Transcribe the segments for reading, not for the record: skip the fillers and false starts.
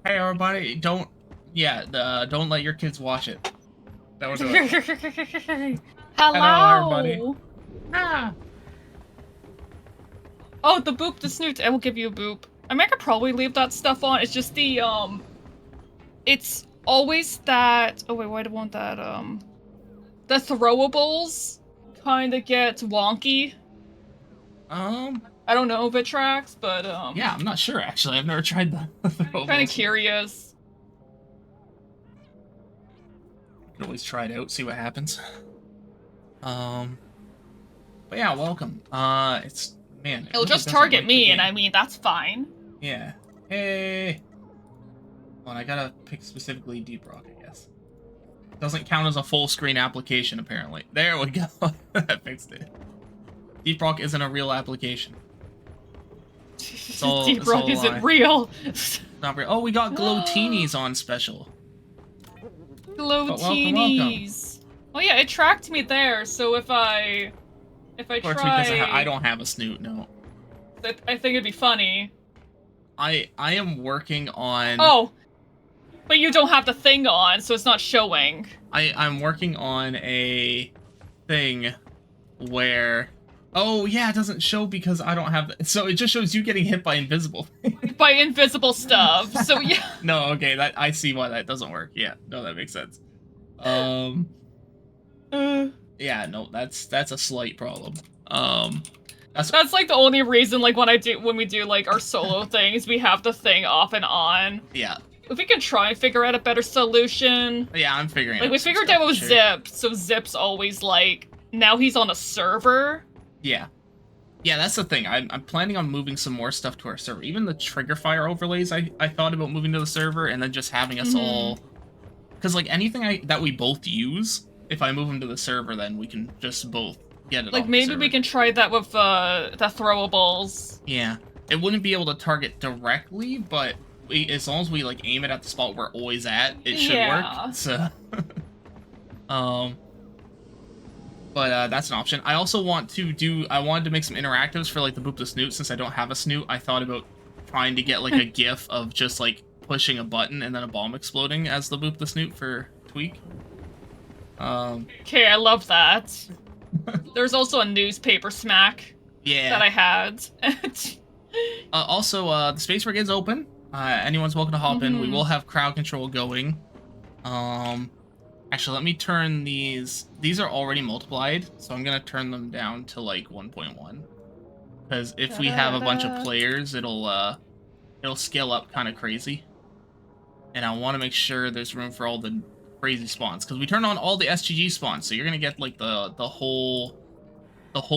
Hey everybody, don't let your kids watch it. Don't do it. Hello everybody. Hello! Ah. Oh, the boop, the snoot. I will give you a boop. I mean, I could probably leave that stuff on. It's just the, it's always that... Oh wait, why do I want that, the throwables kind of get wonky. I don't know if it tracks, but, Yeah, I'm not sure, actually. I've never tried the throwables. Kind of curious. You can always try it out, see what happens. But yeah, welcome. Man. It'll just target me, and I mean, that's fine. Yeah. Hey! Well, I gotta pick specifically Deep Rock, I guess. Doesn't count as a full screen application, apparently. There we go. That fixed it. Deep Rock isn't a real application. Deep Rock isn't real. Not real. Oh, we got Glow-Teenies on special. Glow-Teenies. Oh yeah, it tracked me there, so if I try... Because I don't have a snoot, no. I think it'd be funny. I am working on... Oh! But you don't have the thing on, so it's not showing. I'm working on a thing where... Oh, yeah, it doesn't show because I don't have... So it just shows you getting hit by invisible. By invisible stuff, so yeah. No, okay, I see why that doesn't work. Yeah, no, that makes sense. Yeah, no, that's a slight problem. That's like the only reason, like, when we do, like, our solo things, we have the thing off and on. Yeah. If we can try and figure out a better solution. Yeah, I'm figuring it out. Like, we figured out with Zip, so Zip's always, like, now he's on a server. Yeah. Yeah, that's the thing. I'm planning on moving some more stuff to our server. Even the trigger fire overlays, I thought about moving to the server and then just having us all... Because, like, anything that we both use, if I move them to the server, then we can just both get it. Like, maybe we can try that with the throwables. Yeah. It wouldn't be able to target directly, but as long as we, like, aim it at the spot we're always at, it should work. So... But that's an option. I also want to I wanted to make some interactives for, like, the Boop the Snoot. Since I don't have a snoot, I thought about trying to get, like, a gif of just, like, pushing a button and then a bomb exploding as the Boop the Snoot for Tweak. Okay, I love that. There's also a newspaper smack that I had. Also, the Space Brigade's open. Anyone's welcome to hop in. We will have crowd control going. Actually, let me turn these... These are already multiplied, so I'm going to turn them down to, like, 1.1. Because if we have a bunch of players, it'll scale up kind of crazy. And I want to make sure there's room for all the crazy spawns. Because we turn on all the SGG spawns, so you're going to get, like, the whole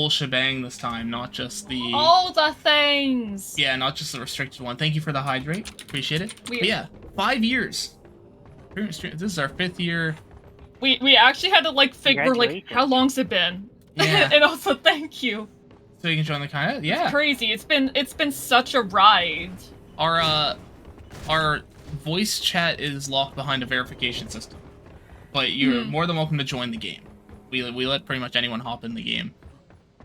shebang this time, not just the... All the things! Yeah, not just the restricted one. Thank you for the hydrate. Appreciate it. But yeah, 5 years. This is our 5th year... We actually had to, like, figure, like, how long's it been? Yeah. And also, thank you. So you can join the kind. Yeah. It's crazy. It's been such a ride. Our voice chat is locked behind a verification system, but you're more than welcome to join the game. We let pretty much anyone hop in the game.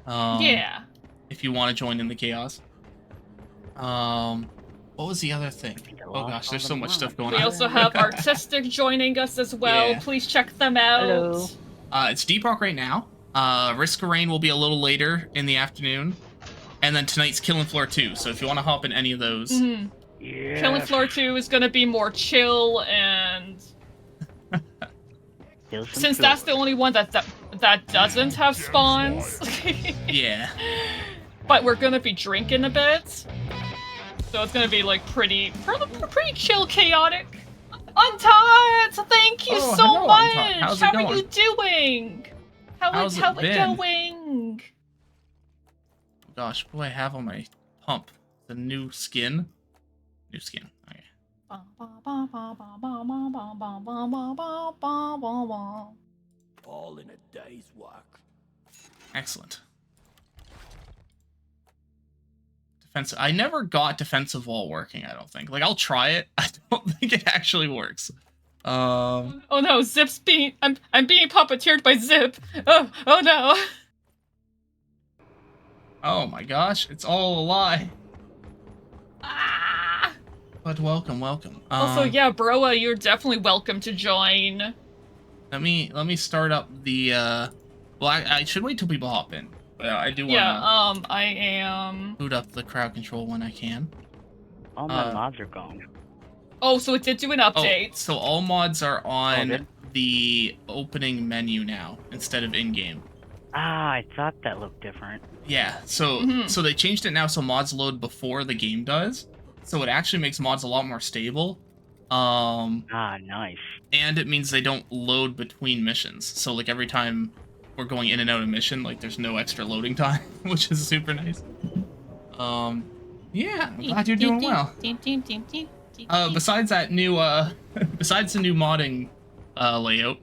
Yeah. If you want to join in the chaos. What was the other thing? Oh gosh, there's so much stuff going on. We also have Artistic joining us as well. Yeah. Please check them out. Hello. It's Deep Rock right now. Risk of Rain will be a little later in the afternoon. And then tonight's Killing Floor 2, so if you want to hop in any of those. Yeah. Killing Floor 2 is going to be more chill, and... Since that's the only one that doesn't have spawns. Yeah. But we're going to be drinking a bit. So it's gonna be like pretty chill, chaotic. Untied, thank you so much. How are you doing? How's it going? Gosh, what do I have on my pump? The new skin. New skin. Okay. All in a day's work. Excellent. I never got defensive wall working, I don't think. Like, I'll try it. I don't think it actually works. Oh no, Zip's being... I'm being puppeteered by Zip. Oh no. Oh my gosh, it's all a lie. Ah! But welcome. Also, yeah, Broa, you're definitely welcome to join. Let me start up the. Well, I should wait till people hop in. But I do wanna. Yeah. I am. Boot up the crowd control when I can. All my mods are gone. Oh, so it did do an update. Oh, so all mods are on good. the opening menu now instead of in-game. Ah, I thought that looked different. Yeah, so so they changed it now so mods load before the game does. So it actually makes mods a lot more stable. Ah, nice. And it means they don't load between missions. So like every time we're going in and out of mission, like there's no extra loading time, which is super nice. Yeah, I'm glad you're doing well. Besides that new besides the new modding layout,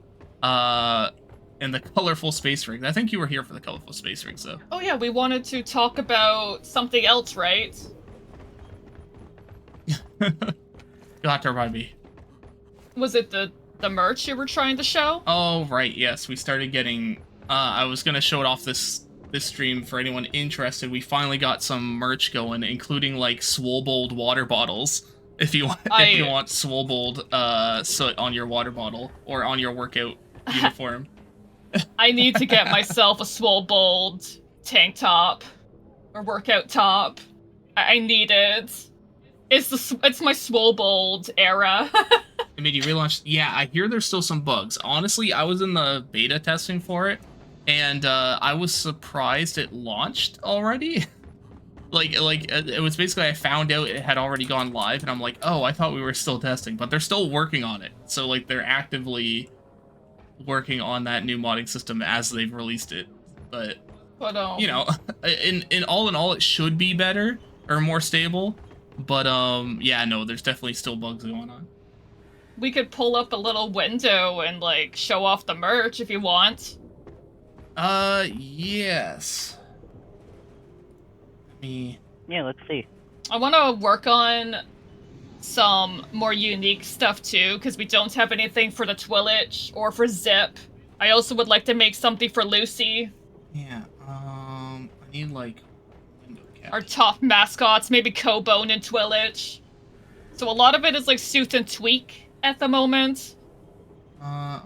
and the colorful space rigs. I think you were here for the colorful space rigs though. Oh yeah, we wanted to talk about something else, right? You'll have to remind me. Was it the merch you were trying to show? Oh right, yes, we started getting. I was gonna show it off this stream for anyone interested. We finally got some merch going, including like Swobold water bottles. If you want, if you want Swobold soot on your water bottle or on your workout uniform. I need to get myself a Swobold tank top or workout top. I need it. It's my Swobold era. I mean, you relaunched. Yeah, I hear there's still some bugs. Honestly, I was in the beta testing for it, and I was surprised it launched already. like it was basically I found out it had already gone live, and I'm like, oh, I thought we were still testing, but they're still working on it. So like they're actively working on that new modding system as they've released it. But you know, in all, it should be better or more stable. But yeah, no, there's definitely still bugs going on. We could pull up a little window and like show off the merch if you want. Yes. Yeah, let's see. I want to work on some more unique stuff too, because we don't have anything for the Twillich or for Zip. I also would like to make something for Lucy. Yeah, I need like window cap. Our top mascots, maybe Cobone and Twillich. So a lot of it is like Sooth and Tweak at the moment.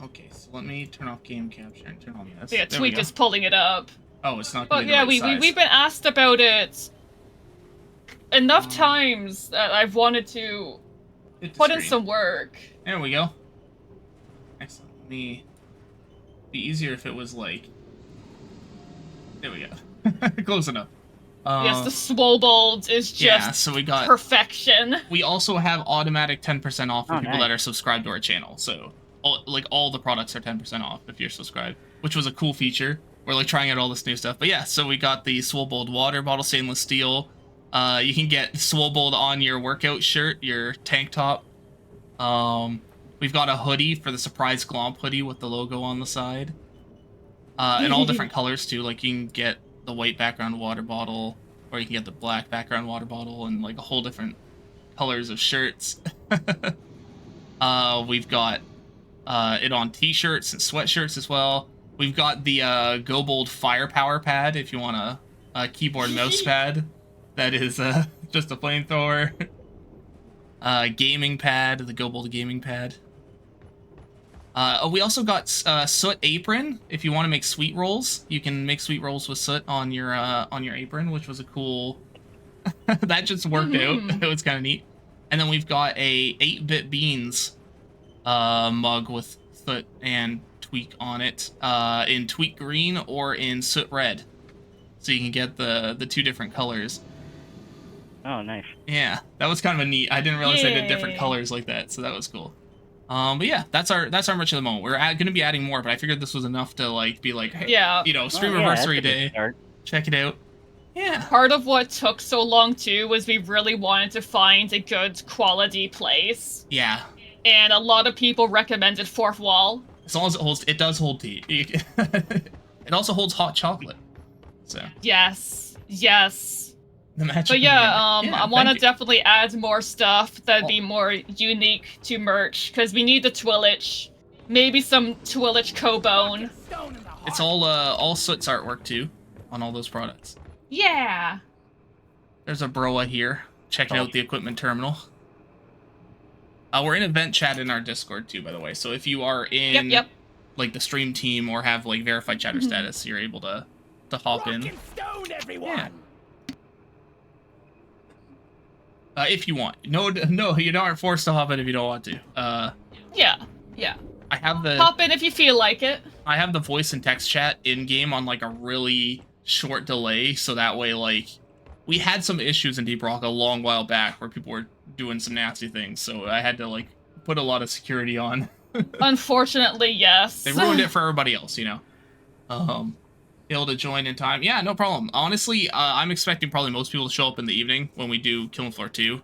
Okay, so let me turn off game capture and turn on this. Yeah, Tweak is pulling it up. Oh, it's not. But yeah, we've been asked about it enough times that I've wanted to put in some work. There we go. Excellent. Be easier if it was like. There we go. Close enough. Yes, the Swobold is just so we got perfection. We also have automatic 10% off for people nice. that are subscribed to our channel. So, all the products are 10% off if you're subscribed, which was a cool feature. We're like trying out all this new stuff. But yeah, so we got the Swobold water bottle, stainless steel. You can get Swobold on your workout shirt, your tank top. We've got a hoodie for the surprise glomp hoodie with the logo on the side. And all different colors too. Like you can get the white background water bottle, or you can get the black background water bottle, and like a whole different colors of shirts. We've got it on t-shirts and sweatshirts as well. We've got the GoBold Firepower pad if you want a keyboard mouse pad. That is just a flamethrower. Gaming pad, the GoBold gaming pad. We also got soot apron. If you want to make sweet rolls, you can make sweet rolls with soot on your apron, which was a cool. That just worked out. It was kind of neat. And then we've got a 8-bit beans mug with soot and tweak on it, in tweak green or in soot red, so you can get the two different colors. Oh, nice. Yeah, that was kind of a neat. I didn't realize they did different colors like that, so that was cool. But yeah, that's our merch at the moment. We're going to be adding more, but I figured this was enough to like be like, hey, you know, Streamaversary Day. Check it out. Yeah. Part of what took so long too was we really wanted to find a good quality place. Yeah. And a lot of people recommended Fourth Wall. As long as it does hold tea. It also holds hot chocolate. So. Yes. But yeah, I want to definitely add more stuff that'd be more unique to merch, because we need the Twillich. Maybe some Twillich Cobone. It's all Soot's artwork too, on all those products. Yeah. There's a Broa here, checking out the equipment terminal. We're in event chat in our Discord too, by the way. So if you are in like the stream team or have like verified chatter status, you're able to hop in. Stone, everyone. Yeah. If you want. No, you aren't forced to hop in if you don't want to. Yeah. I have the Hop in if you feel like it. I have the voice and text chat in game on like a really short delay, so that way like we had some issues in Deep Rock a long while back where people were doing some nasty things, so I had to like put a lot of security on. Unfortunately, yes. They ruined it for everybody else, you know. Able to join in time. Yeah, no problem. Honestly, I'm expecting probably most people to show up in the evening when we do Killing Floor 2.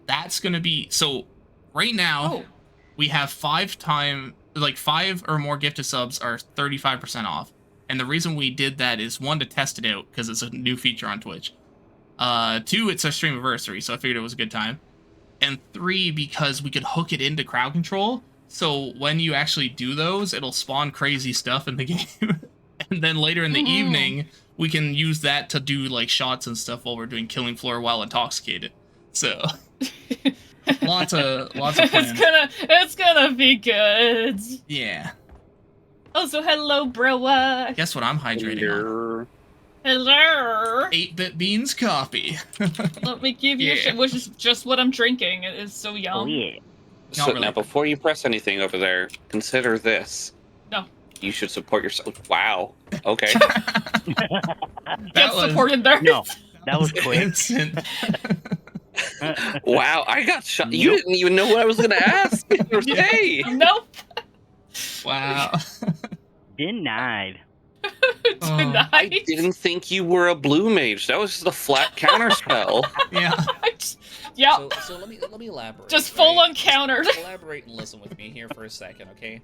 That's gonna be so right now we have 5 or more gifted subs are 35% off. And the reason we did that is 1, to test it out, because it's a new feature on Twitch. 2, it's our Streamaversary, so I figured it was a good time. And 3, because we could hook it into crowd control, so when you actually do those, it'll spawn crazy stuff in the game. And then later in the evening, we can use that to do like shots and stuff while we're doing Killing Floor while intoxicated. So lots of plans. It's gonna be good. Yeah. Also, hello, bro. Guess what I'm hydrating on? Hello. 8-bit beans coffee. Let me give you shit, which is just what I'm drinking. It is so yum. Oh yeah. So really. now, before you press anything over there, consider this. No. You should support yourself. Wow. Okay. Get supported there. No, that was quick. Instant. Wow, I got shot. You didn't even know what I was going to ask. Or say. Nope. Wow. Denied. Tonight. I didn't think you were a blue mage. That was just a flat counter spell. Yeah. Yep. So let me elaborate. Just full on countered. Elaborate and listen with me here for a second, okay?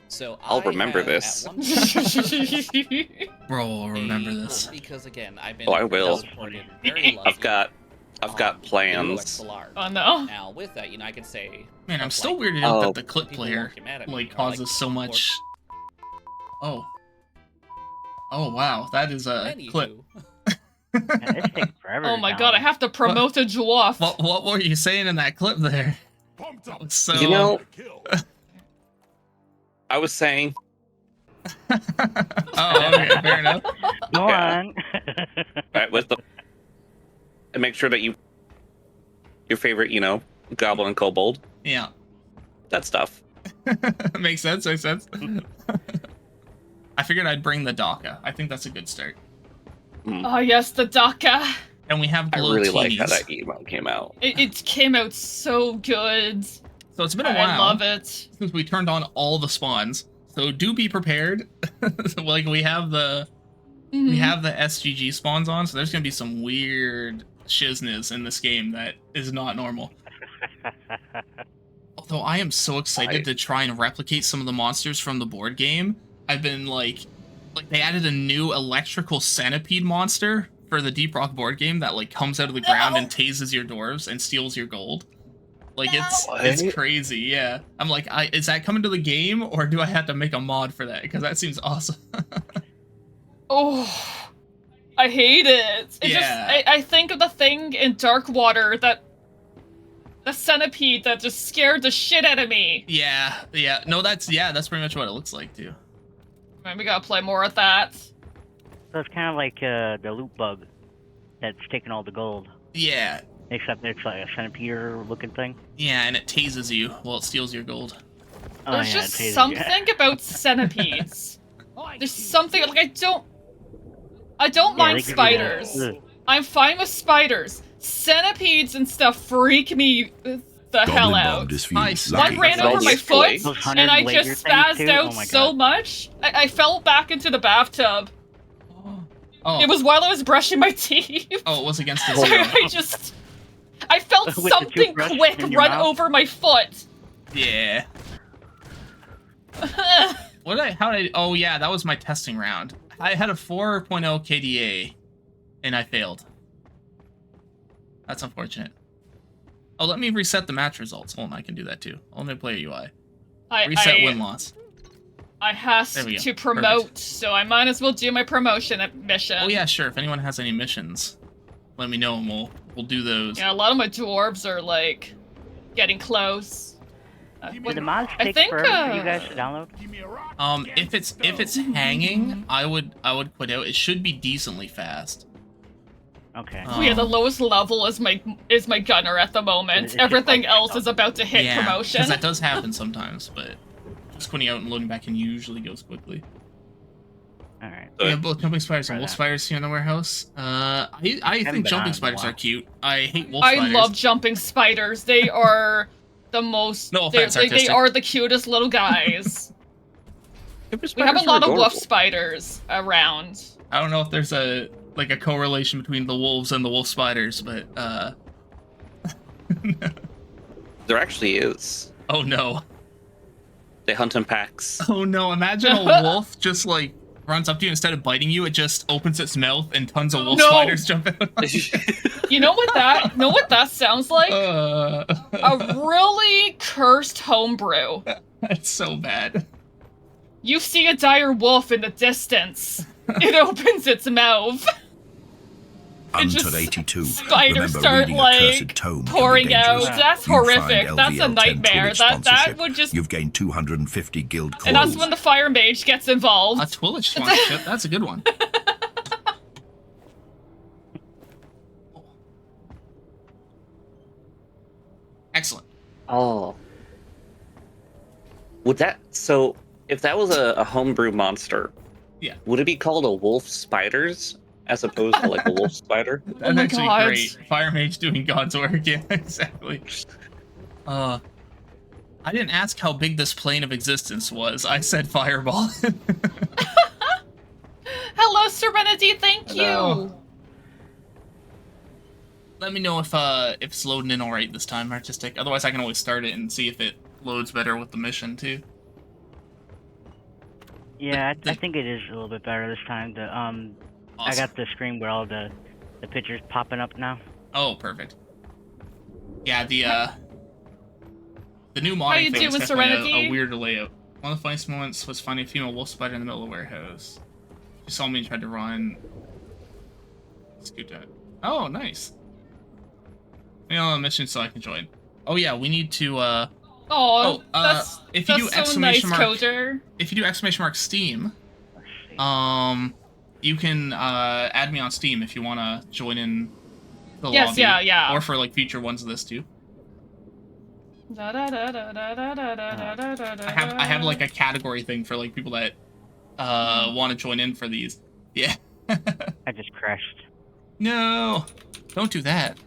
So I'll remember this. At one point, Bro, I'll remember this. because again, I've been Oh, I will. supported very I've got plans. Solar. Oh no. Now with that, I can say. Man, I'm still like, weirded out Oh. that the clip people player won't get mad at me, like you know, causes like, so much. Oh. Oh wow, that is a Anywho. clip. Yeah, this takes forever. Oh to my god, I download. have to promote a dwarf. What were you saying in that clip there? So You know, I was saying. oh, okay, fair enough. Go Yeah. on. Right, with the and make sure that your favorite, goblin and kobold, Yeah. that stuff. Makes sense, makes sense. I figured I'd bring the Daka. I think that's a good start. Oh yes, the DACA. And we have I glow really like how teenies. that emote came out. It came out so good. So it's been a while I love it. since we turned on all the spawns. So do be prepared. Like we have the SGG spawns on, so there's gonna be some weird shizness in this game that is not normal. Although I am so excited to try and replicate some of the monsters from the board game. I've been like they added a new electrical centipede monster for the Deep Rock board game that like comes out of the ground and tases your dwarves and steals your gold. Like it's crazy, yeah. I'm like, is that coming to the game or do I have to make a mod for that? Because that seems awesome. Oh, I hate it. I think of the thing in Darkwater the centipede that just scared the shit out of me. Yeah. No, that's pretty much what it looks like too. Man, we gotta play more of that. So it's kind of like the loot bug that's taking all the gold. Yeah. Except it's like a centipede looking thing. Yeah, and it tases you while it steals your gold. Oh, There's yeah, just it tastes something about centipedes. There's something like I don't Yeah, mind they give you spiders. that- I'm fine with spiders. Centipedes and stuff freak me the hell out. One ran over my foot, Those and I 100 just layer spazzed things, too? out Oh my so God. much. I fell back into the bathtub. Oh. It was while I was brushing my teeth. Oh, it was against the Sorry, zero. I felt With the something toothbrush quick in your run mouth? over my foot. Yeah. Oh yeah, that was my testing round. I had a 4.0 KDA, and I failed. That's unfortunate. Oh, let me reset the match results. Hold on, I can do that too. Only player UI. Reset win-loss. I has There we go. to promote, Perfect. so I might as well do my promotion mission. Oh yeah, sure. If anyone has any missions, let me know and we'll do those. Yeah, a lot of my dwarves are like getting close. Did the mods I take think, forever for you guys to download? If it's hanging, I would quit out. It should be decently fast. Okay. Oh yeah, the lowest level is my gunner at the moment. It's just Everything like- else is about to hit Yeah, promotion. because that does happen sometimes, but just quitting out and loading back in usually goes quickly. Alright. We have both jumping spiders and Try wolf that. spiders here in the warehouse. I think been jumping on in a spiders are while. cute. I hate wolf I spiders. love jumping spiders. They are the most. No they, offense, they artistic. are the cutest little guys. We have a lot of wolf spiders around. I don't know if there's a correlation between the wolves and the wolf spiders, but There actually is. oh no. They hunt in packs. Oh no, imagine a wolf just like runs up to you, instead of biting you, it just opens its mouth and tons of wolf No. spiders jump out. You know what that sounds like? A really cursed homebrew. That's so bad. You see a dire wolf in the distance. It opens its mouth. Until just 82. spiders Remember start, reading like, Accursed Tome can be pouring out. dangerous. That's You find horrific. That's a LVL 10 nightmare. Twitch That sponsorship. would just. You've gained 250 guild coins. And that's when the fire mage gets involved. A Twitch sponsorship, that's a good one. Excellent. Oh. Would that so if that was a homebrew monster, Yeah. would it be called a wolf spiders as opposed to like a wolf spider? That's Oh my actually God. great. Fire mage doing God's work, yeah, exactly. I didn't ask how big this plane of existence was. I said fireball. Hello, Serenity. Thank Hello. you. Let me know if it's loading in alright this time, artistic. Otherwise I can always start it and see if it loads better with the mission too. Yeah, I think it is a little bit better this time. I Awesome. got the screen where all the pictures popping up now. Oh, perfect. Yeah, the new How you modding thing is doing, definitely Serenity? a weird layout. One of the funniest moments was finding a female wolf spider in the middle of the warehouse. She saw me and tried to run. Scoot that. Oh, nice. Me on a mission so I can join. Oh yeah, we need to That's if you do that's so nice, exclamation mark Coder. if you do exclamation mark Steam, Let's see. you can add me on Steam if you want to join in the Yes, lobby. yeah. Or for like future ones of this too. I have like a category thing for like people that want to join in for these. Yeah. I just crashed. No, don't do that.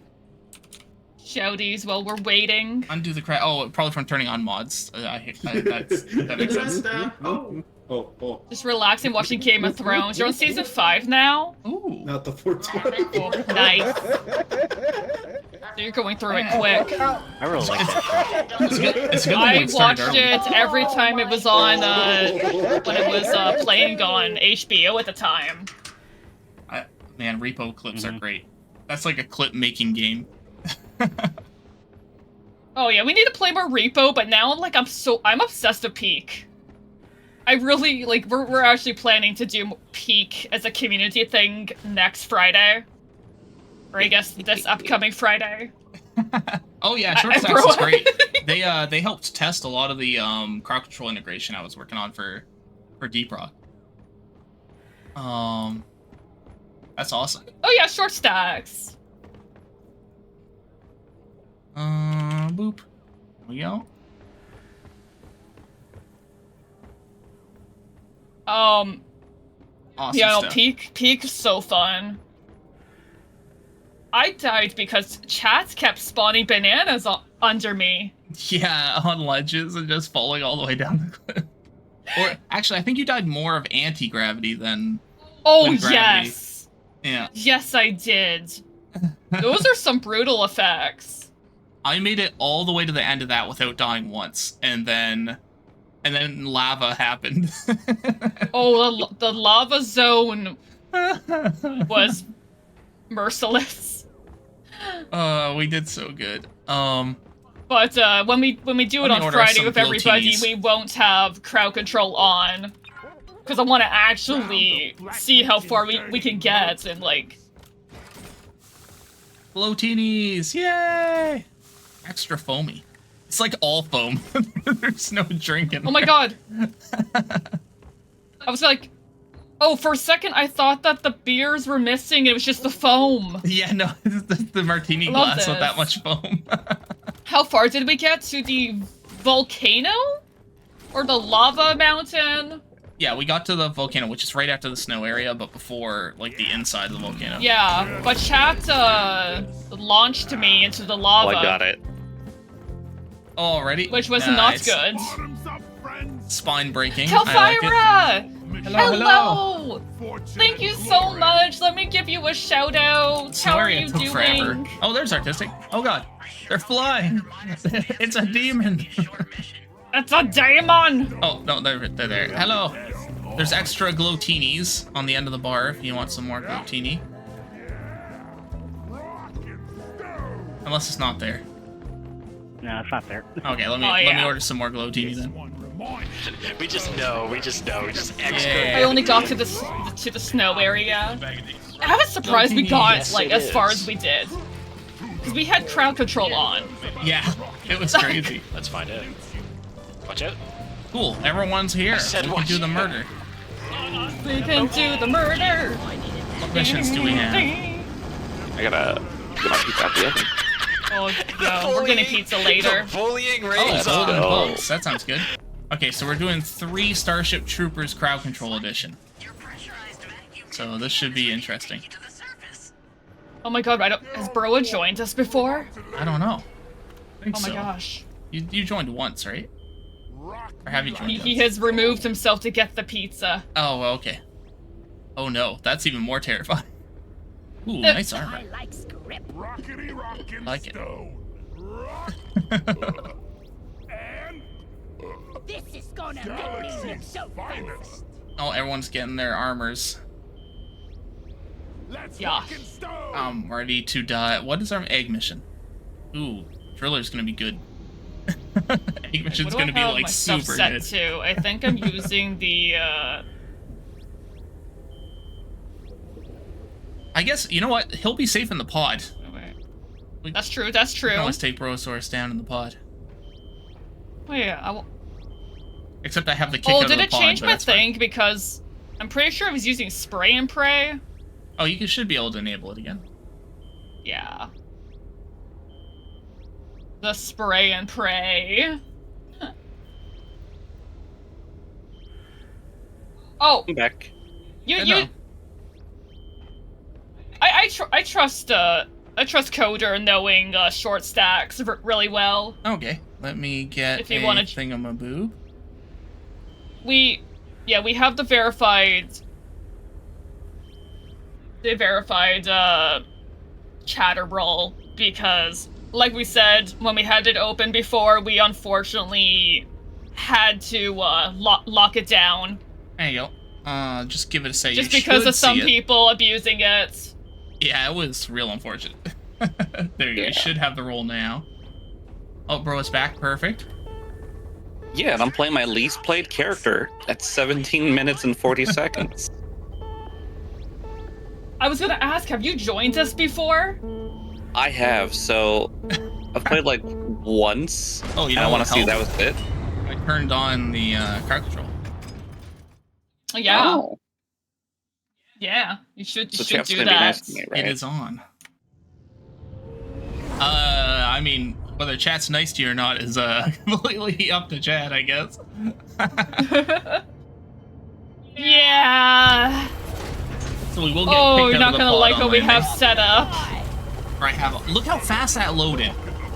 Shouties while we're waiting. Undo the crash. Oh, probably from turning on mods. That makes sense. Just relaxing, watching Game of Thrones. You're on season 5 now. Ooh. Not the 420. Oh, nice. So you're going through it quick. I really like that show. It's good. It's good when I it started watched early. it every time it was on, when it was playing on HBO at the time. Man, repo clips are Mhm. great. That's like a clip making game. Oh yeah, we need to play more Repo, but now I'm obsessed with Peak. I really we're actually planning to do Peak as a community thing next Friday. Or I guess this upcoming Friday. Oh yeah, I Short Stacks broke- is great. They helped test a lot of the crowd control integration I was working on for Deep Rock. That's awesome. Oh yeah, Short Stacks. Boop. There we go. Awesome Yeah, no, stuff. Peak is so fun. I died because chats kept spawning bananas under me. Yeah, on ledges and just falling all the way down the cliff. Or actually, I think you died more of anti-gravity than Oh With gravity. yes. yeah. Yes, I did. Those are some brutal effects. I made it all the way to the end of that without dying once, and then lava happened. Oh, the lava zone was merciless. We did so good. But when we do it Let me on order Friday some with everybody, bloaties. we won't have crowd control on. Because I want to actually see how far we can get and like... Bloatinis, yay! Extra foamy. It's like all foam. There's no drink in Oh my there. god. I was like, oh, for a second I thought that the beers were missing. It was just the foam. Yeah, no, the martini Love glass with that this. much foam. How far did we get? To the volcano? Or the lava mountain? Yeah, we got to the volcano, which is right after the snow area, but before, like, the inside of the volcano. Yeah, but chat launched me into the Oh, lava. I got it. Already? Which was Nice. not good. Spine breaking. Kelfira! Hello. Thank you so much! Let me give you a shout out! How are you took doing? forever. Oh, there's artistic. Oh god. They're flying. It's a demon. It's a demon! Oh, no, they're there. Hello. There's extra glow-teenies on the end of the bar if you want some more glow-teeny. Unless it's not there. No, it's not there. Okay, let me Oh, let me yeah. order some more glow-teeny then. We just know. We just extra. Yeah. I only got to the snow area. I was surprised we got Yes, like it as far is. as we did. Because we had crowd control on. Yeah, it was crazy. Let's find it. Watch out. Cool, everyone's here. I said We can watch do the out. murder. We can do the murder. What missions do we have? I gotta get my pizza out the oven. Oh no, we're getting pizza later. The bullying Oh, raves golden on. go. bolts. That sounds good. Okay, so we're doing 3 Starship Troopers Crowd Control Edition. So this should be interesting. Oh my god, has Broa joined us before? I don't know. I think Oh my so. gosh. You joined once, right? Or have you joined He once? has removed himself to get the pizza. Oh, well, okay. Oh no, that's even more terrifying. Ooh, nice armor. like script. Rockety rockin' Like it. stone. And This is gonna make me look so fast. Oh, everyone's getting their armors. let's Yeah. rockin' stone. I'm ready to die. What is our egg mission? Ooh, Driller's gonna be good. Egg mission's What do gonna I be have like my stuff super set good. to? I think I'm using the I guess, you know what? He'll be safe in the pod. oh, wait. We That's true, that's can true. always take Brosaurus down in the pod. Oh yeah, I will. Except I have the kick Oh, out of did the it pod, change but my that's fine. thing? Because I'm pretty sure I was using spray and pray. Oh, you should be able to enable it again. Yeah. The spray and pray. Oh, I'm back. you Hello. you. I trust Coder knowing short stacks really well. Okay, let me get If you a wanna- thingamaboob. We have the verified chatter roll because, like we said when we had it open before, we unfortunately had to lock it down There you go. Just give it a say. just You because should of some see it. people abusing it. Yeah, it was real unfortunate. There you go. Yeah. You should have the roll now. Oh, bro, it's back. Perfect. Yeah, and I'm playing my least played character at 17 minutes and 40 seconds. I was gonna ask, have you joined us before? I have, so I've played like once. Oh, you and know I want what to see helped? that was it. I turned on the crowd control. Yeah, Oh. yeah. You should So should chat's do gonna be that. nice to me, right? It is on. I mean, whether chat's nice to you or not is completely up to chat, I guess. Yeah. So we will get Oh, picked you're out not of the gonna pod like on what we landing. have set up. Or I have. Look how fast that loaded.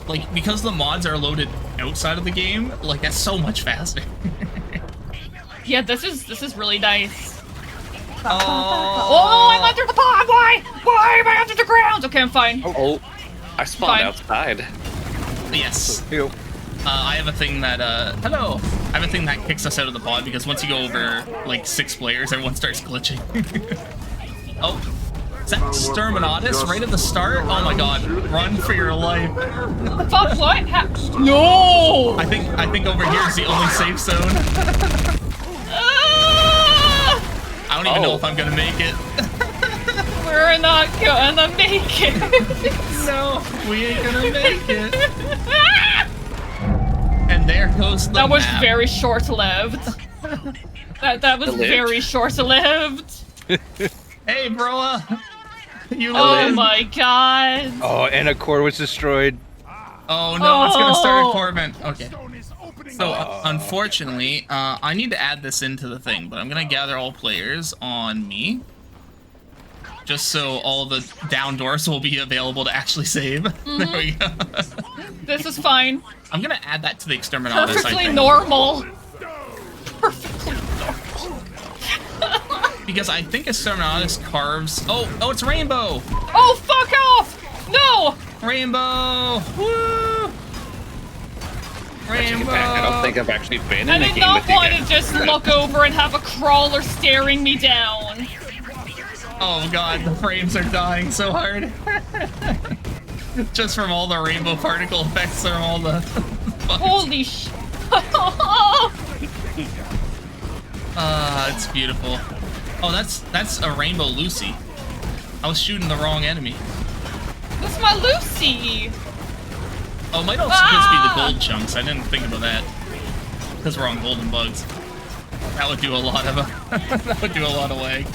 Like, because the mods are loaded outside of the game, like that's so much faster. Yeah, this is really nice. Oh, Oh, I'm under the pod! Why? Why am I under the ground? Okay, I'm fine. Oh, I spawned Fine. outside. yes. I have a thing that, hello! I have a thing that kicks us out of the pod because once you go over, like, 6 players, everyone starts glitching. Oh, is that Exterminatus right at the start? Oh my god, run for your life. Fuck, what? No! I think over here is the only safe zone. Ah! I don't even know Oh. if I'm gonna make it. We're not gonna make it. No, we ain't gonna make it. there goes the That was map. very short-lived. that was The lived? very short-lived. Hey, broa. You Oh live. my god. Oh, and a core was destroyed. Oh no, it's gonna start Oh. a torment. Okay. Stone is opening So up. unfortunately, I need to add this into the thing, but I'm gonna gather all players on me, just so all the down doors will be available to actually save. There we go. This is fine. I'm gonna add that to the exterminatus. I Perfectly think, normal. Perfectly normal. because I think exterminatus carves. Oh, it's rainbow. Oh, fuck off! No! Rainbow. Woo! Take it back. I don't think I've actually been I in a did game not with you want to guys. just look over and have a crawler staring me down. Oh god, the frames are dying so hard. Just from all the rainbow particle effects from all the. Holy sh... It's beautiful. Oh, that's a rainbow Lucy. I was shooting the wrong enemy. That's my Lucy! Oh, it might also just be the gold chunks. I didn't think about that. Because we're on golden bugs. That would do a lot of that would do a lot of lag.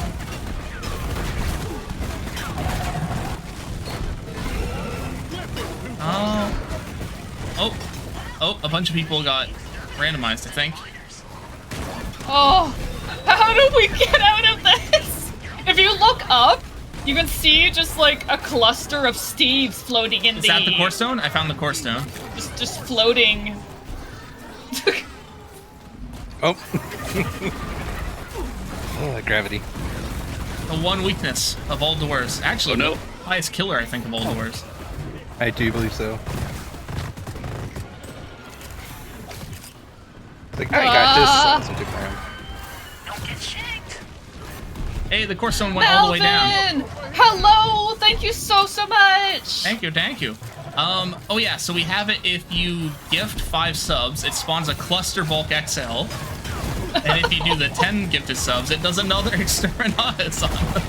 Oh, a bunch of people got randomized, I think. Oh, how do we get out of this? If you look up, you can see just like a cluster of Steves floating in Is that the core stone? I found the core stone. just floating. Oh. Oh, gravity. The one weakness of all doors. Actually, Oh, no. highest killer, I think, of all doors. I do believe so. It's like, I got this. That's what took around. Hey, the core stone went all the way down. Melvin! Hello! Thank you so much! Thank you. Oh yeah, so we have it if you gift 5 subs, it spawns a cluster bulk XL. And if you do the 10 gifted subs, it does another exterminatus on them.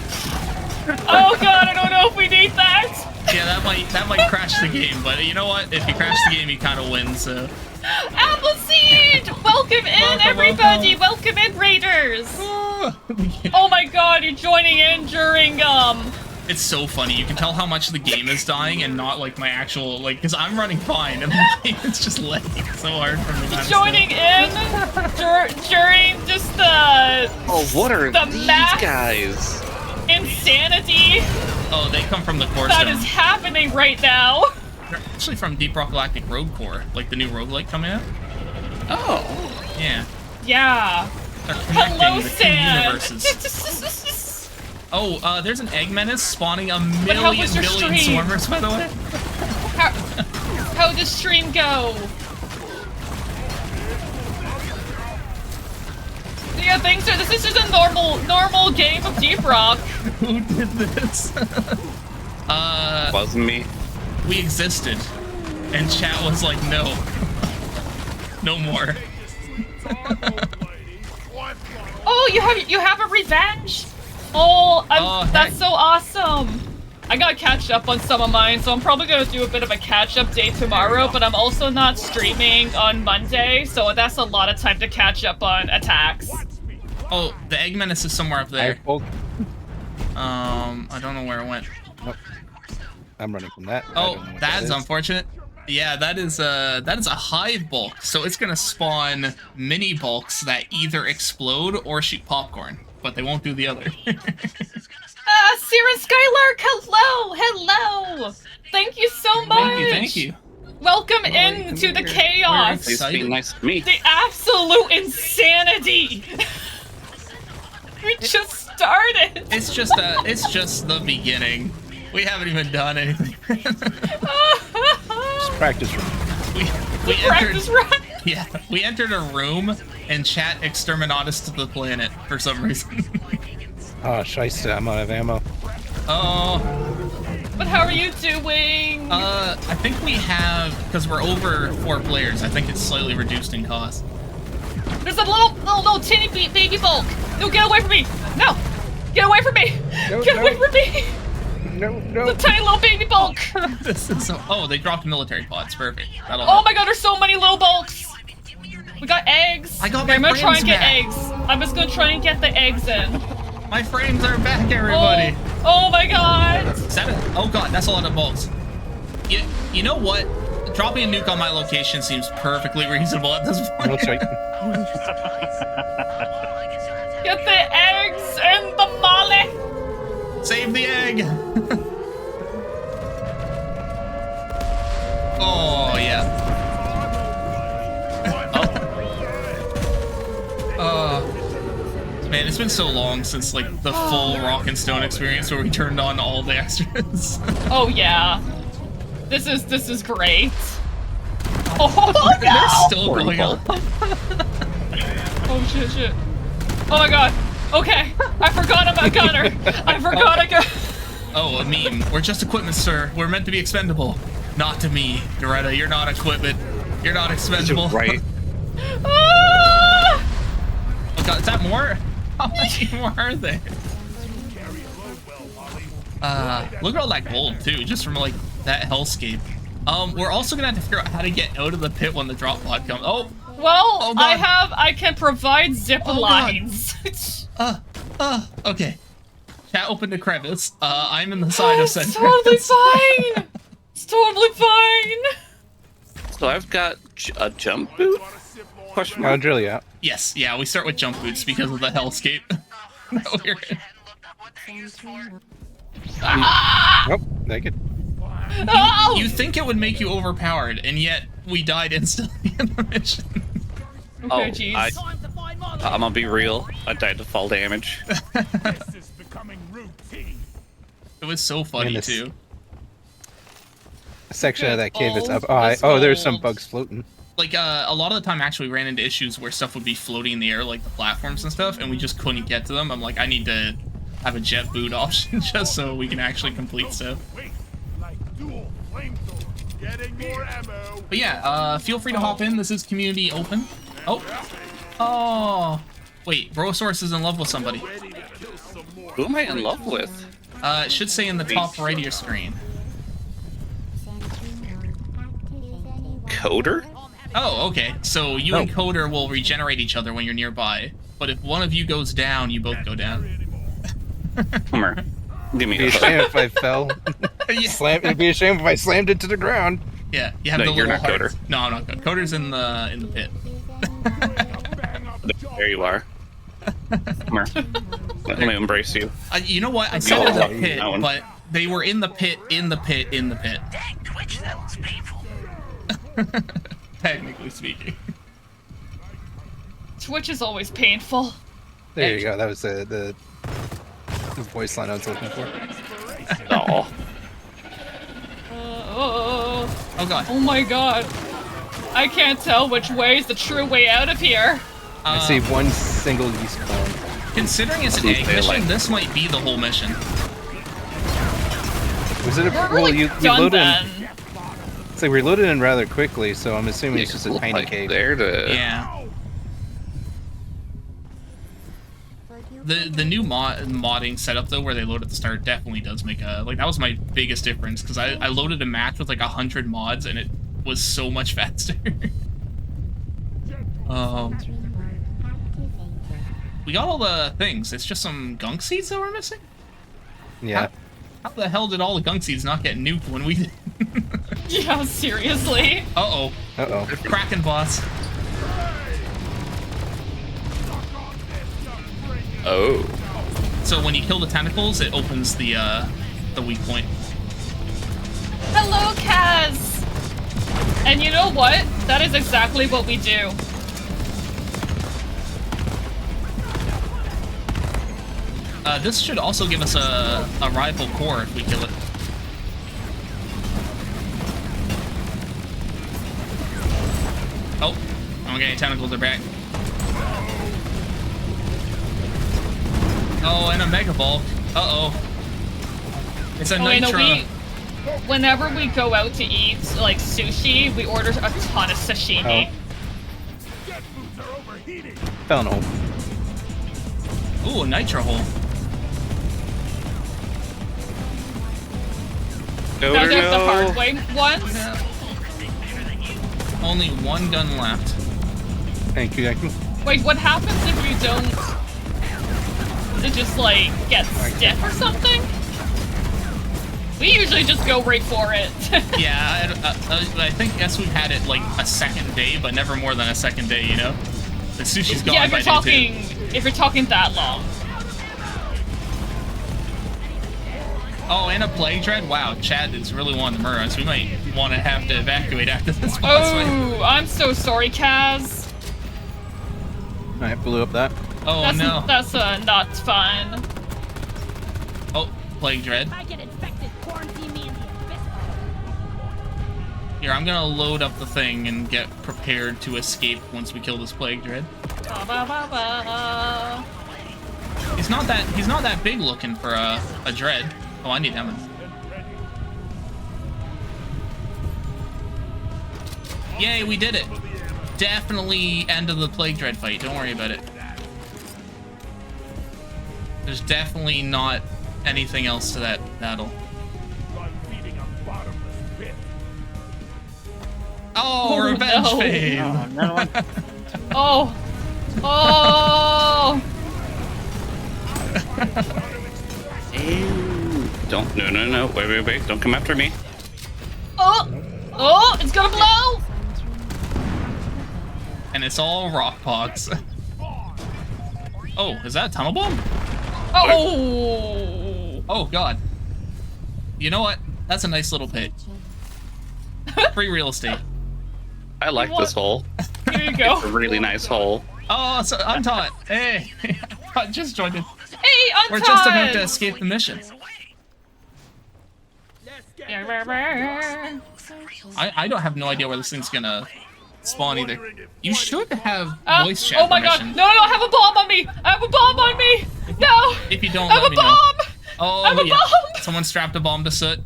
Oh god, I don't know if we need that! Yeah, that might crash the game, but you know what? If you crash the game, you kind of win, so. Appleseed! Welcome in, Welcome, everybody! Welcome in, Raiders! Oh my god, you're joining in during, It's so funny. You can tell how much the game is dying and not like my actual, like, because I'm running fine and the game is just lagging so hard from the kind of joining in during just the Oh, what are the these mass guys? insanity Oh, they come from the core that stone. is happening right now. They're actually from Deep Rock Galactic Road Core, like the new roguelike coming out. Oh. Yeah. Yeah. They're connecting Hello, the two Sam. universes. Oh, there's an egg menace spawning a But how was million your billion stream? swarmers, by the way. How did stream go? Yeah, things are. This is just a normal game of Deep Rock. Who did this? Wasn't me. We existed, and chat was like, no, no more. Oh, you have a revenge. Oh, that's heck. so awesome. I gotta catch up on some of mine, so I'm probably gonna do a bit of a catch-up day tomorrow, but I'm also not streaming on Monday, so that's a lot of time to catch up on attacks. Oh, the egg menace is somewhere up there. I I don't know where it went. I'm running from that. I Oh, don't know what that's that is. unfortunate. Yeah, that is a hive bulk, so it's gonna spawn mini bulks that either explode or shoot popcorn, but they won't do the other. Siren Skylark, hello! Thank you so much! Thank you. Welcome into the chaos! Please be nice to me. The absolute insanity! We just started! It's just the beginning. We haven't even done anything. Just practice room. we Practice entered, run! yeah, we entered a room and chat exterminatus to the planet for some reason. Oh, scheisse, I'm out of ammo. Oh. But how are you doing? I think we have, because we're over 4 players, I think it's slightly reduced in cost. There's a little teeny baby bulk! No, get away from me! No! Get away from me! Get away from me! No. The tiny little baby bulk! This is so, oh, they dropped military pods, perfect. That'll Oh help. my god, there's so many little bulks! We got eggs. I got Okay, I'm my gonna try and frames get back. eggs. I'm just gonna try and get the eggs in. My frames are back, everybody. Oh my god. Is that it? Oh god, that's a lot of bolts. You know what? Dropping a nuke on my location seems perfectly reasonable at this point. That's right. Get the eggs and the molly. Save the egg. Oh yeah. Man, it's been so long since like the full Rock and Stone experience where we turned on all the extras. Oh yeah. This is great. Oh They're no! still going on. Oh shit. Oh my god. Okay. I forgot I'm a gunner. I forgot I got. Oh, a meme. We're just equipment, sir. We're meant to be expendable. Not to me, Doretta. You're not equipment. You're not expendable. Right. Ah! Oh god, is that more? How many more are there? Look at all that gold too, just from like that hellscape. We're also gonna have to figure out how to get out of the pit when the drop pod comes. Oh, Well, oh, God. I can provide zip Oh, God. lines. Okay. Chat opened a crevice. I'm in the side of It's center. totally fine. It's totally fine. So I've got a jump boot? Question I'll mark. drill you out. Yes, yeah, we start with jump boots because of the hellscape. that we're in. Oh, naked. Oh! You think it would make you overpowered, and yet we died instantly in the mission. Okay, jeez. I'm gonna be real. I died to fall damage. This is becoming routine. It was so funny And this- too. A section of that cave is All up. Oh, this there's some gold. bugs floating. Like a lot of the time, actually, we ran into issues where stuff would be floating in the air, like the platforms and stuff, and we just couldn't get to them. I'm like, I need to have a jet boot option just so we can actually complete stuff. Wait, like dual flamethrower. Getting more ammo. But yeah, feel free to hop in. This is community open. Oh, wait, Brosaurus is in love with somebody. Who am I in love with? It should say in the top right of your screen. Coder? Oh, okay. So you and Coder will regenerate each other when you're nearby. But if one of you goes down, you both go down. Hummer. Give me It'd be a a shame hug. if I fell. Yeah. It'd be a shame if I slammed into the ground. Yeah, you have No, the you're little not hearts. Coder. No, I'm not Coder. Coder's in the pit. There you are. Hummer. Let me embrace you. You know what? I said in the Oh, pit, that one. but they were in the pit, in the pit, in the pit. Dang, Twitch, that was painful. Technically speaking. Twitch is always painful. There you go. That was the voice line I was looking for. Oh. Oh god. Oh my god. I can't tell which way is the true way out of here. I see one single yeast clone. Considering it's an Who's egg they mission, like? this might be the whole mission. Was it a We're well? really You done loaded then. in. It's like we loaded in rather quickly, so I'm assuming it's just a Look tiny like cave. There to... Yeah. The new modding setup though, where they load at the start, definitely does make a like that was my biggest difference because I loaded a match with like 100 mods and it was so much faster. We got all the things. It's just some gunk seeds that we're missing. Yeah. How the hell did all the gunk seeds not get nuked when we did? Yeah, seriously. Uh-oh. Uh-oh. Kraken boss. Oh. So when you kill the tentacles, it opens the weak point. Hello, Kaz! And you know what? That is exactly what we do. This should also give us a rival core if we kill it. Oh, okay, tentacles are back. Oh, and a mega bulk. Uh-oh. It's a Oh, I know nitro. whenever we go out to eat, like, sushi, we order a ton of sashimi. Jet boots are overheating. Fell in a hole. Ooh, a nitro hole. Oh, Now there's the no. hard way ones. Only one gun left. Thank you. Wait, what happens if you don't? Does it just like get stiff or something? We usually just go right for it. Yeah, I think guess we've had it like a second day, but never more than a second day, you know? The sushi's gone yeah, by day 2. if you're talking that long. Oh, and a plague dread? Wow, Chad is really wanting to murder us. We might want to have to evacuate after this boss fight. Oh, I'm so sorry, Kaz. I blew up that. Oh That's, no. That's not fun. Oh, plague dread. I get infected, quarantine me in the abyss. Here, I'm gonna load up the thing and get prepared to escape once we kill this plague dread. Ba, ba, ba, ba. He's not that big looking for a dread. Oh, I need Emmons. Yay, we did it! Definitely end of the plague dread fight. Don't worry about it. There's definitely not anything else to that battle. Oh, revenge no. phase! Oh, another one. Oh. Oh. Don't. No. Wait. Don't come after me. Oh. Oh, it's gonna blow. And it's all rock pogs. Oh, is that a tunnel bomb? Oh. Oh god. You know what? That's a nice little pit. Free real estate. I like this hole. Here you go. It's a really nice hole. Oh, so Untaught. Hey, I just joined in. Hey, Untaught. We're just about to escape the mission. I don't have no idea where this thing's gonna spawn either. You should have voice chat Oh my permission. god! No! I have a bomb on me! I have a bomb on me! No! If you don't, I have let a me know. bomb! Oh, I have a yeah. bomb! Someone strapped a bomb to Soot.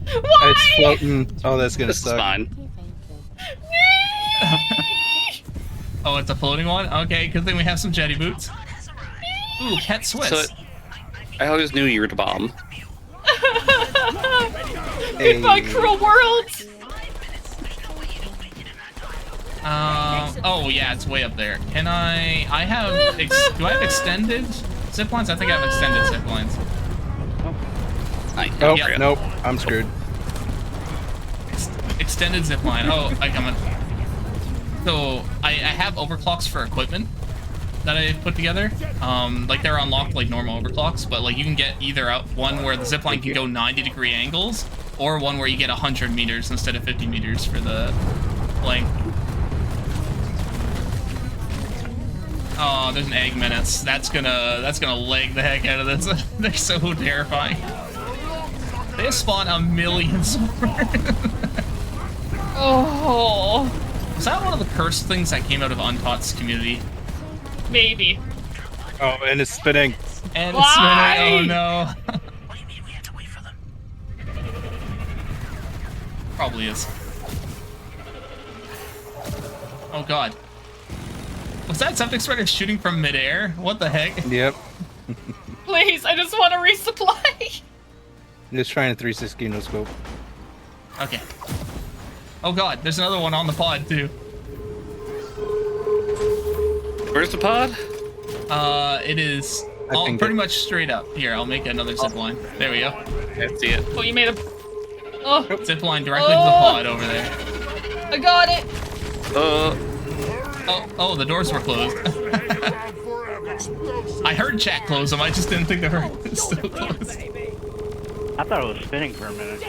Why? It's floating. Oh, that's gonna This is suck. fine. Oh, it's a floating one? Okay, good thing we have some jetty boots. Ooh, Pet Swiss. So, I always knew you were the bomb. Goodbye, cruel world! Oh yeah, it's way up there. Can I have, do I have extended zip lines? I think I have extended zip lines. Oh, Yeah. nope. I'm screwed. Extended zip line. Oh, I come in. So I have overclocks for equipment that I put together. Like they're unlocked like normal overclocks, but like you can get either out one where the zip line can go 90-degree angles, or one where you get 100 meters instead of 50 meters for the length. Oh, there's an egg menace. That's gonna leg the heck out of this. They're so terrifying. They spawn a million Oh. Was that one of the cursed things that came out of Untaught's community? Maybe. Oh, and it's spinning. And Why? it's spinning. Oh no. Probably is. Oh god. Was that septic spreader shooting from midair? What the heck? Yep. Please, I just want to resupply. Just trying a 360 no scope. Okay. Oh god, there's another one on the pod too. Where's the pod? It is I think pretty much straight up. Here, I'll make another zip line. There we go. I see it. Oh, you made a... Oh, Zip line directly to the pod over there. I got it. Oh, the doors were closed. I heard chat close them, I just didn't think they were still closed. I thought it was spinning for a minute.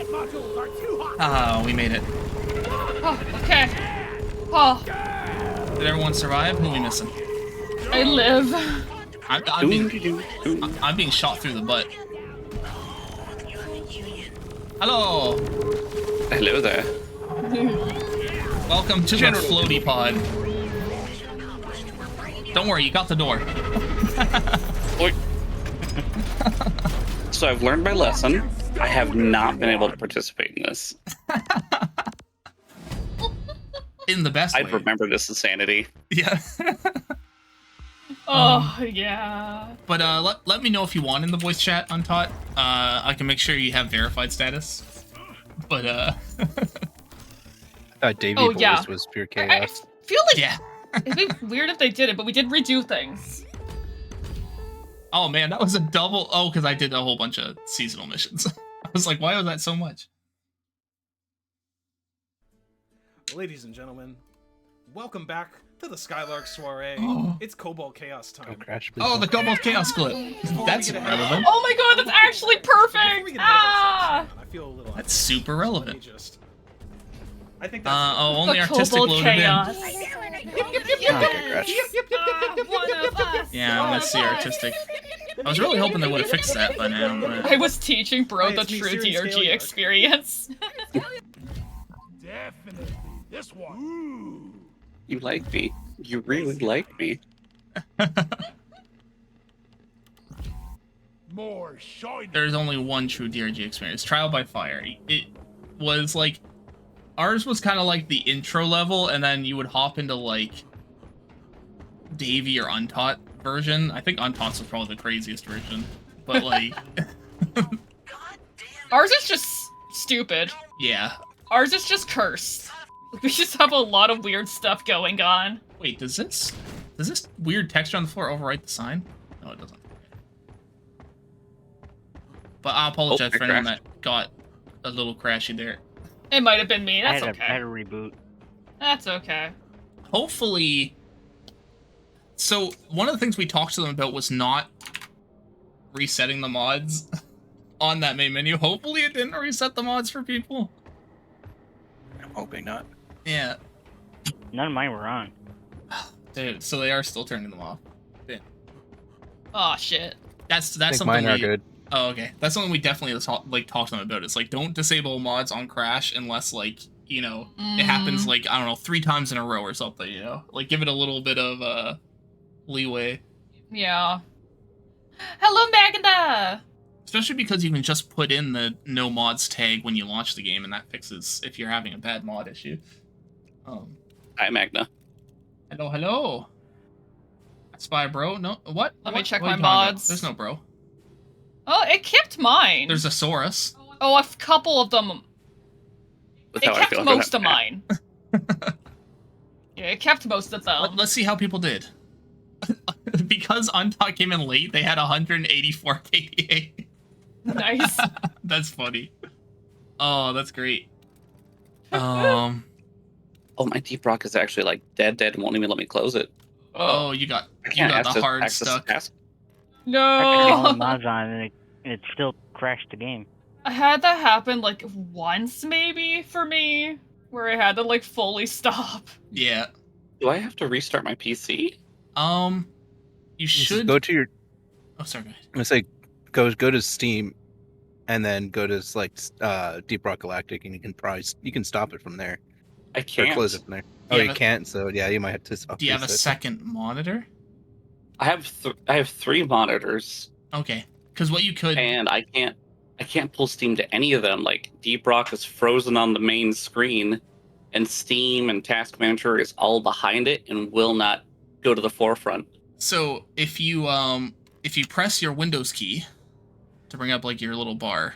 Oh, we made it. Oh, okay. Oh, Did everyone survive? Who are we missing? I live. I'm being shot through the butt. Hello! Hello there. Welcome to the floaty pod. Don't worry, you got the door. Oi. So I've learned my lesson. I have not been able to participate in this. In the best way. I'd remember this insanity. Yeah. Oh, yeah. But let me know if you want in the voice chat, Untaught. I can make sure you have verified status. But Davey Oh, voice yeah. was pure I chaos. feel like yeah. It'd be weird if they did it, but we did redo things. Oh man, that was a double. Oh, because I did a whole bunch of seasonal missions. I was like, why was that so much? Ladies and gentlemen, welcome back to the Skylark Soiree. It's Cobalt Chaos time. Crash, please. Oh, the Cobalt Chaos clip. That's relevant. Oh my god, that's actually perfect! Ah! I feel a little. That's super relevant. Let me just. I think that's. Oh, only The artistic Cobalt loaded Chaos. One of us. in. Yeah, let's see artistic. I was really hoping they would have fixed that by now. But... I was teaching bro Hey, the it's me, true Syrian DRG Scaly. experience. Definitely. This one. Ooh. You like me. You really like me. More shiny. There's only one true DRG experience. Trial by Fire. It was like... Ours was kind of like the intro level, and then you would hop into, like, Davy or Untaught version. I think Untaught's was probably the craziest version. But, like... Ours is just stupid. yeah. Ours is just cursed. We just have a lot of weird stuff going on. Wait, does this weird texture on the floor overwrite the sign? No, it doesn't. But I apologize for anyone that got a little crashy there. It might have been me. That's I had okay. a reboot. That's okay. Hopefully... So, one of the things we talked to them about was not resetting the mods on that main menu. Hopefully it didn't reset the mods for people. I'm hoping not. Yeah. None of mine were on. Dude, so they are still turning them off. Yeah. Oh shit. That's I think something mine are we... good. Oh, okay. That's something we definitely talk to them about. It's like, don't disable mods on Crash unless, like, you know, it happens, like, I don't know, 3 times in a row or something, you know? Like, give it a little bit of, leeway. Yeah. Hello, Magda! Especially because you can just put in the no mods tag when you launch the game, and that fixes if you're having a bad mod issue. Hi, Magna. Hello, hello. Spy bro? No, what? Let me check What are my you talking about? mods. There's no bro. Oh, it kept mine. There's a Saurus. Oh, a couple of them. That's It how I kept feel. most of mine. Yeah, it kept most of them. Let's see how people did. Because Untaught came in late, they had 184 KDA. Nice. That's funny. Oh, that's great. Oh, my Deep Rock is actually like dead and won't even let me close it. Oh, you got I can't the access, hard access stuck. the task. I turned all the No. mods on and it still crashed the game. I had that happen like once maybe for me, where I had to like fully stop. Yeah. Do I have to restart my PC? You Just should go to your. Oh, sorry. Go ahead. I'm gonna say, go to Steam, and then go to select Deep Rock Galactic, and you can stop it from there. I Or can't. close it from there. Yeah, Oh, you but- can't. So yeah, you might have to. Do you have a reset. second monitor? I have 3 monitors, Okay. Because what you could... and I can't pull Steam to any of them. Like Deep Rock is frozen on the main screen, and Steam and Task Manager is all behind it and will not go to the forefront. So if you press your Windows key to bring up like your little bar,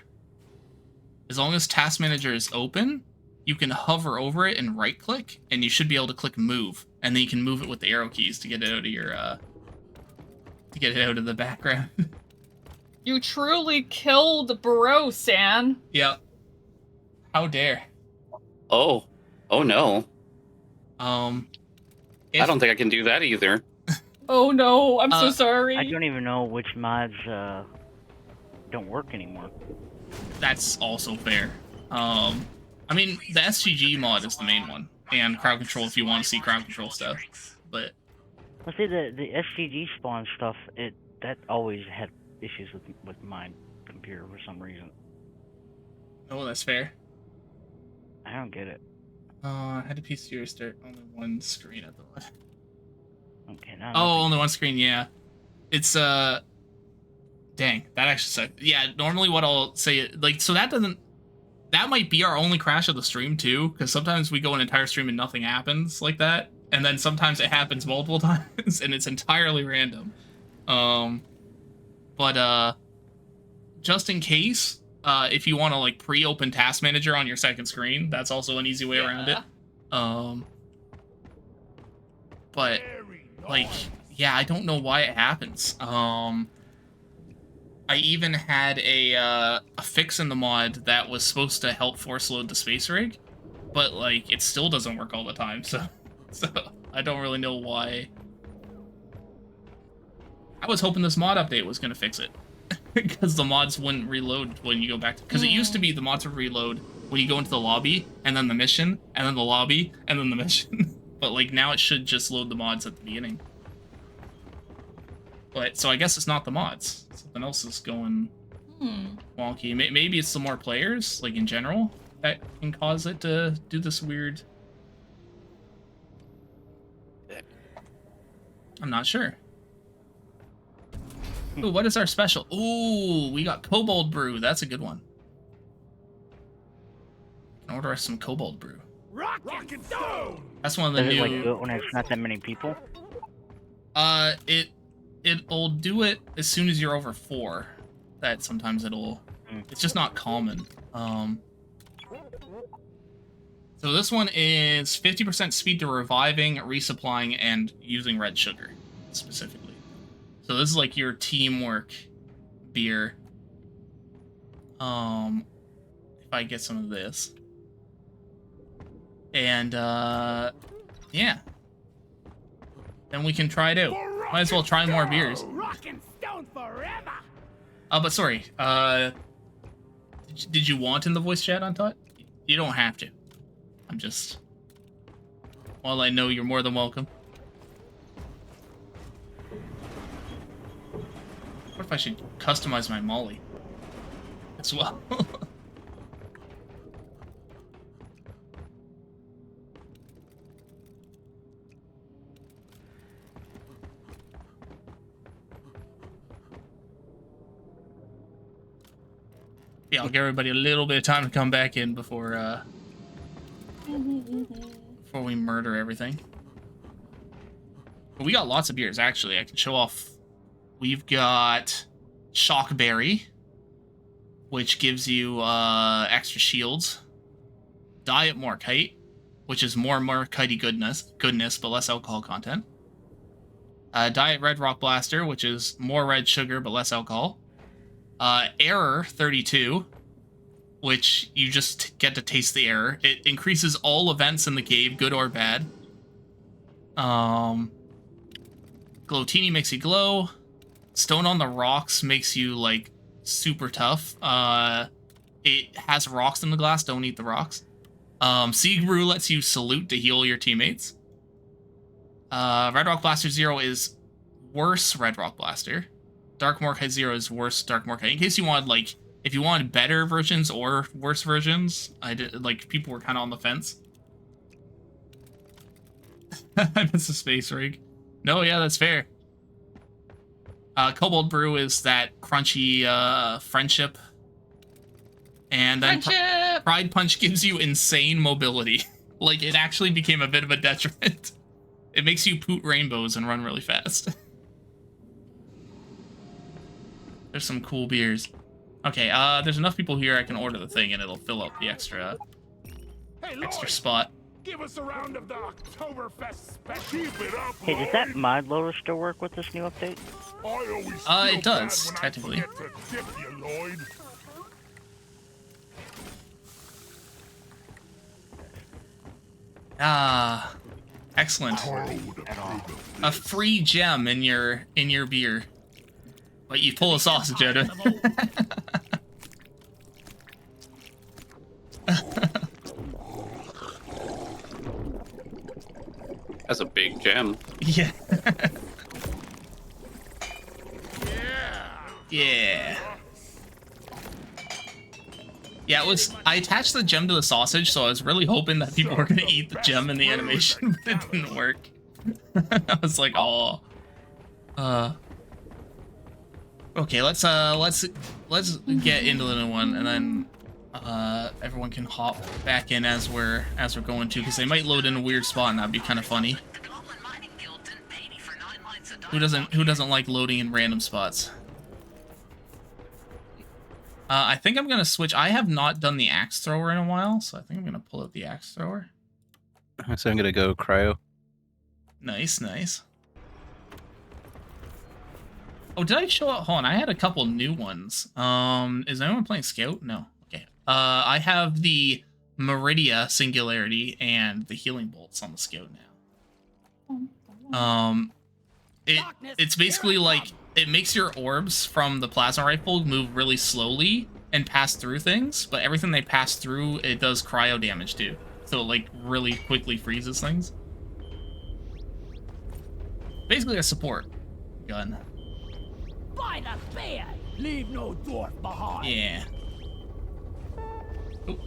as long as Task Manager is open, you can hover over it and right click, and you should be able to click move, and then you can move it with the arrow keys to get it out of your to get it out of the background. You truly killed Bro, San. Yep. How dare. Oh no. I I don't think I can do that either. Oh no, I'm so sorry. I don't even know which mods don't work anymore. That's also fair. I mean, the SGG mod is the main one, and crowd control if you want to see crowd control stuff. But Let's say the SCG spawn stuff. That always had issues with my computer for some reason. oh, that's fair. I don't get it. I had a PC restart only one screen at the moment. Okay, now. Oh, only one screen, yeah. It's, dang, that actually sucked. Yeah, normally what I'll say, like, so that might be our only crash of the stream, too, because sometimes we go an entire stream and nothing happens like that, and then sometimes it happens multiple times, and it's entirely random. But, just in case, if you want to, like, pre-open Task Manager on your second screen, that's also an easy way around it. but like, yeah, I don't know why it happens. I even had a fix in the mod that was supposed to help force load the space rig, but like it still doesn't work all the time. So I don't really know why. I was hoping this mod update was gonna fix it, because the mods wouldn't reload when you go back. Because it used to be the mods would reload when you go into the lobby, and then the mission, and then the lobby, and then the mission. But like now it should just load the mods at the beginning. But so I guess it's not the mods. Something else is going wonky. Maybe it's the more players, like in general, that can cause it to do this weird. I'm not sure. Ooh, what is our special? Ooh, we got Kobold Brew. That's a good one. Can order us some Kobold Brew. Rock and stone. That's one of the Does new. it like do it when it's not that many people? It'll do it as soon as you're over 4. That sometimes it'll. It's just not common. So this one is 50% speed to reviving, resupplying, and using red sugar specifically. So this is like your teamwork beer. If I get some of this. And yeah. Then we can try it out. Might as well try more beers. Rock and stone forever. But sorry. Did you want in the voice chat on Tot? You don't have to. I'm just. Well, I know you're more than welcome. What if I should customize my Molly as well? Yeah, I'll give everybody a little bit of time to come back in before before we murder everything. But we got lots of beers, actually. I can show off. We've got Shockberry, which gives you extra shields. Diet Morkite, which is more Morkite goodness, but less alcohol content. Diet Red Rock Blaster, which is more red sugar, but less alcohol. Error 32, which you just get to taste the error. It increases all events in the cave, good or bad. Glowtini makes you glow. Stone on the Rocks makes you, like, super tough. It has rocks in the glass, don't eat the rocks. Sieg Brew lets you salute to heal your teammates. Red Rock Blaster 0 is worse Red Rock Blaster. Dark Morkite 0 is worse Dark Morkite. In case you wanted, like, if you wanted better versions or worse versions, like, people were kind of on the fence. I miss the space rig. No, yeah, that's fair. Kobold Brew is that crunchy friendship. And then Pride Punch gives you insane mobility. Like, it actually became a bit of a detriment. It makes you poot rainbows and run really fast. There's some cool beers. Okay, there's enough people here I can order the thing and it'll fill up the extra spot. Give us a round of the Oktoberfest special. Keep it up, Hey, does that mod loader still work with this new update? It does, technically. Ah, excellent. A free gem in your beer. But you pull a sausage out of it. That's a big gem. Yeah. Yeah. Yeah, it was. I attached the gem to the sausage, so I was really hoping that people were gonna eat the gem in the animation, but it didn't work. I was like, oh. Okay, let's get into the new one, and then everyone can hop back in as we're going to, because they might load in a weird spot, and that'd be kind of funny. Who doesn't like loading in random spots? I think I'm gonna switch. I have not done the axe thrower in a while, so I think I'm gonna pull out the axe thrower. So I'm gonna go cryo. Nice, nice. Oh, did I show up? Hold on, I had a couple new ones. Is anyone playing Scout? No. Okay. I have the Meridia Singularity and the Healing Bolts on the Scout now. It's basically like it makes your orbs from the plasma rifle move really slowly and pass through things, but everything they pass through, it does cryo damage too. So it like really quickly freezes things. Basically a support gun. By the beard, leave no dwarf behind. Yeah. Ooh.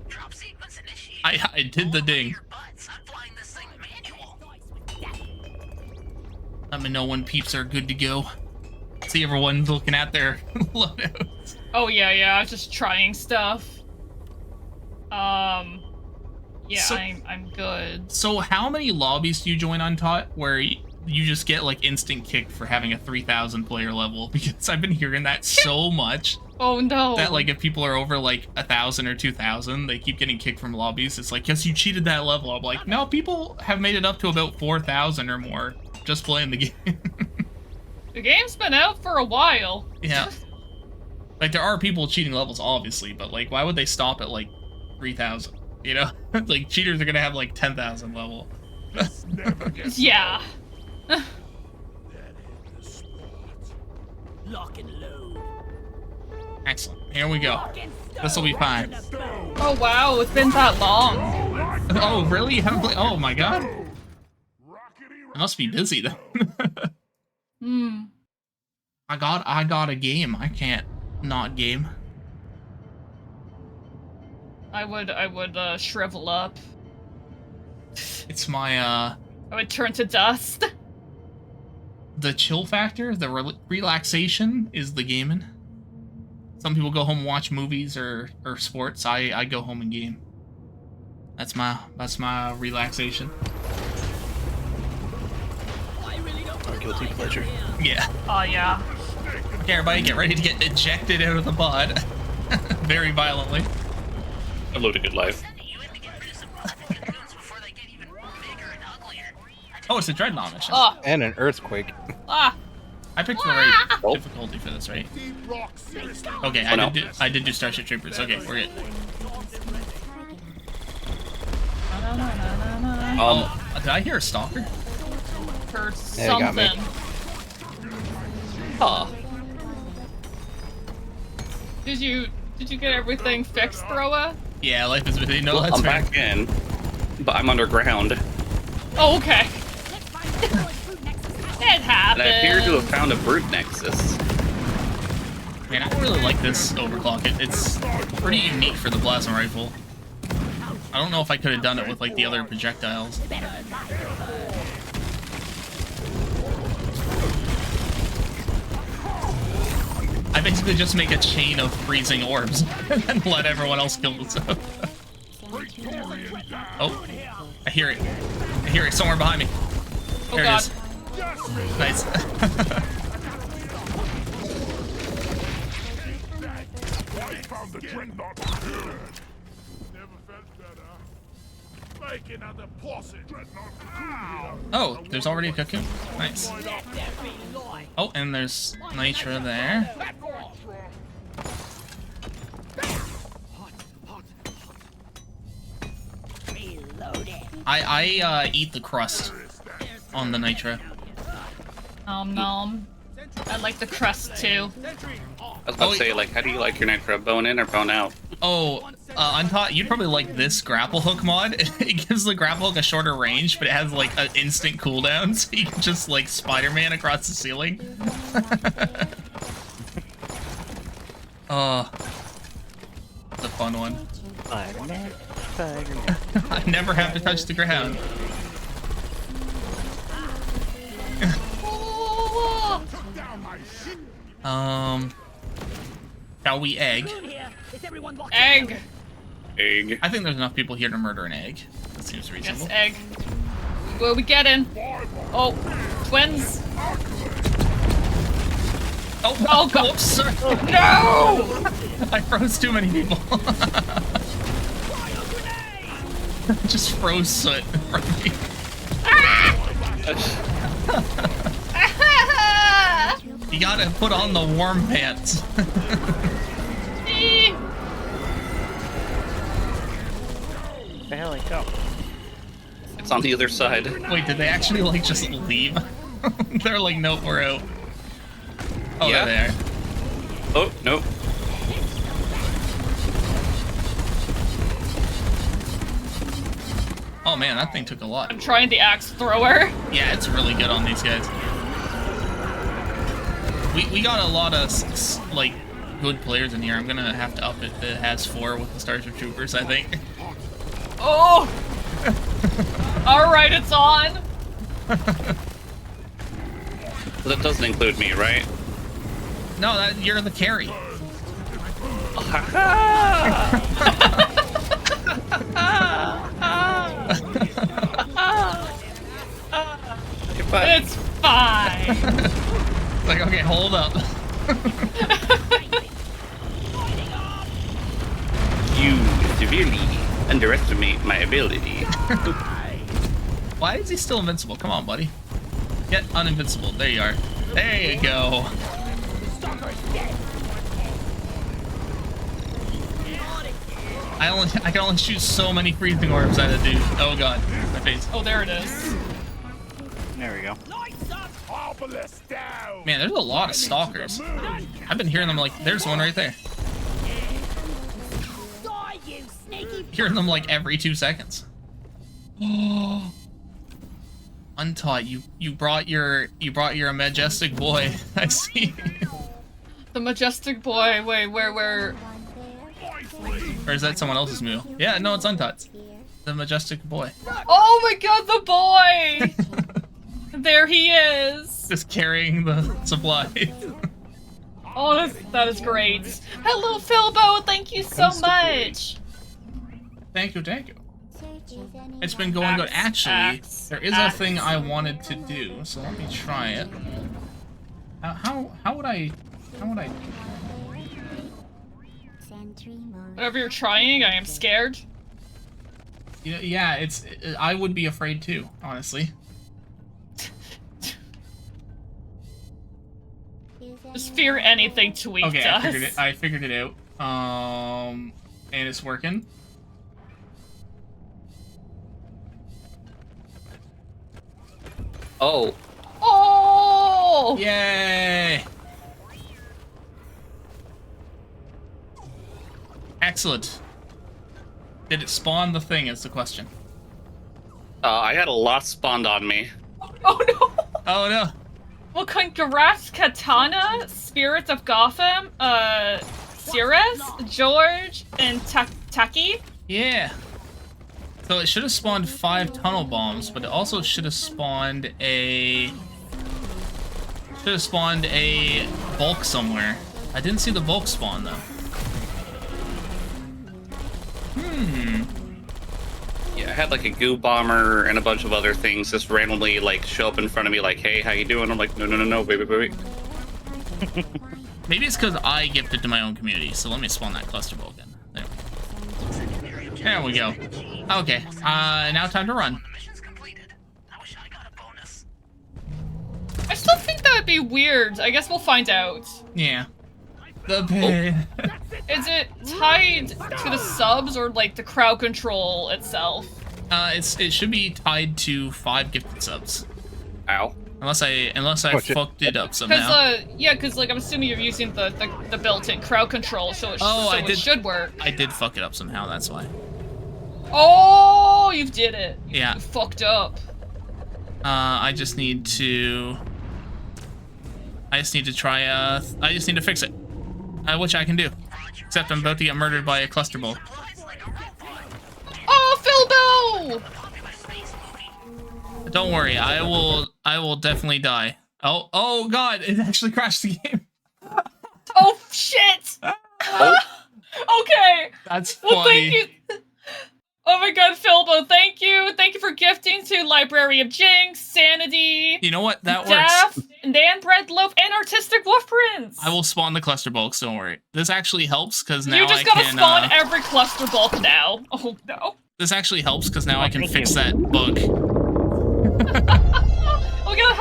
Drop sequence initiated. I did the ding. I'm flying this thing manual. Let me know when peeps are good to go. See everyone's looking at their loadouts. Oh yeah, I was just trying stuff. Yeah, So- I'm good. So how many lobbies do you join on Tot where you just get like instant kicked for having a 3,000 player level? Because I've been hearing that so much Oh no. that like if people are over like 1,000 or 2,000, they keep getting kicked from lobbies. It's like, yes, you cheated that level. I'm like, no, people have made it up to about 4,000 or more just playing the game. The game's been out for a while. Yeah. Like there are people cheating levels, obviously, but like, why would they stop at like 3,000? You know, like cheaters are gonna have like 10,000 level. Yeah. Lock and load. Excellent. Here we go. This will be fine. Oh wow, it's been that long. Oh, really? You haven't played? Oh my god. I must be busy then. Hmm. I got a game. I can't not game. I would shrivel up. It's my I would turn to dust. the chill factor, the relaxation is the gaming. Some people go home and watch movies or sports. I go home and game. That's my relaxation. Our guilty pleasure. Yeah. Oh yeah. Okay, everybody, get ready to get ejected out of the pod, very violently. I lived a good life. Oh, it's a dreadnought mission. Oh. And an earthquake. Ah. I picked the right difficulty for this, right? Okay, I did do Starship Troopers. Okay, we're good. Did I hear a stalker? Or Yeah, you got me. something. Huh. Did you get everything fixed, Throa? Yeah, life is within. No, Well, that's I'm fair. back in, but I'm underground. Oh, okay. It And happened. I appear to have found a brute nexus. Man, I really like this overclock. It's pretty unique for the plasma rifle. I don't know if I could have done it with like the other projectiles. I basically just make a chain of freezing orbs and let everyone else kill themselves. Oh, I hear it. I hear it somewhere behind me. Oh There god. it is. Nice. Found the dreadnought good. Never felt better. Make another posse. Dreadnought. Oh, there's already a cocoon. Nice. Oh, and there's Nitra there. I eat the crust on the Nitra. Nom. I like the crust too. I was about to say, like, how do you like your nitro? Bone in or bone out? Oh, Untaught, you'd probably like this grapple hook mod. It gives the grapple hook a shorter range, but it has like an instant cooldown, so you can just like Spider-Man across the ceiling. Oh, it's a fun one. Spider-Man, Spider-Man. I never have to touch the ground. Shall we egg? Egg. Egg. I think there's enough people here to murder an egg. That seems reasonable. Yes, egg. Where we getting? Oh, twins. Oh god! Oops, sorry. No! I froze too many people. Just froze soot in front of me. Ah! You gotta put on the warm pants. The hell I go? It's on the other side. Wait, did they actually like just leave? They're like, nope, we're out. Oh, Yeah. there they are. Oh, nope. Oh man, that thing took a lot. I'm trying the axe thrower. Yeah, it's really good on these guys. We got a lot of like good players in here. I'm gonna have to up it to has 4 with the Starship Troopers, I think. Oh! Alright, it's on! So that doesn't include me, right? No, that you're the carry. It's fine! Like, okay, hold up. You severely underestimate my ability. Why is he still invincible? Come on, buddy. Get uninvincible. There you are. There you go. I can only shoot so many freezing orbs at a dude. Oh god, my face. Oh, there it is. There we go. Man, there's a lot of stalkers. I've been hearing them like, there's one right there. Hearing them like every 2 seconds. Oh, Untaught, you brought your majestic boy. I see. The majestic boy. Wait, where? Or is that someone else's mule? Yeah, no, it's Untaught. The majestic boy. Oh my god, the boy! There he is. Just carrying the supplies. Oh, that is great. Hello, Philbo. Thank you so much. Thank you, thank you. It's been going good. Actually, there is a thing I wanted to do, so let me try it. How would I? Whatever you're trying, I am scared. Yeah, I would be afraid too, honestly. Just fear anything Tweak Okay, does. I figured it out. And it's working. Oh. Oh! Yay! Excellent. Did it spawn the thing is the question. I had a lot spawned on me. Oh no! Oh no! Well, congrats, Katana, Spirits of Gotham, Cirrus, George, and Taki. Yeah. So it should have spawned 5 tunnel bombs, but it also should have spawned a bulk somewhere. I didn't see the bulk spawn though. Yeah, I had like a goo bomber and a bunch of other things just randomly like show up in front of me like, hey, how you doing? I'm like, no, wait. Maybe it's because I gifted to my own community, so let me spawn that cluster bolt again. There we go. Okay, now time to run. I still think that would be weird. I guess we'll find out. Yeah. The pain. Is it tied to the subs or like the crowd control itself? It should be tied to 5 gifted subs. Ow. Unless I fucked it up somehow. Because like I'm assuming you're using the built-in crowd control, so it should work. I did fuck it up somehow. That's why. Oh, you did it. Yeah. You fucked up. I just need to try. I just need to fix it. Which I can do. Except I'm about to get murdered by a cluster bolt. Oh, Philbo! Don't worry, I will definitely die. Oh god, it actually crashed the game. Oh shit! Okay. That's funny. Well, thank you. Oh my god, Philbo, thank you. Thank you for gifting to Library of Jinx, Sanity. You know what? That Daft, works. Dan Bread Loaf, and Artistic Wolf Prince. I will spawn the cluster bulks, don't worry. This actually helps because now you just gotta spawn every cluster bulk now. Oh no. This actually helps because now I can fix that bug.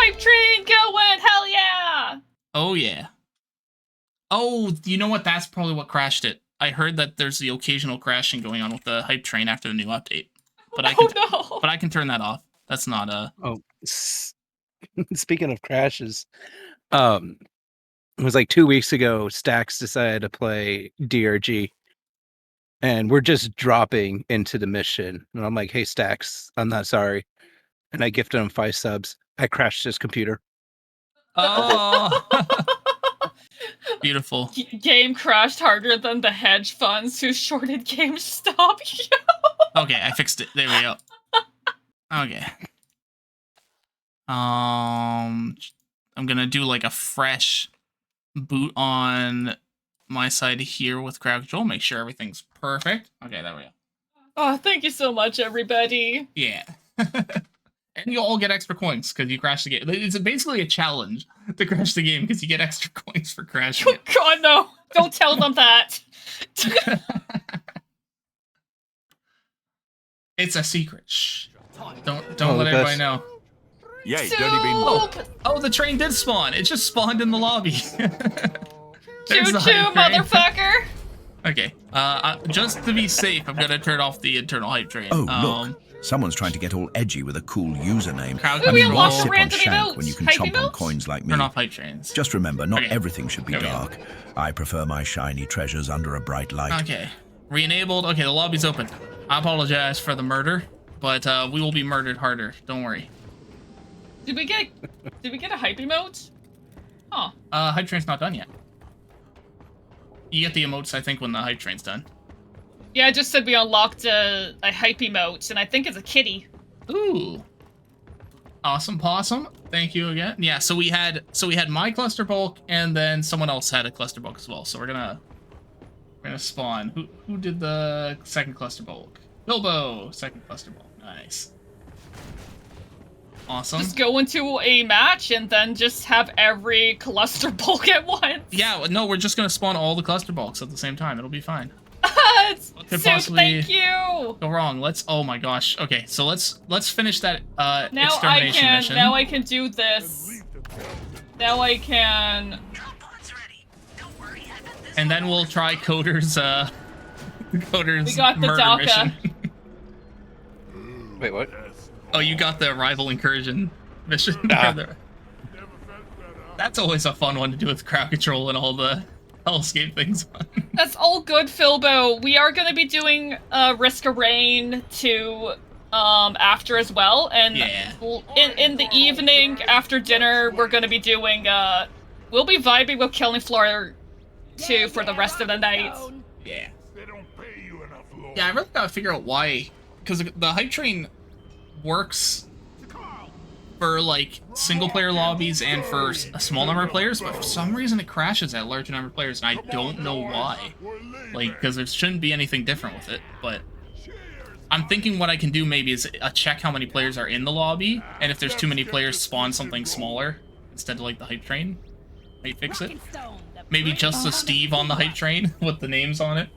hype train going! Hell yeah! Oh yeah. Oh, you know what? That's probably what crashed it. I heard that there's the occasional crashing going on with the hype train after the new update. But I can turn that off. That's not a. Oh, speaking of crashes, it was like 2 weeks ago. Stax decided to play DRG, and we're just dropping into the mission. And I'm like, "Hey, Stax, I'm not sorry," and I gifted him 5 subs. I crashed his computer. Oh. Beautiful. Game crashed harder than the hedge funds who shorted GameStop. Okay, I fixed it. There we go. Okay. I'm gonna do like a fresh boot on my side here with crowd control. Make sure everything's perfect. Okay, there we go. Oh, thank you so much, everybody. Yeah. And you all get extra coins because you crashed the game. It's basically a challenge to crash the game because you get extra coins for crashing it. God, no. Don't tell them that. It's a secret. Shh. Don't let everybody know. Yay, dirty bean. Oh, the train did spawn. It just spawned in the lobby. Choo-choo, motherfucker. Okay. Just to be safe, I'm gonna turn off the internal hype train. Oh, look. Someone's trying to get all edgy with a cool username. I mean, why sip on shank when you can chomp on coins like me? Turn off hype trains. Just remember, not everything should be dark. I prefer my shiny treasures under a bright light. Okay. Re-enabled. Okay, the lobby's open. I apologize for the murder, but we will be murdered harder. Don't worry. Did we get a hype emote? Huh. Hype train's not done yet. You get the emotes, I think, when the hype train's done. Yeah, I just said we unlocked a hype emote, and I think it's a kitty. Ooh. Awesome possum. Thank you again. Yeah, so we had my cluster bulk, and then someone else had a cluster bulk as well. So we're gonna spawn. Who did the second cluster bulk? Bilbo, second cluster bulk. Nice. Awesome. Just go into a match and then just have every cluster bulk at once. Yeah, no, we're just gonna spawn all the cluster bulks at the same time. It'll be fine. What could possibly thank you. Go wrong? Oh my gosh. Okay, so let's finish that now extermination mission. Now I can do this. Now I can. And then we'll try Coder's we got the murder DACA. mission. Wait, what? Oh, you got the rival incursion mission? That's always a fun one to do with crowd control and all the hellscape things on. That's all good, Philbo. We are going to be doing Risk of Rain 2 after as well, and in the evening after dinner we're going to be doing we'll be vibing with Killing Floor 2 for the rest of the night. Yeah. Yeah, I really gotta figure out why, because the hype train works for like single player lobbies and for a small number of players, but for some reason it crashes at a larger number of players, and I don't know why. Like, because there shouldn't be anything different with it, but I'm thinking what I can do maybe is check how many players are in the lobby, and if there's too many players, spawn something smaller instead of like the hype train. Might fix it. Maybe just a Steve on the hype train with the names on it.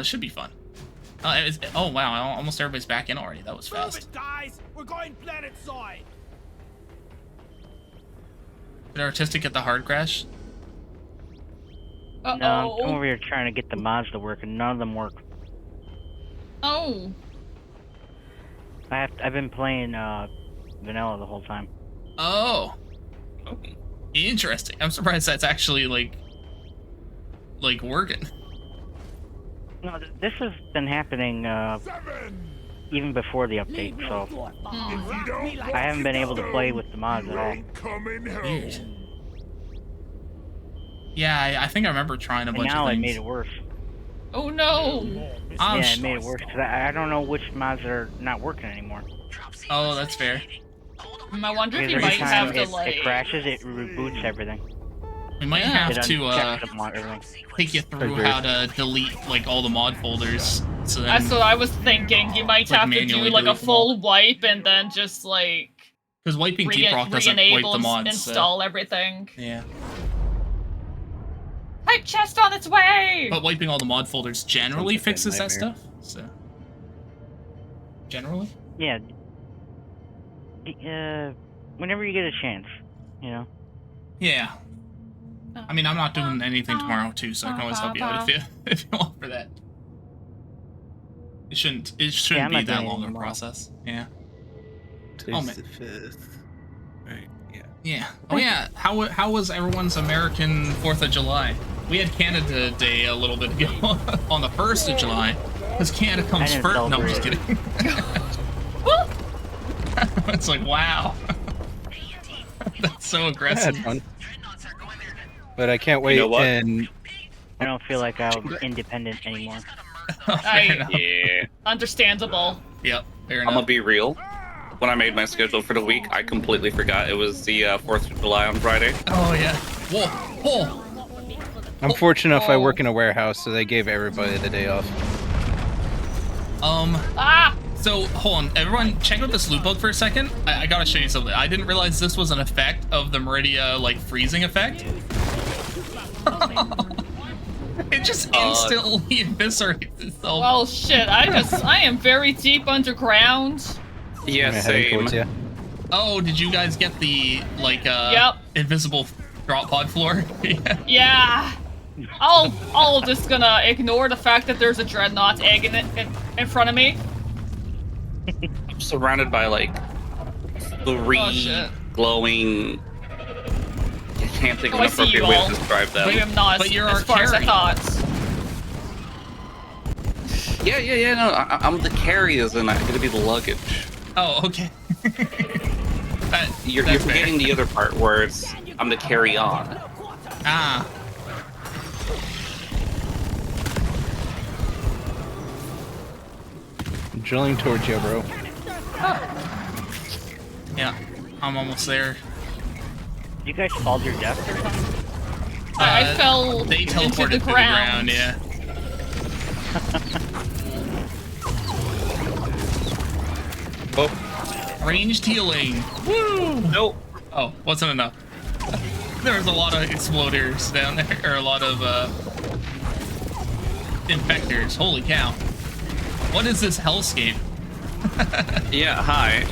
Should be fun. Oh wow, almost everybody's back in already. That was fast. Guys, we're going planet side. Did Artistic get the hard crash? No, I'm over here trying to get the mods to work, and none of them work. Oh. I've been playing vanilla the whole time. Oh. Okay. Interesting. I'm surprised that's actually like working. No, this has been happening even before the update, so I haven't been able to play with the mods at all. Weird. Yeah, I think I remember trying a bunch of things. Now it made it worse. Oh no! Yeah, it made it worse because I don't know which mods are not working anymore. Oh, that's fair. I wonder if you Every might time have to like. it crashes, it reboots everything. We might have to everything. take you through how to delete like all the mod folders. So then, That's what I was thinking. You might like, have to do manually like a delete them full wipe and then just like. Because wiping Deeprock doesn't wipe the mods. Install everything. Yeah. Hype chest on its way! But wiping all the mod folders generally fixes that stuff. So. Generally. Yeah. Whenever you get a chance, you know. Yeah. I mean, I'm not doing anything tomorrow too, so I can always help you out if you want for that. It shouldn't be that long of a process. Yeah. Today's the 5th. Right. Yeah. Yeah. Oh yeah. How was everyone's American 4th of July? We had Canada Day a little bit ago on the 1st of July, because Canada comes first. No, I'm just kidding. It's like, wow. That's so aggressive. I had fun. But I can't wait. You know what? And I don't feel like I'm independent anymore. Yeah. Understandable. Yep. Fair I'm enough. gonna be real. When I made my schedule for the week, I completely forgot it was the 4th of July on Friday. Oh yeah. Whoa. Whoa. I'm fortunate enough I work in a warehouse, so they gave everybody the day off. So, hold on. Everyone, check out this loot book for a second. I gotta show you something. I didn't realize this was an effect of the Meridia, like, freezing effect. It just instantly eviscerates itself. Well, shit, I am very deep underground. Yeah, same. Oh, did you guys get the, like, invisible drop pod floor? Yeah. I'll just gonna ignore the fact that there's a dreadnought egg in front of me. I'm surrounded by like 3 glowing. I can't think of an appropriate way to describe them. Maybe I'm not as far as I thought. Yeah. No, I'm the carriers, and I'm gonna be the luggage. Oh, okay. You're forgetting the other part where it's I'm the carry on. Ah. I'm drilling towards you, bro. Yeah, I'm almost there. You guys fall to your death or something? I fell they into teleported the to ground. the ground, yeah. Oh. Ranged healing. Woo! Nope. Oh, wasn't enough. There was a lot of exploders down there, or a lot of infectors. Holy cow. What is this hellscape? Yeah, hi.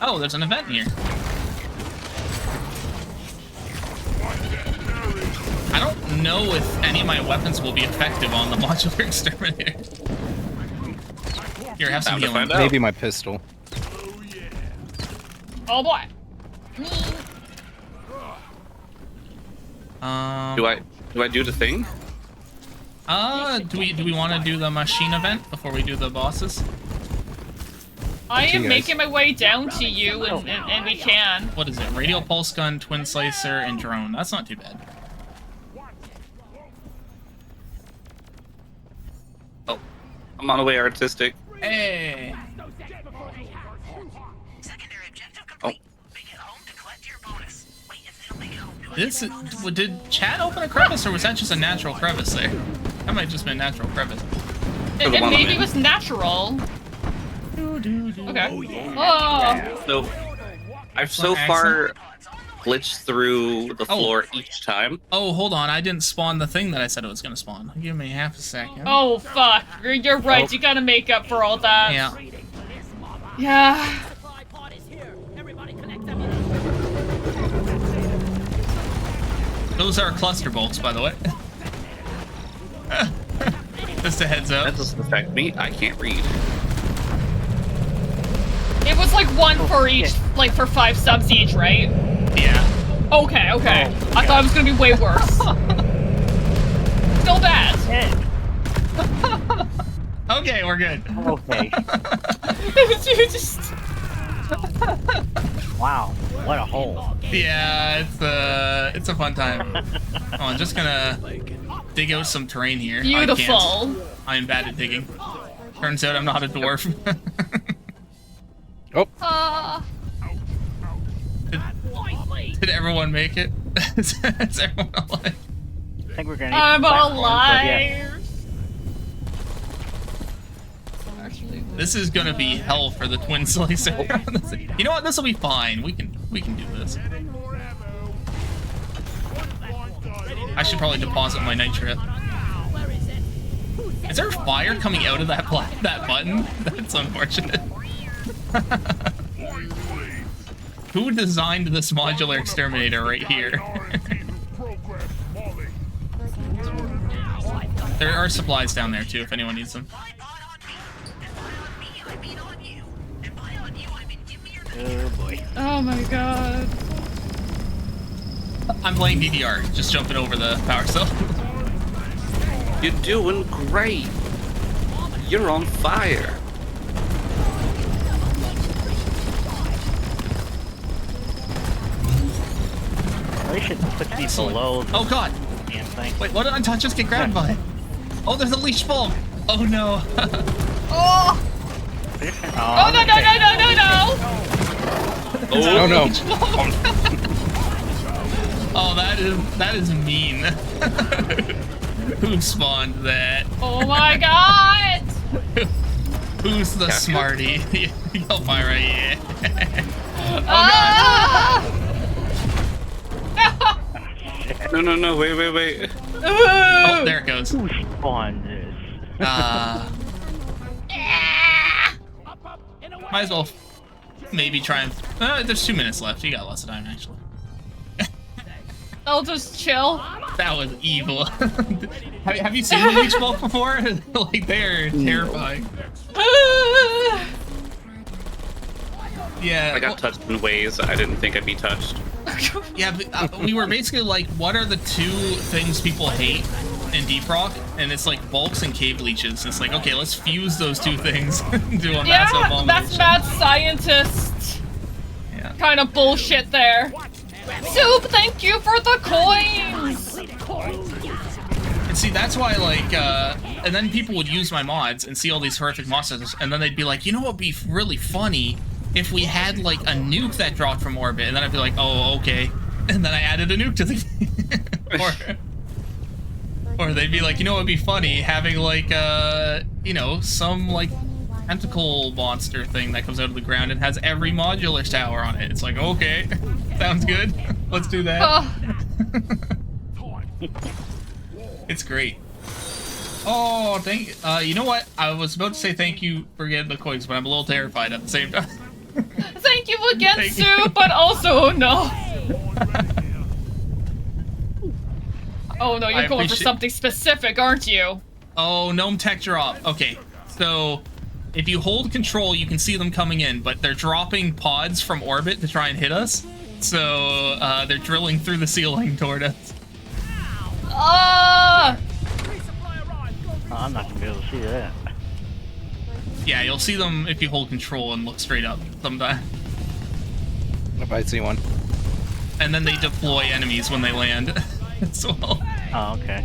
Oh, there's an event here. I don't know if any of my weapons will be effective on the modular exterminator. Here, have some healing. Maybe my pistol. Oh boy. Do I do the thing? Do we want to do the machine event before we do the bosses? I am making my way down to you, and we can. What is it? Radial pulse gun, twin slicer, and drone. That's not too bad. Oh, I'm on the way, artistic. Hey. Oh. Did Chad open a crevice, or was that just a natural crevice there? That might just been a natural crevice. It maybe was natural. Okay. Oh. So, I've so far glitched through the floor each time. Oh, hold on. I didn't spawn the thing that I said it was going to spawn. Give me half a second. Oh, fuck. You're right. You gotta make up for all that. Yeah. Yeah. Those are cluster bolts, by the way. Just a heads up. That doesn't affect me. I can't read. It was like 1 for each, like for 5 subs each, right? Yeah. Okay. I thought it was gonna be way worse. Still bad. Okay, we're good. Okay. You just... Wow, what a hole. Yeah, it's a fun time. Oh, I'm just gonna dig out some terrain here. Beautiful. I am bad at digging. Turns out I'm not a dwarf. Oh. Did everyone make it? Is everyone alive? I think we're gonna. I'm alive. alive. This is gonna be hell for the twin slicer. You know what? This will be fine. We can do this. should probably deposit my nitrit. Is there fire coming out of that button? That's unfortunate. Who designed this modular exterminator right here? There are supplies down there too if anyone needs them. Oh boy. Oh my god. I'm playing DDR, just jumping over the power cell. You're doing great. You're on fire. They should put these below the oh god! damn thing. Wait, what did Untouchers get grabbed by? Oh, there's a leash bulb! Oh no! Oh! Oh no no no no no no! Oh no! Oh, that is mean. Who spawned that? Oh my god! Who's the smarty? You'll find right here. Oh No, no, no, wait. Oh, there it goes. Who spawned this? Might as well maybe try and... there's 2 minutes left. You got lots of time, actually. I'll just chill. That was evil. have you seen the leech bulb before? Like, they're terrifying. Yeah. I got touched in ways I didn't think I'd be touched. Yeah, but, we were basically like, what are the 2 things people hate in Deep Rock? And it's like bulks and cave leeches. It's like, okay, let's fuse those 2 things into a massive abomination. That's mad scientist kind of bullshit there. Soup, thank you for the coins! And see, that's why, like, and then people would use my mods and see all these horrific monsters, and then they'd be like, you know what would be really funny? If we had, like, a nuke that dropped from orbit, and then I'd be like, oh, okay. And then I added a nuke to the or they'd be like, you know what would be funny? Having, like, you know, some, like, tentacle monster thing that comes out of the ground and has every modular tower on it. It's like, okay, sounds good. Let's do that. It's great. Oh, you know what? I was about to say thank you for getting the coins, but I'm a little terrified at the same time. Thank you again, Sue, but also no. Oh no, you're going for something specific, aren't you? Oh, Gnome Tech Drop. Okay, so if you hold control, you can see them coming in, but they're dropping pods from orbit to try and hit us. So they're drilling through the ceiling toward us. Oh, I'm not gonna be able to see that. Yeah, you'll see them if you hold control and look straight up sometime. If I see one. And then they deploy enemies when they land as well. Oh, okay.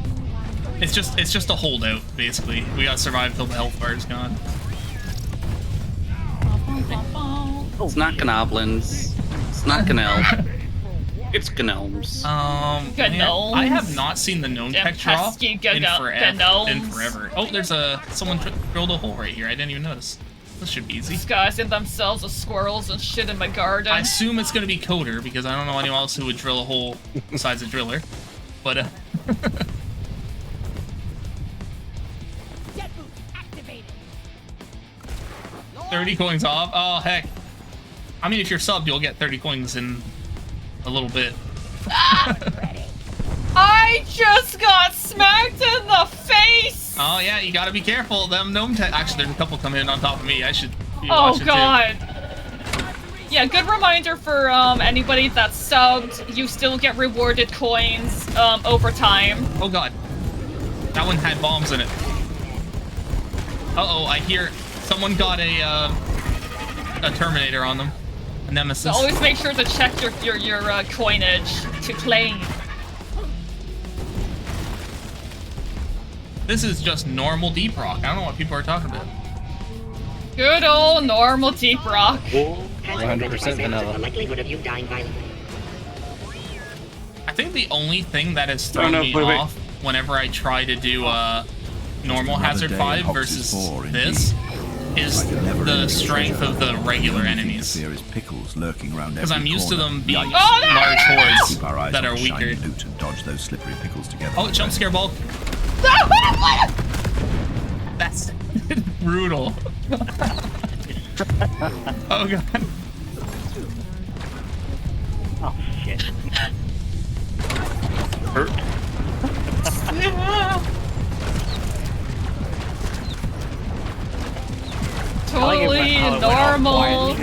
It's just a holdout, basically. We gotta survive till the health bar is gone. It's not gnoblins. It's not gnell. It's gnomes. Gnomes. I have not seen the gnome tech drop in forever. Oh, there's someone drilled a hole right here. I didn't even notice. This should be easy. Disguising themselves as squirrels and shit in my garden. I assume it's gonna be Coder because I don't know anyone else who would drill a hole besides a driller. But 30 coins off. Oh heck. I mean, if you're subbed, you'll get 30 coins in a little bit. I just got smacked in the face! Oh yeah, you gotta be careful. Them gnome tech. Actually, there's a couple coming in on top of me. I should be watching god. Yeah, good reminder for anybody that's subbed. You still get rewarded coins over time. Oh god. That one had bombs in it. Uh-oh, I hear someone got a Terminator on them. A Nemesis. So always make sure to check your coinage to claim. This is just normal Deep Rock. I don't know what people are talking about. Good old normal Deep Rock. 100% vanilla. I think the only thing that has thrown me off whenever I try to do normal Hazard 5 versus this is the strength of the regular enemies. There is pickles lurking around Because I'm every used to corner. them being Yikes. large hordes Keep our eyes that on are the shiny weaker. loot and dodge those slippery pickles together. Oh, jump scare ball. That's brutal. Oh god. Oh shit. Hurt. Totally normal.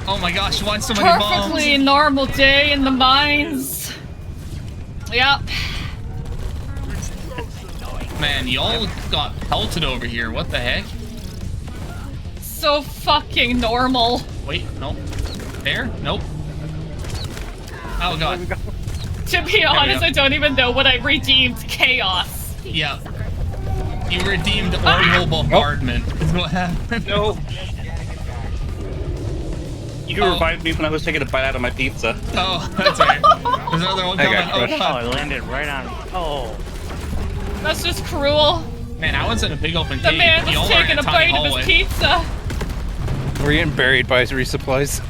Oh my gosh, why so many bombs? Perfectly normal day in the mines. Yep. Man, y'all got pelted over here. What the heck? So fucking normal. Wait, nope. There? Nope. Oh god. To be honest, I don't even know what I redeemed. Chaos. Yeah. You redeemed orbital bombardment is what happened. No. You revived me when I was taking a bite out of my pizza. Oh, that's right. There's another one coming. Oh, Oh, god. it landed right on. Oh. That's just cruel. Man, I was in a big open The cave. man was Y'all were in taking a tiny bite of hallway. his pizza. We're getting buried by resupplies.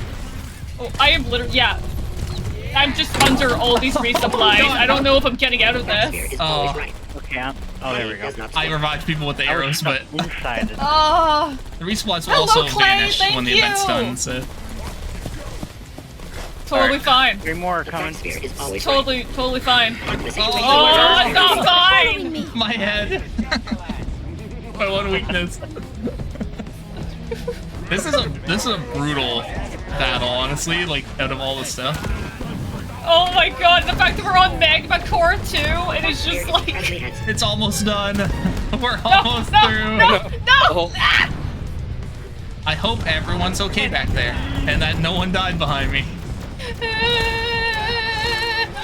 Oh, I am literally, yeah. I'm just under all these resupplies. I don't know if I'm getting out of this. Oh, Okay. Oh, there we go. I revived people with the arrows, but Inside. Oh, the resupplies will Hello, also Clay, vanish thank when the you. event's done, so. totally fine. 3 more are coming. Totally fine. Oh, it's not fine! my head. My one weakness. This is a brutal battle, honestly, like out of all the stuff. Oh my god, the fact that we're on Magma Core 2, it is just like... It's almost done. We're almost through. No! Ah! I hope everyone's okay back there, and that no one died behind me.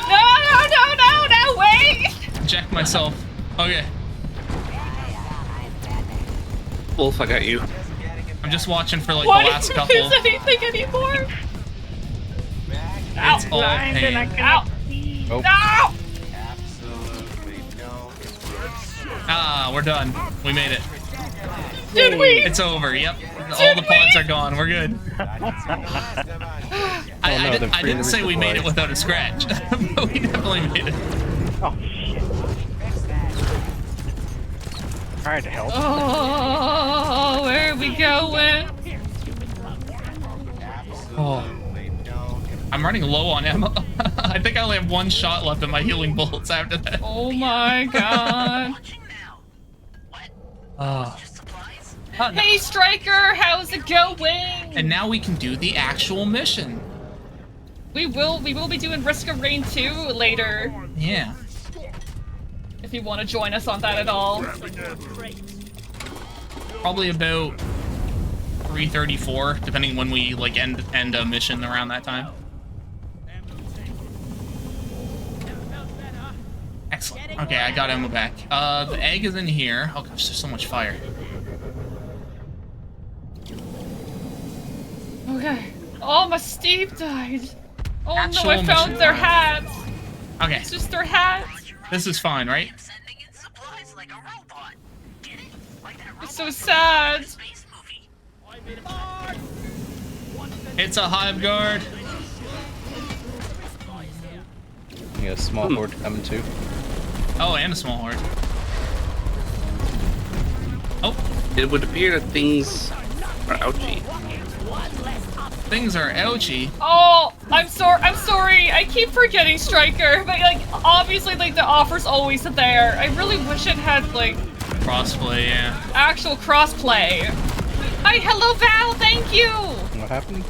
No, wait! Check myself. Okay. Wolf, I got you. I'm just watching for like What the last if couple. there's anything anymore? It's all pain. Ow! Oh. No! Ah, we're done. We made it. Did we? It's over. Yep. All the pods are gone. We're good. I didn't say we made it without a scratch, but we definitely made it. Oh shit. Tried to help. Oh, where are we going? Oh. I'm running low on ammo. I think I only have 1 shot left of my healing bullets after that. Oh my god. Oh. Hey Striker, how's it going? And now we can do the actual mission. We will be doing Risk of Rain 2 later. Yeah. If you want to join us on that at all. Probably about 3:34, depending when we like end a mission around that time. Excellent. Okay, I got ammo back. The egg is in here. Oh gosh, there's so much fire. Okay. Oh, my Steve died. Oh Actual no, I found mission. their hats. Okay, It's just their hats. this is fine, right? It's so sad. It's a hive guard. You got a small horde coming too. Oh, and a small horde. Oh, It would appear that things are ouchy. things are ouchy. Oh, I'm sorry. I keep forgetting Striker, but like obviously like the offer's always there. I really wish it had like Crossplay, yeah. actual crossplay. Hi, hello Val, thank you. What happened?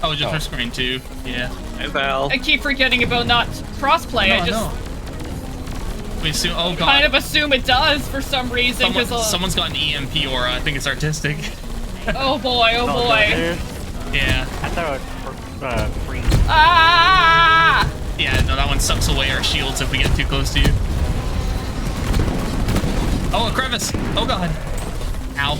Oh, just for screen 2. Yeah. Hey, Val. I keep forgetting about not crossplay. I just We assume. Oh god. kind of assume it does for some reason. Someone's got an EMP aura. I think it's artistic. Oh boy, oh boy. Yeah. I thought it was free. Ah! Yeah, no, that one sucks away our shields if we get too close to you. Oh, a crevice! Oh god. Ow.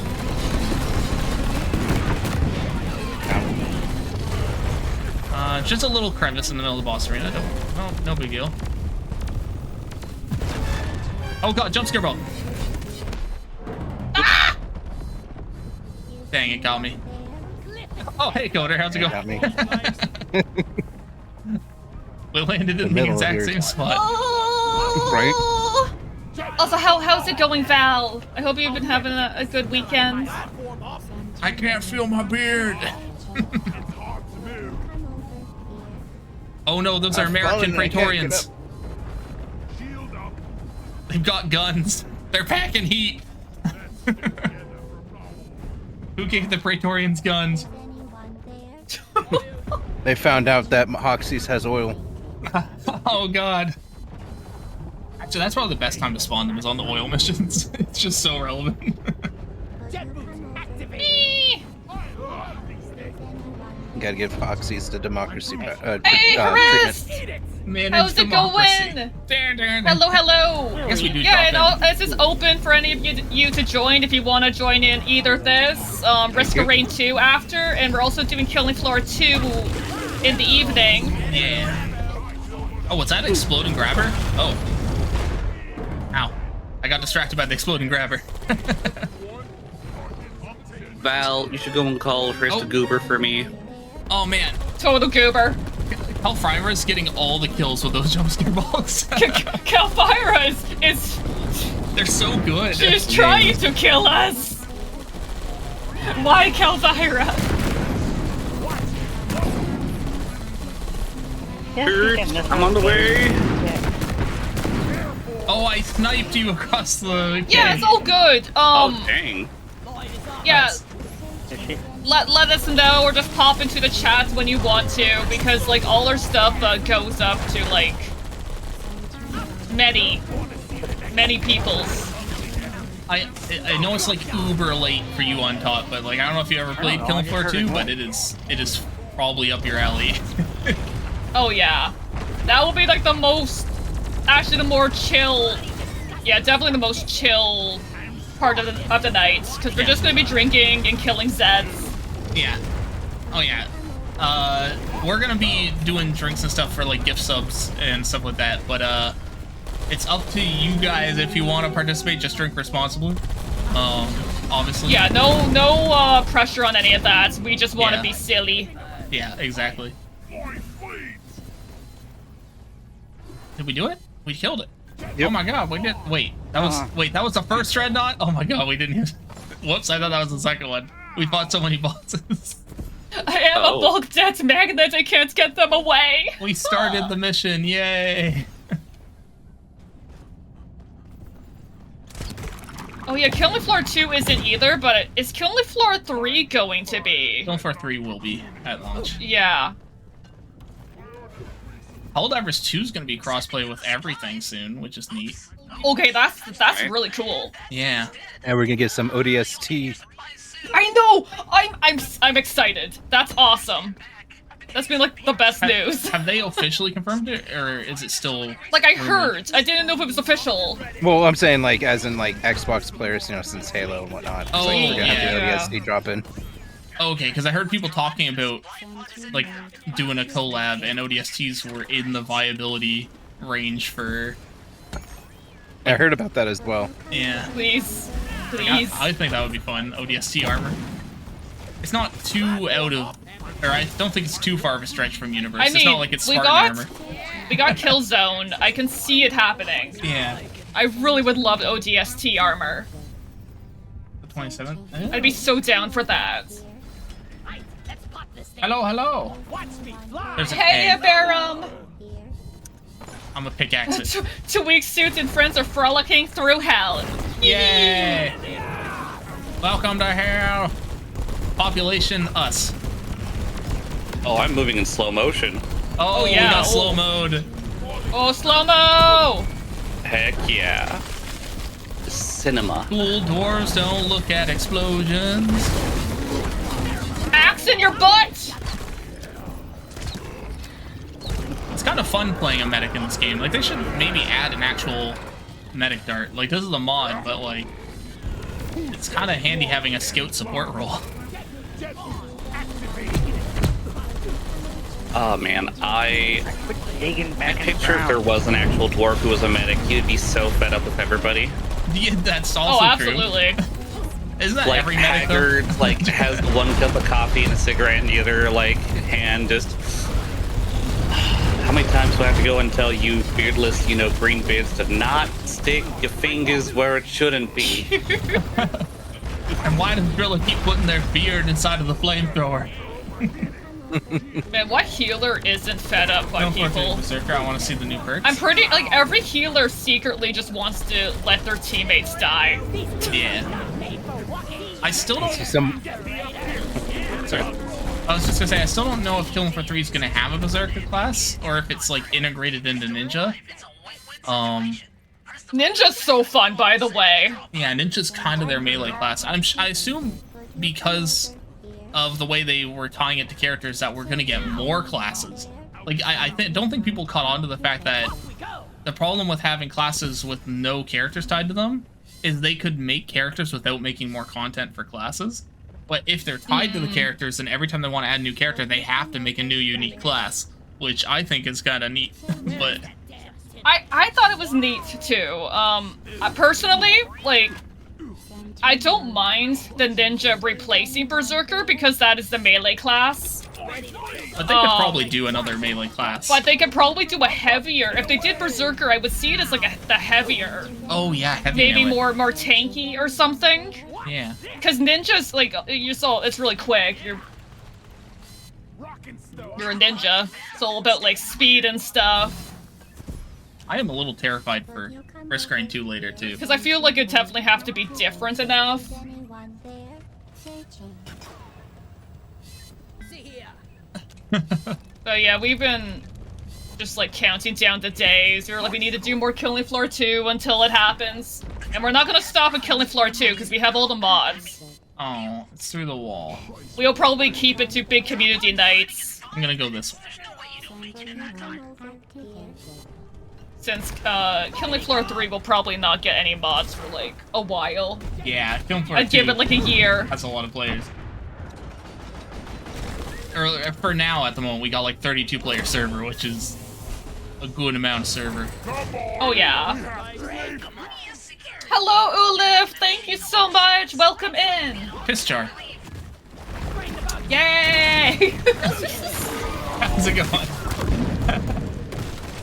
Just a little crevice in the middle of the boss arena. No big deal. Oh god, jump scare ball. Ah! Dang, it got me. Oh, hey, Coder, how's it going? Got me. We landed in the exact same spot. Right? Also, how's it going, Val? I hope you've been having a good weekend. I can't feel my beard. Oh no, those are American Praetorians. They've got guns. They're packing heat. Who gave the Praetorians guns? They found out that Hoxie's has oil. Oh god. Actually, that's probably the best time to spawn them is on the oil missions. It's just so relevant. Gotta give Hoxies the democracy Hey, Harass! Managed How's it democracy. going? Darn. Hello, hello. I guess we do Yeah, drop in. this is open for any of you to join if you want to join in either this, Risk of Rain 2 after, and we're also doing Killing Floor 2 in the evening. Yeah. Oh, what's that? Exploding grabber? Oh. Ow. I got distracted by the exploding grabber. Val, you should go and call Krista Goober for me. Oh man. Total goober. Calfira is getting all the kills with those jump scare balls. Calfira is... They're so good. She's trying to kill us. Why Calfira? I'm on the way. Oh, I sniped you across the... Yeah, it's all good. Oh, dang. Yeah. Let us know or just pop into the chat when you want to, because like all our stuff goes up to like many people's. I know it's like uber late for you on top, but like I don't know if you ever played Killing Floor 2, but it is probably up your alley. Oh yeah, that will be like the most, actually the more chill. Yeah, definitely the most chill part of the night, because we're just gonna be drinking and killing Zeds. Yeah. Oh yeah. We're gonna be doing drinks and stuff for like gift subs and stuff like that, but it's up to you guys if you want to participate. Just drink responsibly. Obviously. Yeah, no pressure on any of that. We just want to be silly. Yeah, exactly. Did we do it? We killed it. Yep. Oh my god, we did. Wait, that was the first dreadnought? Oh my god, we didn't use. Whoops, I thought that was the second one. We fought so many bosses. I am a bulk death magnet, I can't get them away! We started the mission, yay! Oh yeah, Killing Floor 2 isn't either, but is Killing Floor 3 going to be? Killing Floor 3 will be at launch. Yeah. Helldivers 2 is going to be crossplay with everything soon, which is neat. Okay, that's really cool. Yeah. And we're gonna get some ODST. I know! I'm excited. That's awesome. That's been like the best news. Have they officially confirmed it, or is it still... Like I heard. I didn't know if it was official. Well, I'm saying like as in like Xbox players, you know, since Halo and whatnot. Oh, like, we're gonna have the ODST drop in. Okay, because I heard people talking about like doing a collab, and ODSTs were in the viability range for... I heard about that as well. Yeah. Please. Please. I think that would be fun. ODST armor. It's not too out of... Or I don't think it's too far of a stretch from Universe. I mean, it's not like it's Spartan armor. We got Killzone. I can see it happening. Yeah. I really would love ODST armor. The 27th? I'd be so down for that. Hello, hello. There's an Hey, egg. Barum. I'm a pickaxe it. Two weak suits and friends are frolicking through hell. Yay! Welcome to hell. Population us. Oh, I'm moving in slow motion. Oh yeah, we got slow mode. Oh, slow-mo! Heck yeah. Cinema. Cool dwarves don't look at explosions. Axe in your butt! It's kind of fun playing a medic in this game. Like, they should maybe add an actual medic dart. Like, this is a mod, but like, it's kind of handy having a scout support role. Oh man, I picture if there was an actual dwarf who was a medic, he'd be so fed up with everybody. Yeah, that's also absolutely. true. Isn't that like every medic, though? haggard, like has one cup of coffee and a cigarette in the other like hand. Just how many times do I have to go and tell you beardless, green beards to not stick your fingers where it shouldn't be? And why does Drilla keep putting their beard inside of the flamethrower? Man, what healer isn't fed up by people? Berserker, I want to see the new perks. I'm pretty, like, every healer secretly just wants to let their teammates die. Yeah. I still don't... Sorry. I was just gonna say, I still don't know if Killing for 3 is gonna have a Berserker class, or if it's, like, integrated into Ninja. Ninja's so fun, by the way. Yeah, Ninja's kind of their melee class. I assume because of the way they were tying it to characters that we're gonna get more classes. Like, I don't think people caught on to the fact that the problem with having classes with no characters tied to them is they could make characters without making more content for classes. But if they're tied to the characters, then every time they want to add a new character, they have to make a new unique class, which I think is kind of neat. But I thought it was neat too. Personally, like, I don't mind the ninja replacing Berserker because that is the melee class. But they could probably do another melee class. But they could probably do a heavier. If they did Berserker, I would see it as like the heavier. Oh yeah, heavy. Maybe melee. more tanky or something. Yeah. Because ninja's like you saw, it's really quick. You're a ninja. It's all about like speed and stuff. I am a little terrified for Risk Rain 2 later too. Because I feel like it definitely have to be different enough. So yeah, we've been just like counting down the days. We were like, we need to do more Killing Floor 2 until it happens. And we're not gonna stop at Killing Floor 2 because we have all the mods. Oh, it's through the wall. We'll probably keep it to big community nights. I'm gonna go this way. Since Killing Floor 3 will probably not get any mods for like a while. Yeah, Killing Floor 2 I'd give it like a year. That's a lot of players. For now, at the moment, we got like 32 player server, which is a good amount of server. Oh yeah. Hello, Ulif! Thank you so much! Welcome in! Piss jar. Yay! How's it going?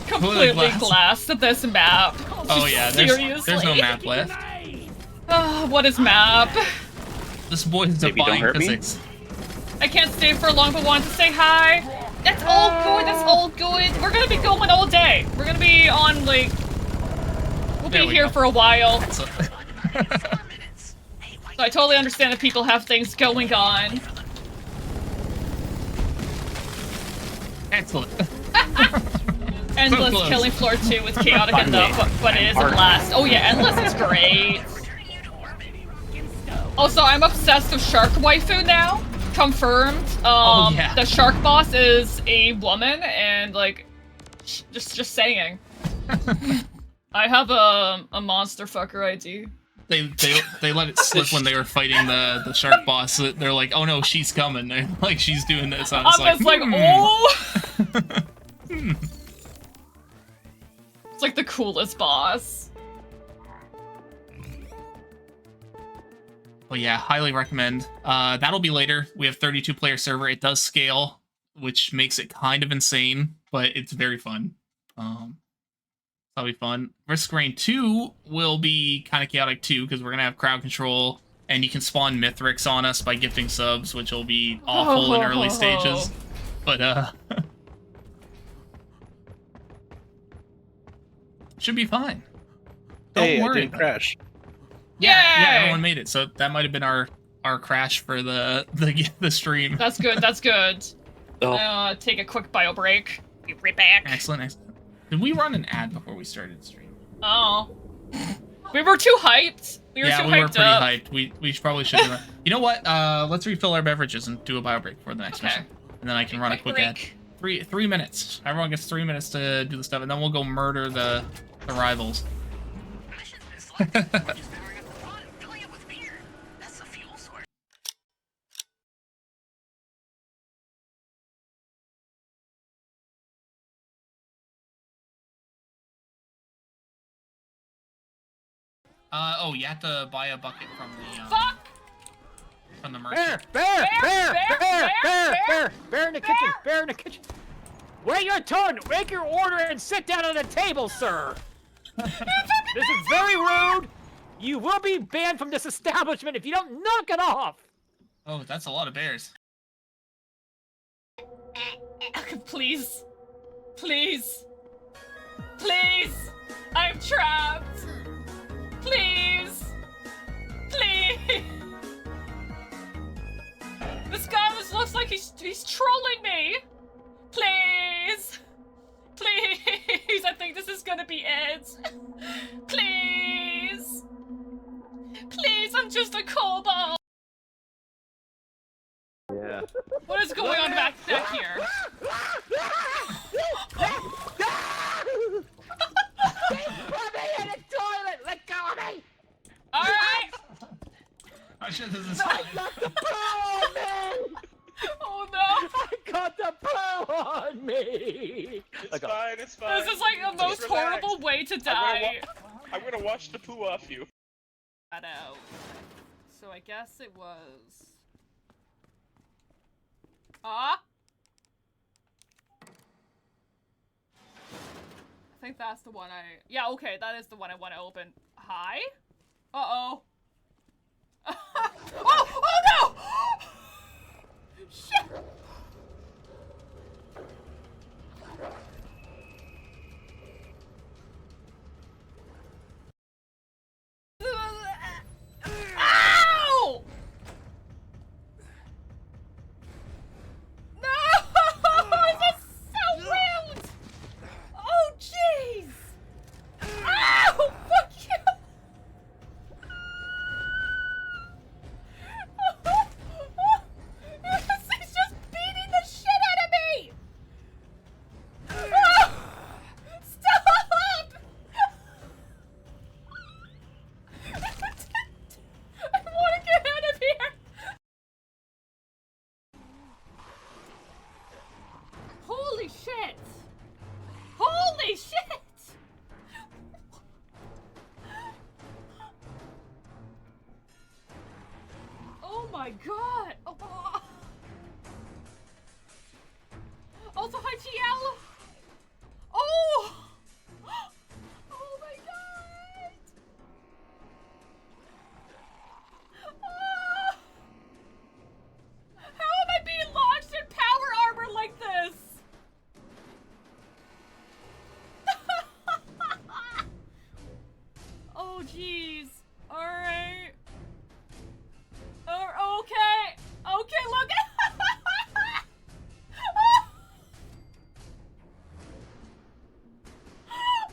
Completely glassed at this map. Oh yeah, there's no map left. What is map? This boy is defying physics. I can't stay for long, but wanted to say hi. That's all good, that's all good. We're gonna be going all day. We're gonna be on, like... We'll be here for a while. So I totally understand if people have things going on. Excellent. Endless So Killing Floor 2 with chaotic enough, but it is a blast. Oh yeah, Endless is great. Also, I'm obsessed with Shark Waifu now. Confirmed. Oh, yeah. The shark boss is a woman, and like, just saying. I have a monster fucker ID. They let it slip when they were fighting the shark boss. They're like, oh no, she's coming. They're like, she's doing this. I was like, oh. It's like the coolest boss. Well, yeah, highly recommend. That'll be later. We have 32 player server. It does scale, which makes it kind of insane, but it's very fun. That'll be fun. Risk Rain 2 will be kind of chaotic too, because we're gonna have crowd control, and you can spawn Mithrix on us by gifting subs, which will be awful in early stages. But should be fine. Don't worry. I didn't crash. Yeah, everyone made it. So that might have been our crash for the stream. That's good. That's good. Take a quick bio break. Be right back. Excellent. Did we run an ad before we started the stream? Oh, we were too hyped. We were pretty hyped. We probably should have. You know what? Let's refill our beverages and do a bio break for the next mission, and then I can run a quick ad. 3 minutes. Everyone gets 3 minutes to do the stuff, and then we'll go murder the rivals. Oh, you have to buy a bucket from the... Fuck! From the merchant. Bear in the kitchen, bear in the kitchen. Wait your turn, make your order and sit down at the table, sir. This is very rude. You will be banned from this establishment if you don't knock it off. Oh, that's a lot of bears. Please. Please. Please. I'm trapped. Please. Please. This guy looks like he's trolling me. Please. Please. I think this is gonna be it. Please. Please, I'm just a kobold. Yeah. What is going on back here? Put me in the toilet! Let go of me! Alright! I'm sure this is I got the poo on me! Oh no! I got the poo on me! It's fine, it's fine. This is like the most horrible way to die. I'm gonna wash the poo off you. Out. So I guess it was... I think that's the one yeah, okay, that is the one I want to open. Hi? Uh-oh. Oh no! Shit! Ow! No! This is so rude! Oh, jeez! Ow! Fuck you! He's just beating the shit out of me! Ah! Stop! I want to get out of here! Holy shit! Holy shit! Oh my god! Oh. Also, hi GL! Oh! Oh my god! Ah! How am I being launched in power armor like this? Oh jeez. Alright. Okay. Okay, look at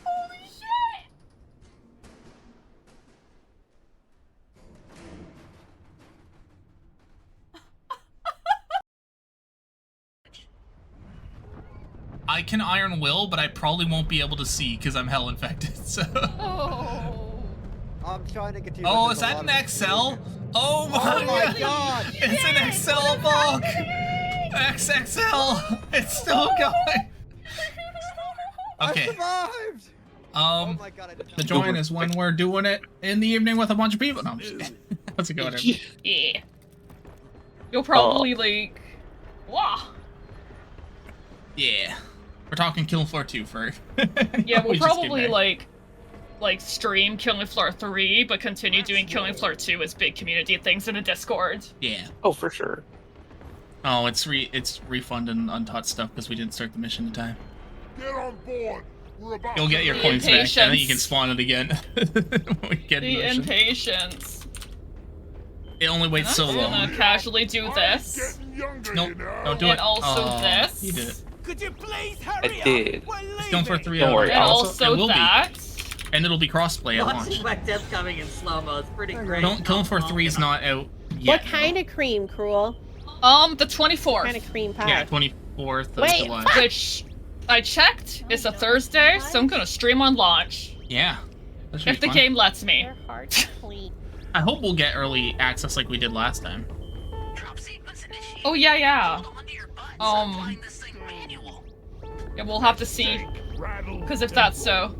holy shit! I can Iron Will, but I probably won't be able to see because I'm hell infected, so... Oh. I'm trying to get you. Oh, is that an XL? Oh my god! It's an XL bulk! XXL! It's still going! Okay. I survived! Oh my god, I did not the join is when we're doing it in the evening with a bunch of people. No, I'm just kidding. How's it going, everyone? Yeah. You'll probably like... Wow. Yeah. We're talking Killing Floor 2 for... Yeah, we'll We just came probably back. like stream Killing Floor 3, but continue doing Killing Floor 2 as big community things in a Discord. Yeah. Oh, for sure. Oh, it's refunding untaught stuff because we didn't start the mission in time. Get on board. We're about You'll get your The coins back, and then you impatience. can spawn it again. When we get The in motion. impatience. It only waits so I'm long. gonna casually do this. Nope, don't do And it. also Oh, this. You did it. Could you please I hurry did. It's going for 3 Don't worry, And I'll- also it will that. be. And it'll be crossplay at launch. Watching my death coming in slow-mo is pretty great. Killing Floor 3 is not out yet. What kind of cream, Cruel? The 24th. Kind of cream pie? Yeah, 24th of Wait, July. Which I checked. It's a Thursday, so I'm gonna stream on launch. Yeah. That should If be the fun. game lets me. They're hard to clean. I hope we'll get early access like we did last time. Oh yeah, yeah. Yeah, we'll have to see. Because if that's so.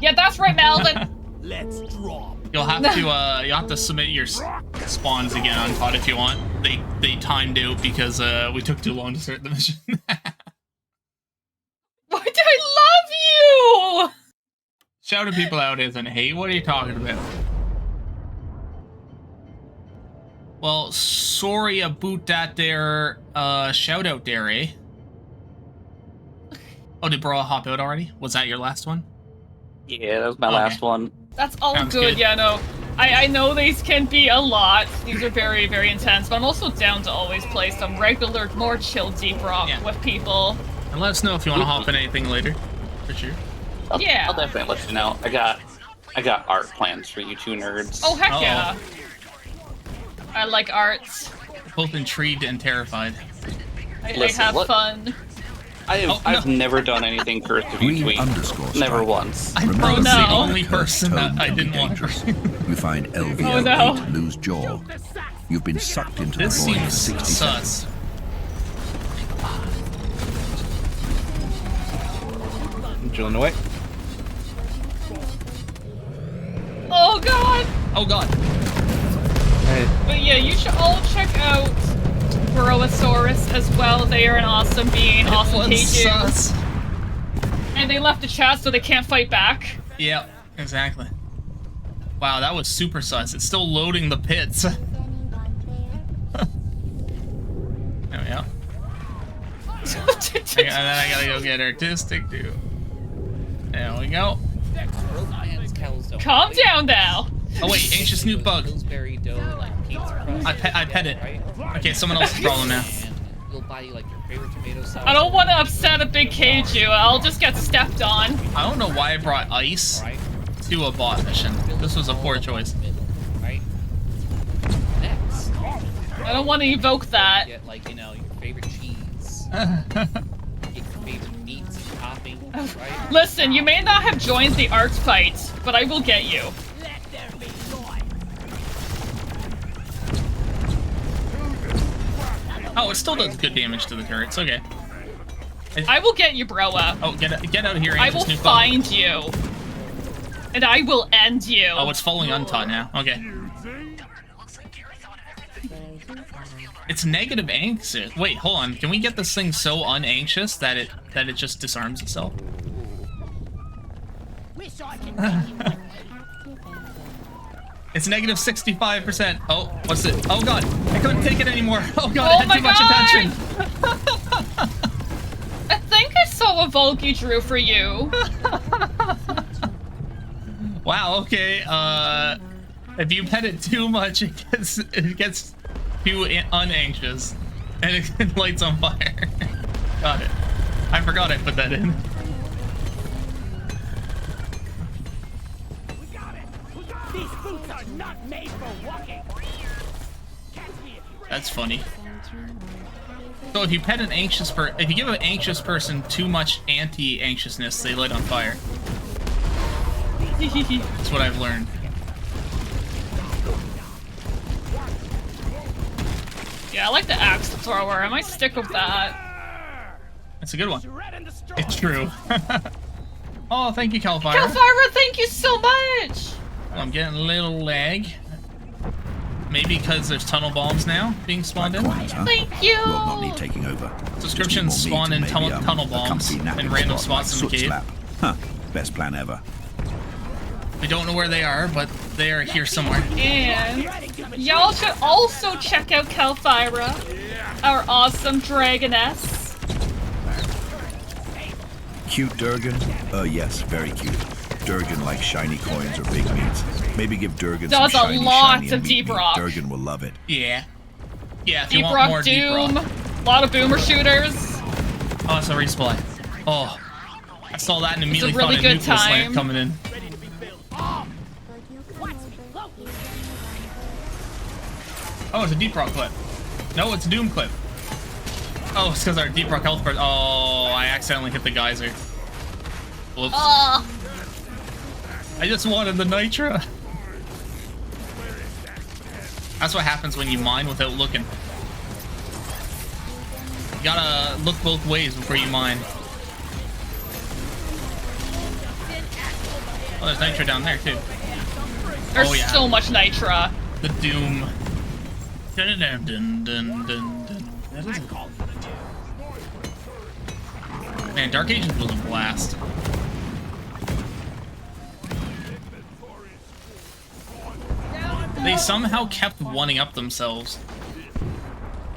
Yeah, that's right, Melvin! Let's drop. You'll have to submit your spawns again on Todd if you want. They timed out because we took too long to start the mission. Why do I love you? Shouting people out isn't hate. What are you talking about? Well, sorry about that there shout out there, eh? Oh, did Bro hop out already? Was that your last one? Yeah, that was my last one. That's all Sounds good. good. Yeah, no. I know these can be a lot. These are very, very intense, but I'm also down to always play some regular, more chill Deep Rock with people. And let us know if you want to hop in anything later. For sure. I'll definitely let you know. I got art plans for you two nerds. Oh, heck yeah. I like arts. Both intrigued and terrified. I have fun. I've never done anything for Earth to be tweet. Never once. I'm probably the only person that I didn't want to. You find LVL8 lose jaw. You've been sucked into This the void for seems 60 sus. seconds. I'm drilling away. Oh god! Oh god. But yeah, you should all check out Borosaurus as well. They are an awesome being, awesome Kaiju. And they left the chat so they can't fight back. Yep, exactly. Wow, that was super sus. It's still loading the pits. There we go. And then I gotta go get artistic too. There we go. Calm down now. Oh wait, anxious new bug. I pet it. Okay, someone else's problem now. I don't want to upset a big Kaiju. I'll just get stepped on. I don't know why I brought ice to a bot mission. This was a poor choice. I don't want to evoke that. Get, like, you know, your favorite cheese. Get your favorite meats and toppings, right? Listen, you may not have joined the art fight, but I will get you. Oh, it still does good damage to the turrets. Okay. I will get you, Broa. Oh, get out of here, I will anxious new bug. find you. And I will end you. Oh, it's falling untaught now. Okay. It's negative anxious. Wait, hold on. Can we get this thing so unanxious that it just disarms itself? It's negative 65%. Oh, what's it? Oh god, I couldn't take it anymore. Oh god, Oh it had too much attention. I think I saw a Volky drew for you. Wow, okay. If you pet it too much, it gets too unanxious, and it lights on fire. Got it. I forgot I put that in. These boots are not made for walking. That's funny. So if you pet an anxious if you give an anxious person too much anti-anxiousness, they light on fire. That's what I've learned. Yeah, I like the axe thrower. I might stick with that. That's a good one. It's true. Oh, thank you, Calfire. Calfira, thank you so much! Well, I'm getting a little lag. Maybe because there's tunnel bombs now being spawned in. Thank you! Will not need taking over. Subscriptions spawn in tunnel bombs in random spots in the cave. Huh, best plan ever. We don't know where they are, but they are here somewhere. And y'all should also check out Calfira, our awesome dragoness. Cute Durgan? Yes, very cute. Durgan likes shiny coins or big meats. Maybe give Durgan some Does shiny, a lot shiny of and Deep meat. Rock. Durgan will love it. Yeah. Yeah, if you Deep want Rock more Doom, Deep Rock. a lot of boomer shooters. Oh, it's a resupply. Oh. I saw that and immediately really thought a good nucleus time. lamp coming in. Oh, it's a Deep Rock clip. No, it's a Doom clip. Oh, it's because our Deep Rock health bar. Oh, I accidentally hit the geyser. Whoops. I just wanted the Nitra. That's what happens when you mine without looking. You gotta look both ways before you mine. Oh, there's Nitra down there too. There's Oh, yeah. so much Nitra. The Doom. Dun, dun, dun, dun, dun, dun. That is a... Man, Dark Ages was a blast. They somehow kept one-ing up themselves.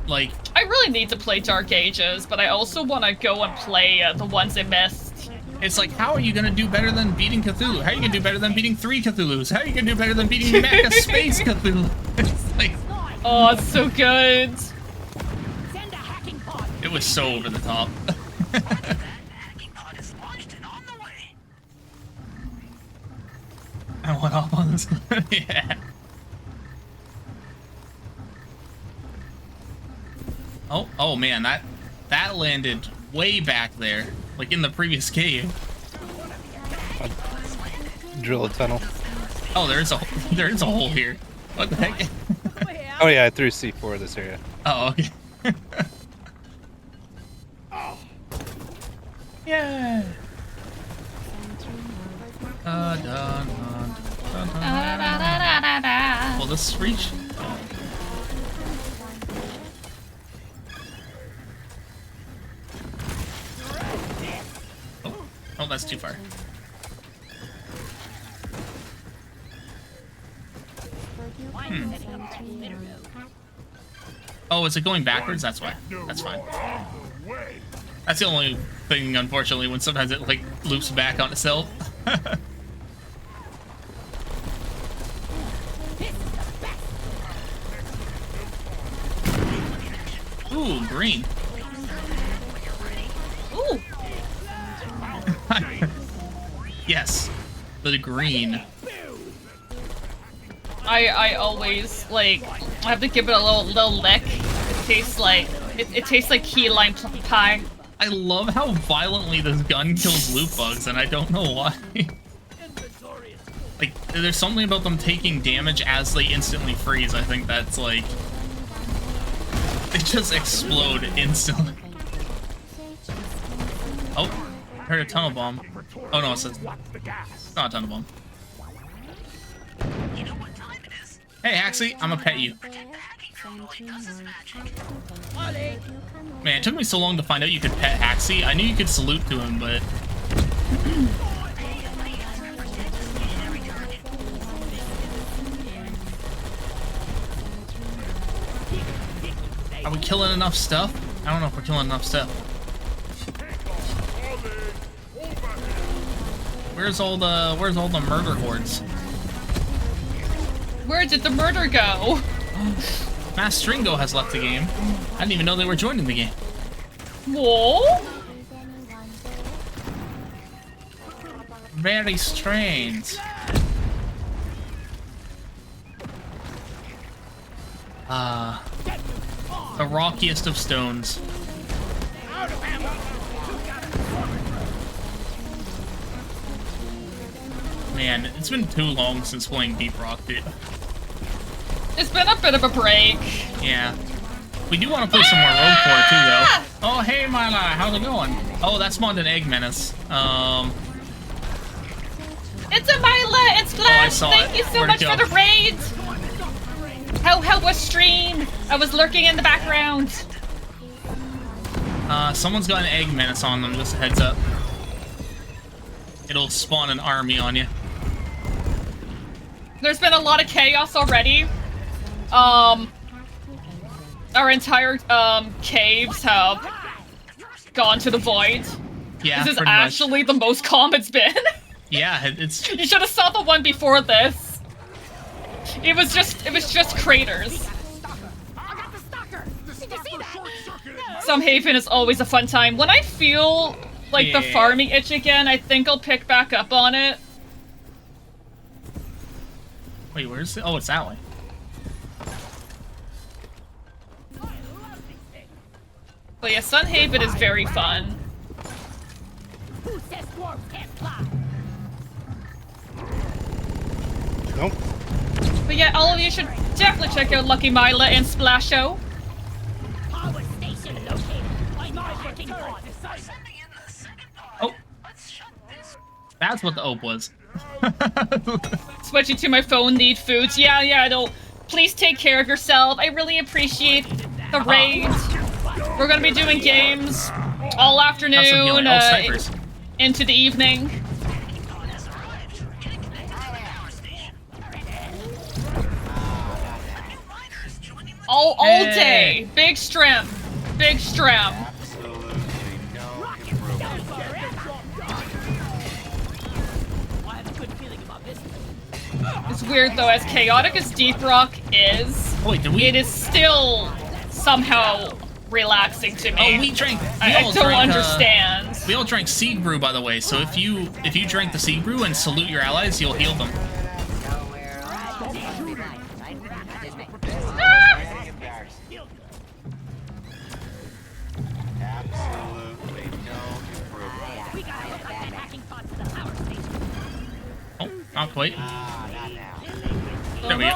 Like, I really need to play Dark Ages, but I also want to go and play the ones I missed. it's like, how are you gonna do better than beating Cthulhu? How are you gonna do better than beating 3 Cthulhus? How are you gonna do better than beating Mecha Space Cthulhu? It's like... Oh, it's so good. It was so over the top. I went off on this. Yeah. Oh man, that landed way back there, like in the previous cave. Drill a tunnel. Oh, there is a hole here. What the heck? Oh yeah, I threw C4 this area. Oh, okay. Yeah. Will this reach? Oh, that's too far. Oh, is it going backwards? That's why. That's fine. That's the only thing, unfortunately, when sometimes it, like, loops back on itself. Ooh, green. Ooh. Yes, the green. I always, like, I have to give it a little lick. It tastes like, it tastes like key lime pie. I love how violently this gun kills loot bugs, and I don't know why. Like, there's something about them taking damage as they instantly freeze. I think that's, like... They just explode instantly. Oh, I heard a tunnel bomb. Oh no, it's not a tunnel bomb. Hey, Axie, I'm gonna pet you. Man, it took me so long to find out you could pet Axie. I knew you could salute to him, but... Are we killing enough stuff? I don't know if we're killing enough stuff. Where's all the murder hordes? Where did the murder go? Mass Stringo has left the game. I didn't even know they were joining the game. Whoa! Very strange. The rockiest of stones. Man, it's been too long since playing Deep Rock, dude. It's been a bit of a break. Yeah. We do want to play some more Road Core too, though. Oh, hey, Mila, how's it going? Oh, that spawned an Egg Menace. It's a Mila! It's Flash! Thank you so much for the raid! How was stream? I was lurking in the background. Someone's got an Egg Menace on them, just a heads up. It'll spawn an army on you. There's been a lot of chaos already. Our entire caves have gone to the void. Yeah, this is actually the most calm it's been. Yeah, it's. You should have saw the one before this. It was just craters. Some Haven is always a fun time. When I feel like the farming itch again, I think I'll pick back up on it. Wait, where's it? Oh, it's that way. But yeah, Sun Haven is very fun. Nope. But yeah, all of you should definitely check out Lucky Mila and Splasho. Oh, That's what the ope was. Switching to my phone, need foods. Yeah, don't. Please take care of yourself. I really appreciate the raid. We're gonna be doing games all afternoon, into the evening. All day. Big strim. Big strim. It's weird though, as chaotic as Deep Rock is, it is still somehow relaxing to me. Oh, we drank. I don't understand. We all drank seed brew, by the way. So if you drink the seed brew and salute your allies, you'll heal them. Oh, not quite. There we go.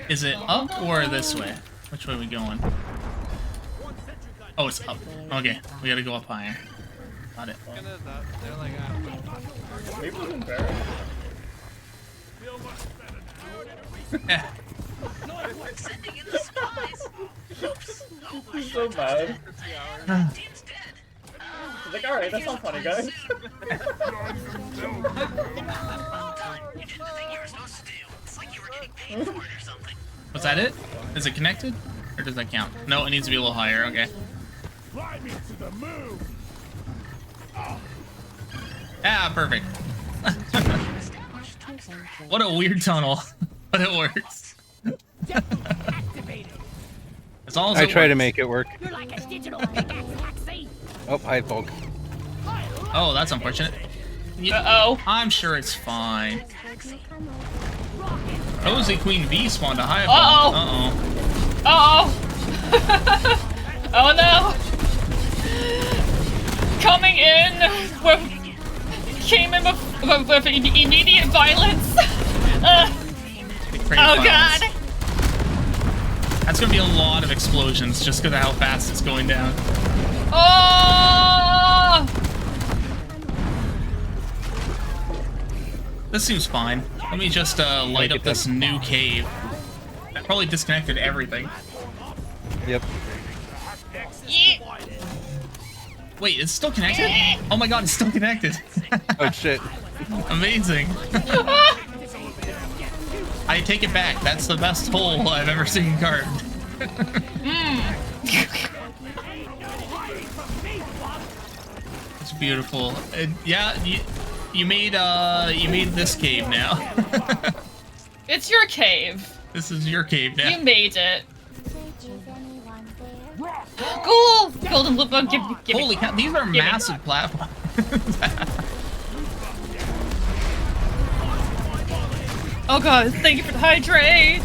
Is it up or this way? Which way are we going? Oh, it's up. Okay, we gotta go up higher. Got it. So bad. Like, alright, that's not funny, guys. Was that it? Is it connected? Or does that count? No, it needs to be a little higher, okay. Ah, perfect. What a weird tunnel. But it works. As long as I try to make it work. Oh, hi, Volk. Oh, that's unfortunate. Uh-oh. I'm sure it's fine. Rosy Queen V spawned a high Uh-oh. Uh-oh. Uh-oh. Oh no. Coming in came in with immediate violence. Oh god. That's gonna be a lot of explosions just because of how fast it's going down. Oh! This seems fine. Let me just light up this new cave. That probably disconnected everything. Yep. Wait, it's still connected? Oh my god, it's still connected. Oh shit. Amazing. I take it back. That's the best hole I've ever seen carved. It's beautiful. Yeah, you made this cave now. It's your cave. This is your cave now. You made it. Cool! Golden loop bug, give me. Holy cow, these are massive platforms. Oh god, thank you for the hydrate!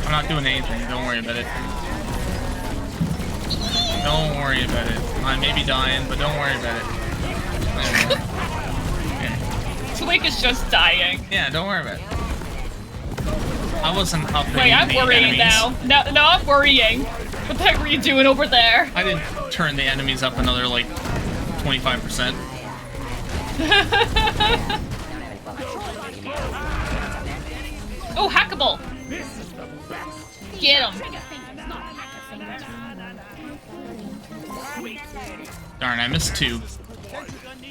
I'm not doing anything, don't worry about it. Don't worry about it. I may be dying, but don't worry about it. Twig is just dying. Yeah, don't worry about it. I wasn't updating. Wait, I'm worrying now. No, I'm worrying. What the heck were you doing over there? I didn't turn the enemies up another, like, 25%. Oh, hackable! Get him! Darn, I missed 2.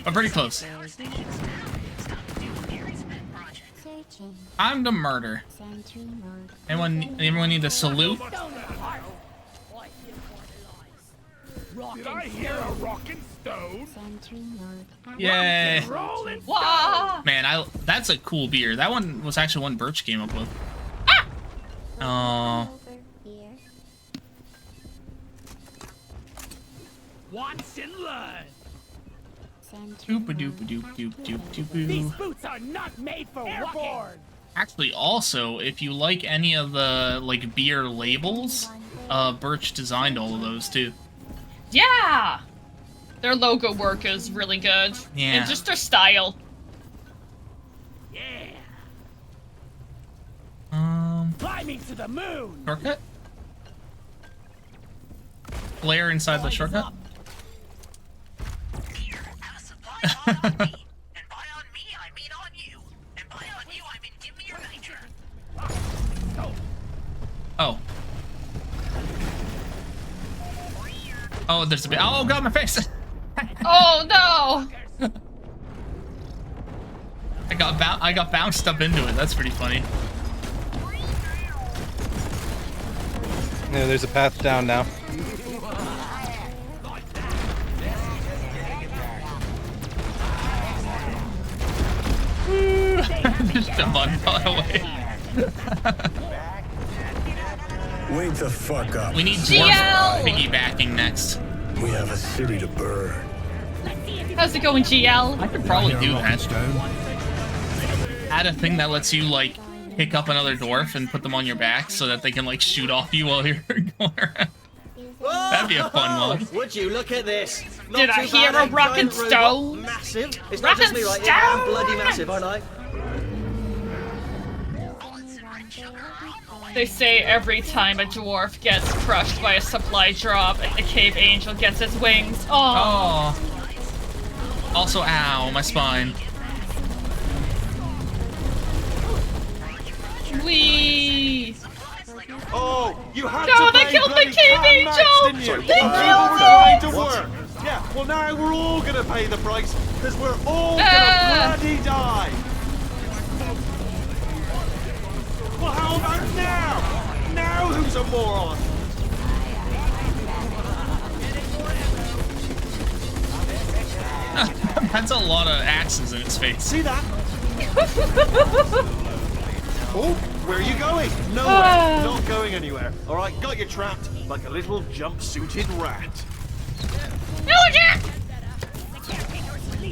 But pretty close. Time to murder. Anyone need a salute? Did I hear a rockin' stone? Yay! Wow. Man, that's a cool beer. That one was actually one Birch came up with. Oh. Once in learn. These boots are not made for walking. Actually, also, if you like any of the like beer labels, Birch designed all of those too. Yeah! Their logo work is really good. Yeah. And just their style. Yeah. I me to the moon. Shortcut? Flare inside the shortcut? Oh. Oh, there's a bit. Oh god, my face! Oh no! I got bounced up into it. That's pretty funny. Yeah, there's a path down now. Just jump on away. Wait the fuck up. We need dwarf piggybacking next. We have a city to burn. How's it going, GL? I could probably do that. Add a thing that lets you like pick up another dwarf and put them on your back so that they can like shoot off you while you're going around. That'd be a fun mod. Would you look at this? Not Did I too hear bad, a rock and giant robot, stone? Massive. It's Rock not just and me, right? stone! I'm bloody massive, aren't I? They say every time a dwarf gets crushed by a supply drop, a cave angel gets its wings. Oh. Also, ow, my spine. Wee. Oh, you had No, to they play killed the bloody cave Cam Max, angel! didn't you? They People killed were it! going to work. Yeah, well now we're all gonna pay the price because we're all gonna bloody die. Well, how about now? Now who's a moron? That's a lot of axes in its face. See that? Oh, where are you going? Nowhere. Not going anywhere. All right, got you trapped like a little jump-suited rat. No, Jack!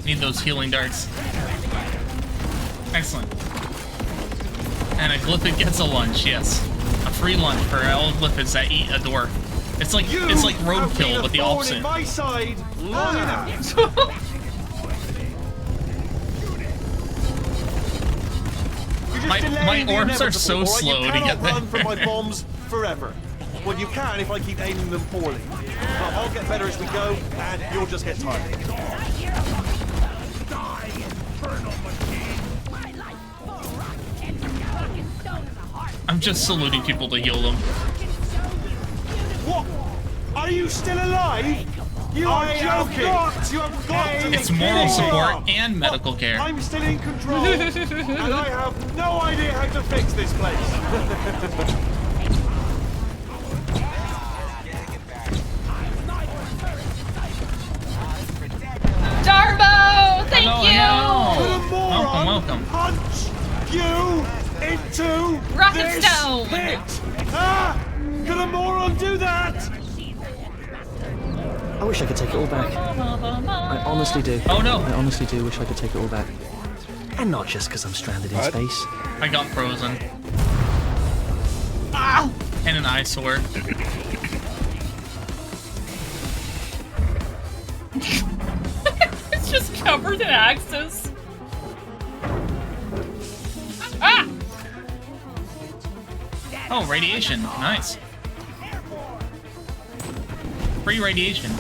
Need those healing darts. Excellent. And a glyphid gets a lunch, yes. A free lunch for all glyphids that eat a dwarf. It's like roadkill, but the opposite. My side long enough. My orbs are so slow to get there. Run from my bombs forever. Well, you can if I keep aiming them poorly. But I'll get better as we go, and you'll just get tired. I'm just saluting people to heal them. What? Are you still alive? You are joking! You have got to be It's moral kidding support me. and medical care. I'm still in control, and I have no idea how to fix this place. Darbo, thank you! Welcome. Punch you into Rocket this stone. pit! Ah! Could a moron do that? I wish I could take it all back. I honestly do. Oh no! I honestly do wish I could take it all back. And not just because I'm stranded in space. I got frozen. Ah! And an eyesore. It's just covered in axes. Ah! Oh, radiation. Nice. Free radiation.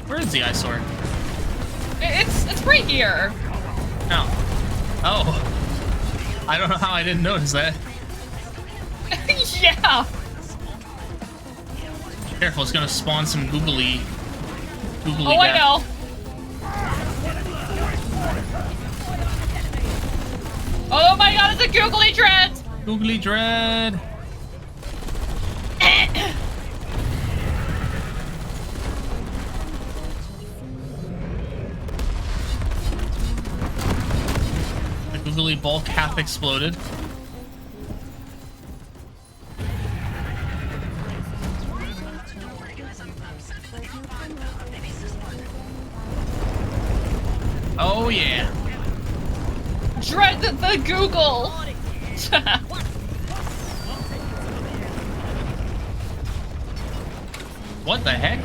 Where is the eyesore? It's right here. Oh. Oh. I don't know how I didn't notice that. Yeah. Careful, it's gonna spawn some googly Oh, I death. know. Oh my god, it's a googly dread! Googly dread. The googly bulk half exploded. Oh yeah. Dread the Google! What the heck?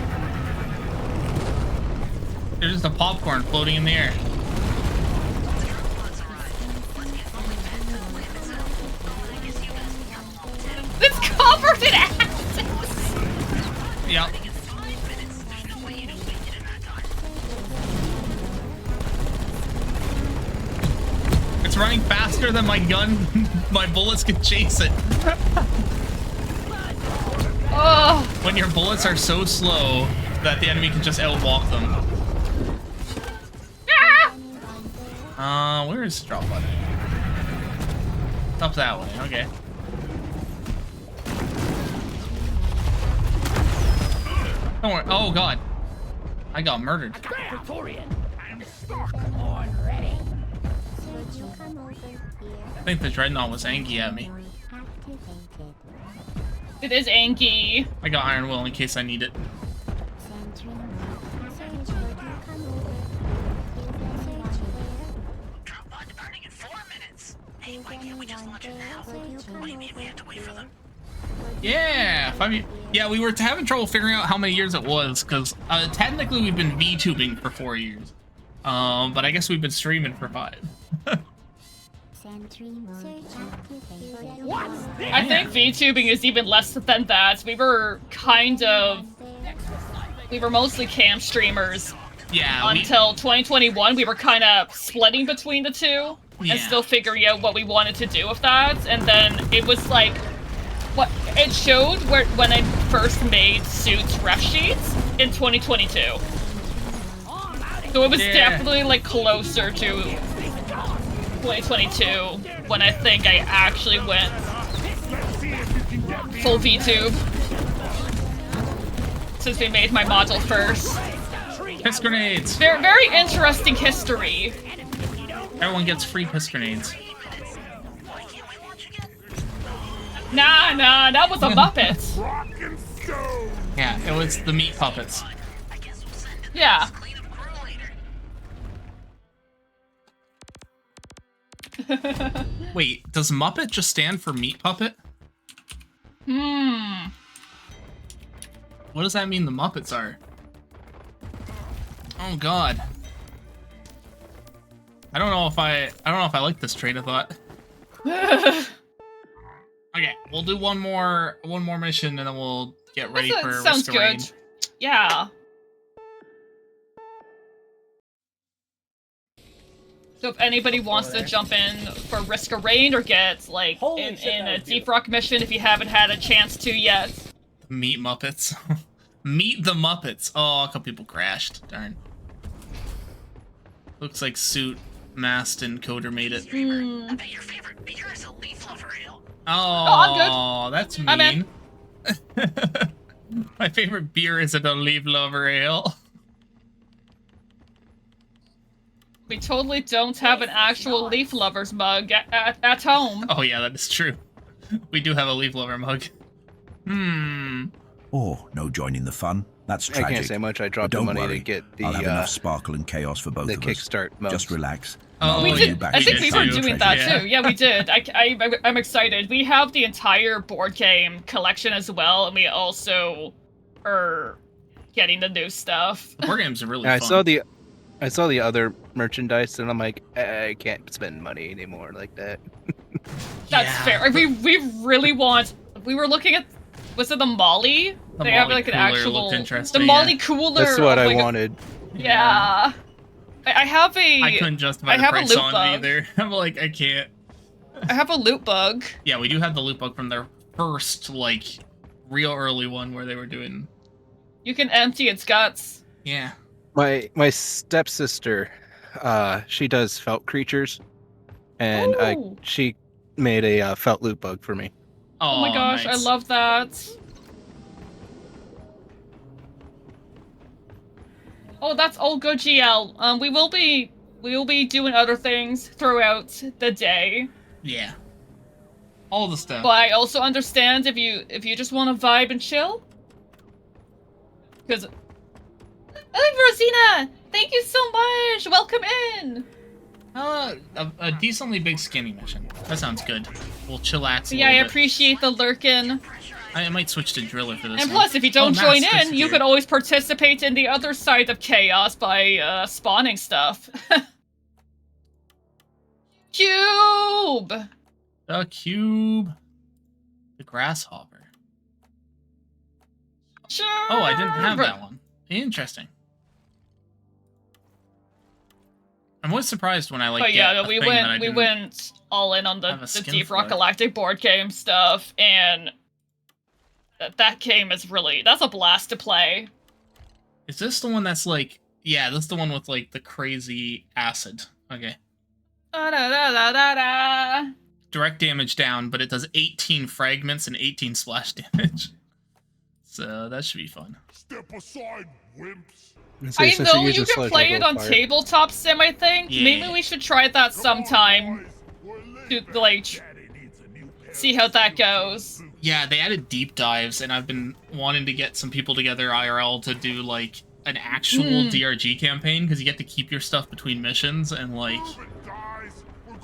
There's just a popcorn floating in the air. faster than my gun, my bullets can chase it. Oh. When your bullets are so slow that the enemy can just outwalk them. Where is the drop button? It's up that way, okay. Don't worry. Oh god. I got murdered. I think the Dreadnought was angry at me. It is Anki. I got Iron Will in case I need it. Yeah, 5 years. Yeah, we were having trouble figuring out how many years it was, because technically we've been VTubing for 4 years. But I guess we've been streaming for 5. I think VTubing is even less than that. We were mostly cam streamers. Yeah. Until 2021, we were kind of splitting between the two Yeah. and still figuring out what we wanted to do with that. And then it was like, what it showed when I first made Suits ref sheets in 2022. So it was definitely like closer to 2022 when I think I actually went full VTube. Since we made my model first. Piss grenades! Very, very interesting history. Everyone gets free piss grenades. Nah, that was a Muppet. Yeah, it was the meat puppets. Yeah. Wait, does Muppet just stand for meat puppet? Hmm. What does that mean the Muppets are? Oh god. I don't know if I like this trade of thought. Okay, we'll do one more mission and then we'll get ready for sounds Risk of Rain. good. Yeah. So if anybody wants to jump in for Risk of Rain or get like in a Deep Rock mission if you haven't had a chance to yet. Meet Muppets. Meet the Muppets. Oh, a couple people crashed. Darn. Looks like Suit, Mast, and Coder made it. Mm. Oh, I'm good. that's I'm mean. My favorite beer is a Leaf Lover Ale. We totally don't have an actual Leaf Lovers mug at home. Oh yeah, that is true. We do have a Leaf Lover mug. Or no joining the fun. That's tragic. I can't say much. I dropped But the don't money worry. to get the I'll have enough sparkle and chaos for both the of us. kickstart mode. Just relax. Oh, We did. I think we were Treasure. doing that too. Yeah, we did. I'm excited. We have the entire board game collection as well, and we also are getting the new stuff. The board games are really I fun. I saw the other merchandise, and I'm like, I can't spend money anymore like that. That's fair. We really want. We were looking at. Was it the Molly? The They have Molly like an cooler actual. looked The interesting, Molly yeah. cooler. That's what of, I like, wanted. Yeah. I have a. I couldn't justify I the have a price loot on bug. it either. I'm like, I can't. I have a loot bug. Yeah, we do have the loot bug from their first, like, real early one where they were doing... You can empty its guts. Yeah. My stepsister, she does felt creatures, and Ooh. she made a felt loot bug for me. Oh my gosh, nice. I love that. Oh, that's all good, GL. We will be doing other things throughout the day. Yeah. All the stuff. But I also understand if you just want to vibe and chill. Because Rosina, thank you so much. Welcome in. A decently big skinny mission. That sounds good. We'll chillax a Yeah, I little bit. speciate the lurkin. I might switch to Driller for this And one. plus, if you don't Oh, join Master's in, you here. could always participate in the other side of chaos by spawning stuff. Cube! The cube. The grasshopper. Sure. Oh, I didn't have that one. Interesting. I'm always surprised when I like. But get yeah, a we thing that I went didn't all in on the have a skin Deep Rock for. Galactic board game stuff, and that game is that's a blast to play. Is this the one that's like? Yeah, this is the one with like the crazy acid. Okay. Da, da, da, da, da, da. Direct damage down, but it does 18 fragments and 18 splash damage. So that should be fun. Step aside, wimps. I know you can play it on tabletop sim, I think. Yeah. Maybe we should try that sometime. To, like, see how that goes. Yeah, they added deep dives, and I've been wanting to get some people together IRL to do, like, an actual DRG campaign, because you get to keep your stuff between missions and, like,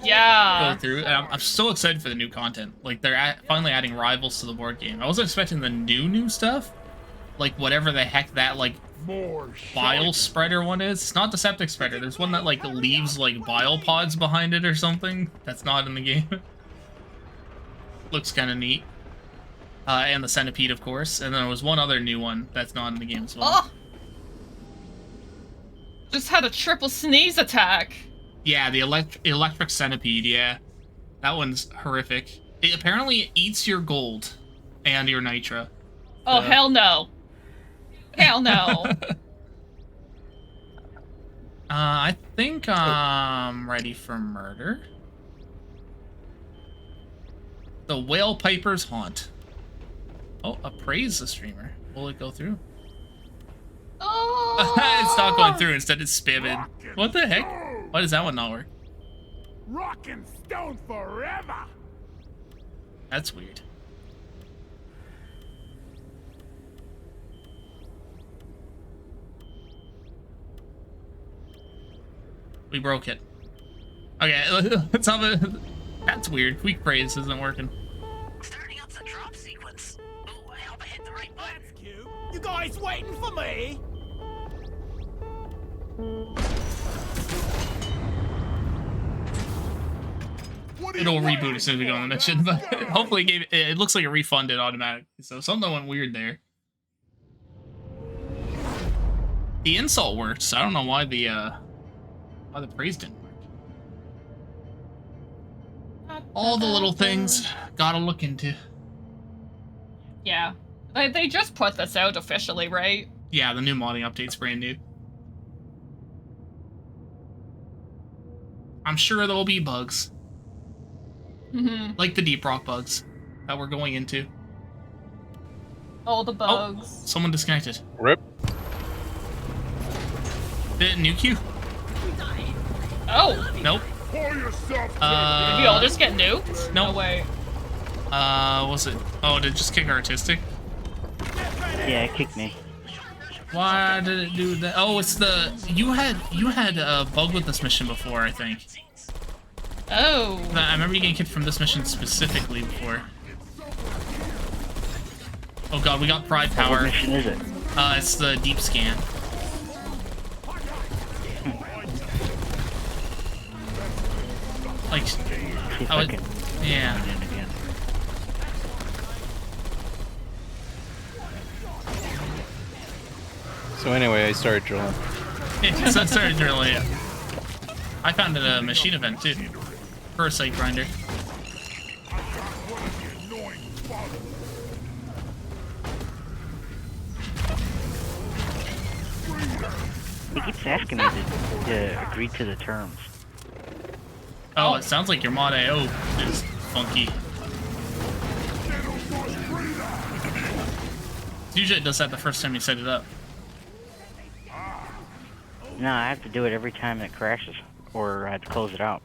yeah, go through. And I'm so excited for the new content. Like, they're finally adding rivals to the board game. I wasn't expecting the new stuff. Like, whatever the heck that, like, bile spreader one is. It's not the septic spreader. There's one that, like, leaves, like, bile pods behind it or something. That's not in the game. Looks kind of neat. And the centipede, of course. And then there was one other new one that's not in the game as well. Oh! Just had a triple sneeze attack. Yeah, the electric centipede, yeah. That one's horrific. It apparently eats your gold and your nitra. Oh, hell no. Hell no. I think I'm ready for murder. The Whale Piper's Haunt. Oh, appraise the streamer. Will it go through? Oh! It's not going through. Instead, it's spamming. What the heck? Why does that one not work? Rock and stone forever. That's weird. We broke it. Okay, let's have a... That's weird. Weak praise isn't working. Starting up the drop sequence. Oh, I hope I hit the right button. That's cute. You guys waiting for me? It'll reboot as soon as we go on the mission, but hopefully it looks like it refunded automatically. So something went weird there. The insult works. I don't know why the praise didn't work. All the little things gotta look into. Yeah. They just put this out officially, right? Yeah, the new modding update's brand new. I'm sure there'll be bugs. Like the Deep Rock bugs that we're going into. All the bugs. Oh, someone disconnected. Rip. Did it nuke you? Oh. Nope. Did we all just get nuked? Nope. No way. Was it? Oh, did it just kick artistic? Yeah, it kicked me. Why did it do that? Oh, it's the you had a bug with this mission before, I think. Oh. I remember you getting kicked from this mission specifically before. Oh god, we got pride power. What mission is it? It's the deep scan. Like, yeah. So anyway, I started drilling. Yeah, so I started drilling, yeah. I found a machine event too. For a site grinder. He keeps asking me to agree to the terms. Oh, it sounds like your mod AO is funky. Usually it does that the first time you set it up. No, I have to do it every time it crashes, or I have to close it out.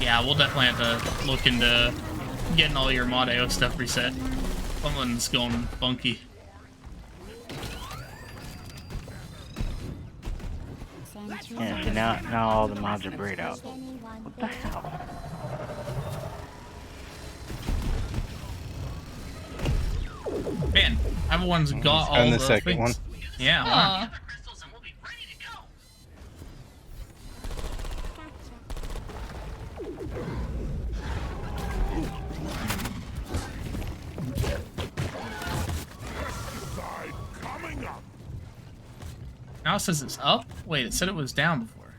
Yeah, we'll definitely have to look into getting all your mod AO stuff reset. Someone's going funky. Yeah, see now all the mods are grayed out. What the hell? Man, everyone's got all And the the second things. one. Yeah. Aw. Now it says it's up? Wait, it said it was down before.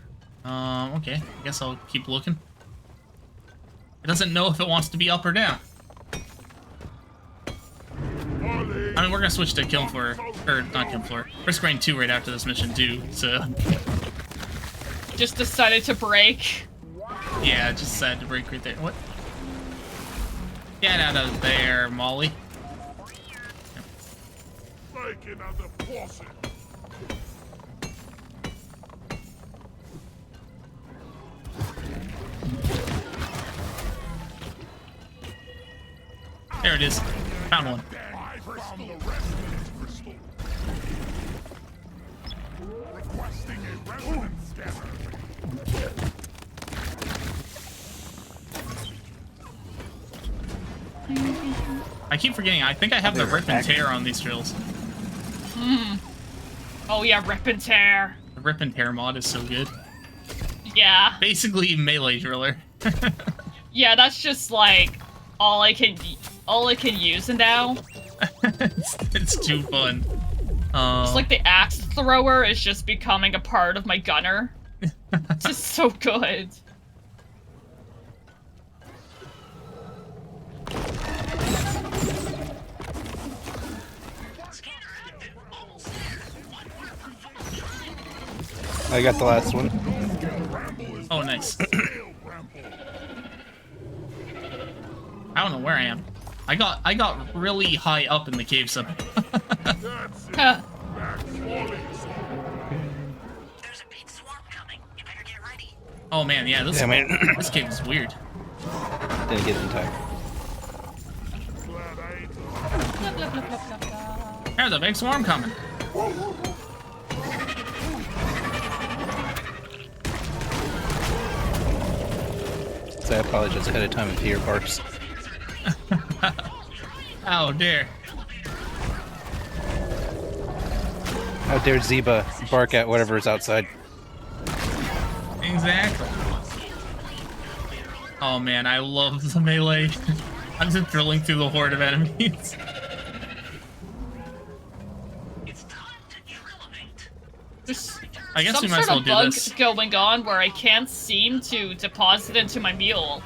Okay. I guess I'll keep looking. It doesn't know if it wants to be up or down. I mean, we're gonna switch to Kiln Floor, or not Kiln Floor, Risk Rain 2 right after this mission too, so... Just decided to break. Yeah, just decided to break right there. What? Get out of there, Molly. There it is. Found one. I keep forgetting, I think I have the Rip and Tear on these drills. Oh yeah, Rip and Tear. The Rip and Tear mod is so good. Yeah. Basically melee driller. Yeah, that's just like all I can use now. it's too fun. It's like the axe thrower is just becoming a part of my gunner. It's just so good. I got the last one. Oh, nice. I don't know where I am. I got really high up in the cave somehow. Oh man, yeah, this this cave is weird. Didn't get in time. There's a big swarm coming. So I apologize ahead of time if your barks. Oh dear. How dare Zeba bark at whatever is outside? Exactly. Oh man, I love the melee. I'm just drilling through the horde of enemies. I guess we might as well do this. Some sort of bug going on where I can't seem to deposit into my mule.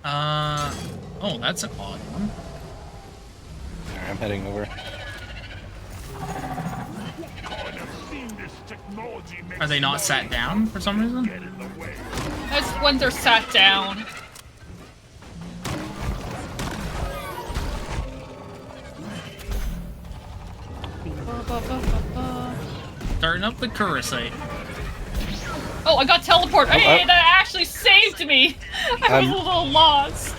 Oh, that's an odd one. Alright, I'm heading over. Are they not sat down for some reason? That's when they're sat down. Starting up the Kurosite. Oh, I got teleported. Oh, Hey, that actually saved me. I was a little lost.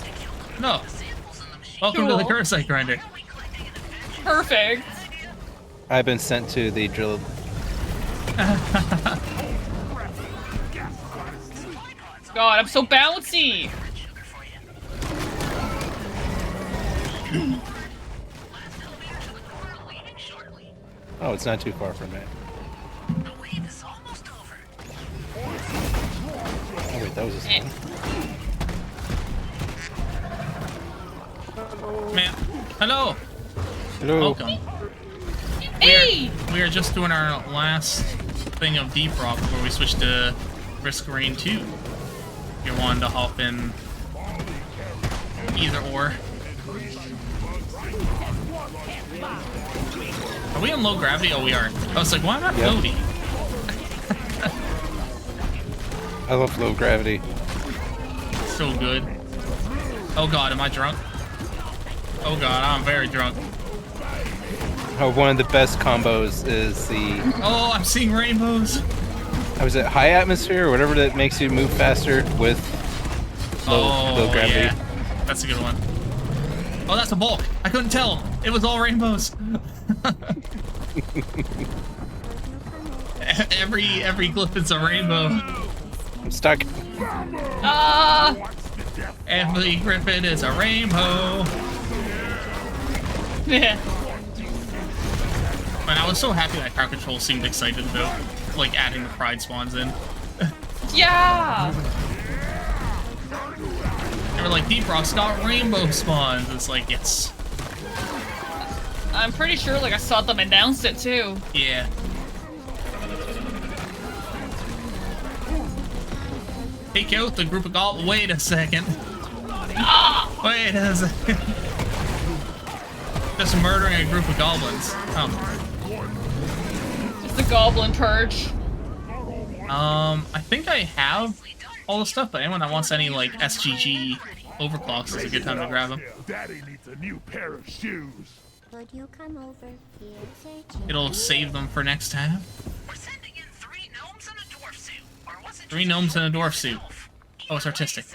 No. Welcome to the Kurosite grinder. Perfect. I've been sent to the drill. God, I'm so bouncy. Oh, it's not too far from it. Oh wait, that was his name. Man, hello. Hello. Welcome. Hey. We are just doing our last thing of Deep Rock before we switch to Risk Rain 2. If you're wanting to hop in either or. Are we on low gravity? Oh, we are. I was like, why am I floating? I love low gravity. So good. Oh god, am I drunk? Oh god, I'm very drunk. Oh, one of the best combos is the... Oh, I'm seeing rainbows. Was it high atmosphere or whatever that makes you move faster with low gravity? Yeah. That's a good one. Oh, that's a bulk. I couldn't tell. It was all rainbows. every glyph is a rainbow. I'm stuck. Every griffin is a rainbow. Yeah. Man, I was so happy that Crowd Control seemed excited about, like, adding the Pride spawns in. Yeah. They were like, Deep Rock's got rainbow spawns. It's like, yes. I'm pretty sure like I saw them announce it too. Yeah. Take out the group of goblins. Wait a second. Wait a second. Just murdering a group of goblins. Oh. Just a goblin purge. I think I have all the stuff, but anyone that wants any like SGG overclocks is a good time to grab them. Daddy needs a new pair of shoes. Could you come over here? It'll save them for next time. We're sending in 3 gnomes and a dwarf suit. Or was it 3 gnomes and a dwarf suit. Oh, it's artistic.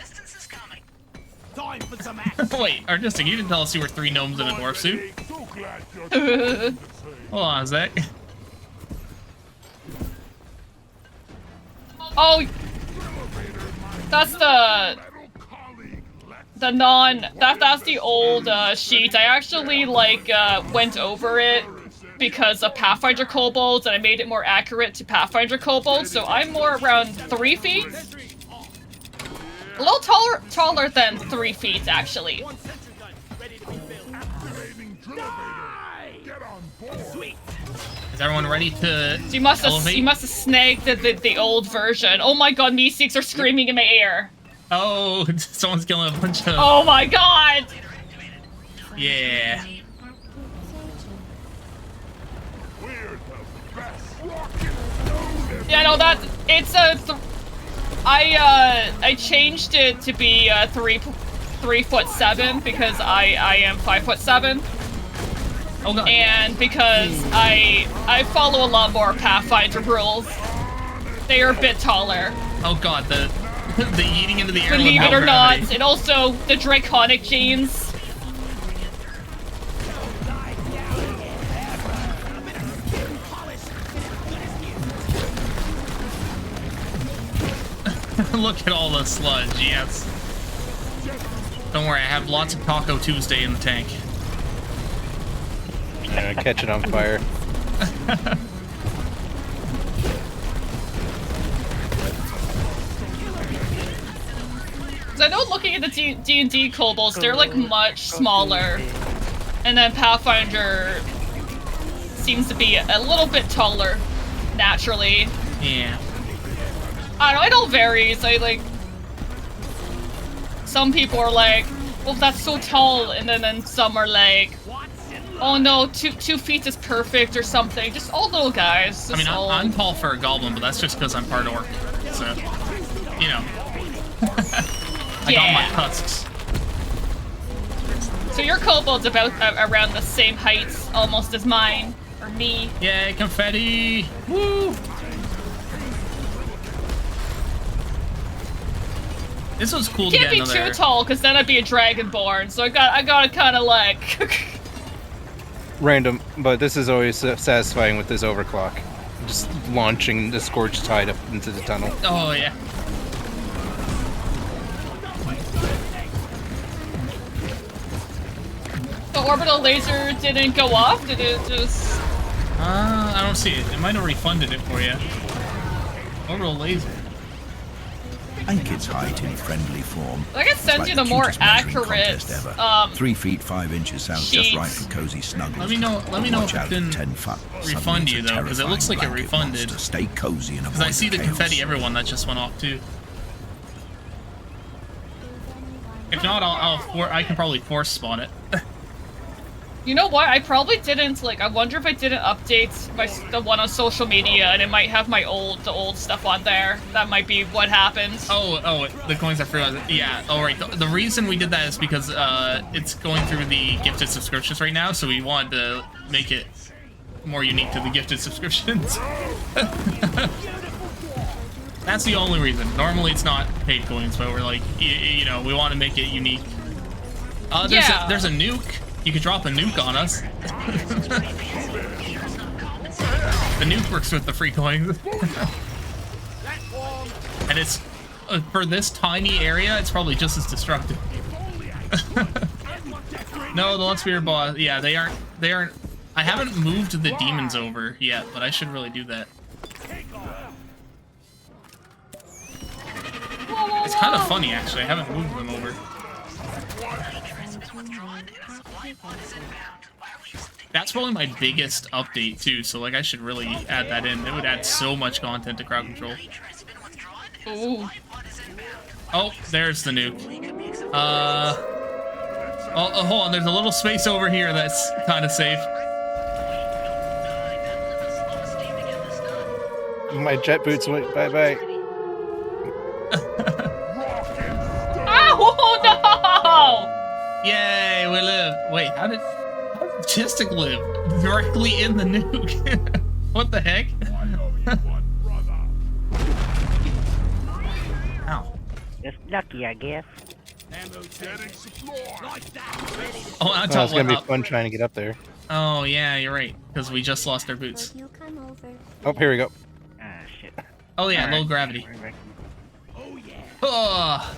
Time for some action. Wait, artistic, you didn't tell us you were 3 gnomes in a dwarf suit. Hold on a sec. Oh, that's the non. That's the old sheet. I actually like went over it because of Pathfinder kobolds, and I made it more accurate to Pathfinder kobolds. So I'm more around 3 feet. A little taller than 3 feet, actually. Is everyone ready to So you must elevate? have snagged the old version. Oh my god, Meeseeks are screaming in my ear. Oh, someone's killing a bunch of... Oh my god! Yeah. Yeah, no, it's a... I changed it to be 3'7" because I am 5'7". Oh god. And because I follow a lot more Pathfinder rules. They are a bit taller. Oh god, the eating into the air. Believe it or not, and also the draconic genes. Look at all the sludge, yes. Don't worry, I have lots of Taco Tuesday in the tank. Yeah, catch it on fire. Because I know looking at the D&D kobolds, they're like much smaller. And then Pathfinder seems to be a little bit taller, naturally. Yeah. I don't know, it all varies. Some people are like, oh, that's so tall, and then some are like, oh no, 2 feet is perfect or something. Just all little guys. I mean, I'm tall for a goblin, but that's just because I'm part orc. So, you know. I got my tusks. So your kobold's about around the same height, almost as mine, or me. Yay, confetti! Woo! This was cool to get Can't be too tall, because then I'd be a dragonborn. So I gotta kind of like. Random, but this is always satisfying with this overclock. Just launching the scorched tide up into the tunnel. Oh yeah. The orbital laser didn't go off. Did it just? I don't see it. It might have refunded it for you. Orbital laser. Ankit's height in friendly form. I could send you the more accurate 3 feet 5 inches sounds just right for cozy snuggles. Let me know if it didn't refund you though, because it looks like it refunded. Stay cozy and because I see the confetti everyone that just went off too. If not, I can probably force spawn it. You know what? I probably didn't, like, I wonder if I didn't update the one on social media and it might have the old stuff on there. That might be what happened. Oh, the coins are free. Yeah, alright. The reason we did that is because it's going through the gifted subscriptions right now, so we wanted to make it more unique to the gifted subscriptions. That's the only reason. Normally it's not paid coins, but we're like, you know, we want to make it unique. There's a nuke. You could drop a nuke on us. The nuke works with the free coins. And it's, for this tiny area, it's probably just as destructive. No, the Let's Weird boss, yeah, they aren't, I haven't moved the demons over yet, but I should really do that. It's kind of funny, actually, I haven't moved them over. That's probably my biggest update too. So like I should really add that in. It would add so much content to crowd control. Ooh. Oh, there's the nuke. Oh, hold on. There's a little space over here that's kind of safe. My jet boots went bye-bye. Oh no! Yay, we live. Wait, how did Chistic live? Directly in the nuke. What the heck? Ow. Just lucky, I guess. Oh, I It's thought gonna be up. fun trying to get up there. Oh yeah, you're right. Because we just lost our boots. Oh, here we go. Ah, shit. Oh yeah, Alright. low gravity. Oh, yeah. Oh.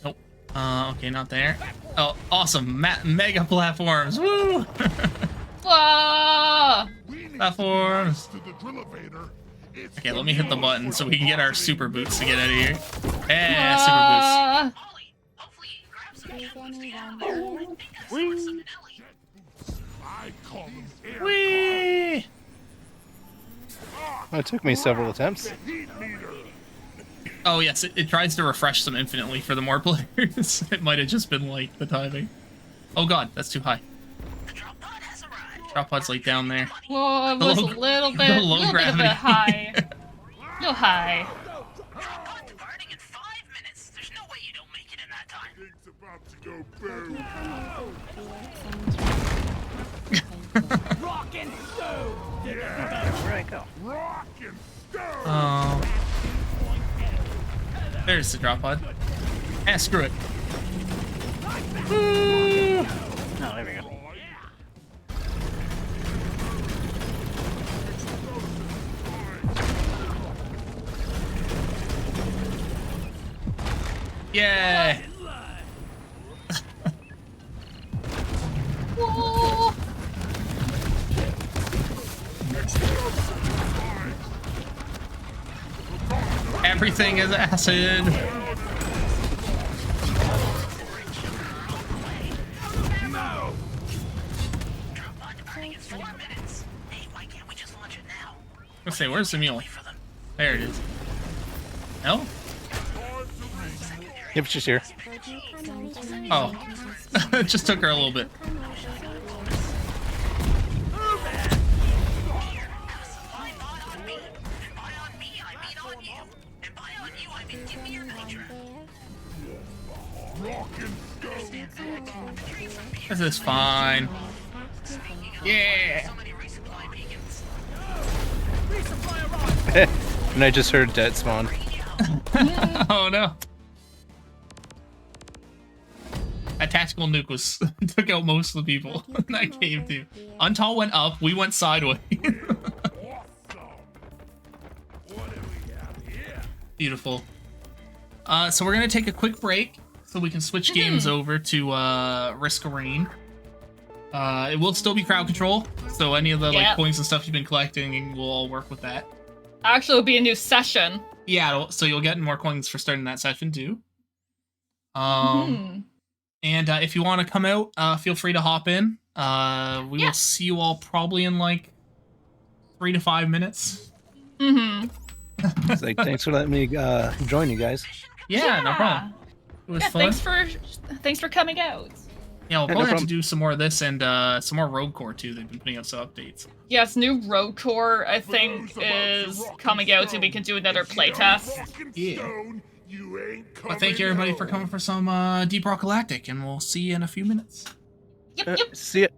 Nope. Okay, not there. Oh, awesome. Mega platforms. Woo! Ah! Platforms. Okay, let me hit the button so we can get our super boots to get out of here. Yeah, super boots. Whee! Well, it took me several attempts. Oh yes, it tries to refresh them infinitely for the more players. It might have just been like the timing. Oh god, that's too high. Drop pod's like down there. Whoa, it was a little bit, the low little bit of gravity. a high. Little high. Rock and stone! Where'd I go? Rock and stone! Oh. There's the drop pod. Ah, screw it. Woo! Oh, there we go. Yeah. Whoa. Everything is acid. Let's say, where's the mule? There it is. No? Yep, she's here. Oh. It just took her a little bit. This is fine. Yeah. And I just heard dead spawn. Oh no. That tactical nuke was took out most of the people in that cave too. Untall went up, we went sideways. Beautiful. So we're gonna take a quick break so we can switch games over to Risk of Rain. It will still be crowd control, so any of the like coins and stuff you've been collecting will all work with that. Actually, it'll be a new session. Yeah, so you'll get more coins for starting that session too. And if you want to come out, feel free to hop in. We will see you all probably in like 3 to 5 minutes. It's like, thanks for letting me join you guys. Yeah, no problem. It was fun. Thanks for coming out. Yeah, we'll no probably have to problem. do some more of this and some more Rogue Core too. They've been putting out some updates. Yes, new Road Core, I think, is coming out, so we can do another playtest. Yeah. Well, thank you everybody for coming for some Deep Rock Galactic, and we'll see you in a few minutes. Yep. See ya.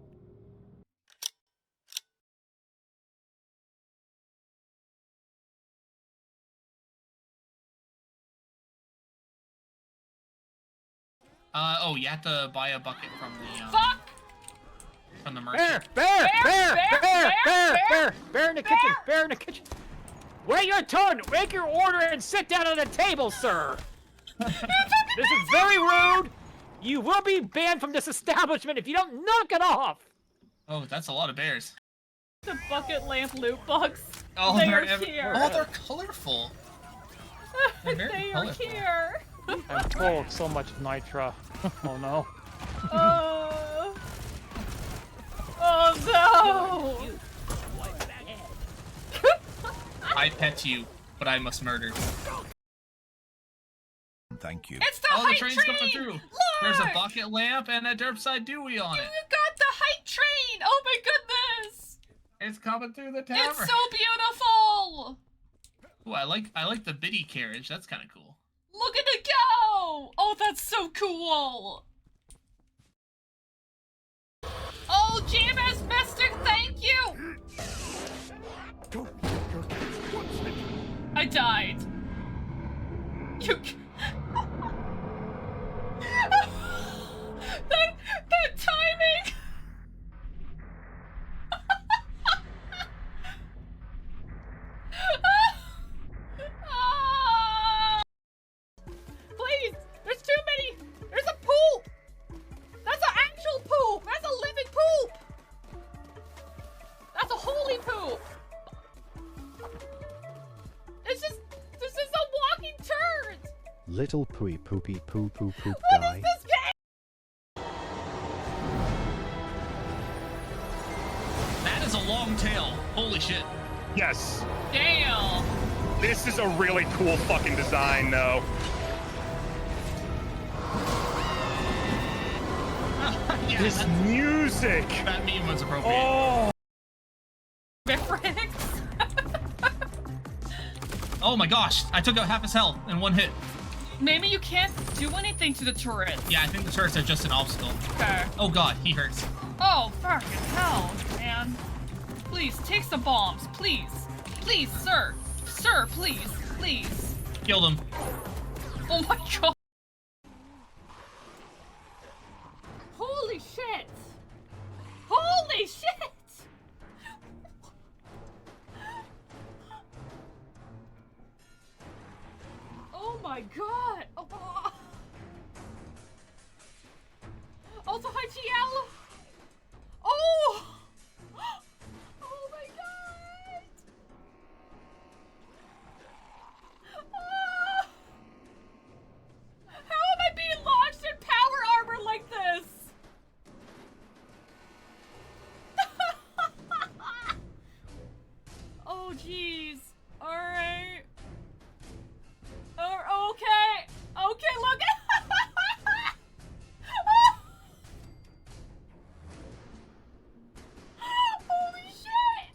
Oh, you have to buy a bucket from the from the Bear! merchant. Bear in the kitchen! Bear in the kitchen! Wait your turn! Make your order and sit down at the table, sir! This is very rude! You will be banned from this establishment if you don't knock it off! Oh, that's a lot of bears. The bucket lamp loot box. Oh, they they're are here. Oh, they're colorful. They're very They are colorful. here. I'm full of so much nitra. Oh no. Oh, I pet you, but I must murder. Thank you. It's the the height train's train! coming through. Look! There's a bucket lamp and a Derpside Dewey on it. You got the height train! Oh my goodness! It's coming through the tower. It's so beautiful! Ooh, I like the biddy carriage. That's kind of cool. Look at it go! Oh, that's so cool! Oh, GMS Master, thank you! I died. You... that timing! Please! There's too many! There's a pool! That's an actual poop! That's a living poop! That's a holy poop! This is a walking turd! Little pooey poopy poo poo poop What guy. is this game? That is a long tail. Holy shit. Yes. Damn! This is a really cool fucking design, though. Yeah, this music. That meme was appropriate. Oh. Oh my gosh, I took out half his health in one hit. Maybe you can't do anything to the turrets. Yeah, I think the turrets are just an obstacle. Okay. Oh god, he hurts. Oh, fucking hell, man. Please, take some bombs, please. Please, sir. Sir, please. Please. Killed him. Oh my god. Holy shit. Holy shit. Oh my god. Oh. Also, hi, GL. Oh. Oh my god. Ah! How am I being launched in power armor like this? Oh jeez. Alright. Okay. Okay, look at holy shit!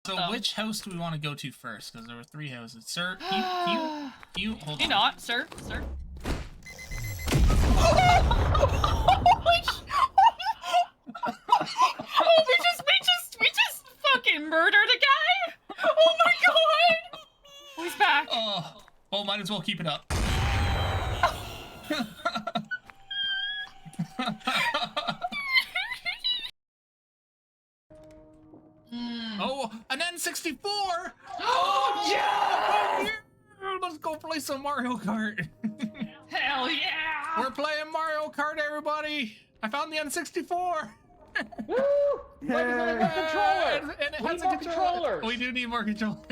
So which house do we want to go to first? Because there were 3 houses. Sir, can you hold on. not, sir. Sir. Oh, we just fucking murdered a guy! Oh my god! Oh, he's back. Oh, might as well keep it up. Oh, an N64! Oh, yeah! Let's go play some Mario Kart. Hell yeah! We're playing Mario Kart, everybody! I found the N64! Woo! Like another controller! And it We has need a more controllers! We do need more controllers.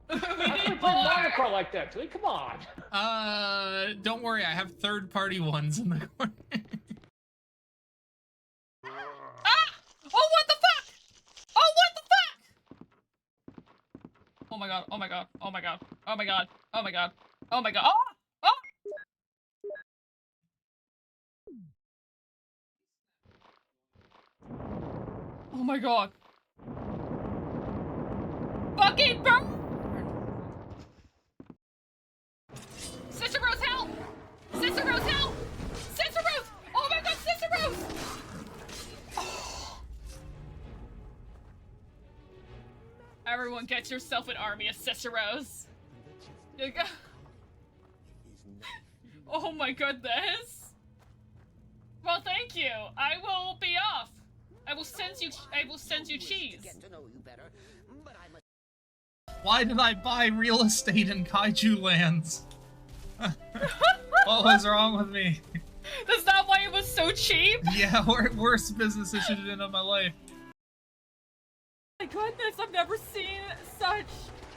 We need to play Mario Kart like that, dude. Come on! Don't worry, I have third-party ones in the corner. Ah! Oh, what the fuck? Oh, what the fuck? Oh my god, oh my god, oh my god, oh my god, oh my god, oh my god, oh! Oh! Oh my god. Fucking burn! Cicero's help! Cicero's help! Cicero's! Oh my god, Cicero's! Oh. Everyone get yourself an army of Cicero's. You go. Oh my goodness. Well, thank you. I will be off. I will send you cheese. Why did I buy real estate in Kaiju lands? What was wrong with me? That's not why it was so cheap? Yeah, worst business decision of my life. My goodness, I've never seen such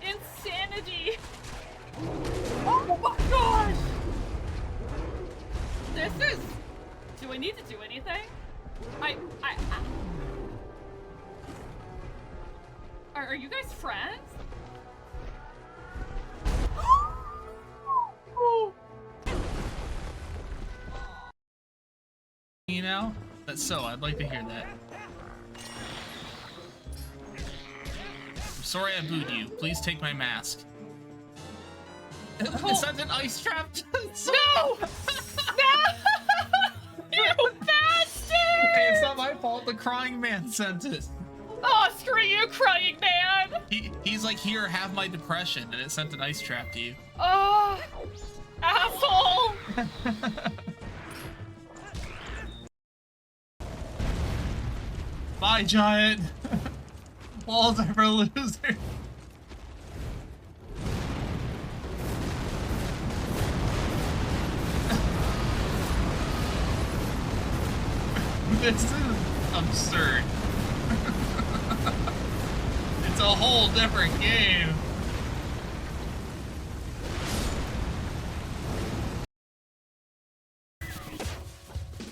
insanity. Oh my gosh! This is Do I need to do anything? Are you guys friends? You know? That's so, I'd like to hear that. I'm sorry I booed you. Please take my mask. Is that an ice trap? No! No! You bastard! Hey, it's not my fault. The crying man sent it. Oh, screw you, crying man! He's like, here, have my depression, and it sent an ice trap to you. Oh, asshole! Bye, giant. Walls are for losers. This is absurd. It's a whole different game.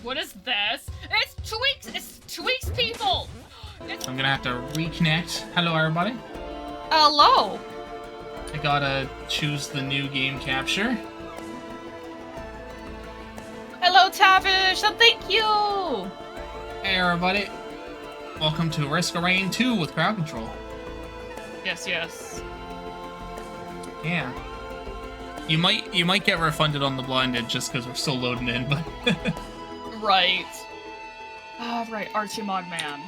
What is this? It's Tweaks! It's Tweaks, people! I'm gonna have to reconnect. Hello, everybody. Hello! I gotta choose the new game capture. Hello, Tavish, and thank you! Hey, everybody. Welcome to Risk of Rain 2 with crowd control. Yes, yes. Yeah. You might get refunded on the blinded just because we're still loading in, but Right. Oh, right, R2 Mod Man.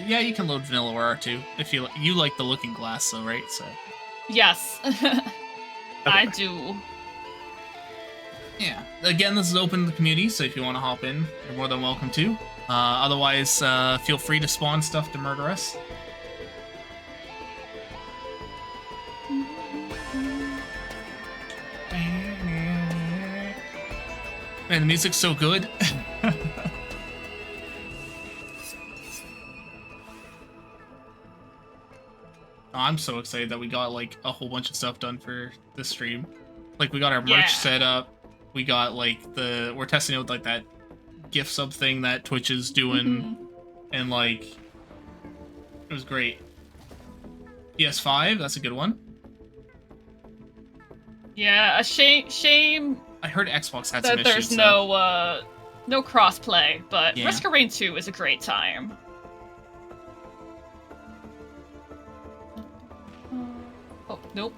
yeah, you can load vanilla or R2 if you like the looking glass, though, right? So. Yes. I do. Yeah. Again, this is open to the community, so if you want to hop in, you're more than welcome to. Otherwise, feel free to spawn stuff to murder us. Man, the music's so good. I'm so excited that we got like a whole bunch of stuff done for this stream. Like we got our merch set up. We got like we're testing out like that gift sub thing that Twitch is doing, and like it was great. PS5, that's a good one. Yeah, a shame. I heard Xbox had some that issues. There's no crossplay, but Yeah. Risk of Rain 2 is a great time. Oh, nope.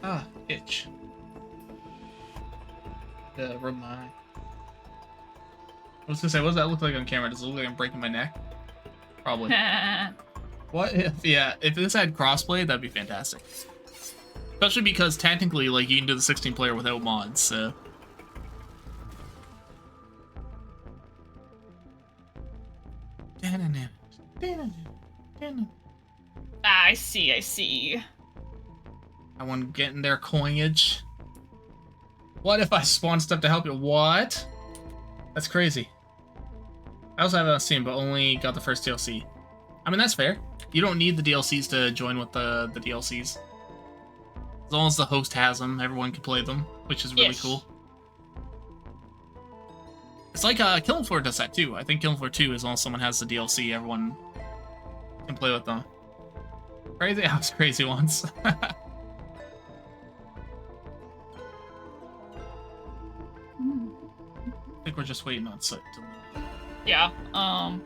Ah, itch. Remind. I was gonna say, what does that look like on camera? Does it look like I'm breaking my neck? Probably. What if, if this had crossplay, that'd be fantastic. Especially because technically, like, you can do the 16 player without mods, so. I see. I want to get in their coinage. What if I spawn stuff to help you? What? That's crazy. I also have it on Steam, but only got the first DLC. I mean, that's fair. You don't need the DLCs to join with the DLCs. As long as the host has them, everyone can play them, which is really cool. It's like Killing Floor does that too. I think Killing Floor 2, as long as someone has the DLC, everyone can play with them. Crazy? I was crazy once. I think we're just waiting on Soot to load. Yeah, And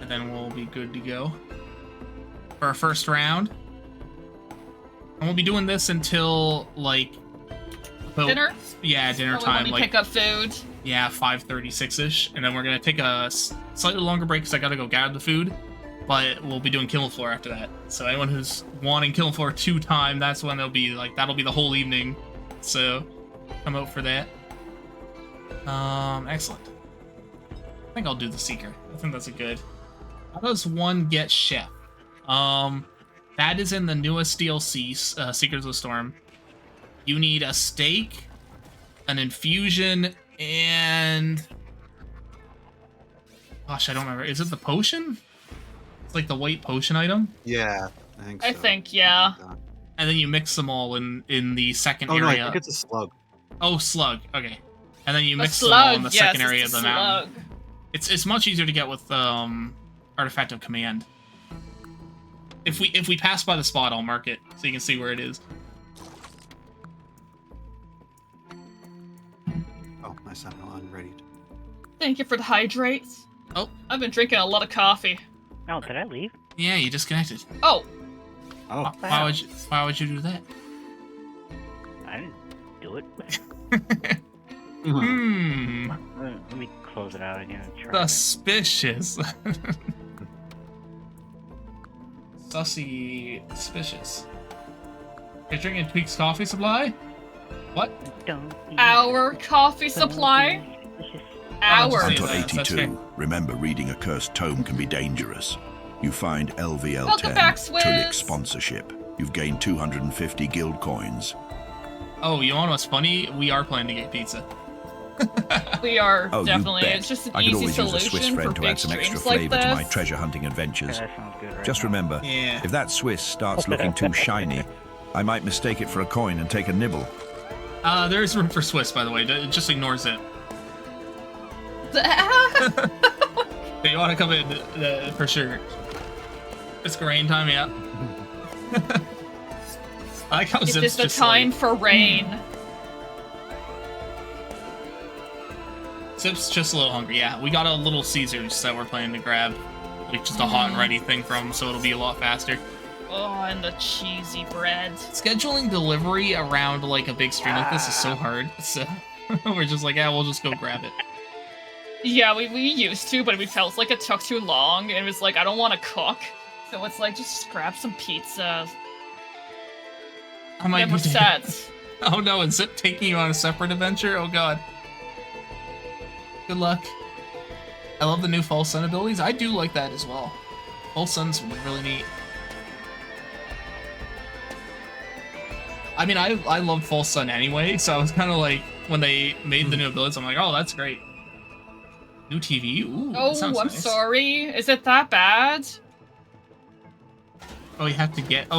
then we'll be good to go for our first round. And we'll be doing this until, like... about, dinner? Yeah, dinner Probably time. when we like, pick up food. Yeah, 5:36-ish. And then we're going to take a slightly longer break because I got to go gather the food. But we'll be doing Killing Floor after that. So anyone who's wanting Killing Floor 2 time, that's when they'll be, like, that'll be the whole evening. So come out for that. Excellent. I think I'll do the Seeker. I think that's a good. How does one get Chef? That is in the newest DLC, Seekers of the Storm. You need a steak, an infusion, and... Gosh, I don't remember. Is it the potion? It's like the white potion item? Yeah, I think so. I think, yeah. And then you mix them all in the second Oh, area. no, I think it's a slug. Oh, slug. Okay. And then you A mix them all in the slug, yes, second area of it's the a mountain. slug. It's much easier to get with Artifact of Command. If we pass by the spot, I'll mark it so you can see where it is. Oh, my son, I'm ready. Thank you for the hydrates. Oh. I've been drinking a lot of coffee. Oh, did I leave? Yeah, you disconnected. Oh. Oh. Why would you do that? I didn't do it. Hmm. Let me close it out again and try Suspicious. Suspicious. You're drinking Tweak's coffee supply? What? Our coffee supply? Our. Hunter 82. Remember, reading a cursed tome can be dangerous. You find LVL Welcome 10 back, Swizz. Tunic sponsorship. You've gained 250 guild coins. Oh, you know what's funny? We are planning to get pizza. We are Oh, definitely. you bet. It's just an I could easy always use a solution Swiss for friend to big add some extra streams like flavor to my this. treasure hunting adventures. that sounds good right Just now. remember, Yeah. if that Swiss starts looking too shiny, I might mistake it for a coin and take a nibble. There's room for Swiss, by the way. It just ignores it. If you want to come in, for sure. It's rain time, yeah. I like how It Zip's is the just time like, for rain. Zip's just a little hungry, yeah. We got a Little Caesars that we're planning to grab. Like, just a hot and ready thing from, so it'll be a lot faster. Oh, and the cheesy bread. Scheduling delivery around, like, a big stream like this is so hard, so we're just like, yeah, we'll just go grab it. Yeah, we used to, but we felt like it took too long, and it was like, I don't want to cook. So it's like, just grab some pizza. I might Never be set. Oh no, is Zip taking you on a separate adventure? Oh god. Good luck. I love the new False Sun abilities. I do like that as well. False Sun's really neat. I mean, I love False Sun anyway, so I was kind of like, when they made the new abilities, I'm like, oh, that's great. New TV? Ooh, that Oh, sounds I'm nice. sorry. Is it that bad? Oh, you have to get a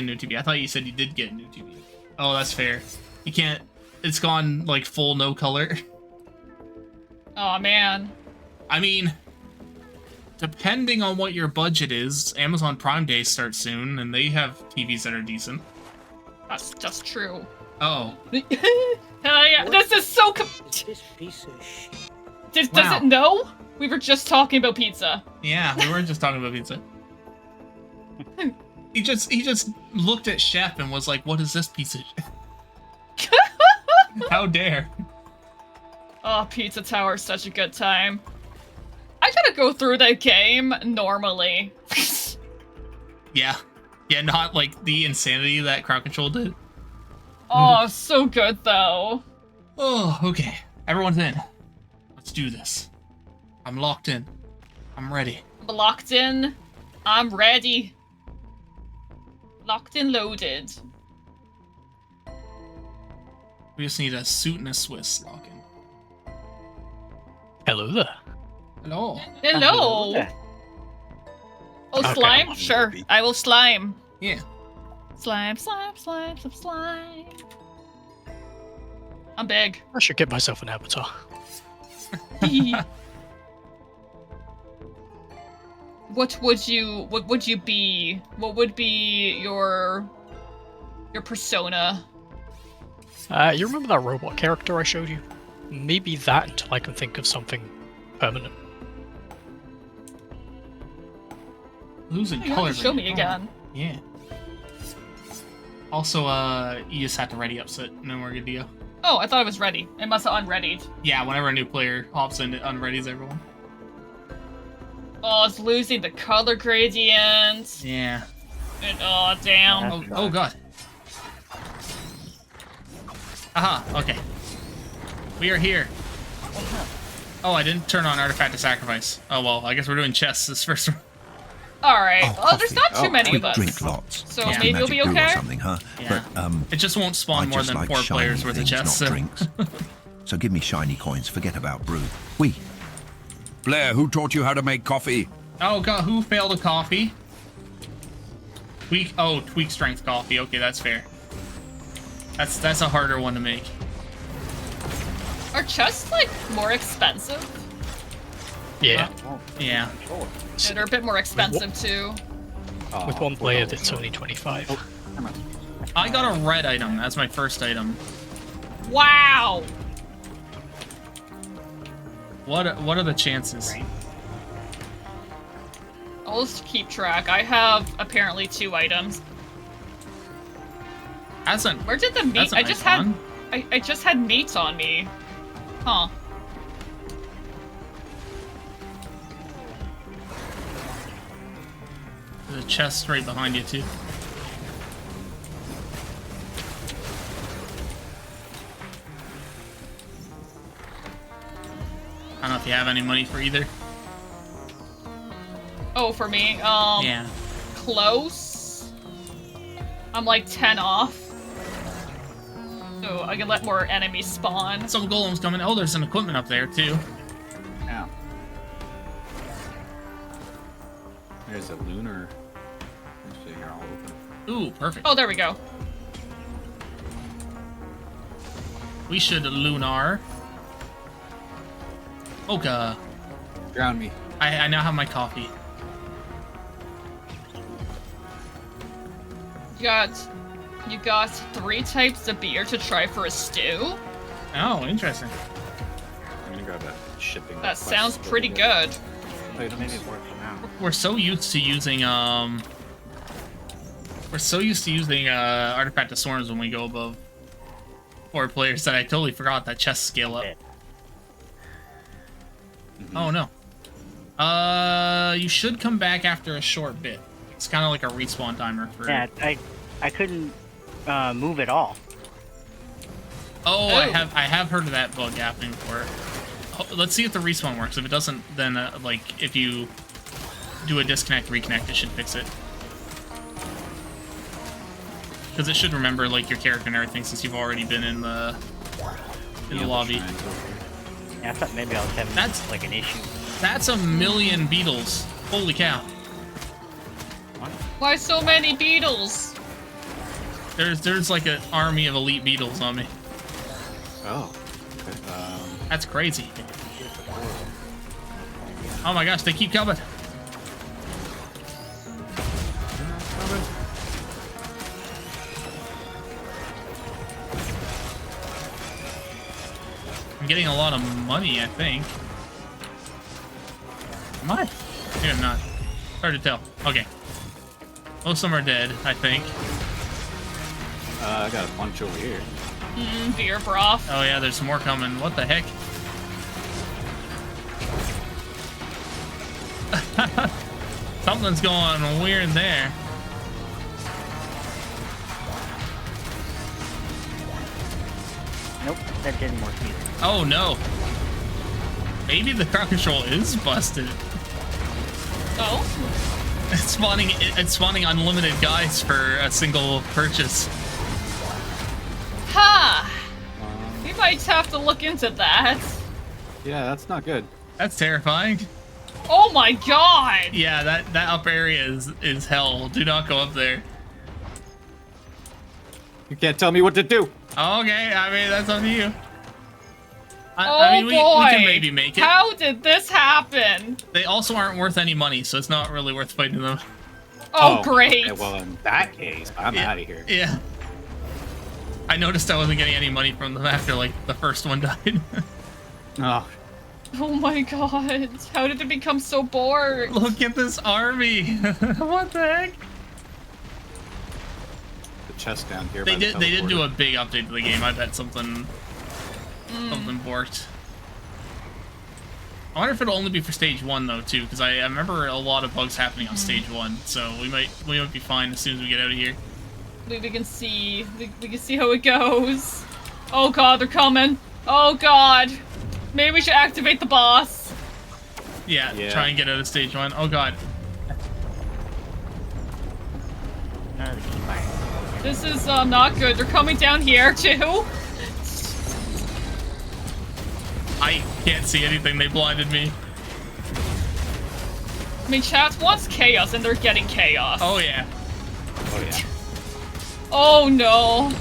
new TV. I thought you said you did get a new TV. Oh, that's fair. You can't, it's gone, like, full no color. Oh man. I mean, depending on what your budget is, Amazon Prime Day starts soon, and they have TVs that are decent. That's true. Oh. Hell yeah. This is so This piece of shit. Does Wow. it know? We were just talking about pizza. Yeah, we were just talking about pizza. He just looked at Chef and was like, what is this piece of shit? How dare. Oh, Pizza Tower is such a good time. I gotta go through that game normally. Yeah. Yeah, not like the insanity that Crowd Control did. Oh, so good though. Oh, okay. Everyone's in. Let's do this. I'm locked in. I'm ready. I'm locked in. I'm ready. Locked and loaded. We just need a suit and a Swiss lock in. Hello there. Hello. Hello. Oh, Okay. slime? Sure. I will slime. Yeah. Slime, slime, slime, slime, slime. I'm big. I should get myself an avatar. What would you be? What would be your persona? You remember that robot character I showed you? Maybe that until I can think of something permanent. Losing You have color. to show me again. Yeah. Also, you just have to ready up sit, and then we're good to go. Oh, I thought I was ready. It must have unreadied. Yeah, whenever a new player hops in, it unreadies everyone. Oh, it's losing the color gradient. Yeah. And, oh, damn. Oh god. Aha, okay. We are here. Oh, I didn't turn on Artifact of Sacrifice. Oh well, I guess we're doing chests this first one. Alright. Oh, there's not too many of us. Drink lots. So Must maybe we'll be magic brew or okay? something, huh? Yeah. But It just won't spawn I more just than like 4 shiny players worth of things, chests. not So. drinks. So give me shiny coins. Forget about brew. Blair, who taught you how to make coffee? Oh god, who failed a coffee? Tweak strength coffee. Okay, that's fair. That's a harder one to make. Are chests, like, more expensive? Yeah. Yeah. And they're a bit more expensive, too. With one player, that's only 25. I got a red item. That's my first item. Wow! What are the chances? I'll just keep track. I have apparently 2 items. Where did the meat? I just had. I just had meat on me. Huh. There's a chest right behind you too. I don't know if you have any money for either. Oh, for me? Yeah. Close. I'm like 10 off. So I can let more enemies spawn. Some golems coming. Oh, there's some equipment up there too. Yeah. There's a lunar. Actually, here, I'll open. Ooh, perfect. Oh, there we go. We should lunar. Oka. Drown me. I now have my coffee. You got 3 types of beer to try for a stew? Oh, interesting. I'm gonna grab that shipping. That sounds pretty good. Maybe it works now. We're so used to using Artifact of Swarms when we go above 4 players that I totally forgot that chests scale up. Oh no. You should come back after a short bit. It's kind of like a respawn timer for. Yeah, I couldn't move at all. Oh, I have heard of that bug happening before. Oh, let's see if the respawn works. If it doesn't, then like if you do a disconnect reconnect, it should fix it. Because it should remember like your character and everything since you've already been in the lobby. Yeah, I thought maybe I was having like an issue. That's 1,000,000 beetles. Holy cow. Why so many beetles? There's like an army of elite beetles on me. Oh. Okay. That's crazy. Oh my gosh, they keep coming. I'm getting a lot of money, I think. Am I? Maybe I'm not. Hard to tell. Okay. Most of them are dead, I think. I got a bunch over here. Beer broth. Oh yeah, there's more coming. What the heck? Something's going weird there. Nope, that didn't work either. Oh no. Maybe the crowd control is busted. Oh? It's spawning unlimited guys for a single purchase. Ha! We might have to look into that. Yeah, that's not good. That's terrifying. Oh my god! Yeah, that upper area is hell. Do not go up there. You can't tell me what to do. Okay, I mean that's up to you. I mean, we can maybe make it. How did this happen? They also aren't worth any money, so it's not really worth fighting them. Oh, great. Okay, well, in that case, I'm out of here. Yeah. I noticed I wasn't getting any money from them after, like, the first one died. Oh. Oh my god. How did it become so bored? Look at this army. What the heck? The chest down here. They did do a big update to the game. I bet something borked. I wonder if it'll only be for stage 1 though too, because I remember a lot of bugs happening on stage 1, so we might be fine as soon as we get out of here. We can see how it goes. Oh god, they're coming. Oh god. Maybe we should activate the boss. Yeah, try and get out of stage 1. Oh god. This is not good. They're coming down here too. I can't see anything. They blinded me. I mean, chat wants chaos, and they're getting chaos. Oh yeah. Oh yeah. Oh no.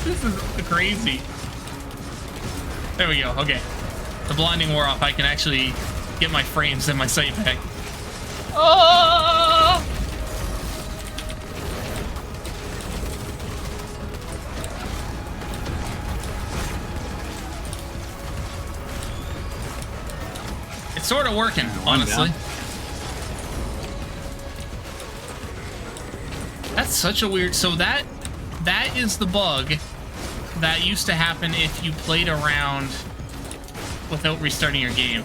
This is crazy. There we go. Okay. The blinding wore off. I can actually get my frames and my sight back. Oh! It's sort of working, honestly. That's such a weird... So that is the bug that used to happen if you played around without restarting your game.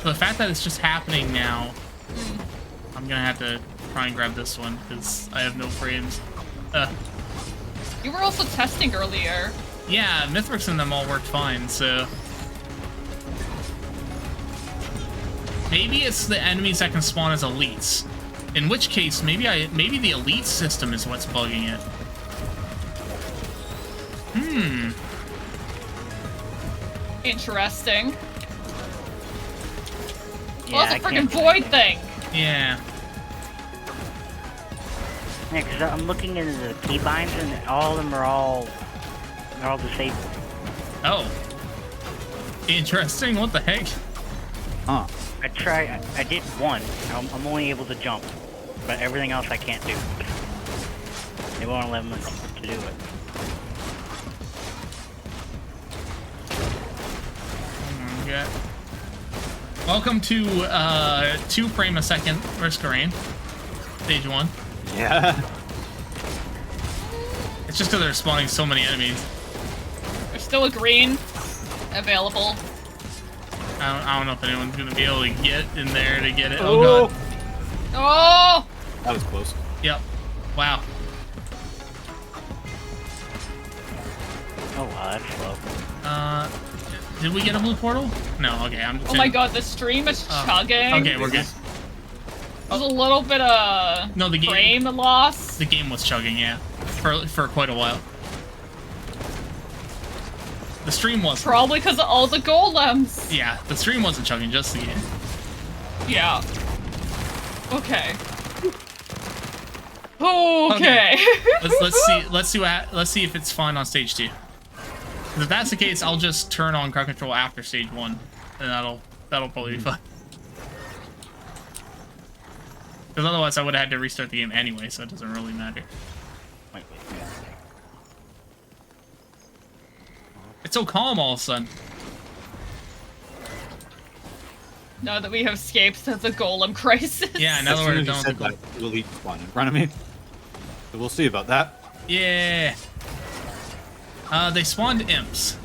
The fact that it's just happening now, I'm gonna have to try and grab this one because I have no frames. You were also testing earlier. Yeah, Mithrix and them all worked fine, so... Maybe it's the enemies that can spawn as elites. In which case, maybe the elite system is what's bugging it. Interesting. Yeah, Well, it's a I freaking can't- void thing. Yeah. Yeah, because I'm looking into the keybinds and all of them are they're all disabled. Oh. Interesting. What the heck? Huh. I did one. I'm only able to jump, but everything else I can't do. They won't let me to do it. Okay. Welcome to 2 frame a second Risk Rain. Stage 1. Yeah. It's just because they're spawning so many enemies. There's still a green available. I don't know if anyone's gonna be able to get in there to get it. Oh god. Oh! That was close. Yep. Wow. Oh wow, that's slow. Did we get a blue portal? No, okay, I'm just Oh my god, the stream is chugging. Okay, we're good. There's a little bit of No, the game, frame loss. The game was chugging, yeah. For quite a while. The stream wasn't. Probably because of all the golems. Yeah, the stream wasn't chugging, just the game. Yeah. Okay. Okay. let's see if it's fun on stage 2. If that's the case, I'll just turn on crowd control after stage 1, and that'll probably be fun. Because otherwise, I would have had to restart the game anyway, so it doesn't really matter. It's so calm all of a sudden. Now that we have escaped the golem crisis. Yeah, now that we're done with the golem. That elite spawn in front of me. So we'll see about that. Yeah. They spawned imps.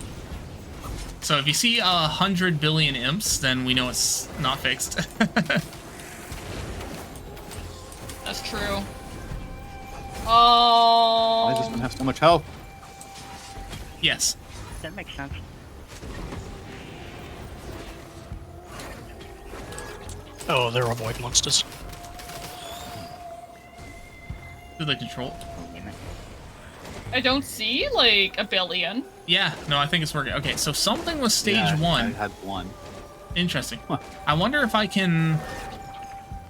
So if you see 100 billion imps, then we know it's not fixed. That's true. Why does this one have so much health? Yes. That makes sense. Oh, there are void monsters. Do they control? I don't see, like, a billion. Yeah, no, I think it's working. Okay, so something was stage 1. I had one. Interesting. Huh. I wonder if I can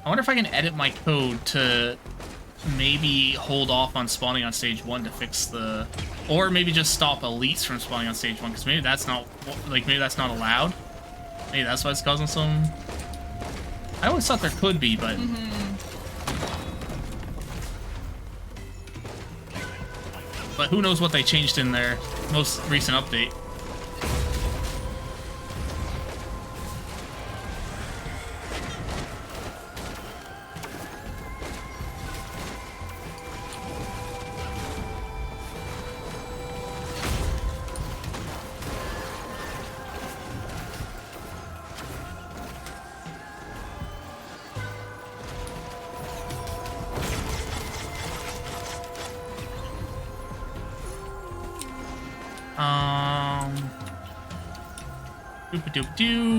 edit my code to maybe hold off on spawning on stage 1 to fix the, or maybe just stop elites from spawning on stage 1, because maybe that's not, like, maybe that's not allowed. Maybe that's why it's causing some. I always thought there could be, but. But who knows what they changed in their most recent update.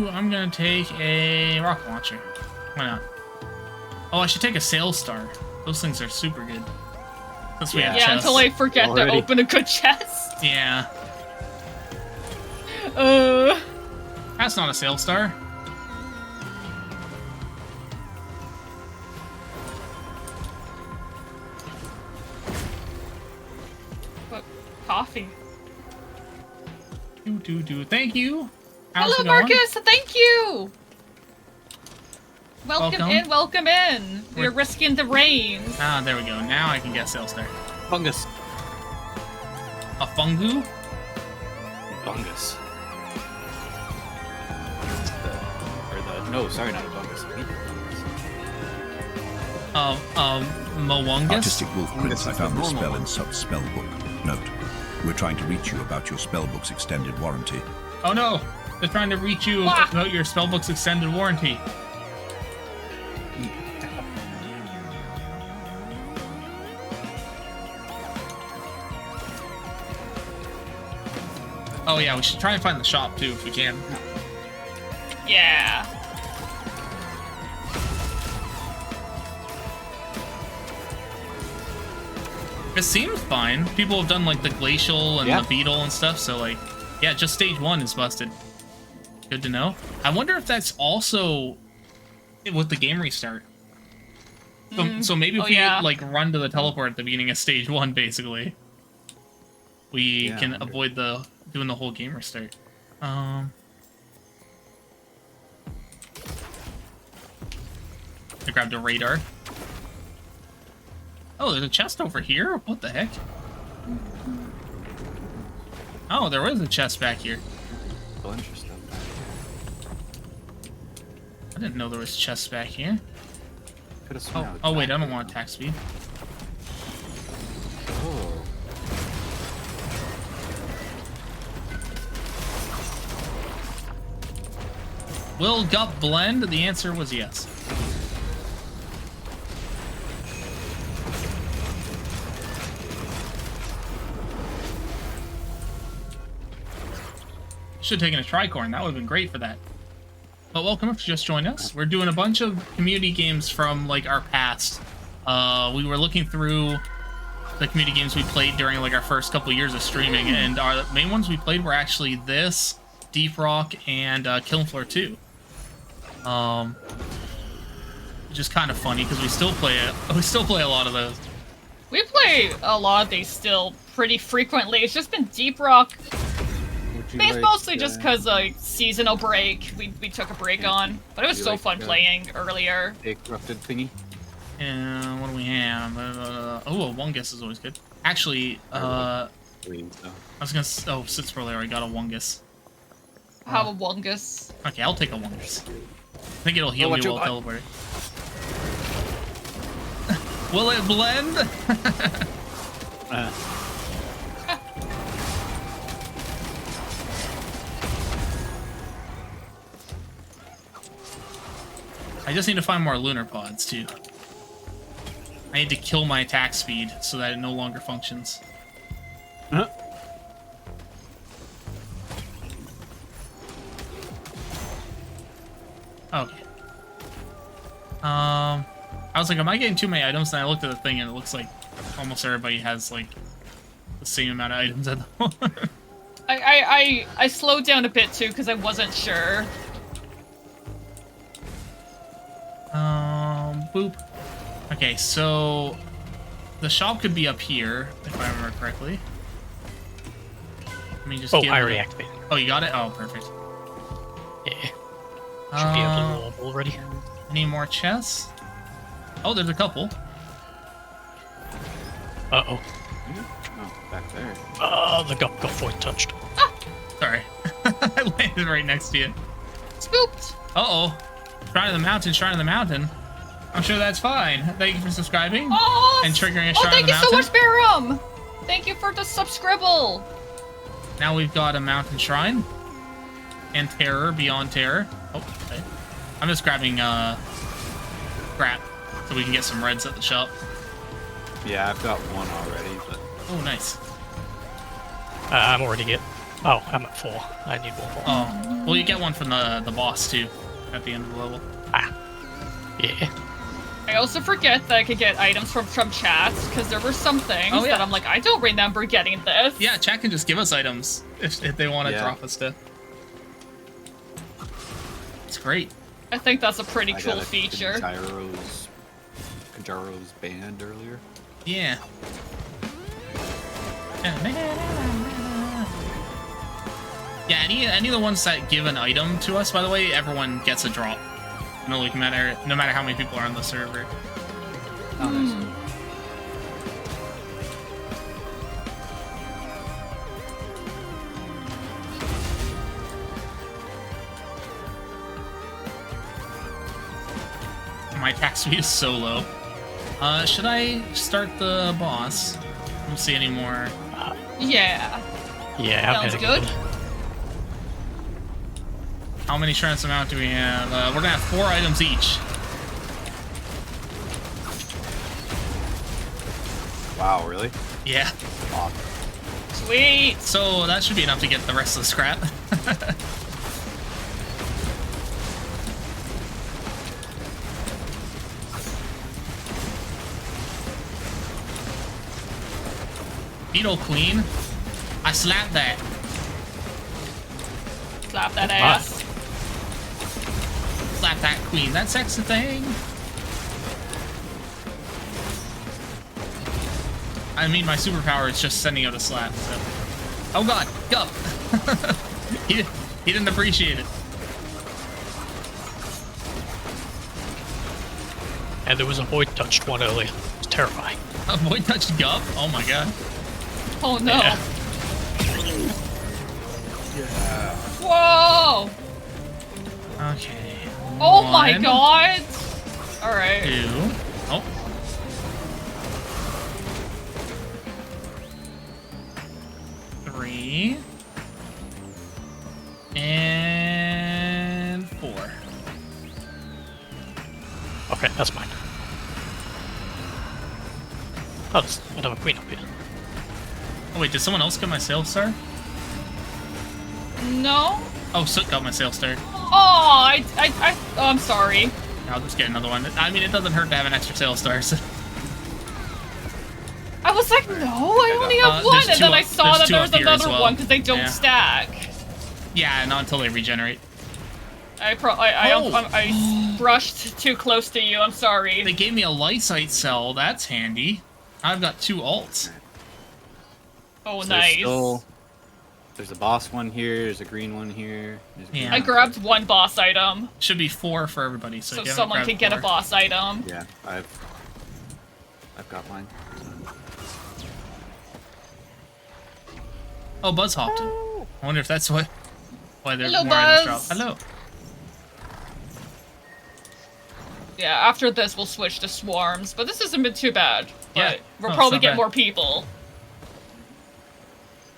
I'm gonna take a rocket launcher. Why not? Oh, I should take a sail star. Those things are super good. Plus we have Yeah, chests. until I forget to open a good chest. Yeah. That's not a sail star. Thank you. How's Hello, it going? Marcus. Thank you. Welcome in. Welcome in. We're risking the rains. Ah, there we go. Now I can get sales start. Fungus. A fungu? Fungus. No, sorry, not a fungus. Moungus? Artistic Wolf Prince, I found this spell in Sub's spellbook. Note, we're trying to reach you about your spellbook's extended warranty. Oh no! They're trying to reach you about your spellbook's extended warranty. Oh yeah, we should try and find the shop too if we can. Yeah. It seems fine. People have done like the glacial and the beetle and stuff, so like, yeah, just stage 1 is busted. Good to know. I wonder if that's also with the game restart. So maybe if we like run to the teleport at the beginning of stage 1, basically, we can avoid doing the whole game restart. I grabbed a radar. Oh, there's a chest over here? What the heck? Oh, there was a chest back here. Bunch of stuff back here. I didn't know there was chests back here. Could have sworn Oh wait, I don't want attack speed. Oh. Will Gup blend? The answer was yes. Should have taken a tricorn. That would have been great for that. But welcome if you just joined us. We're doing a bunch of community games from like our past. We were looking through the community games we played during like our first couple years of streaming, and our main ones we played were actually this, Deep Rock, and Killing Floor 2. Which is kind of funny because we still play it. We still play a lot of those. We play a lot of these still pretty frequently. It's just been Deep Rock. It's mostly just because seasonal break. We took a break on, but it was so fun playing earlier. A corrupted thingy. And what do we have? Oh, a Wungus is always good. Actually, I was gonna. Oh, sit earlier. I got a Wungus. Have a Wungus. Okay, I'll take a Wungus. I think it'll heal me while teleporting. Will it blend? I just need to find more lunar pods, too. I need to kill my attack speed so that it no longer functions. Okay. I was like, am I getting too many items? And I looked at the thing and it looks like almost everybody has, like, the same amount of items at the moment. I slowed down a bit, too, because I wasn't sure. Boop. Okay, so the shop could be up here, if I remember correctly. Let me just I already activated. Oh, you got it? Oh, perfect. Yeah. Should be able to already. Any more chests? Oh, there's a couple. Oh, back there. The Gup void touched. Ah! Sorry. I landed right next to you. Spooked! Uh-oh. Shrine of the Mountain, Shrine of the Mountain. I'm sure that's fine. Thank you for subscribing and triggering a Shrine of the Mountain. Thank you so much, Barum! Thank you for the subscribble! Now we've got a Mountain Shrine. And Terror, Beyond Terror. Oh, okay. I'm just grabbing, scrap so we can get some reds at the shop. Yeah, I've got one already, but... Oh, nice. I'm already at... Oh, I'm at 4. I need one more. Oh, well, you get one from the boss, too, at the end of the level. Yeah. I also forget that I could get items from chats, because there were some things that I'm like, I don't remember getting this. Yeah, chat can just give us items if they want to drop us stuff. It's great. I think that's a pretty cool feature. Kajaro's band earlier. Yeah. Yeah, any of the ones that give an item to us, by the way, everyone gets a drop. No matter how many people are on the server. Oh, nice. My attack speed is so low. Should I start the boss? I don't see any more. Yeah. Yeah, Sounds good. How many shrines amount do we have? We're gonna have 4 items each. Wow, really? Yeah. Wow. Sweet. So that should be enough to get the rest of the scrap. Beetle Queen. I slapped that. Slap that ass. Slap that queen. That sexy thing. I mean, my superpower is just sending out a slap. So. Oh god, Gup. he didn't appreciate it. And there was a void touched one earlier. It's terrifying. A void touched Gup? Oh my god. Oh no. Yeah. Whoa! Okay. Oh my 1, god! Alright. 2. Oh. Three. And 4. Okay, that's mine. Oh, there's another queen up here. Oh wait, did someone else get my sales star? No? Oh, Soot got my sales star. Oh, oh, I'm sorry. I'll just get another one. I mean, it doesn't hurt to have an extra sales star. So. I was like, no, I only have one, and then I saw that there was another one because they don't stack. Yeah, not until they regenerate. I brushed too close to you. I'm sorry. They gave me a light sight cell. That's handy. I've got 2 alts. Oh, So nice. There's a boss one here. There's a green one here. Yeah. I grabbed 1 boss item. Should be 4 for everybody. So, if you someone haven't can get grabbed a boss item. Yeah, I've got mine. Oh, Buzz hopped in. I wonder if that's why there's Hello, more items Buzz. dropped. Hello. Yeah, after this we'll switch to swarms, but this hasn't been too bad. But Yeah. we'll Oh, probably it's not get bad. more people.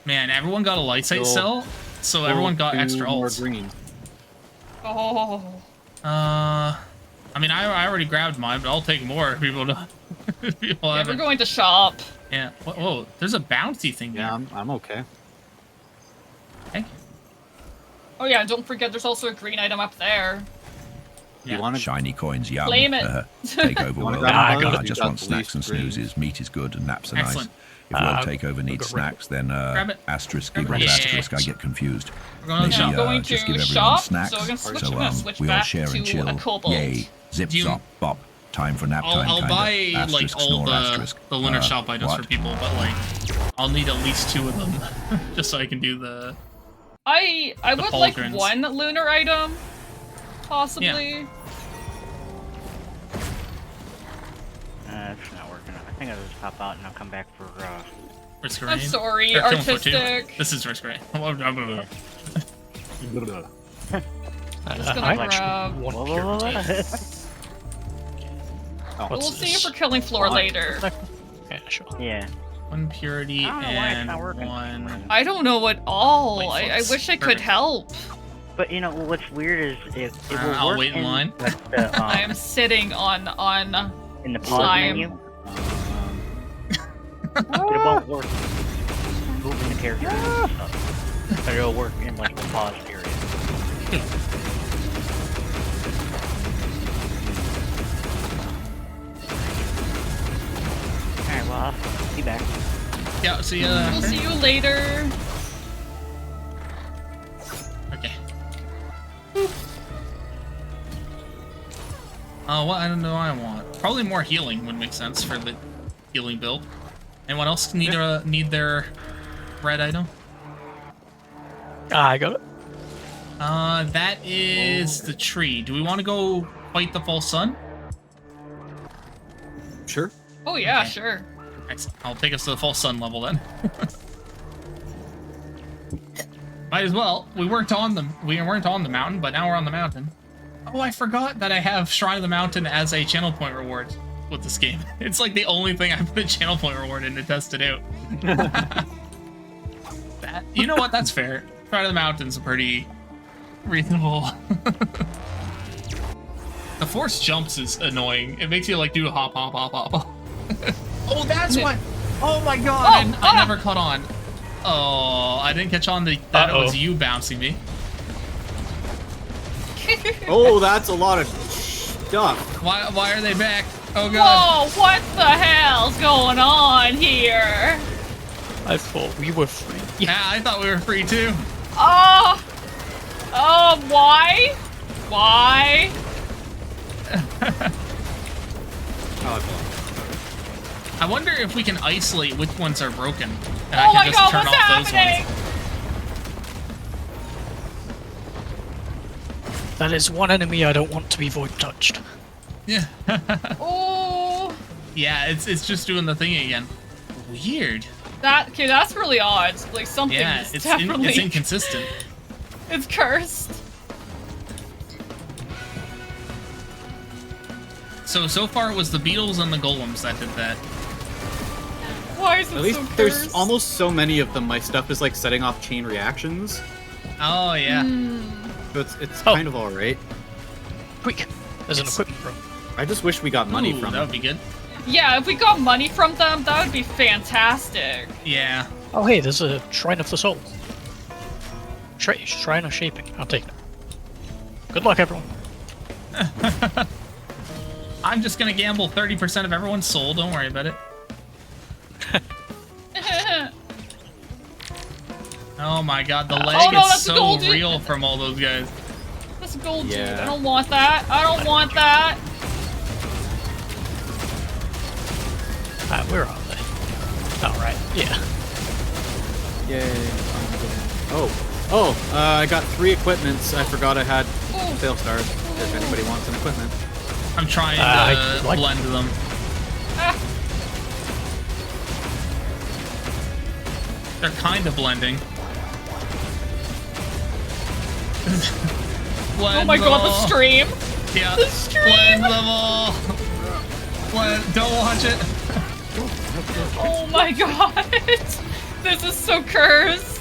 Man, everyone got a light sight cell, so everyone got extra alts. Green. Oh. I mean, I already grabbed mine, but I'll take more if people don't. People Yeah, we're haven't. going to shop. Yeah. Whoa, there's a bouncy thing there. Yeah, I'm okay. Okay. Oh yeah, don't forget there's also a green item up there. You want Shiny coins, yum. Claim it. Take over world. grab I one? just You got want snacks and the least snoozes. Meat is good and naps are nice. Excellent. If world takeover needs grab it. snacks, then Grab it. asterisk Grab it. equals Yeah. asterisk. I get confused. We're going to Maybe shop. Going just to give everyone shop, snacks. so we're gonna switch- So we're gonna switch we all back share to and chill. a kobold. Yay! Zip Do you- zop bop. Time for nap time. I'll kinda. buy like Asterisk, all snore, asterisk. the lunar shop items what? for people, but like I'll need at least 2 of them just so I can do the. I would like pauldrons. 1 lunar item, possibly. It's not working. I think I'll just pop out and I'll come back for Risk I'm rain. sorry, Or Killing Floor 2. artistic. This is Risk Rain. Just gonna I grab. actually want purity. We'll What's see you this? for killing floor later. Yeah, sure. Yeah. 1 purity I don't know why it's and not working. 1. I don't know at all. Wait, I folks. wish I could Perfect. help. But you know what's weird is it will I'll work wait in line. like the, I am sitting on in the pause slime. menu. But it won't work moving the character and stuff. But it'll work in like the pause area. Alright, well, I'll be back. Yeah, see ya. We'll see you later. Okay. What I don't know I want. Probably more healing would make sense for the healing build. Anyone else need their red item? I got it. That is the tree. Do we want to go fight the false sun? Sure. Oh yeah, Okay. sure. Excellent. I'll take us to the false sun level then. Might as well. We weren't on the mountain, but now we're on the mountain. Oh, I forgot that I have Shrine of the Mountain as a channel point reward with this game. It's like the only thing I put a channel point reward in to test it out. You know what? That's fair. Shrine of the Mountain's a pretty reasonable. The force jumps is annoying. It makes you like do a hop, hop, hop, hop. Oh, that's what. Oh my god! I never caught on. Oh, I didn't catch on that it was you bouncing me. Oh, that's a lot of stuff. Why are they back? Oh god. Whoa, what the hell's going on here? I thought we were free. Yeah, I thought we were free too. Oh, why? Why? I wonder if we can isolate which ones are broken. And Oh I my can just god, turn what's off happening? those ones. That is one enemy I don't want to be void touched. Yeah. Oh. Yeah, it's just doing the thing again. Weird. That's really odd. Like something Yeah, is it's definitely it's inconsistent. It's cursed. So far it was the beetles and the golems that did that. Why is it At least so there's cursed? almost so many of them. My stuff is like setting off chain reactions. Oh yeah. So it's kind of all right. Quick, there's an equipment room. I just wish we got money Ooh, from that would them. be good. Yeah, if we got money from them, that would be fantastic. Yeah. Oh hey, there's a Shrine of the Soul. Shrine of Shaping. I'll take it. Good luck, everyone. I'm just gonna gamble 30% of everyone's soul. Don't worry about it. Oh my god, the leg is that's so gold, dude. real from all those guys. That's gold, dude. Yeah. I don't want that. I don't want that. Where are they? Oh, right. Yeah. Yay. I got 3 equipments. I forgot I had fail stars. If anybody wants an equipment. I'm trying to blend them. They're kind of blending. Oh my god, the stream. Yeah. The stream. Blend them all. Don't watch it. Oh my god. This is so cursed.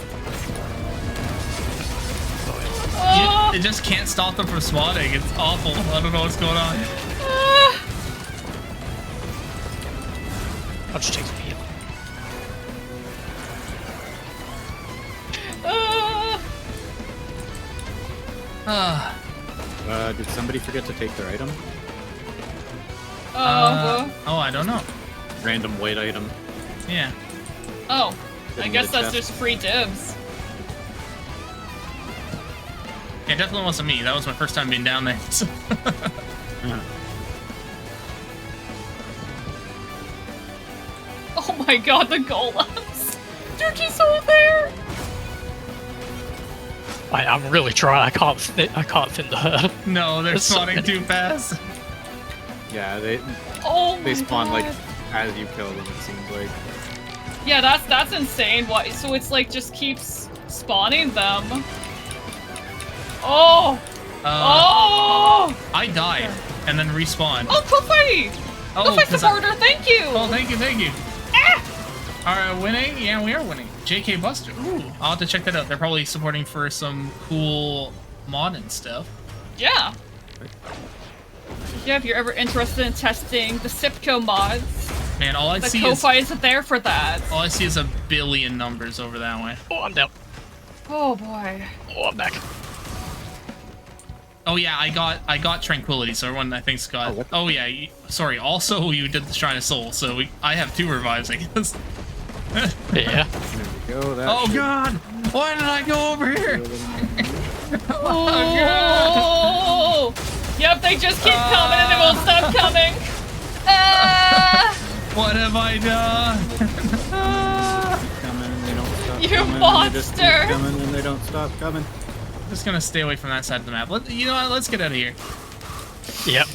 Oh. It just can't stop them from spawning. It's awful. I don't know what's going on. I'll just take the heal. Did somebody forget to take their item? Oh, I don't know. Random white item. Yeah. Oh, I Didn't guess get a that's chest. just free dibs. Yeah, it definitely wasn't me. That was my first time being down there. So. Oh my god, the golems. They're just all there. I'm really trying. I can't fit the herd. No, they're There's so spawning many. too fast. Yeah, they Oh they my spawn god. like as you kill them. It seems like. Yeah, that's insane. Why? So it's like just keeps spawning them. Oh. Oh. I died and then respawned. Oh, Kofi. Kofi 'cause supporter, thank you. Oh, thank you, thank you. Are we winning? Yeah, we are winning. JK Buster. Ooh, I'll have to check that out. They're probably supporting for some cool mod and stuff. Yeah. Yeah, if you're ever interested in testing the Sipco mods, Man, all I the see Ko-Fi is there for that. all I see is a billion numbers over that way. Oh, I'm down. Oh boy. Oh, I'm back. Oh yeah, I got Tranquility, so everyone I think's got. Oh yeah, sorry. Also, you did the Shrine of Soul, so I have 2 revives, I guess. Yeah. There we go. That Oh should- god! Why did I go over here? Oh. Yep, they just keep coming and they won't stop coming. What have I done? Coming, they don't stop. You You monster! Coming and they don't stop coming. I'm just gonna stay away from that side of the map. You know what? Let's get out of here. Yep.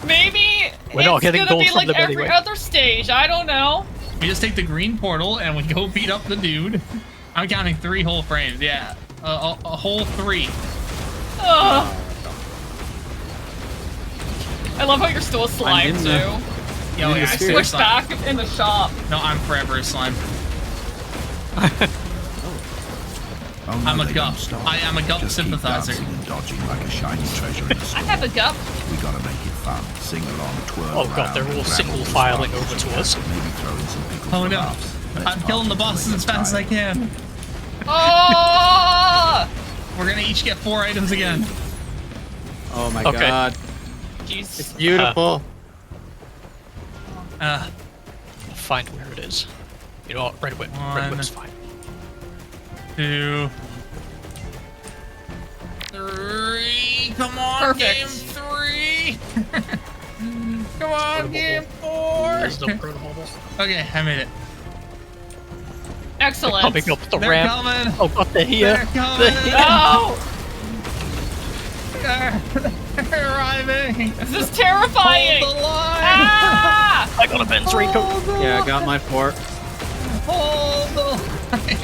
Maybe We're not it's getting gonna gold be from like them every anyway. other stage. I don't know. We just take the green portal and we go beat up the dude. I'm counting 3 whole frames. Yeah, a whole 3. Ugh. I love how you're still a slime too. Yo, yeah, I Switch back in the shop. No, I'm forever a slime. Oh, no, I'm a they gup. don't stop. I am a gup Just keep sympathizer. dancing and dodging like a shiny treasure in the I storm. have a gup. We gotta make it fun. Sing along, twirl Oh god, around, they're all grab single the filing sparkles over to and us. maybe throw in some pickles Oh for no. laughs. Let's I'm killing the party bosses till as fast as I can. Oh! We're gonna each get 4 items again. Oh my Okay. god. Jeez. It's beautiful. I'll find where it is. You know what? Red Whip. Red Whip's fine. 2, 3. Come on, Perfect. game 3. Come on, game 4. There's no protobubbles. Okay, I made it. Excellent. Coming up the They're ramp. coming. Oh god, they're here. They're coming. They're here. No! They're arriving. This is terrifying. Hold the line. Ah! I got a Ben's raincoat. Yeah, I got my fort. Hold the line.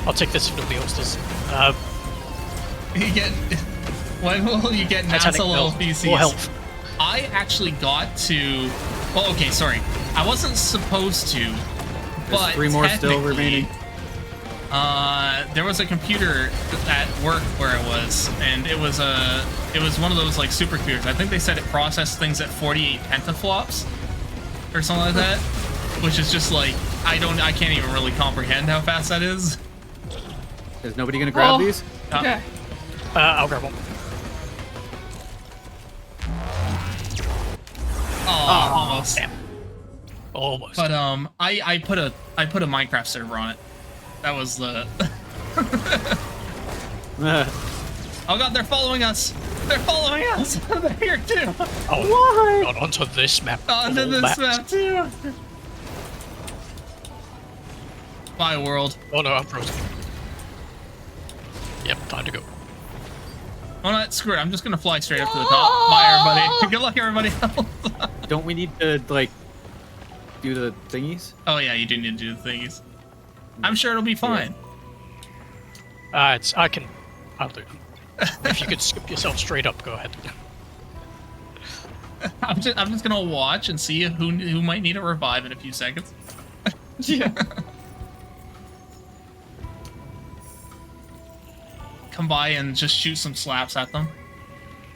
I'll take this if nobody else does. You get. When will you get Titanic NASA level health. PCs? Full health. I actually got to. Oh, okay, sorry. I wasn't supposed to, There's but 3 more still technically, remaining. There was a computer at work where it was, and it was one of those like supercomputers. I think they said it processed things at 48 petaflops or something like that, which is just like I can't even really comprehend how fast that is. Is nobody gonna grab these? Okay. I'll grab one. Oh, almost. Damn. Almost. But I put a Minecraft server on it. That was the. Oh god, they're following us! They're following us! They're here too! Oh, why? God, onto this map. Onto Full this maps. map too! Bye, world. Oh no, I'm frozen. Yep, time to go. Oh no, screw it. I'm just gonna fly straight up to the top. Bye, everybody. Good luck, everybody else. Don't we need to, like, do the thingies? Oh yeah, you do need to do the thingies. I'm sure it'll be fine. I'll do them. If you could skip yourself straight up, go ahead. I'm just gonna watch and see who might need a revive in a few seconds. Yeah. Come by and just shoot some slaps at them.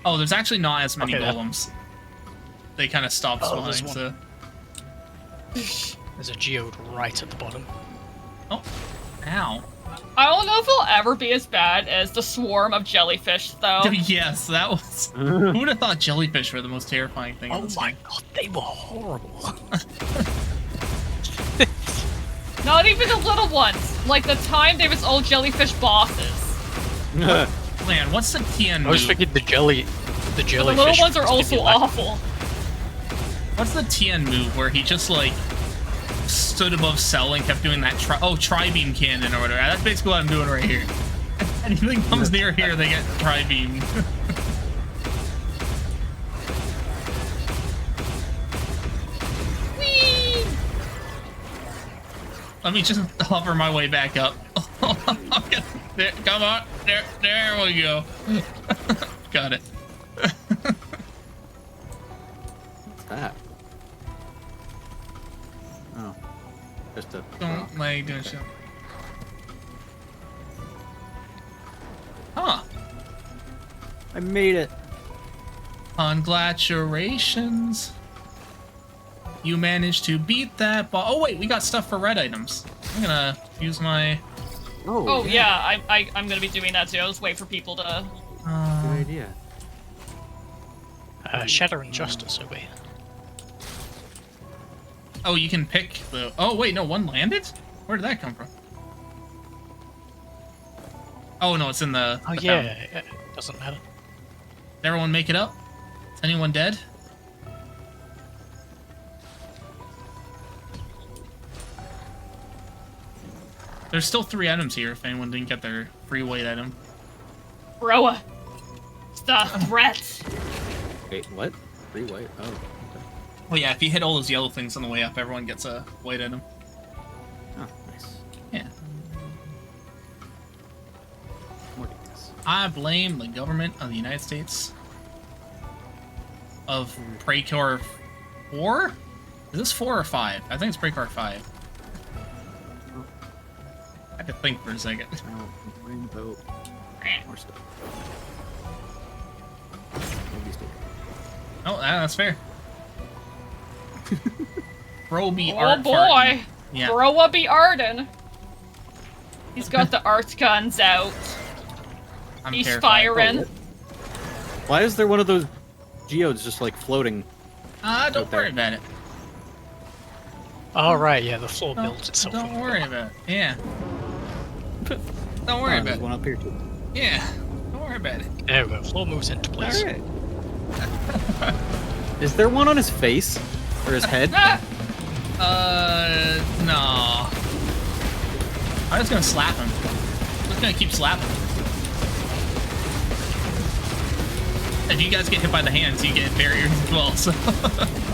Oh, there's actually not as many Okay, golems. They kind of stopped spawning, there's one. so. There's a geode right at the bottom. Oh, ow. I don't know if it'll ever be as bad as the swarm of jellyfish, though. Yes, that was. Who would have thought jellyfish were the most terrifying thing in Oh this my game? god, they were horrible. Not even the little ones. Like the time there was all jellyfish bosses. Man, what's the TN move? I was thinking the jellyfish. But the little ones are was also gonna be like- awful. What's the TN move where he just like stood above Cell and kept doing that tri-beam cannon or whatever? That's basically what I'm doing right here. Anything comes near here, they get tri-beam. Whee! Let me just hover my way back up. There, come on, there we go. Got it. What's that? Oh. Just a... Don't like doing shit. Huh. I made it. Congratulations. You managed to beat that boss. Oh wait, we got stuff for red items. I'm gonna use my... Oh yeah, I'm gonna be doing that too. I'll just wait for people to... Good idea. Shadow and Justice over here. Oh, you can pick the... Oh wait, no, one landed? Where did that come from? Oh no, it's in the... Oh the yeah, fountain. it doesn't matter. Did everyone make it up? Is anyone dead? There's still 3 items here if anyone didn't get their free white item. Broa. It's the threat. Wait, what? Free white? Oh, okay. Well, yeah, if you hit all those yellow things on the way up, everyone gets a white item. Oh, nice. Yeah. More details. I blame the government of the United States of Precor 4? Is this 4 or 5? I think it's Precor 5. I had to think for a second. Rainbow. More stuff. Oh, that's fair. Broby Oh art boy. farting. Yeah. Broa be Arden. He's got the art guns out. He's terrified. firing. Why is there one of those geodes just like floating? Don't worry about it. Oh, right, yeah, the floor builds itself. Don't worry about it. Yeah. Don't worry about There's it. one up here too. Yeah. Don't worry about it. There we go, floor moves into place. Alright. Is there one on his face? Or his head? No. I'm just gonna slap him. I'm just gonna keep slapping him. If you guys get hit by the hands, you get barriers as well, so.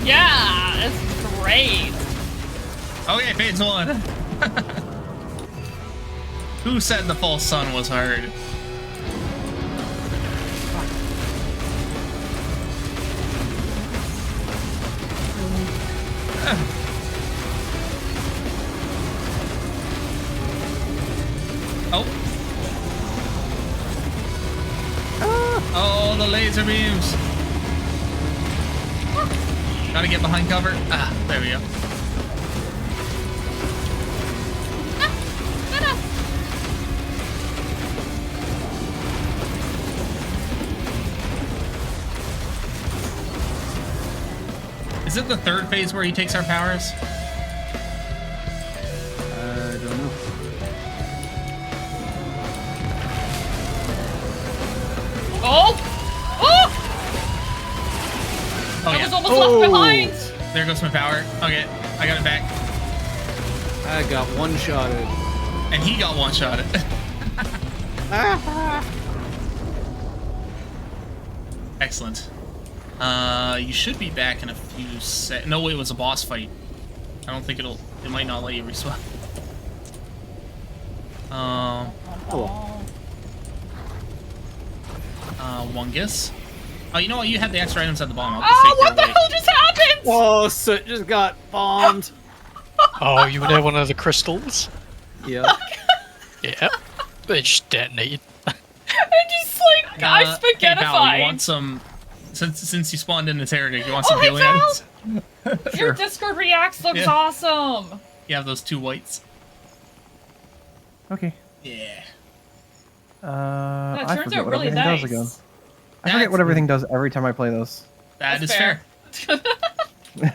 Yeah, it's great. Okay, phase 1. Who said the false sun was hard? Oh. Oh, the laser beams. Gotta get behind cover. Ah, there we go. Is it the 3rd phase where he takes our powers? I don't know. Oh! Oh! Oh, I yeah. was almost left behind. There goes my power. Okay, I got it back. I got one-shotted. And he got one-shotted. Excellent. You should be back in a few sec. No, it was a boss fight. I don't think it might not let you respawn. Wungus. Oh, you know what? You had the extra items at the bottom. I'll just take what the your weight. hell just happened? Whoa, Soot just got bombed. Oh, you were near one of the crystals? Yeah. Yeah. They just detonated. I just like I Hey, Val, spaghettified. you want some? Since you spawned in this area, you want some Oh, hey, healing Val! items? Your Discord Reacts looks Yeah. awesome. You have those 2 whites. Okay. Yeah. That I turns forget out what really everything nice. does again. I forget what everything does every time I play this. That is That's fair.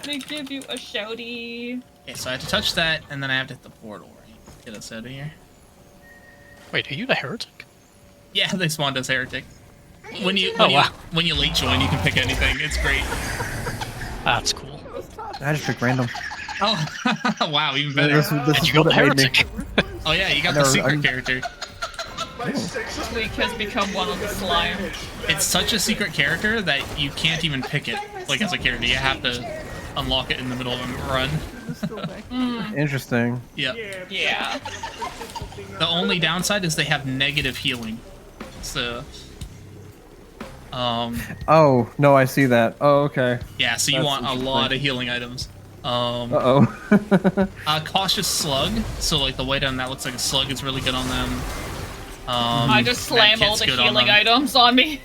They give you a shouty. Okay, so I have to touch that, and then I have to hit the portal, right? Get us out of here. Wait, are you the heretic? Yeah, they spawned as heretic. When you wow. when you late join, you can pick anything. It's great. That's cool. I just picked random. Oh, wow, even better. This is what it made me. Oh yeah, you got I the never- secret character. Tweak has become one of the slime. It's such a secret character that you can't even pick it like as a character. You have to unlock it in the middle of a run. Interesting. Yeah. Yeah. The only downside is they have negative healing. So. Oh no, I see that. Oh okay. Yeah, so you That's want a lot of interesting. healing items. Uh-oh. Cautious slug. So like the white item that looks like a slug is really good on them. I just slam all medkit's the good on healing them. items on me.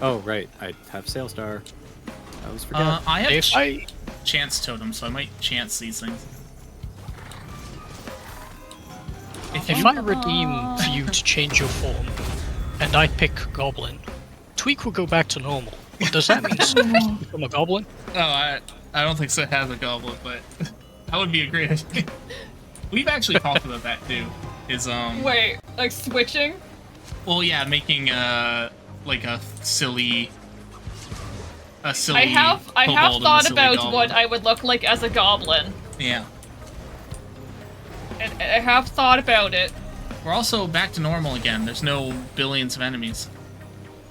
Oh, right. I have Sail Star. I was forgetting. I have If I chance totem, so I might chance these things. If I redeem for you to change your form, and I pick Goblin, Tweak will go back to normal. What does that mean? So you become a Goblin? Oh, I don't think so has a goblet, but that would be a great idea. We've actually talked about that too. Is Wait, like switching? well, yeah, making like a silly I have kobold and a thought silly about goblin. what I would look like as a goblin. Yeah. And I have thought about it. We're also back to normal again. There's no billions of enemies.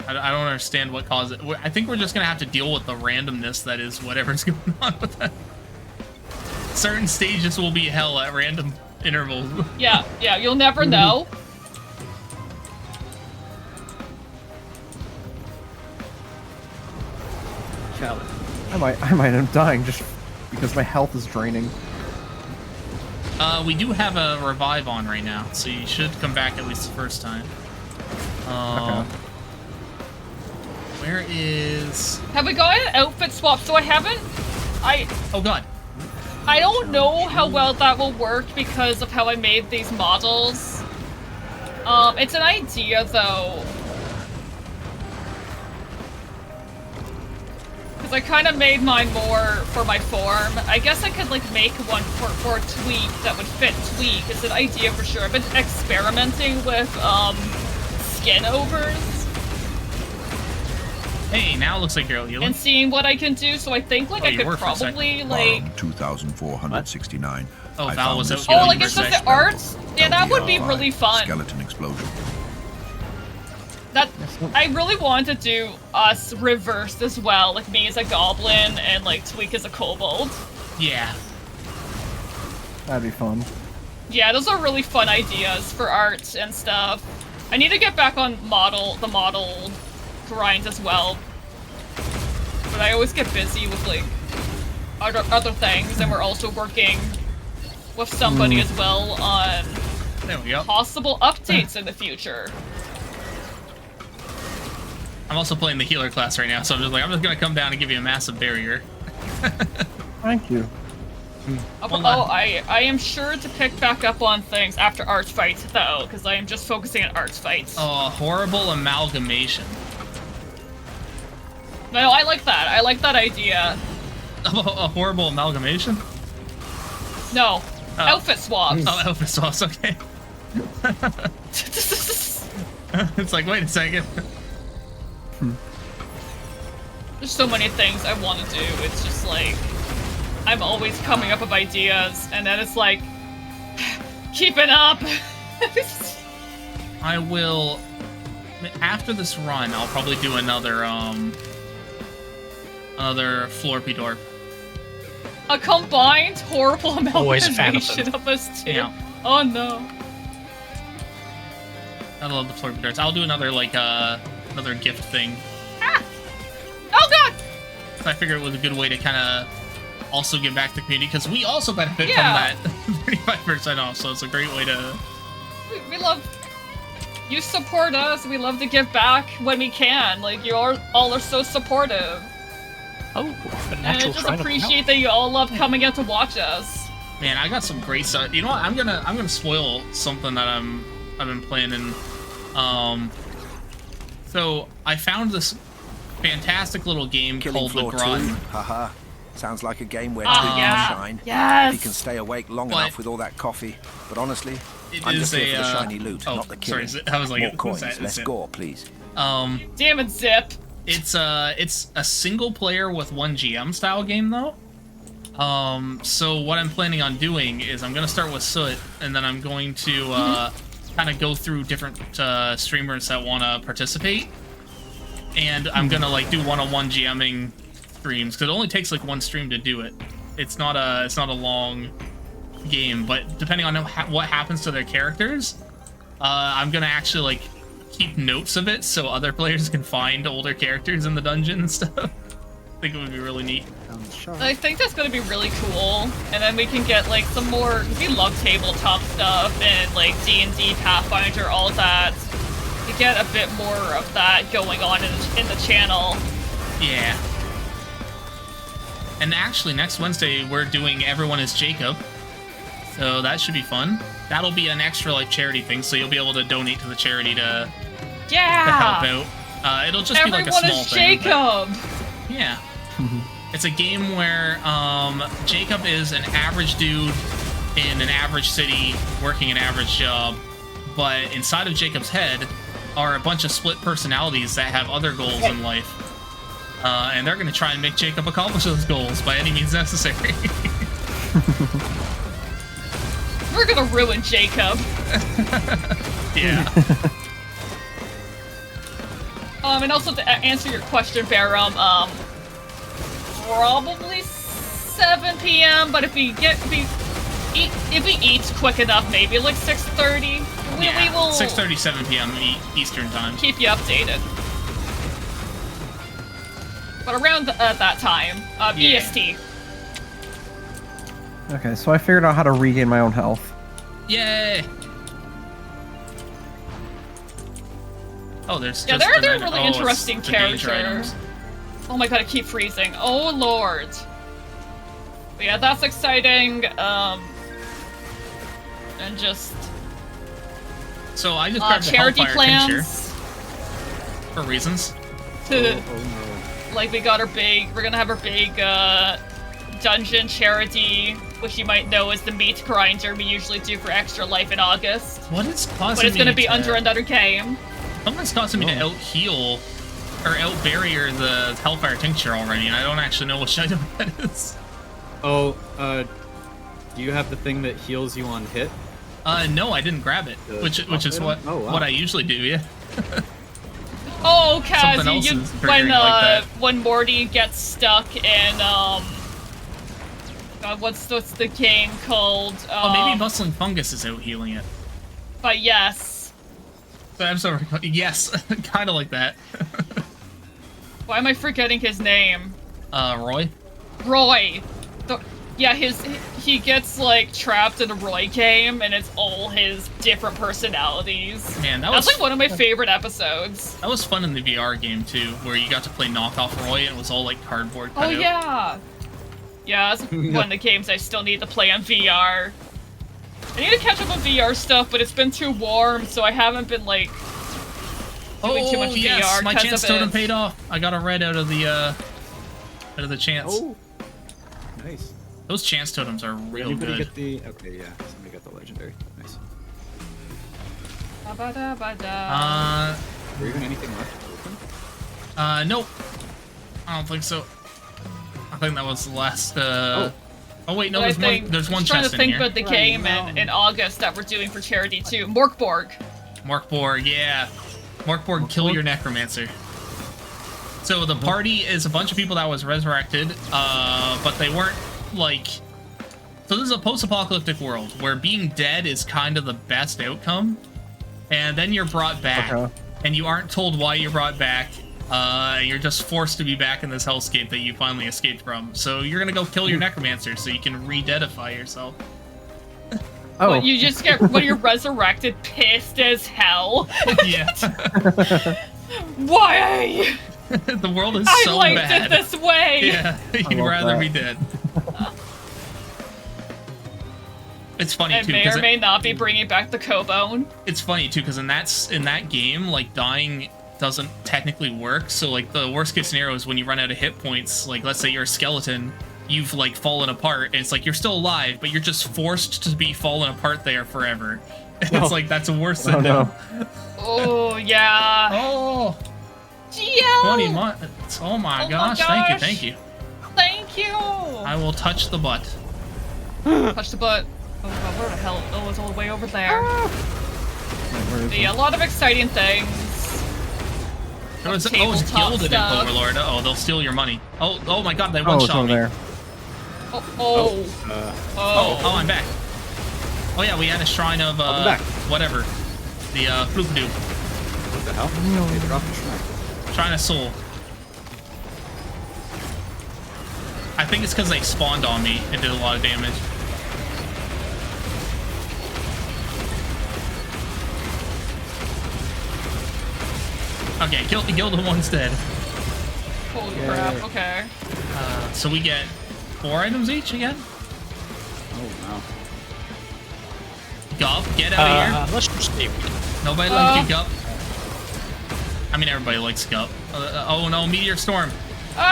I don't understand what caused it. I think we're just gonna have to deal with the randomness that is whatever's going on with that. Certain stages will be hell at random intervals. Yeah, you'll never know. I might end up dying just because my health is draining. We do have a revive on right now, so you should come back at least the first time. Okay. Where is... Have we got an outfit swap? So I haven't... Oh god. I don't know how well that will work because of how I made these models. It's an idea though. Because I kind of made mine more for my form. I guess I could like make one for Tweak that would fit Tweak. It's an idea for sure. I've been experimenting with skin overs. Hey, now it looks like you're healing. And seeing what I can do, so I think like I could probably like... 2,469. Oh, I Val found was this out. Oh, like it's just the arts? Yeah, that would be really fun. Skeleton explosion. That I really want to do us reversed as well, like me as a goblin and like Tweak as a kobold. Yeah. That'd be fun. Yeah, those are really fun ideas for art and stuff. I need to get back on the model grind as well. But I always get busy with like other things, and we're also working with somebody as well on there we go. Possible updates in the future. I'm also playing the healer class right now, so I'm just gonna come down and give you a massive barrier. Thank you. I am sure to pick back up on things after arts fights though, because I am just focusing on arts fights. Oh, a horrible amalgamation. No, I like that. I like that idea. A horrible amalgamation? No. Outfit swaps. Oh, outfit swaps, okay. It's like, wait a second. There's so many things I want to do. It's just like, I'm always coming up with ideas, and then it's like, keeping up. I will, after this run, I'll probably do another Florpy Dorp. A combined horrible Always a fan of amalgamation of us two. Yeah. Oh no. I love the Florpy Dorps. I'll do another, like, another gift thing. Ah! Oh god! I figured it was a good way to kind of also give back to the community, because we also benefit from Yeah. that 35% off, so it's a great way to... We love... You support us, we love to give back when we can. Like, you all are so supportive. Oh, a And I natural just shrine of appreciate that you all love coming out to watch us. Man, I got some great stuff. You know what? I'm gonna spoil something that I've been planning. So I found this fantastic little game Killing called The Floor 2. Grunt. Haha. Sounds like a game where Ah, two yeah. can shine. Yes. If you can stay awake long But- enough with all that coffee. But honestly, It I'm is just here a, for the shiny loot, oh, not the sorry, killing. I was like, More who's coins, that? less Zip. gore, please. Damn it, Zip. It's a single player with one GM style game though. So what I'm planning on doing is I'm gonna start with Soot, and then I'm going to kind of go through different streamers that want to participate, and I'm gonna like do one-on-one GMing streams, because it only takes like one stream to do it. It's not a long game, but depending on what happens to their characters, I'm gonna actually like keep notes of it so other players can find older characters in the dungeon and stuff. I think it would be really neat. I think that's gonna be really cool, and then we can get like some more. We love tabletop stuff and like D&D, Pathfinder, all that. We get a bit more of that going on in the channel. Yeah. And actually, next Wednesday we're doing Everyone is Jacob, so that should be fun. That'll be an extra like charity thing, so you'll be able to donate to the charity to help out. It'll just Everyone be like a small is thing. Jacob. Yeah. It's a game where Jacob is an average dude in an average city working an average job, but inside of Jacob's head are a bunch of split personalities that have other goals in life. And they're going to try and make Jacob accomplish those goals by any means necessary. We're gonna ruin Jacob. Yeah. And also to answer your question, Barum, probably 7 p.m. But if we eat quick enough, maybe like 6:30. We will 6:30, 7 p.m. Eastern time. keep you updated. But around that time, EST. Okay, so I figured out how to regain my own health. Yay! Oh, there's Yeah, just they're another- really it's interesting the danger characters. items. Oh my god, I keep freezing. Oh lord. But yeah, that's exciting. And just So I just grabbed the charity Hellfire tincture plans. for reasons. Like we're gonna have our big dungeon charity, which you might know is the meat grinder we usually do for Extra Life in August. What is causing But it's gonna me be to- under another game. Something's causing me to out-heal or out-barrier the Hellfire tincture already, and I don't actually know which item that is. Oh, do you have the thing that heals you on hit? No, I didn't grab it, which is what I usually do. Yeah. Oh, Something Kaz, else you, is triggering like that. when Morty gets stuck in God, what's the game called? Oh, maybe Bustling Fungus is out healing it. But yes. So I'm sorry. Yes, kind of like that. Why am I forgetting his name? Roy. Roy. Yeah, he gets like trapped in a Roy game, and it's all his different personalities. Man, that's like one of my favorite episodes. That was fun in the VR game too, where you got to play knockoff Roy, and it was all like cardboard. Oh yeah. Yeah, that's one of the games I still need to play on VR. I need to catch up on VR stuff, but it's been too warm, so I haven't been like doing too much yes, VR. my 'cause chance of totem it. paid off. I got a red out of the chance. Oh, nice. Those chance totems are real Anybody good. get the? Okay, yeah. Somebody got the legendary. Nice. Ba-ba-da-ba-da. Is there even anything left open? Nope. I don't think so. I think that was the last. Oh wait, no. But There's one I'm trying chest to think in here. about the game in August that we're doing for charity too. Morkborg. Morkborg, yeah. Morkborg, kill your necromancer. So the party is a bunch of people that was resurrected, but they weren't like. So this is a post-apocalyptic world where being dead is kind of the best outcome, and then you're brought back, and you aren't told why you're brought back. You're just forced to be back in this hellscape that you finally escaped from. So you're gonna go kill your necromancer so you can re-deadify yourself. Oh. What, you just get when you're resurrected, pissed as hell. Yeah. Why? The world is I so liked bad. it this way. Yeah, you'd rather be dead. It's funny And too. may 'cause or may not be bringing back the Cobone. It's funny too because in that game, like dying doesn't technically work. So like the worst case scenario is when you run out of hit points. Like let's say you're a skeleton, you've like fallen apart, and it's like you're still alive, but you're just forced to be fallen apart there forever. It's like that's worse than Oh yeah. Oh. Geo. 20 months. Oh my gosh! gosh. Thank you. Thank you. I will touch the butt. Touch the butt. Oh god, where the hell? Oh, it's all the way over there. Yeah, a lot of exciting things. It's Tabletop gilded stuff. Overlord. Oh, they'll steal your money. Oh my god, they Oh, one it's shot over me. there. Oh. I'm back. Oh yeah, we had a shrine of whatever. The Floopadoo. What the hell? They dropped the shrine. Shrine of Soul. I think it's because they spawned on me. It did a lot of damage. Okay, kill the one instead. Holy crap, okay. So we get 4 items each again? Oh wow. Gup, get out of here. Let's just see. Nobody likes you, Gup. I mean, everybody likes Gup. Oh no, Meteor Storm.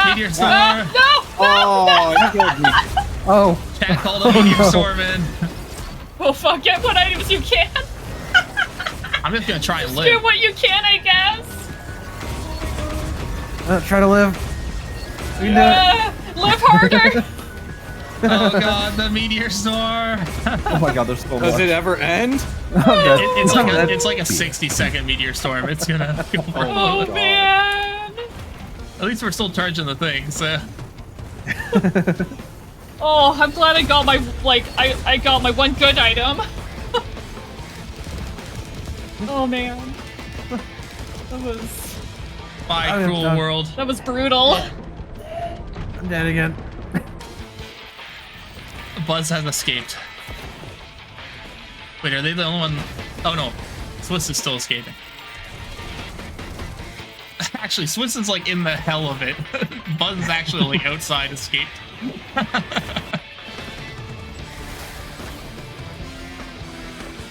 Meteor Storm. No! Oh, you killed me. Oh. Chat called a Meteor Storm in. Well, fuck, get what items you can. I'm just gonna try and Do live. what you can, I guess. Try to live. We can do it. Live harder. Oh god, the meteor storm! Oh my god, there's so much. Does it ever end? It's like a 60-second meteor storm. It's gonna go for a Oh little. man! At least we're still charging the thing, so. Oh, I'm glad I got my I got my one good item. Oh man, that was. Bye, cruel world. That was brutal. I'm dead again. Buzz has escaped. Wait, are they the only one? Oh no, Swiss is still escaping. Actually, Swiss is like in the hell of it. Buzz is actually like outside, escaped.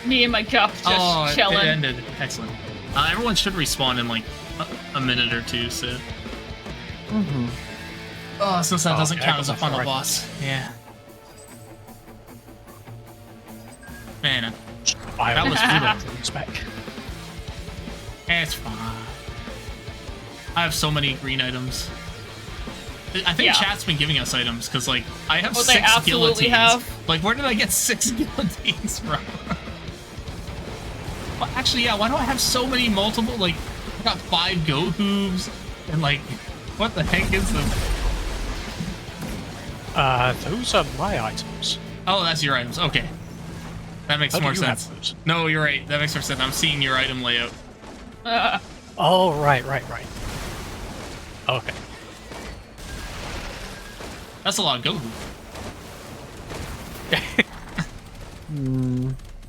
Me and my cup just chilling. It ended. Excellent. Everyone should respawn in like a minute or two, so. Mm-hmm. Oh, since that doesn't yeah, count as a that's final right. boss. Yeah. Man, That was brutal. Spec. It's fine. I have so many green items. I think chat's been giving us items because, like, I have Oh, they 6 absolutely guillotines. have. Like, where did I get 6 guillotines from? Well, actually, yeah. Why do I have so many multiple? Like, I got 5 goat hooves and like, what the heck is them? Those are my items. Oh, that's your items. Okay, that makes How do more you have sense. those? No, you're right. That makes more sense. I'm seeing your item layout. Oh, right. Okay. That's a lot of goat hooves.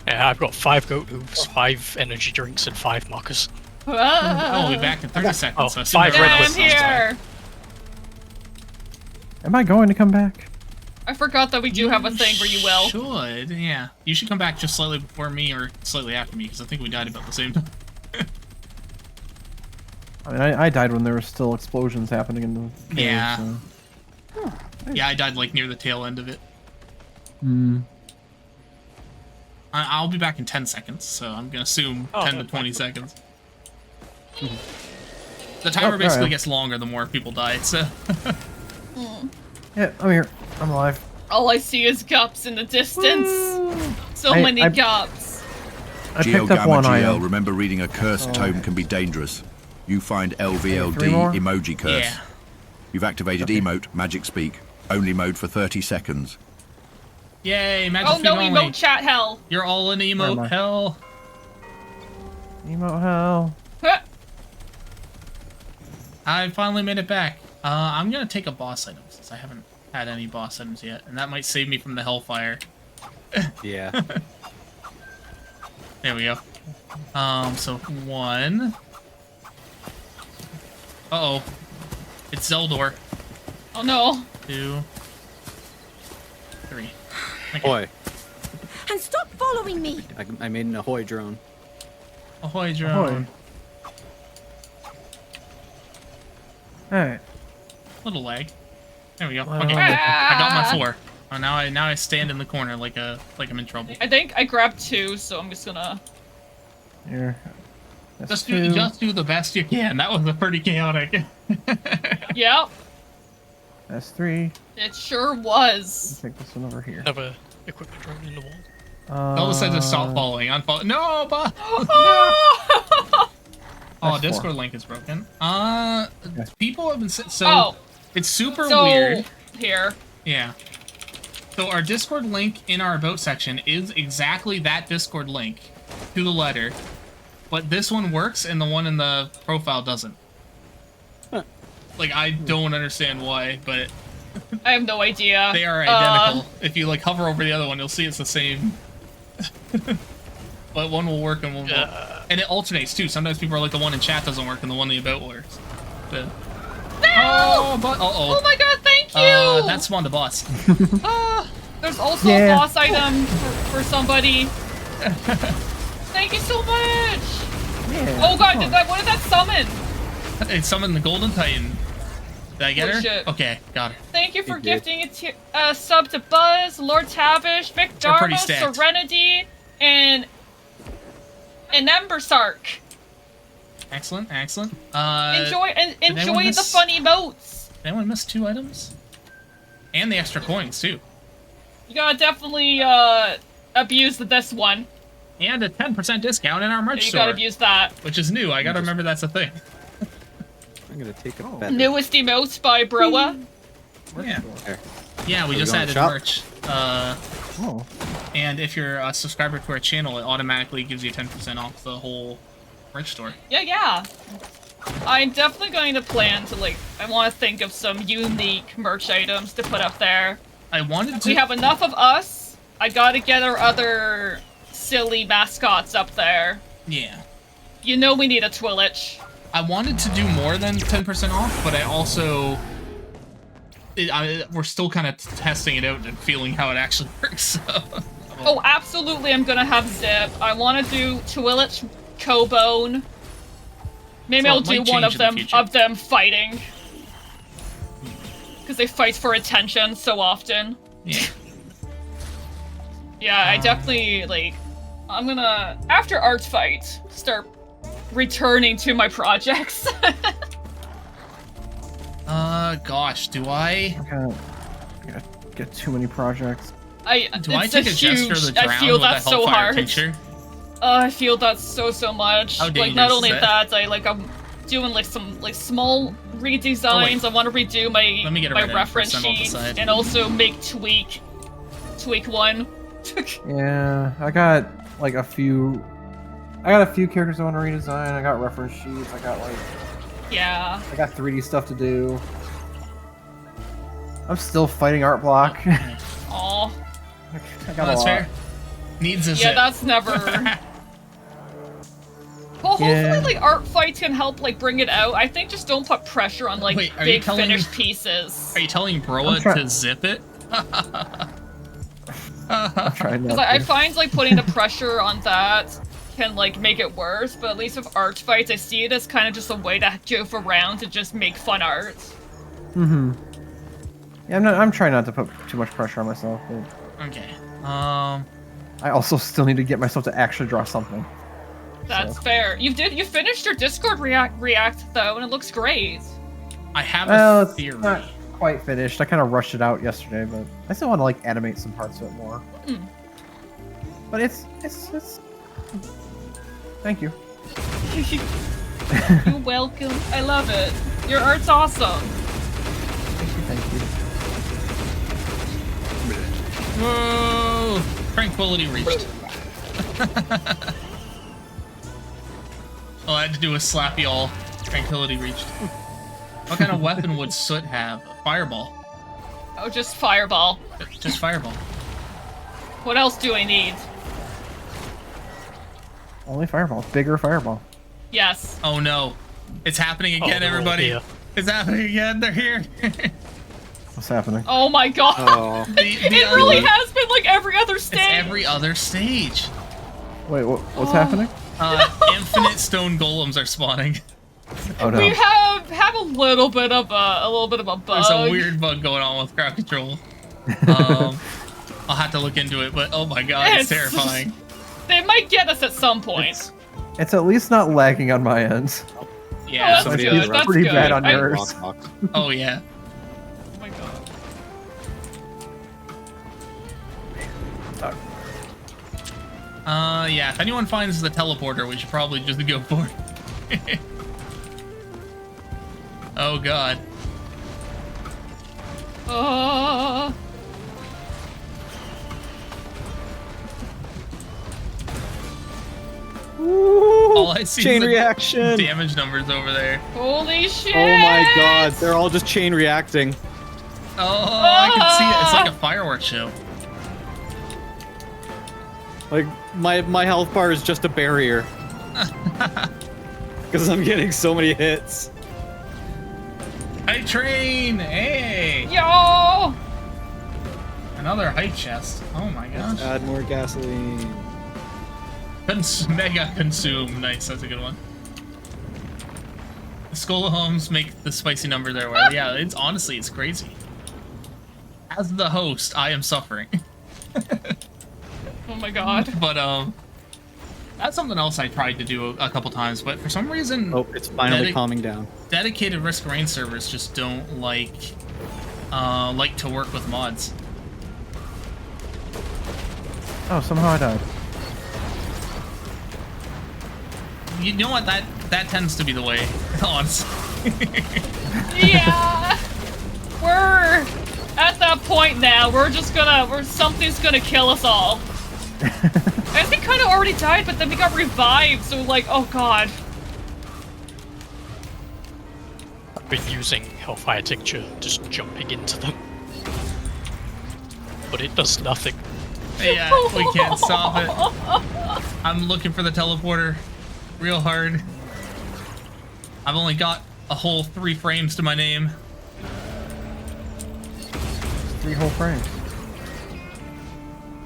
Yeah, I've got 5 goat hooves, 5 energy drinks, and 5 mockers. Oh, we'll be back in 30 seconds. Oh, So I assume 5 everyone red else I'm is here. Am I going to come back? I forgot that we do have a thing where you will. Should, yeah. You should come back just slightly before me or slightly after me, because I think we died about the same time. I mean, I died when there were still explosions happening in the cave, Yeah. so. Yeah, I died like near the tail end of it. I'll be back in 10 seconds, so I'm gonna assume 10 to 20 seconds. The timer basically gets longer the more people die, so. Yeah, I'm here. I'm alive. All I see is gups in the distance. So many gups. I picked up one GL, item. remember reading a cursed tome can be dangerous. You find LVLD 3 more? emoji curse. Yeah. You've activated emote, magic speak. Only mode for 30 seconds. Yay, magic Oh no, feet only. emote chat hell. You're all in Where am I? emote hell. Emote hell. I finally made it back. I'm gonna take a boss item since I haven't had any boss items yet, and that might save me from the hellfire. Yeah. There we go. So 1. Uh-oh. It's Zeldor. Oh no. 2. 3. Okay. Ahoy. And stop following me! I made an ahoy drone. Ahoy, drone. Alright. Little lag. There we go. Well, Okay. I got my 4. Oh, now I stand in the corner like I'm in trouble. I think I grabbed 2, so I'm just gonna. Here. Just do the best you can. That was a pretty chaotic. Yep. That's 3. It sure was. Take this one over here. Another equipment drone in the wall. All of a sudden, just stop following. Unfollow. No, but. Oh, That's Discord 4. link is broken. People have been so. Oh. It's super So, weird. here. Yeah. So our Discord link in our about section is exactly that Discord link to the letter, but this one works and the one in the profile doesn't. Like, I don't understand why, but I have no idea. they are identical. If you like hover over the other one, you'll see it's the same. But one will work and one won't. And it alternates too. Sometimes people are like, the one in chat doesn't work and the one in the about works. But... No! Oh, but Oh my god, thank you! That spawned a boss. There's also a boss item for somebody. Thank you so much! Yeah, Oh god, what did that summon? It summoned the Golden Titan. Did I get Oh, her? shit. Okay, got her. Thank you for You did. gifting a sub to Buzz, Lord Tavish, Vic We're pretty Dharma, stacked. Serenity, and Embersark. Excellent, excellent. Enjoy did anyone the miss- funny emotes. Did anyone miss 2 items? And the extra coins, too. You gotta definitely abuse this one. And a 10% discount in our merch You store. gotta abuse that. Which is new. I gotta remember that's a thing. I'm gonna take a bet. Newest emotes by Broa. Yeah. Yeah, we Are we just going added shop? merch. And if you're a subscriber to our channel, it automatically gives you 10% off the whole merch store. Yeah. I'm definitely going to plan to, like, I want to think of some unique merch items to put up there. I wanted to... We have enough of us. I gotta get our other silly mascots up there. Yeah. You know we need a Twillich. I wanted to do more than 10% off, but I also... we're still kind of testing it out and feeling how it actually works, so... Oh, absolutely, I'm gonna have Zip. I want to do Twillich, Cobone. Maybe So I'll it might do one change of in the future. them fighting. Because they fight for attention so often. Yeah. Yeah, I definitely, like... I'm gonna, after Art Fight, start returning to my projects. Gosh, do I... I gotta get too many projects. Do I it's take a huge, gesture of the drown I feel with that's a so Hellfire hard. tincture? I feel that so much. How Like, dangerous not is only that? that, I'm doing like some small redesigns. I want to redo Let me get a my red reference first, then I'll sheet decide. and also make tweak one. Yeah, I got like a few. I got a few characters I want to redesign. I got reference sheets. I got like. Yeah. I got 3D stuff to do. I'm still fighting art block. Aw. I got Oh, a that's lot. fair. Needs a Yeah, zip. that's never. Well, hopefully, Yeah. like art fights can help like bring it out. I think just don't put pressure on like Wait, are you big telling- finished pieces. Are you telling Broa I'm try- to zip it? I'm trying Because not I to. find like putting the pressure on that can like make it worse, but at least with art fights, I see it as kind of just a way to goof around to just make fun art. Mm-hmm. Yeah, I'm trying not to put too much pressure on myself. But Okay. I also still need to get myself to actually draw something. That's fair. You finished your Discord react though, and it looks great. I have Well, a it's theory. not quite finished. I kind of rushed it out yesterday, but I still want to like animate some parts of it more. Hmm. But it's. Thank you. You're welcome. I love it. Your art's awesome. Thank you. Whoa! Tranquility reached. All I had to do was slap y'all. Tranquility reached. What kind of weapon would Soot have? A fireball. Oh, just fireball. Just fireball. What else do I need? Only fireball. Bigger fireball. Yes. Oh no. It's happening Oh, again, they're all everybody. here. It's happening again. They're here. What's happening? Oh my god. Oh. It really has been like every other stage. It's every other stage. Wait, what's Oh. happening? Infinite stone golems are spawning. Oh no. We have a little bit of a bug. There's a weird bug going on with crowd control. I'll have to look into it, but oh my god, it's terrifying. They might get us at some point. It's at least not lagging on my end. Yeah, Oh, that's good. That's pretty good. bad on I- yours. Oh yeah. Oh my god. Yeah, if anyone finds the teleporter, we should probably just go for it. Oh god. All I see Chain is the reaction. damage numbers over there. Holy shit! Oh my god, they're all just chain reacting. Oh, I can see it. It's like a fireworks show. Like my health bar is just a barrier. Because I'm getting so many hits. Hype train! Hey! Yo! Another hype chest. Oh my gosh. Let's add more gasoline. Mega consume. Nice, that's a good one. The Skull Homes make the spicy number there. Where, yeah, it's honestly, it's crazy. As the host, I am suffering. Oh my god. But that's something else I tried to do a couple times, but for some reason, Oh, it's finally calming down. dedicated Risk Rain servers just don't like to work with mods. Oh, somehow I died. You know what? That tends to be the way, honestly. Yeah. We're at that point now. Something's gonna kill us all. I think kind of already died, but then we got revived. So like, oh god. I've been using Hellfire Tincture, just jumping into them. But it does nothing. Yeah, we can't stop it. I'm looking for the teleporter real hard. I've only got a whole 3 frames to my name. 3 whole frames.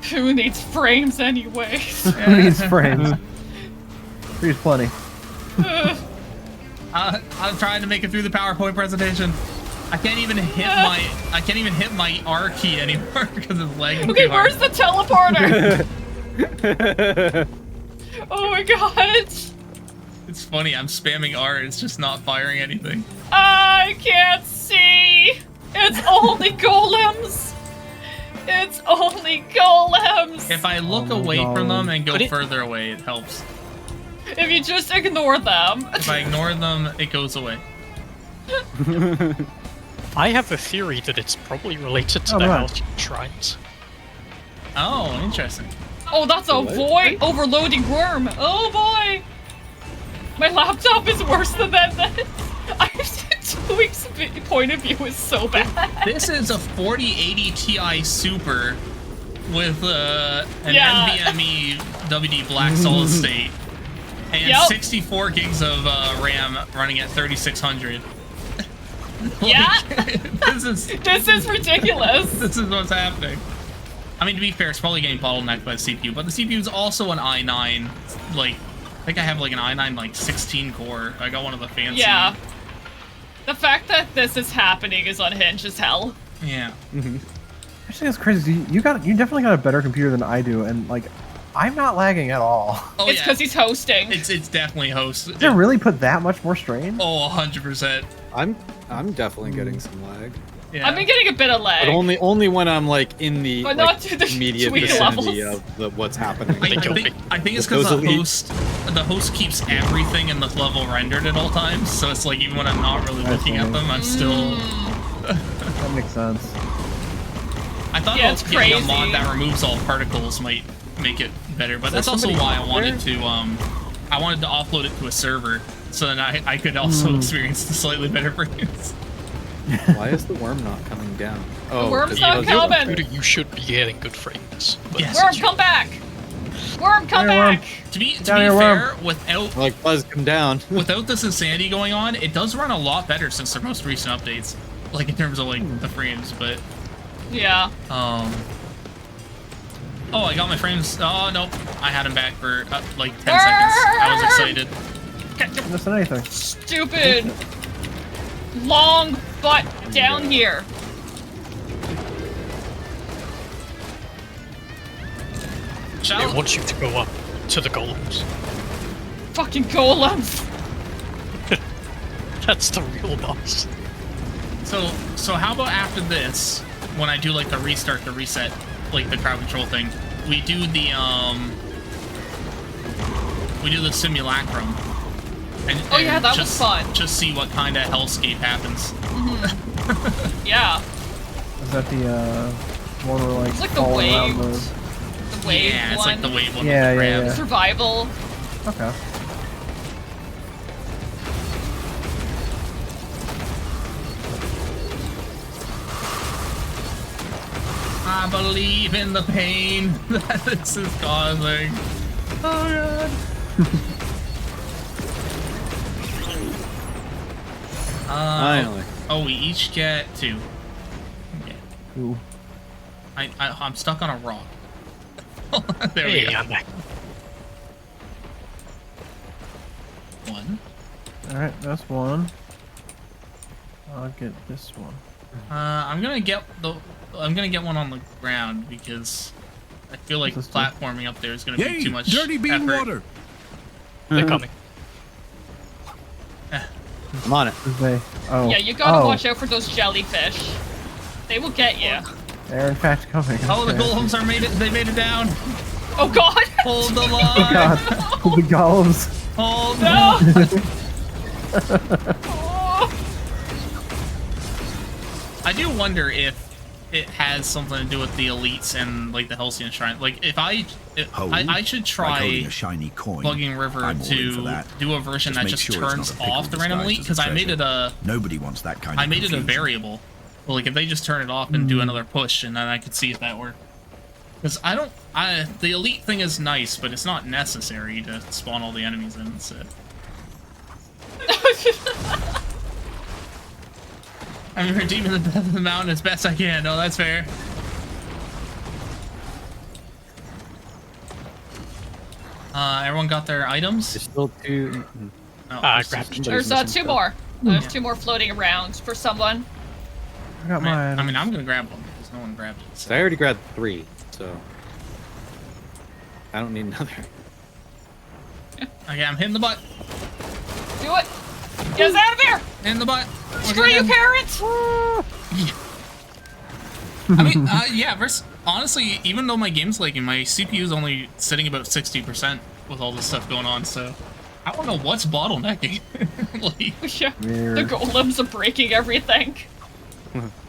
Who needs frames anyways? Who needs frames? 3's plenty. I'm trying to make it through the PowerPoint presentation. I can't even hit my R key anymore because it's lagging. Okay, too hard. where's the teleporter? Oh my god. It's funny, I'm spamming R, it's just not firing anything. I can't see. It's only golems. It's only golems. If I look away from them and go further away, it helps. If you just ignore them. If I ignore them, it goes away. I have a theory that it's probably related to the Halcyon Shrines. Oh, interesting. Oh, that's a void overloading worm. Oh boy. My laptop is worse than that. Two weeks point of view is so bad. This is a 4080 Ti Super with an NVMe WD Black Solid State and 64 gigs of RAM running at 3600. Yeah. This is ridiculous. This is what's happening. I mean, to be fair, it's probably getting bottlenecked by the CPU, but the CPU is also an i9. Like, I think I have like an i9 like 16 core. I got one of the fancy. Yeah. The fact that this is happening is unhinged as hell. Yeah. I just think it's crazy. You definitely got a better computer than I do, and like, I'm not lagging at all. Oh, it's because he's hosting. It's definitely host. Did it really put that much more strain? Oh, 100%. I'm definitely getting some lag. Yeah. I've been getting a bit of lag. But only when I'm like in the But not to the immediate sweet vicinity levels. of what's happening. I think it's because the host keeps everything in the level rendered at all times, so it's like even when I'm not really looking at them, I'm still. That makes sense. I thought getting a mod that removes all particles might make it better, but that's also why I wanted to offload it to a server, so then I could also experience the slightly better frames. Why is the worm not coming down? The worm's not coming. You should be getting good frames. Yes. Worm, come back! Worm, come back! To be fair, without like Buzz, come down. Without this insanity going on, it does run a lot better since their most recent updates, like in terms of like the frames. But yeah. Oh, I got my frames. Oh no, I had them back for like 10 seconds. I was excited. Missing anything? Stupid long butt down here. It wants you to go up to the golems. Fucking golems. That's the real boss. So how about after this, when I do like the restart, the reset, like the crowd control thing, we do the simulacrum. And yeah, that was fun. Just see what kind of hellscape happens. Yeah. Is that the one where like it's like the fall wave. around The wave yeah, it's like the wave one. Yeah, with the yeah. Survival. Okay. I believe in the pain that this is causing. Oh god. Finally. Oh, we each get 2. Okay. Ooh. I'm stuck on a rock. There Hey, we go. I'm back. 1. Alright, that's one. I'll get this one. I'm gonna get one on the ground because I feel like platforming up there is gonna be too much dirty bean effort. water. They're coming. I'm on it. Oh. Yeah, you gotta watch out for those jellyfish. They will get you. They're in fact coming. Oh, the Okay. golems they made it down. Oh god! Hold the line! Oh god. The golems. Hold No! I do wonder if it has something to do with the elites and like the Halcyon Shrine. Like if I should try holding a shiny coin. Bugging River I'm all in for to that. do a version Just that make just sure it's turns not a pickle off the random elite, disguised as because I made it a Nobody wants that kind of I made it a confusion. variable. Well, like if they just turn it off and do another push, and then I could see if that worked. Because the elite thing is nice, but it's not necessary to spawn all the enemies in. So. I'm redeeming the death of the mountain as best I can. No, that's fair. Everyone got their items? There's still 2. Oh, I grabbed There's 2 more. There's 2 more floating around for someone. I got mine. I mean, I'm gonna grab one because no one grabbed it. So I already grabbed 3, so I don't need another. Okay, I'm hitting the butt. Do it! Get us out of here! In the butt. Screw you, parents! I mean, yeah, honestly, even though my game's lagging, my CPU is only sitting about 60% with all this stuff going on, so I don't know what's bottlenecking. Like, yeah, the golems are breaking everything.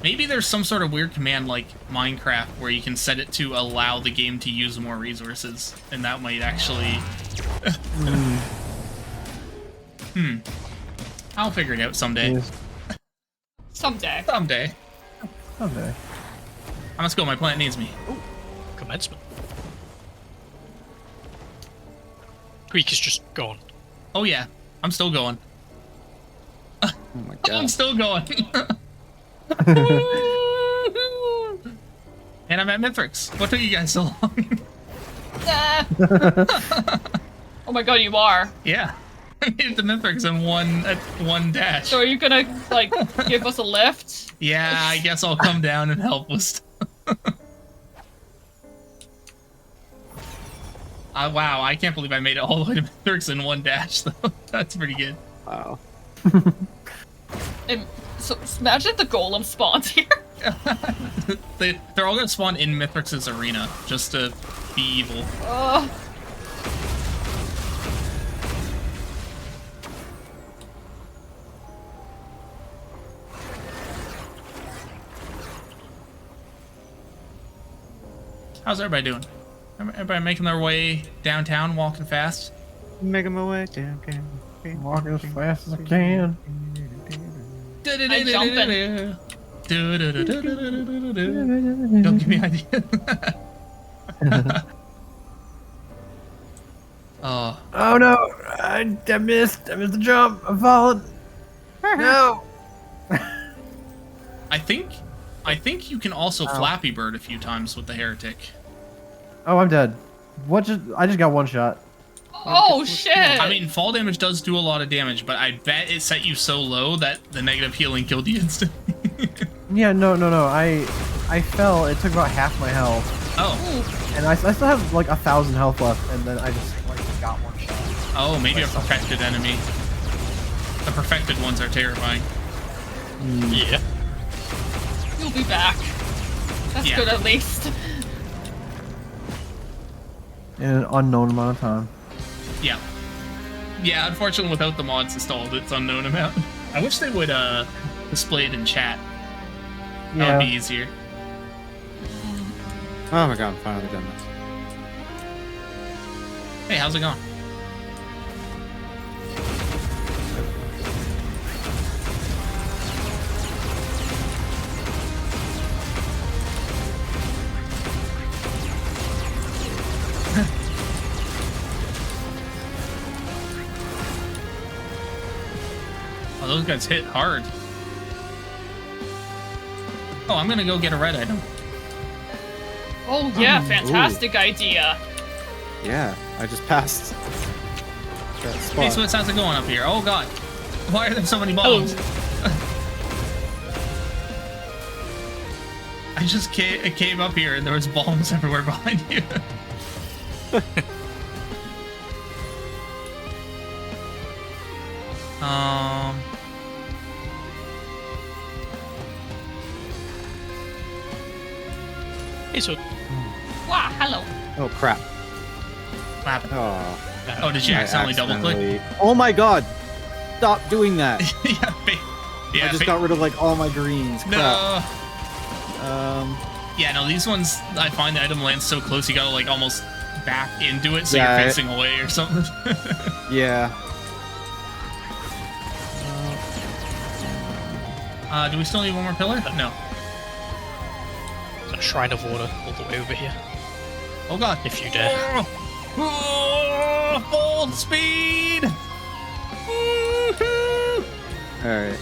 Maybe there's some sort of weird command like Minecraft where you can set it to allow the game to use more resources, and that might actually... I'll figure it out someday. Yes. Someday. Someday. Someday. Let's go, my plant needs me. Ooh, commencement. Greek is just gone. Oh yeah, I'm still going. Oh my god. I'm still going. And I'm at Mithrix. What took you guys so long? Oh my god, you are. Yeah. I made it to Mithrix in one dash. So are you gonna, like, give us a lift? Yeah, I guess I'll come down and help with stuff. Wow, I can't believe I made it all the way to Mithrix in one dash, though. That's pretty good. Wow. So imagine the golem spawns here. They're all gonna spawn in Mithrix's arena, just to be evil. How's everybody doing? Everybody making their way downtown, walking fast? Making my way downtown. Walking as fast as I can. I'm jumping. Don't give me ideas. Oh no! I missed the jump. I'm falling. No. I think you can also Flappy Bird a few times with the Heretic. Oh, I'm dead. I just got one shot. Oh shit! I mean, fall damage does do a lot of damage, but I bet it set you so low that the negative healing killed you instantly. Yeah, no. I fell. It took about half my health. Oh. And I still have like 1,000 health left, and then I just like got one shot. Oh, maybe a perfected enemy. The perfected ones are terrifying. Yeah. You'll be back. That's Yeah. good at least. In an unknown amount of time. Yeah. Yeah, unfortunately without the mods installed, it's unknown amount. I wish they would display it in chat. That would be easier. Oh my god, I'm finally done this. Hey, how's it going? Oh, those guys hit hard. Oh, I'm gonna go get a red item. Oh yeah, fantastic idea. Yeah, I just passed that spot. Hey, Swiss, how's it going up here? Oh god. Why are there so many bombs? I just came up here and there was bombs everywhere behind you. Hey, so... Wow, hello. Oh crap. happened? Oh, Did you accidentally double click? Oh my god! Stop doing that! Yeah, I just got rid of like all my greens. Crap. No. Yeah, no, these ones, I find the item lands so close, you gotta like almost back into it so Yeah, you're facing away or something. Yeah. Do we still need one more pillar? No. There's a shrine of water all the way over here. Oh god. If you dare. Full speed! Alright.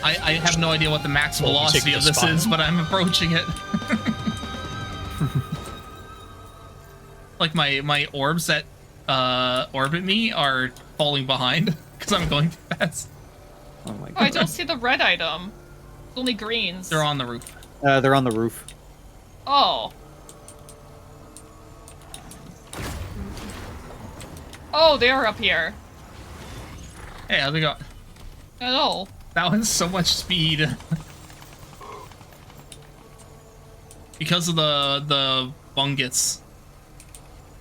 I have no idea what the max velocity of this is, but I'm approaching it. Like my orbs that orbit me are falling behind because I'm going too fast. Oh my god. Oh, I don't see the red item. It's only greens. They're on the roof. They're on the roof. Oh. Oh, they are up here. Hey, how's it going? Hello. That was so much speed. Because of the fungus.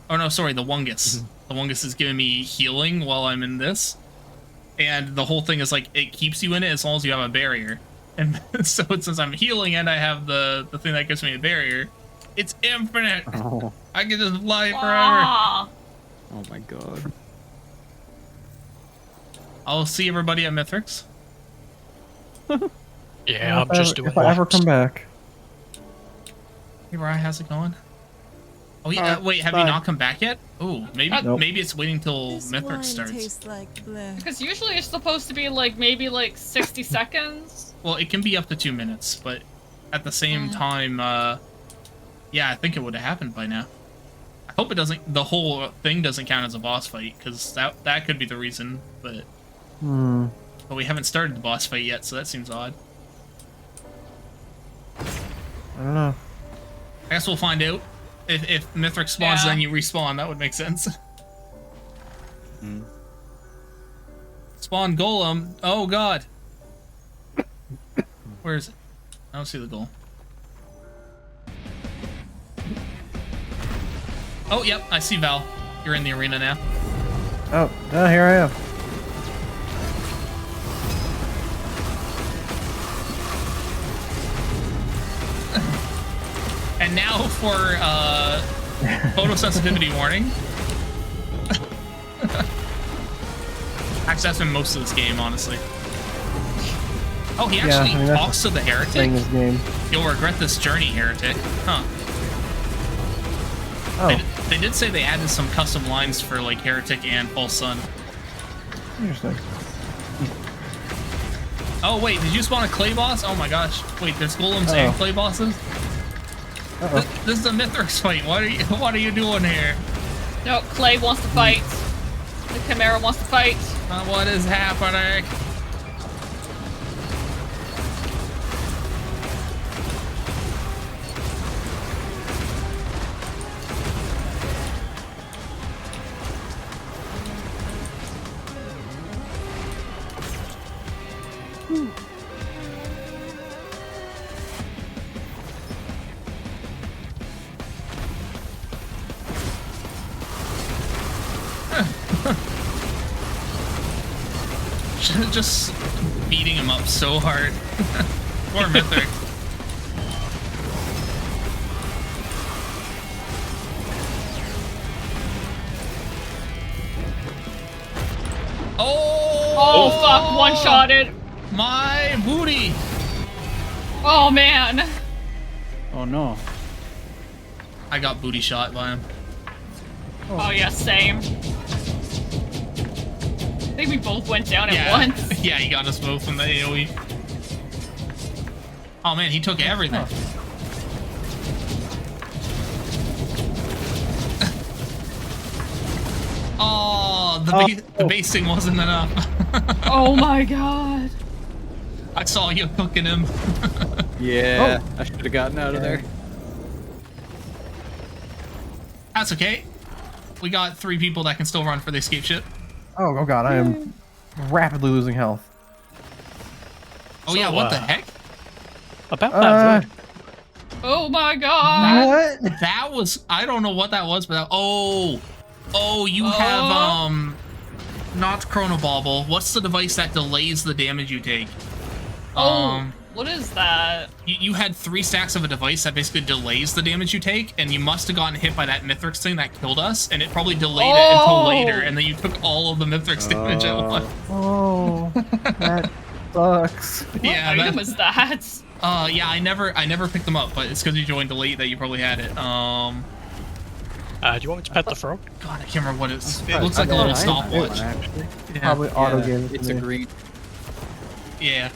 Oh no, sorry, the wungus. The wungus is giving me healing while I'm in this. And the whole thing is like, it keeps you in it as long as you have a barrier. And so since I'm healing and I have the thing that gives me a barrier, it's infinite. Oh, I can just fly forever. oh my god. I'll see everybody at Mithrix. Yeah, I'm just doing If I ever come back. Hey, Ryan, how's it going? Oh yeah, wait, have you not come back yet? Oh, maybe maybe it's waiting till Mithrix starts. Because usually it's supposed to be like maybe like 60 seconds. Well, it can be up to 2 minutes, but at the same time, yeah, I think it would have happened by now. I hope it doesn't. The whole thing doesn't count as a boss fight, because that could be the reason. But we haven't started the boss fight yet, so that seems odd. I don't know. I guess we'll find out. If Mithrix spawns, then you respawn. That would make sense. Spawn golem. Oh god. Where is it? I don't see the goal. Oh, yep. I see Val. You're in the arena now. Oh, here I am. And now for photosensitivity warning. Actually, that's been most of this game, honestly. Oh, he actually talks to the heretic? This game. You'll regret this journey, heretic. Huh. Oh. They did say they added some custom lines for, like, heretic and false sun. Interesting. Oh, wait, did you spawn a clay boss? Oh my gosh. Wait, there's golems and clay bosses? This is a Mithrix fight. What are you doing here? No, Clay wants to fight. The Chimera wants to fight. What is happening? Just beating him up so hard. Poor Mythic. Oh fuck, one-shotted. My booty. Oh man. Oh no. I got booty shot by him. Oh yeah, same. I think we both went down at once. Yeah, he got us both in the AoE. Oh man, he took everything. Oh, the basing wasn't enough. Oh my god. I saw you cooking him. Yeah, I should have gotten out of there. That's okay. We got 3 people that can still run for the escape ship. Oh god, I am rapidly losing health. Oh yeah, what the heck? About that void. Oh my god. What? That was, I don't know what that was, but Oh, you have not Chronobauble. What's the device that delays the damage you take? What is that? You had 3 stacks of a device that basically delays the damage you take, and you must have gotten hit by that Mithrix thing that killed us, and it probably delayed it until later, and then you took all of the Mithrix damage at once. Oh, that sucks. Yeah, What item is that? Yeah, I never picked them up, but it's because you joined late that you probably had it. Do you want me to pet the frog? God, I can't remember what it's. It looks like a little stopwatch. Yeah. Probably auto game. It's a green. Yeah.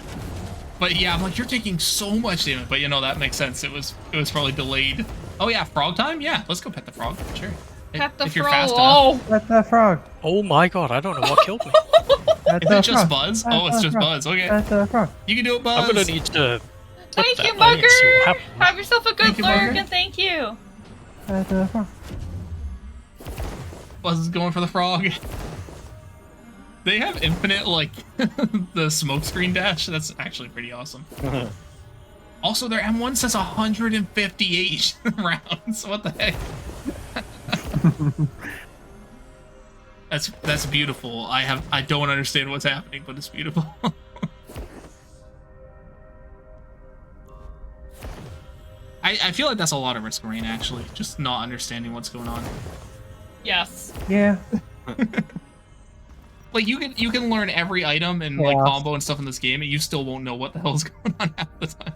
But yeah, I'm like, you're taking so much damage, but you know, that makes sense. It was probably delayed. Oh yeah, frog time? Yeah, let's go pet the frog. Sure. Pet the if you're frog. fast enough. Pet that frog. Oh my god, I don't know what killed me. Pet Is the it just frog. Buzz? Pet Oh, it's the just frog. Buzz. Okay. Pet the frog. You can do it, Buzz. I'm gonna need to... Thank you, that way and see what Mugger! happens. Have yourself a good Thank you, lurk, Mugger. and thank you. Pet the frog. Buzz is going for the frog. They have infinite, like, the smokescreen dash. That's actually pretty awesome. Also, their M1 says 158 rounds. What the heck? That's beautiful. I don't understand what's happening, but it's beautiful. I feel like that's a lot of risk rain, actually. Just not understanding what's going on. Yes. Yeah. Like, you can learn every item and like combo and stuff in this game, and you still won't know what the hell's going on half the time.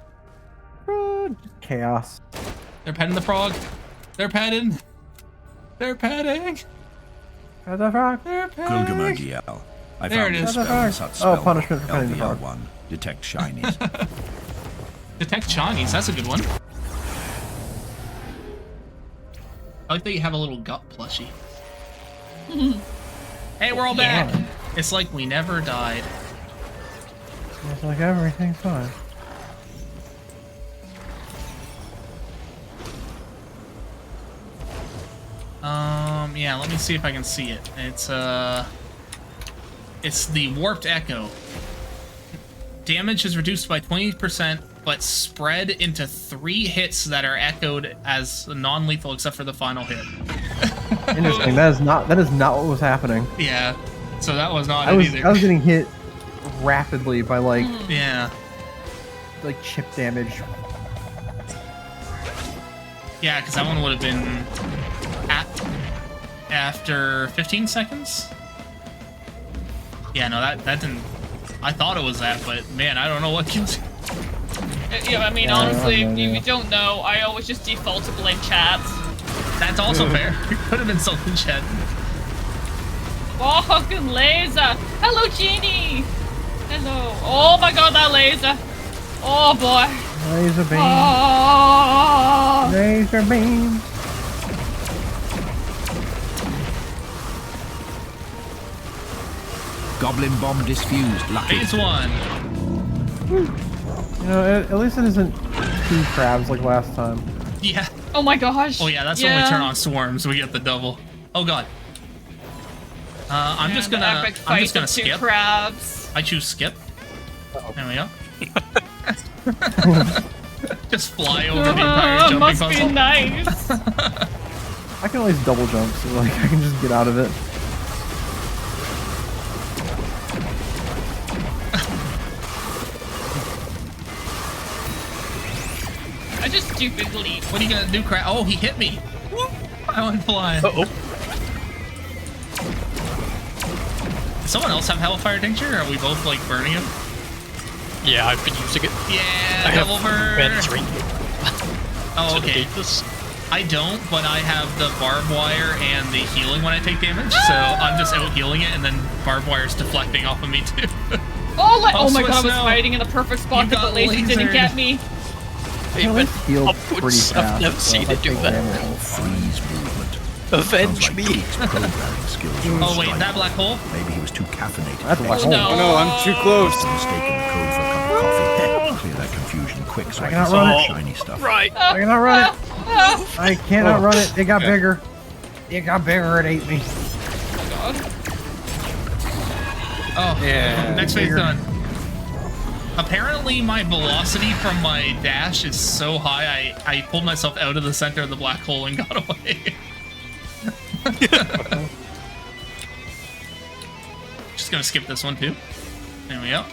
Chaos. They're petting the frog. They're petting. They're petting. Pet the frog. They're petting. Gulgamagiel. I There found it this is. spell Pet the is frog. such spell. Punishment for petting the frog. LVL1. Detect shinies. Detect shinies. That's a good one. I like that you have a little gut plushie. Hey, we're all back. It's like we never died. It's like everything's fine. Yeah, let me see if I can see it. It's the Warped Echo. Damage is reduced by 20%, but spread into 3 hits that are echoed as non-lethal except for the final hit. Interesting. That is not what was happening. Yeah. So that was not I was getting hit rapidly by like chip damage. Yeah, because that one would have been after 15 seconds. Yeah, no, that didn't. I thought it was that, but man, I don't know what kills you. Yeah, I mean, honestly, if you don't know, I always just default to blame chat. That's also fair. It could have been something chat. Oh, fucking laser! Hello, Genie! Hello. Oh my god, that laser! Oh boy! Laser beam. Oh. Laser beam. Goblin bomb diffused. Lucky. Phase 1. You know, at least it isn't 2 crabs like last time. Yeah. Oh my gosh. Oh yeah, that's when we turn on swarms. We get the double. Oh god. I'm just gonna skip. Crabs. I choose skip. There we go. Just fly over the entire jumping must puzzle. be nice. I can always double jump, so like I can just get out of it. I just stupidly. What are you gonna do, crap? Oh, he hit me. I went flying. Uh-oh. Does someone else have Hellfire Tincture, or are we both, like, burning him? Yeah, I've been using it. Yeah, I have double burn. Ben 3. Oh, To okay. negate this. I don't, but I have the barbed wire and the healing when I take damage, so I'm just out healing it, and then barbed wire's deflecting off of me, too. Oh my Oh, god, I was Snow. fighting in the perfect spot You that the got laser didn't lasered. get me. Even heal pretty upwards, fast. I've never seen it do that. Freeze movement. Avenge me. Programming skills Oh, were wait, striking. that black hole? Maybe he was too caffeinated. That's for black next hole. time. Oh no, I'm too close. Mistaken the code for a cup of coffee. Clear that confusion quick so I can cannot see run the it. shiny stuff. Right. I cannot run it. I cannot run it. It got bigger. It got bigger. It ate me. Oh, Yeah. next phase bigger. done. Apparently, my velocity from my dash is so high, I pulled myself out of the center of the black hole and got away. Just gonna skip this one too. There we go.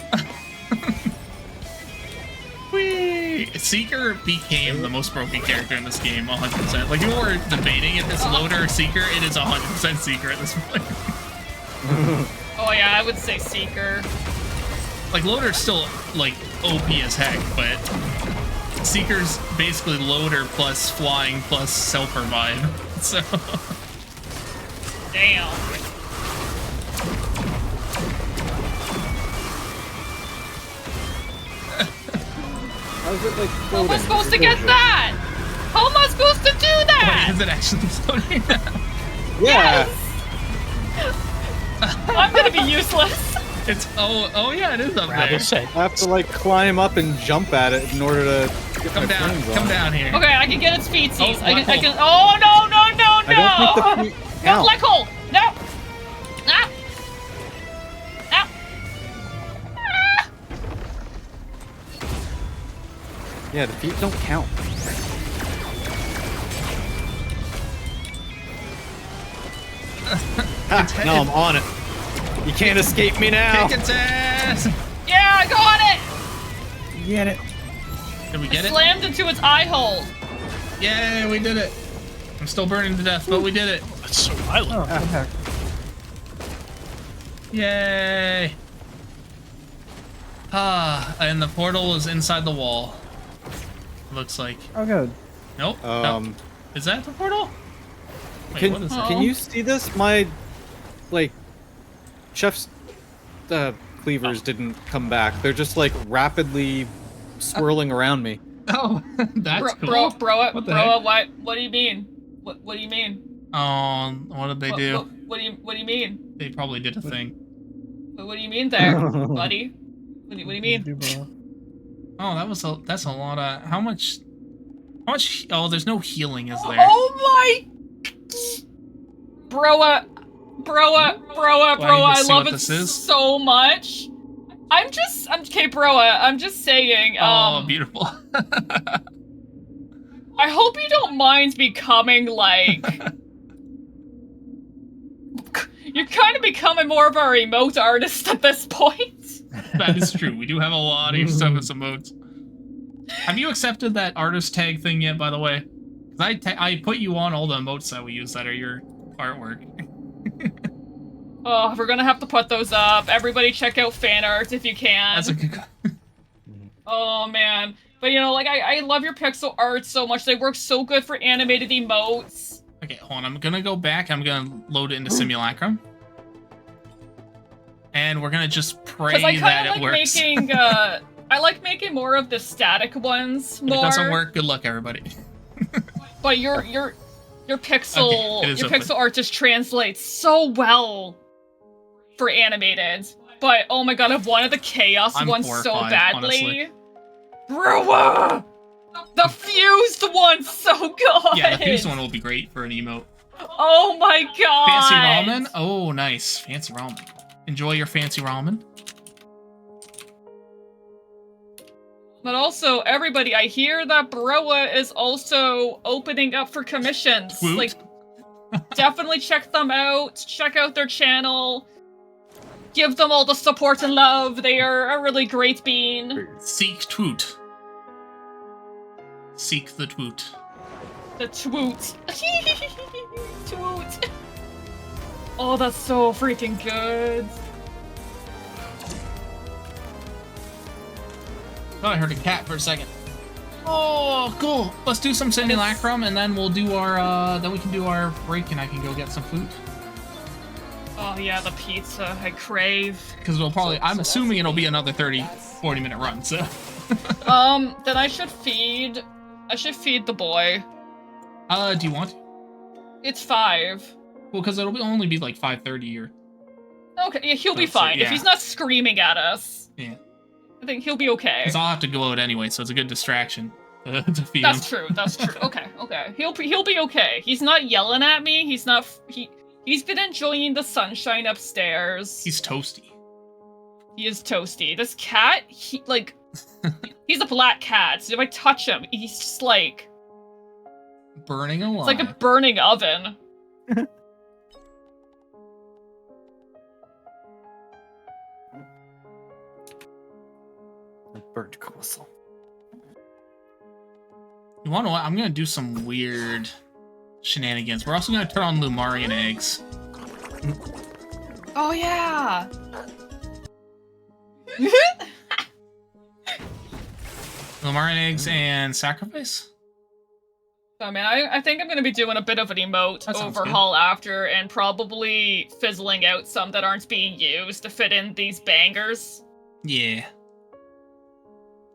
Whee! Seeker became the most broken character in this game, 100%. Like, people were debating if it's Loader or Seeker, it is 100% Seeker at this point. Oh yeah, I would say Seeker. Like, Loader's still, like, OP as heck, but Seeker's basically Loader plus flying plus self-revive, so... Damn. How's it like How am I floating? supposed to get that? How am I supposed to do that? Wait, is it actually floating? Yeah. I'm gonna be useless. It's oh yeah, it is up there. I have to like climb up and jump at it in order to get Come my down, frames come on. down here. Okay, I can get its feetsies. Oh, I black can. Oh no no no no! I don't think the feet No count. black hole. No. Ah. Ah. Yeah, the feet don't count. Now I'm on it. You can't escape me now. Kick its ass! Yeah, I got it. Get it. Did we get it? Slammed into its eye hole. Yay, we did it. I'm still burning to death, but we did it. That's so violent. Oh, okay. Yay! Ah, and the portal is inside the wall. Looks like. Oh, good. Nope. No. Is that the portal? Wait, what is that? Can you see this? My, like, chef's cleavers didn't come back. They're just like rapidly swirling around me. Oh, that's cool. Bro, What the heck? what do you mean? What do you mean? Oh, what did they do? What do you mean? They probably did a thing. What do you mean there, buddy? What do you mean? Oh, that's a lot of how much? Oh, there's no healing, is there? Oh my! Broa, I love it so much. I'm okay, Broa. I'm just saying. Oh, beautiful. I hope you don't mind becoming like. You're kind of becoming more of our emote artist at this point. That is true. We do have a lot of your stuff as emotes. Have you accepted that artist tag thing yet, by the way? Because I put you on all the emotes that we use that are your artwork. Oh, we're gonna have to put those up. Everybody check out fan art if you can. That's a good. Oh man. But you know, like I love your pixel art so much. They work so good for animated emotes. Okay, hold on. I'm gonna go back. I'm gonna load it into Simulacrum. And we're gonna just pray Because I that kind it of like works. making I like making more of the static ones If it more. doesn't work, good luck, everybody. But your pixel Okay, it is your open. pixel art just translates so well for animated. But oh my god, I've wanted the chaos I'm one so horrified, badly. Bro, the fused one's so good. Yeah, the fused one will be great for an emote. Oh my god. Fancy ramen? Oh, nice. Fancy ramen. Enjoy your fancy ramen. But also, everybody, I hear that Broa is also opening up for commissions. Woot. Like, definitely check them out. Check out their channel. Give them all the support and love. They are a really great bean. Seek Twoot. Seek the Twoot. The Twoot. Twoot. Oh, that's so freaking good. Oh, I heard a cat for a second. Oh, cool. Let's do some simulacrum, and then we'll do our, then we can do our break, and I can go get some food. Oh yeah, the pizza. I crave. Because it'll probably, I'm assuming it'll be another 30, 40-minute run, so. Then I should feed the boy. Do you want to? It's 5. Well, because it'll only be like 5:30 or. Okay, yeah, he'll be So, fine. yeah. If he's not screaming at us, Yeah. I think he'll be okay. Because I'll have to go out anyway, so it's a good distraction to feed That's him. true. That's true. Okay. He'll be okay. He's not yelling at me. He's been enjoying the sunshine upstairs. He's toasty. He is toasty. This cat, he's a black cat. So if I touch him, he's just like Burning alive. it's like a burning oven. Burnt croissant. You want to what? I'm gonna do some weird shenanigans. We're also gonna turn on Lumarian eggs. Oh yeah. Lumarian eggs and sacrifice. I mean, I think I'm gonna be doing a bit of an emote That sounds overhaul after, and probably fizzling out some that aren't being used to fit in these bangers. Yeah.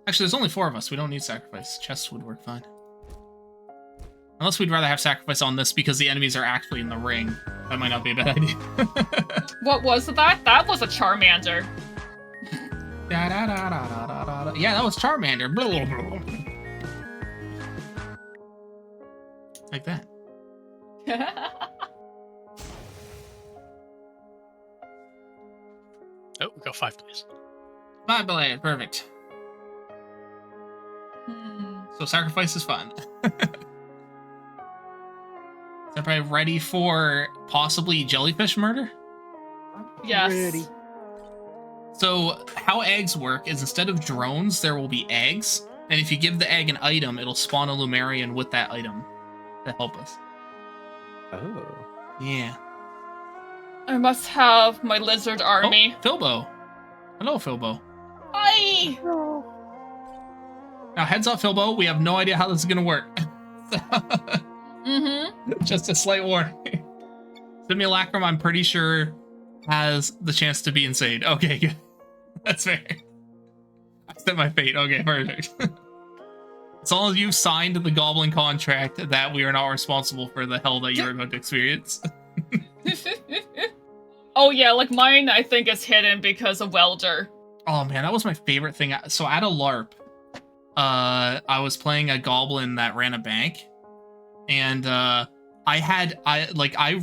Actually, there's only 4 of us. We don't need sacrifice. Chests would work fine. Unless we'd rather have sacrifice on this because the enemies are actually in the ring. That might not be a bad idea. What was that? That was a Charmander. Da, da, da, da, da, da, da. Yeah, that was Charmander. Blah, blah, blah. Like that. Oh, we got 5 players. 5 players, perfect. So sacrifice is fun. Is everybody ready for possibly jellyfish murder? Yes. Ready. So how eggs work is instead of drones, there will be eggs. And if you give the egg an item, it'll spawn a Lumarian with that item to help us. Oh. Yeah. I must have my lizard army. Oh, Filbo. Hello, Filbo. Hi! Now, heads up, Filbo. We have no idea how this is going to work. Just a slight warning. Simulacrum, I'm pretty sure, has the chance to be insane. Okay, good. That's fair. I set my fate. Okay, perfect. As long as you've signed the Goblin contract that we are not responsible for the hell that you're about to experience. Oh yeah, like mine I think is hidden because of Welder. Oh man, that was my favorite thing. So at a LARP, I was playing a goblin that ran a bank, and I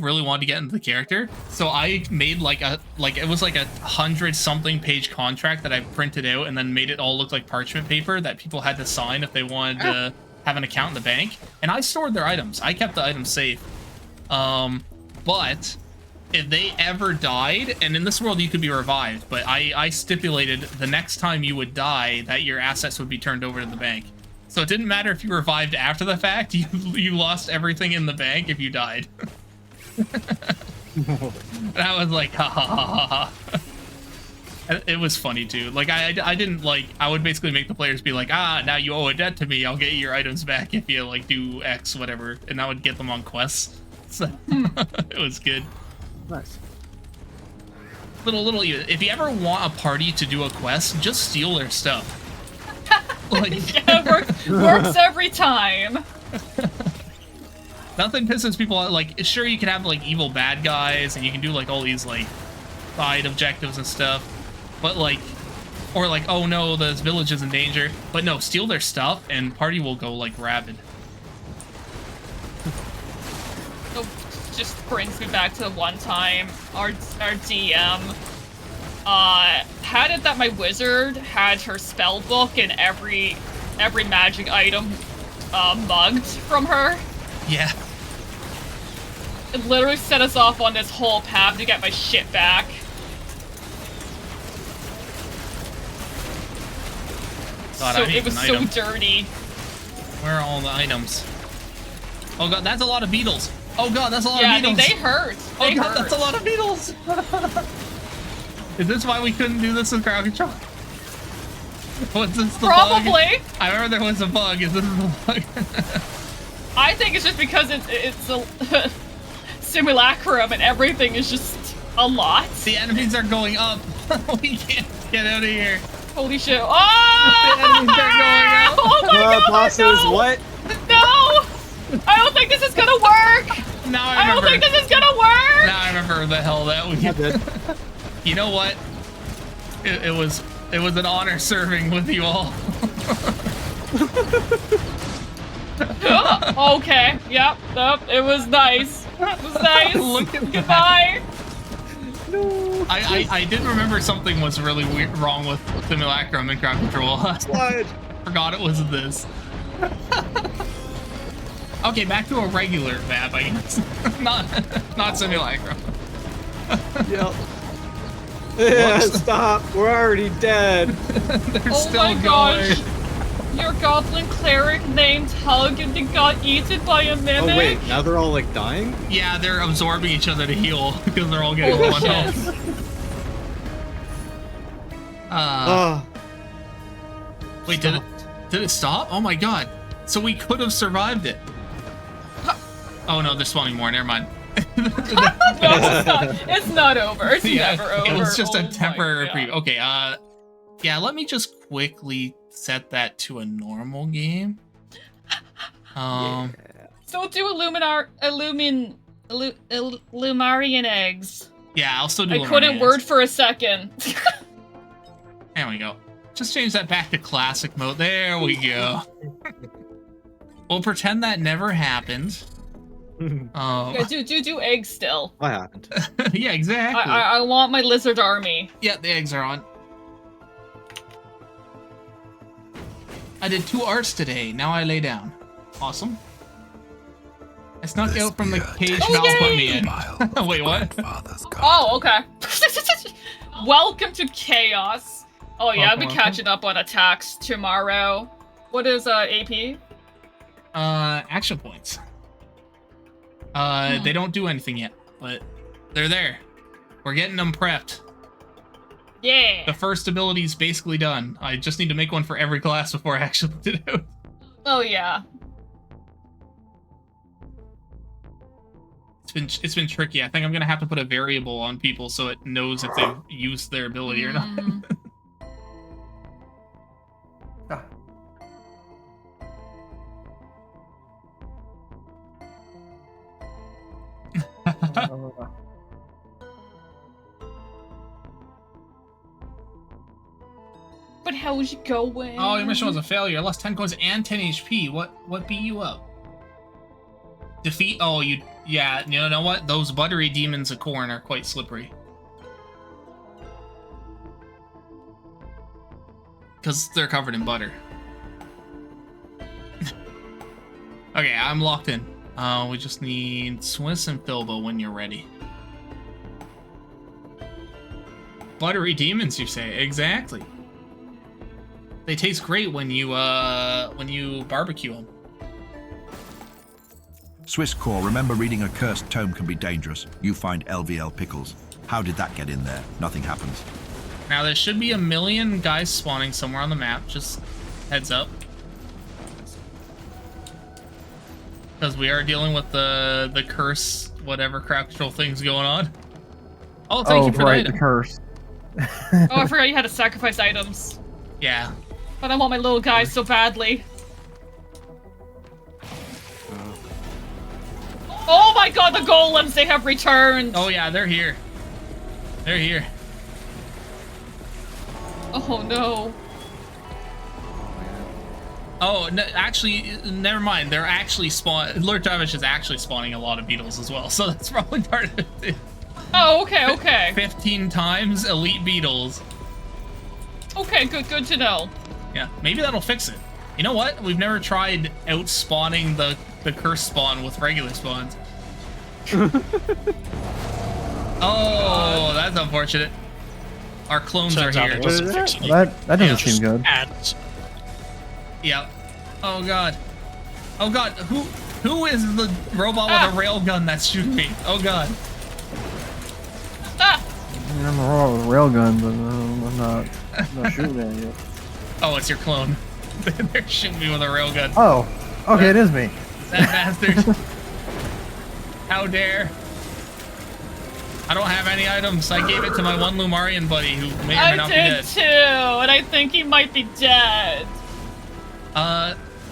really wanted to get into the character, so I made it was like 100-something page contract that I printed out and then made it all look like parchment paper that people had to sign if they wanted to have an account in the bank, and I stored their items. I kept the items safe. But if they ever died, and in this world you could be revived, but I stipulated the next time you would die that your assets would be turned over to the bank. So it didn't matter if you revived after the fact, you lost everything in the bank if you died. And I was like, ha ha ha ha ha. It was funny too. Like I didn't like, I would basically make the players be like, now you owe a debt to me, I'll get your items back if you like do X, whatever. And that would get them on quests. So it was good. Nice. Little, if you ever want a party to do a quest, just steal their stuff. Like, yeah, works every time. Nothing pisses people out. Like, sure, you can have like evil bad guys, and you can do like all these like side objectives and stuff, but like, or like, oh no, this village is in danger. But no, steal their stuff, and party will go like rabid. Just brings me back to the one time our DM had it that my wizard had her spell book and every magic item mugged from her. Yeah. It literally set us off on this whole path to get my shit back. God, So it was so dirty. Where are all the items? Oh god, that's a lot of beetles. Oh god, that's a lot Yeah, of beetles. they hurt. Oh They god, hurt. that's a lot of beetles. Is this why we couldn't do this with crowd control? Was this the Probably. bug? I remember there was a bug. Is this the bug? I think it's just because it's a simulacrum and everything is just a lot. The enemies are going up. We can't get out of here. Holy shit. Oh! The enemies are going up. Oh my god, bosses, no! what? No! I don't think this is gonna work! Now I don't think this is gonna work! Now I remember the hell that we did. You know what? It was an honor serving with you all. Okay, yep, it was nice. It was nice. Look at Goodbye. No. I did remember something was really wrong with Simulacrum and crowd control. Slide. Forgot it was this. Okay, back to a regular map, I guess. not Simulacrum. Yep. Yeah, stop. We're already dead. They're Oh still my going. gosh. Your goblin cleric named Hug and they got eaten by a mimic? Oh wait, now they're all like dying? Yeah, they're absorbing each other to heal because they're all getting one health. Wait, did it stop? Oh my god. So we could have survived it. Oh no, they're spawning more, never mind. No, it's not over. It's never over. It was just Oh a my temporary God. preview. Okay, yeah, let me just quickly set that to a normal game. So do Illumarian eggs. Yeah, I'll still do I couldn't Lumarians. word for a second. There we go. Just change that back to classic mode. There we go. We'll pretend that never happened. Yeah, do eggs still. What happened? Yeah, exactly. I want my lizard army. Yeah, the eggs are on. I did 2 arts today. Now I lay down. Awesome. I snuck out from the cage Val put me in. Wait, what? Oh, okay. Welcome to chaos. Oh yeah, I'll be Welcome. catching up on attacks tomorrow. What is AP? Action points. They don't do anything yet, but they're there. We're getting them prepped. Yeah. The first ability's basically done. I just need to make one for every class before I actually put it out. Oh yeah. It's been tricky. I think I'm gonna have to put a variable on people so it knows if they've used their ability or not. But how's it going? Oh, your mission was a failure. I lost 10 coins and 10 HP. What beat you up? Defeat? Oh, yeah, you know what? Those buttery demons of corn are quite slippery. Because they're covered in butter. Okay, I'm locked in. We just need Swiss and Filbo when you're ready. Buttery demons, you say? Exactly. They taste great when you barbecue them. Swiss Core, remember reading a cursed tome can be dangerous. You find LVL pickles. How did that get in there? Nothing happens. Now there should be 1 million guys spawning somewhere on the map. Just heads up. Because we are dealing with the curse, whatever crap control thing's going on. Oh, thank you for right, that. the curse. Oh, I forgot you had to sacrifice items. Yeah. But I want my little guys so badly. Oh my god, the golems, they have returned! Oh yeah, they're here. They're here. Oh no. Oh, no, actually, never mind. They're actually Lord Darvish is actually spawning a lot of beetles as well, so that's probably part of it. Oh, okay, okay. 15 times elite beetles. Okay, good to know. Yeah, maybe that'll fix it. You know what? We've never tried out-spawning the curse spawn with regular spawns. Oh, that's unfortunate. Our clones are here. That doesn't seem good. Yep. Oh god. Oh god. Who is the robot with a railgun that's shooting me? Oh god. I'm a railgun, but I'm not shooting at you. Oh, it's your clone. They're shooting me with a railgun. Oh, okay, it is me. That bastard. How dare. I don't have any items. I gave it to my one Lumarian buddy who may or may not be I dead. did too, and I think he might be dead.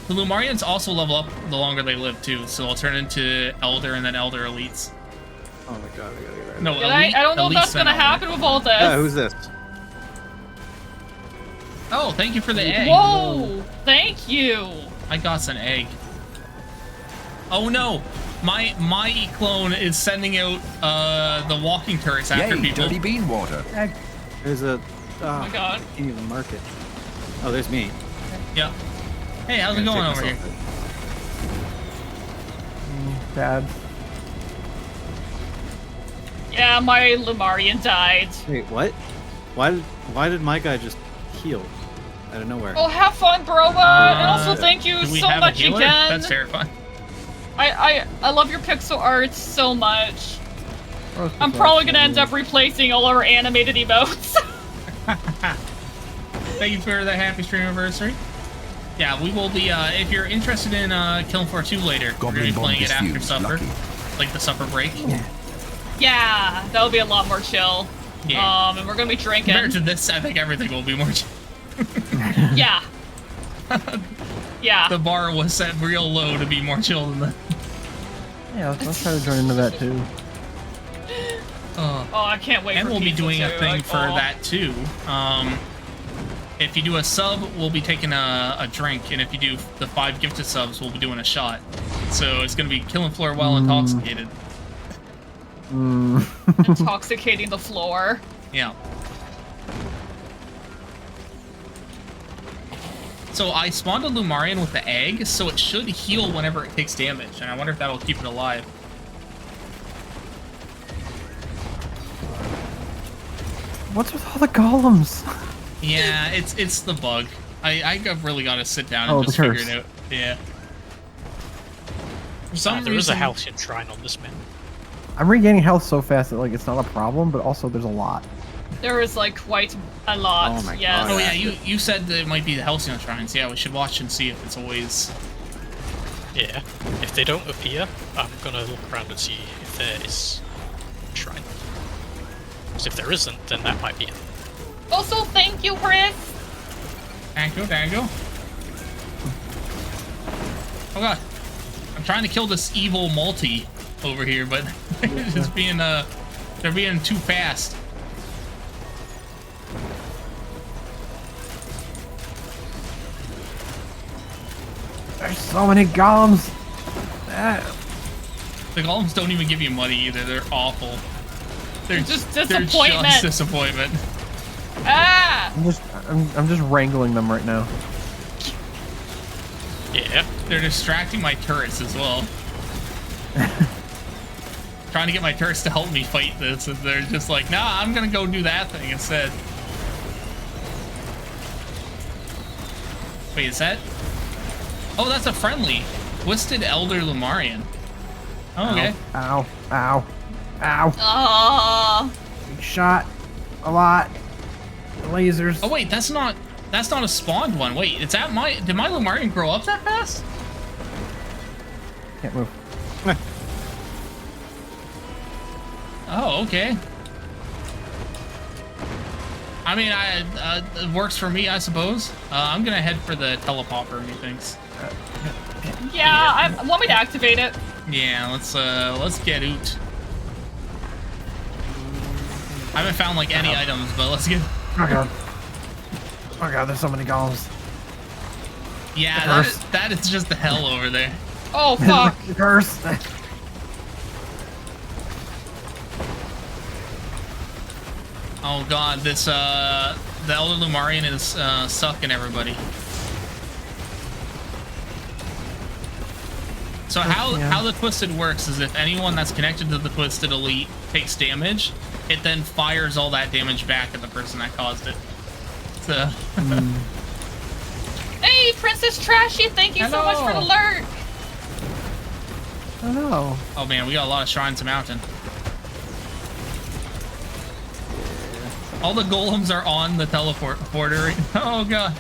The Lumarians also level up the longer they live too, so they'll turn into Elder and then Elder Elites. Oh my god, I gotta get rid of No, it. I don't know if that's gonna happen with all this. Yeah, who's this? Oh, thank you for the egg. Whoa! Thank you. I got an egg. Oh no! My clone is sending out the walking turrets after Yay, people. dirty bean water. There's a... Oh my god. I can't even mark it. Oh, there's me. Yeah. Hey, how's it going over here? Bad. Yeah, my Lumarian died. Wait, what? Why did my guy just heal out of nowhere? Oh, have fun, Broba! And also thank you Do we so have much a healer? again. That's terrifying. I love your pixel art so much. I'm probably gonna end up replacing all our animated emotes. Thank you for the happy Streamaversary. Yeah, we will be, if you're interested in Killing Floor 2 later, we're going to be playing it after supper. Like the supper break. Yeah, that'll be a lot more chill. Yeah. And we're gonna be drinking. Compared to this, I think everything will be more chill. Yeah. Yeah. The bar was set real low to be more chill than that. Yeah, let's try to join into that too. Oh, I can't wait and for we'll be pizza doing a too. thing Like, for that too. If you do a sub, we'll be taking a drink, and if you do the 5 gifted subs, we'll be doing a shot. So it's gonna be Killing Floor while intoxicated. Intoxicating the floor. Yeah. So I spawned a Lumarian with the egg, so it should heal whenever it takes damage, and I wonder if that'll keep it alive. What's with all the golems? Yeah, it's the bug. I've really got to sit down and Oh, just the figure curse. it out. Yeah. For some there is a reason- Halcyon Shrine on this map. I'm regaining health so fast that like it's not a problem, but also there's a lot. There is like quite a lot. Oh my yes. Oh yeah, you said that it might be the Halcyon Shrines. Yeah, we should watch and see if it's always... Yeah. If they don't appear, I'm gonna look around and see if there is a shrine. Because if there isn't, then that might be it. Also, thank you, Chris. Thank you, thank you. Oh god. I'm trying to kill this evil multi over here, but they're just being, they're being too fast. There's so many golems. The golems don't even give you money either. They're awful. They're just They're disappointment. just disappointment. Ah! I'm just wrangling them right now. Yeah. They're distracting my turrets as well. Trying to get my turrets to help me fight this, and they're just like, nah, I'm gonna go do that thing instead. Wait, is that? Oh, that's a friendly. Twisted Elder Lumarian. Oh, okay. Ow, ow, ow. Oh. Shot a lot. Lasers. Oh wait, that's not a spawned one. Wait, it's at my... Did my Lumarian grow up that fast? Can't move. Oh, okay. I mean, it works for me, I suppose. I'm gonna head for the telepopper, methinks. Yeah, want me to activate it? Yeah, let's get out. I haven't found like any items, but let's get. Oh god. Oh god, there's so many golems. Yeah, that is just the hell over there. Oh fuck. Curse. Oh god, this the Elder Lumarian is sucking everybody. So how the Twisted works is if anyone that's connected to the Twisted Elite takes damage, it then fires all that damage back at the person that caused it. So. Hey, Princess Trashy, thank you so much for the alert. Hello. Oh man, we got a lot of shrines to mountain. All the golems are on the teleporter. Oh god.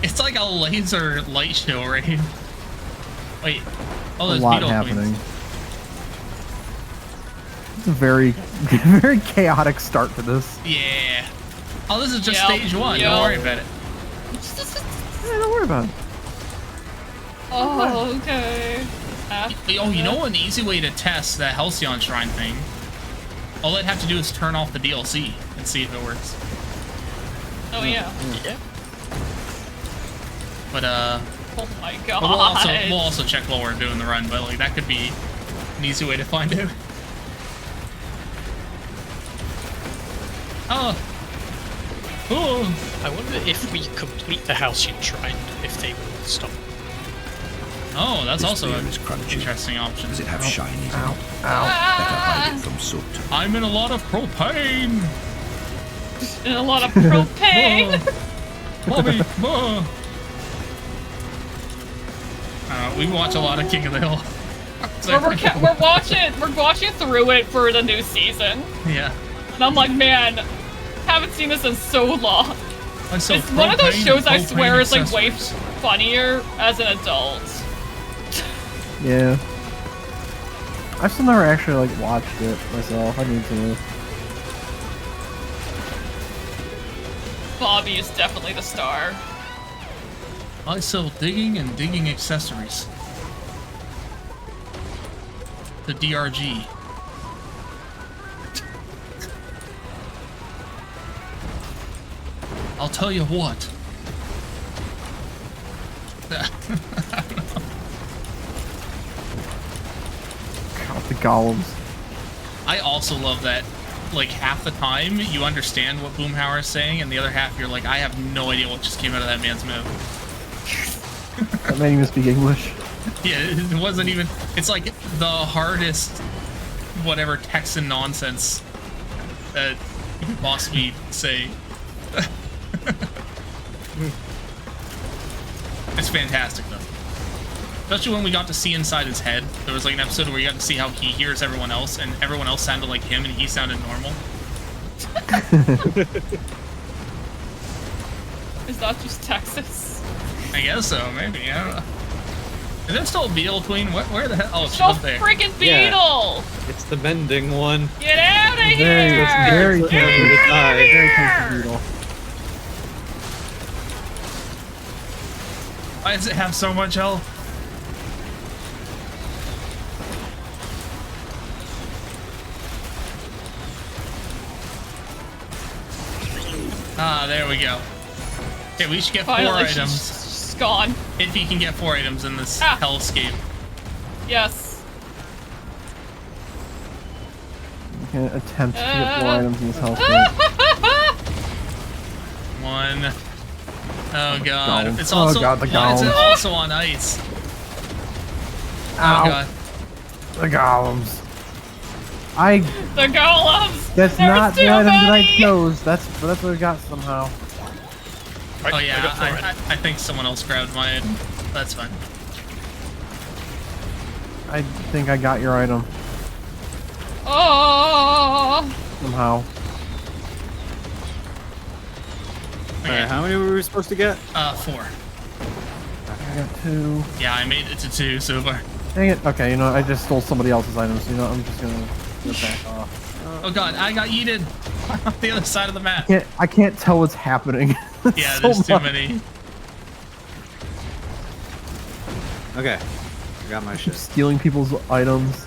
It's like a laser light show right here. Wait. Oh, there's a lot beetle happening. queens. It's a very, very chaotic start to this. Yeah. Oh, this is just Yep, stage 1. yep. Don't worry about it. Yeah, don't worry about it. Oh, okay. Oh, you know an easy way to test that Halcyon Shrine thing? All I'd have to do is turn off the DLC and see if it works. Oh yeah. Yeah. But Oh my god. but we'll also check while we're doing the run. But like that could be an easy way to find out. Oh. Oh. I wonder if we complete the Halcyon Shrine, if they will stop. Oh, that's This also beer an is crunchy. interesting option. Does it have shinies in it? Ow. Better hide it from soot. I'm in a lot of propane. And a lot of propane. Mommy, we watch a lot of King of the Hill. we're watching through it for the new season. Yeah. And I'm like, man, haven't seen this in so long. It's one of those shows I swear is like way accessories. funnier as an adult. Yeah. I've still never actually like watched it myself. I need to. Bobby is definitely the star. I sell digging and digging accessories. The DRG. I'll tell you what. God, the golems. I also love that, like, half the time you understand what Boomhauer is saying, and the other half you're like, I have no idea what just came out of that man's mouth. That man even speak English. Yeah, it wasn't even... It's like the hardest, whatever, Texan nonsense that you could possibly say. It's fantastic, though. Especially when we got to see inside his head. There was like an episode where you got to see how he hears everyone else, and everyone else sounded like him, and he sounded normal. Is that just Texas? I guess so, maybe. I don't know. Is there still a beetle queen? Where the hell? Oh, she's No up there. freaking beetle! It's the mending one. Get out of It's here! very Get tempting to die. out of Very here! tempting to beetle. Why does it have so much health? Ah, there we go. Okay, we should get 4 Finally, items. she's gone. If you can get 4 items in this Ah. hellscape. Yes. You can attempt to get 4 items in this health. 1. Oh god. Golems. It's also, Oh god, the why is it golems. also on ice? Ow. Oh god. The golems. The golems! That's There's not the too item that I many! chose. That's what I got somehow. Oh yeah, I think someone else grabbed my item. That's fine. I think I got your item Oh! somehow. Alright, how many were we supposed to get? 4. I got 2. Yeah, I made it to 2 so far. Dang it. Okay, you know, I just stole somebody else's items. You know, I'm just gonna back off. Oh god, I got yeeted on the other side of the map. I can't tell what's happening. Yeah, So there's too much. many. Okay, I got my shit. Stealing people's items.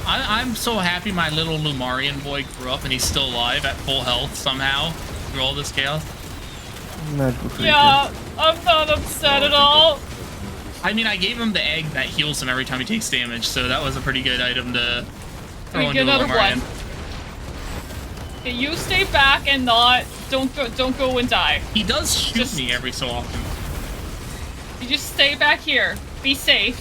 I'm so happy my little Lumarian boy grew up and he's still alive at full health somehow through all this chaos. Magical creature. Yeah, I'm not upset at all. I mean, I gave him the egg that heals him every time he takes damage, so that was a pretty good item to throw We into get a another Lumarian. one. Okay, you stay back and don't go and die. He does shoot me every so often. You just stay back here. Be safe.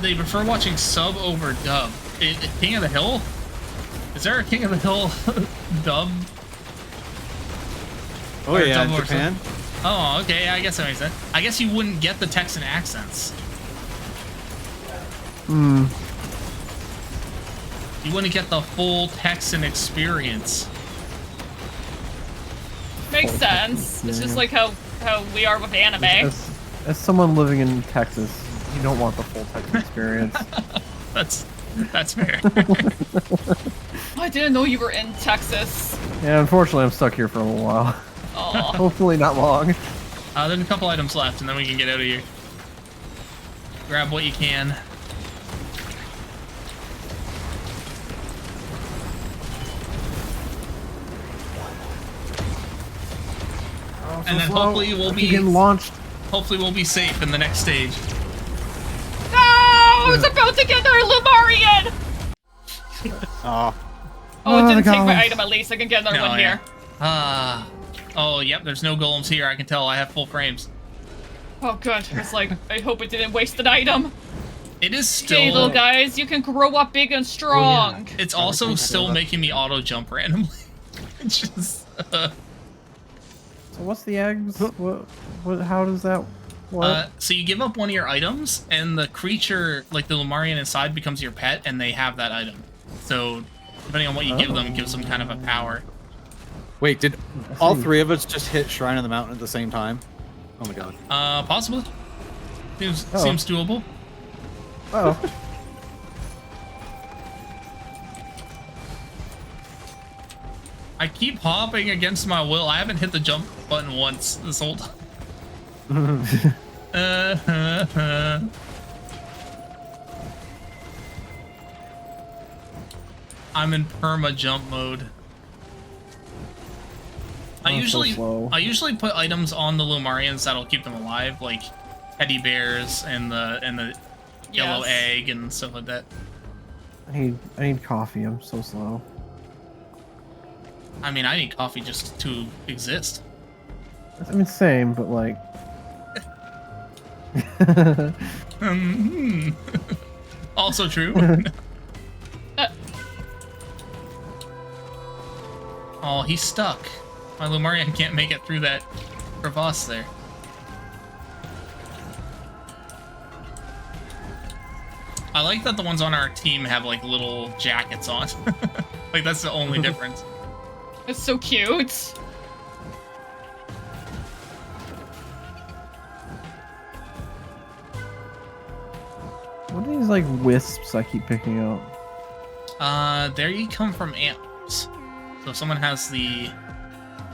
They prefer watching sub over dub. King of the Hill? Is there a King of the Hill dub? Oh Or yeah, dub in or Japan. sub? Oh, okay, I guess that makes sense. I guess you wouldn't get the Texan accents. Hmm. You wouldn't get the full Texan experience. Makes sense. It's just Yeah. like how we are with anime. As someone living in Texas, you don't want the full Texas experience. That's fair. I didn't know you were in Texas. Yeah, unfortunately, I'm stuck here for a little while. Aw. Hopefully not long. There's a couple items left, and then we can get out of here. Grab what you can. And then hopefully we'll be getting launched. Hopefully we'll be safe in the next stage. No! I was about to get their Lumarian! Oh. Oh, it didn't the take my golems. item at least. I can get another No, one yeah. here. Oh, yep, there's no golems here. I can tell. I have full frames. Oh, good. It's like, I hope it didn't waste an item. It is still... Hey, little guys, you can grow up big and strong. Oh, yeah. It's also still making me auto-jump randomly. It's just... So what's the eggs? What? How does that... What? So you give up one of your items, and the creature, like the Lumarian inside, becomes your pet, and they have that item. So, depending on what you give them, gives them kind of a power. Wait, did all three of us just hit Shrine of the Mountain at the same time? Oh my god. Possibly. Seems doable. Oh. I keep hopping against my will. I haven't hit the jump button once this whole time. I'm in perma jump mode. I usually put items on the Lumarians that'll keep them alive, like teddy bears and the yellow egg and stuff like that. I need coffee. I'm so slow. I mean, I need coffee just to exist. I mean, same, but like. Also true. Oh, he's stuck. My Lumarian can't make it through that crevasse there. I like that the ones on our team have like little jackets on. Like that's the only difference. It's so cute. What are these like wisps I keep picking up? There you come from antlers. So if someone has the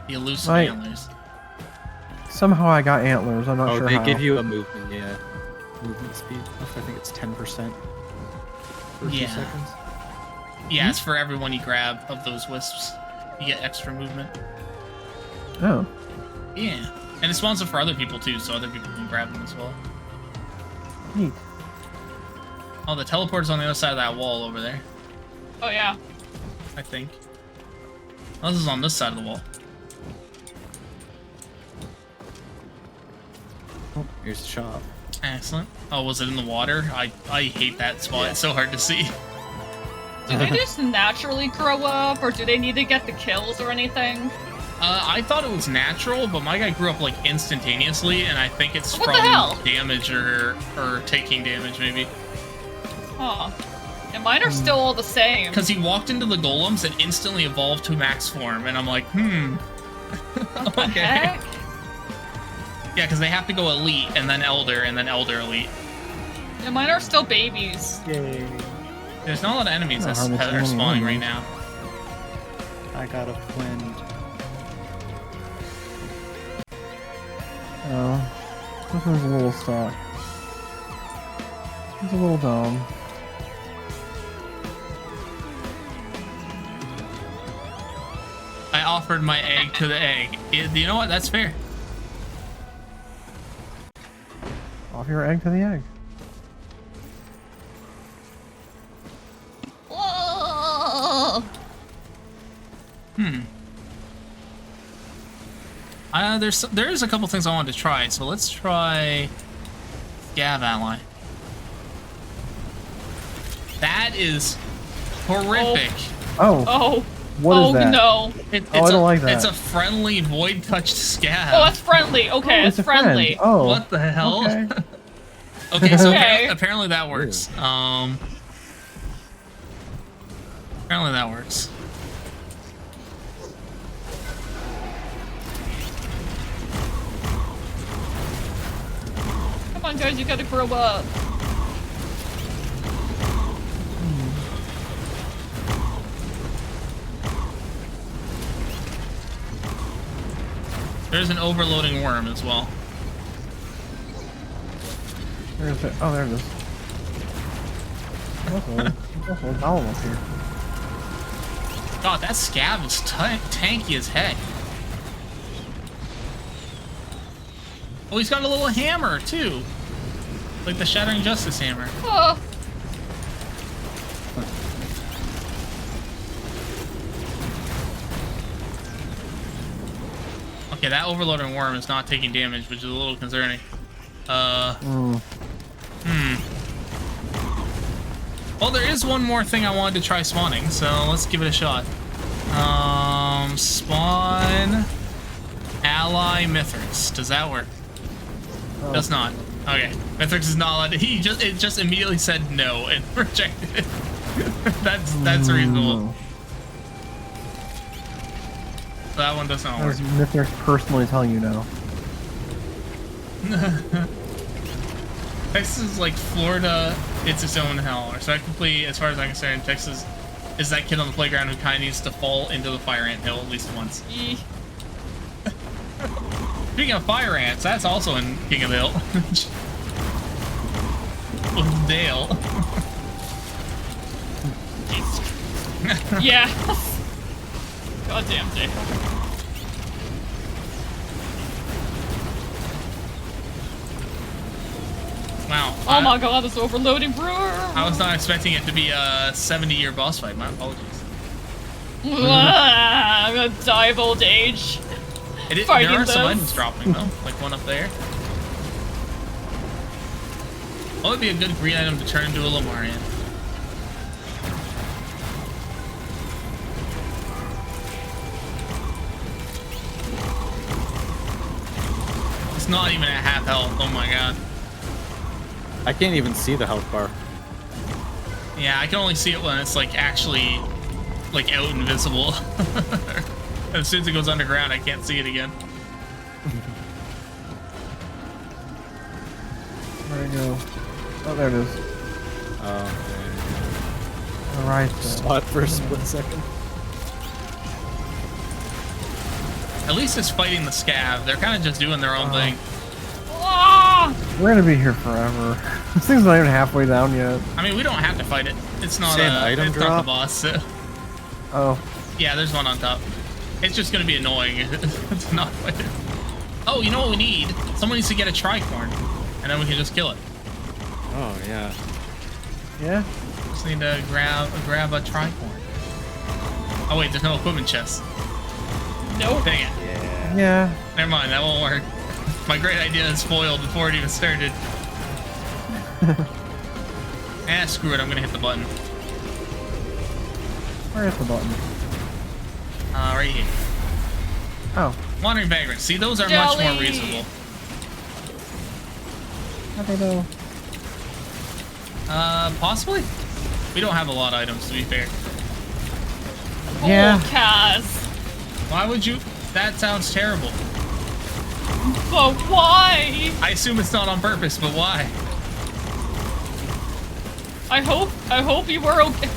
elusive antlers. Somehow I got antlers. I'm not sure they how. give you a movement, yeah. Movement speed. I think it's 10% for 2 seconds. Yeah, it's for everyone you grab of those wisps. You get extra movement. Oh. Yeah. And it spawns them for other people too, so other people can grab them as well. Neat. Oh, the teleport's on the other side of that wall over there. Oh, yeah. I think. Oh, this is on this side of the wall. Oh, here's the shop. Excellent. Oh, was it in the water? I hate that spot. It's so hard to see. Do they just naturally grow up, or do they need to get the kills or anything? I thought it was natural, but my guy grew up like instantaneously, and I think it's What from the hell? damage or taking damage, maybe. Huh. And mine are still all the same. Because he walked into the golems and instantly evolved to max form, and I'm like, okay. Heck? Yeah, because they have to go elite, and then elder elite. Yeah, mine are still babies. Yay. There's not a lot of enemies that are spawning right now. I got a friend. Oh. This one's a little stuck. He's a little dumb. I offered my egg to the egg. You know what? That's fair. Off your egg to the egg. Whoa! There is a couple things I wanted to try, so let's try Scav Ally. That is horrific. Oh. What is that? No. I don't like that. It's a friendly void touched Scav. Oh, it's friendly. Okay, it's friendly. Oh. What the hell? Okay. Okay, so Okay. apparently that works. Apparently that works. Come on, guys, you gotta grow up. There's an overloading worm as well. There's it. Oh, there it is. Also a golem up here. God, that Scav is tanky as heck. Oh, he's got a little hammer, too. Like the Shattering Justice hammer. Oh. Yeah, that overloading worm is not taking damage, which is a little concerning. Well, there is one more thing I wanted to try spawning, so let's give it a shot. Spawn ally Mithrix. Does that work? Oh. Does not. Okay, Mithrix is not allowed. It just immediately said no and rejected it. that's reasonable. That one does not work. That's Mithrix personally telling you no. Texas is like Florida, it's its own hell. Or so technically, as far as I'm concerned, Texas is that kid on the playground who kind of needs to fall into the fire ant hill at least once. Speaking of fire ants, that's also in King of the Hill. With Dale. Yeah. Goddamn Dale. Wow. Oh my god, this overloading brewer! I was not expecting it to be a 70-year boss fight. My apologies. I'm gonna die of old age. There are some items dropping though, like one up there. What would be a good green item to turn into a Lamarian? It's not even at half health. Oh my god. I can't even see the health bar. Yeah, I can only see it when it's like actually like out and visible. As soon as it goes underground, I can't see it again. Where'd it go? Oh, there it is. Oh, okay. Alright. Saw it for a split second. At least it's fighting the scav. They're kind of just doing their own thing. We're gonna be here forever. This thing's not even halfway down yet. I mean, we don't have to fight it. It's not Same item it's drop? not the boss. So. Oh. Yeah, there's one on top. It's just gonna be annoying to not fight it. Oh, you know what we need? Someone needs to get a tricorn, and then we can just kill it. Oh yeah. Yeah. Just need to grab a tricorn. Oh wait, there's no equipment chest. Nope. Dang it. Yeah. Never mind, that won't work. My great idea is spoiled before it even started. Screw it, I'm gonna hit the button. Where is the button? Right here. Oh. Wandering vagrants. See, those are Jelly. much more reasonable. How do they know? Possibly? We don't have a lot of items, to be fair. Yeah. Oh, Kaz. Why would you? That sounds terrible. But why? I assume it's not on purpose, but why? I hope you were okay.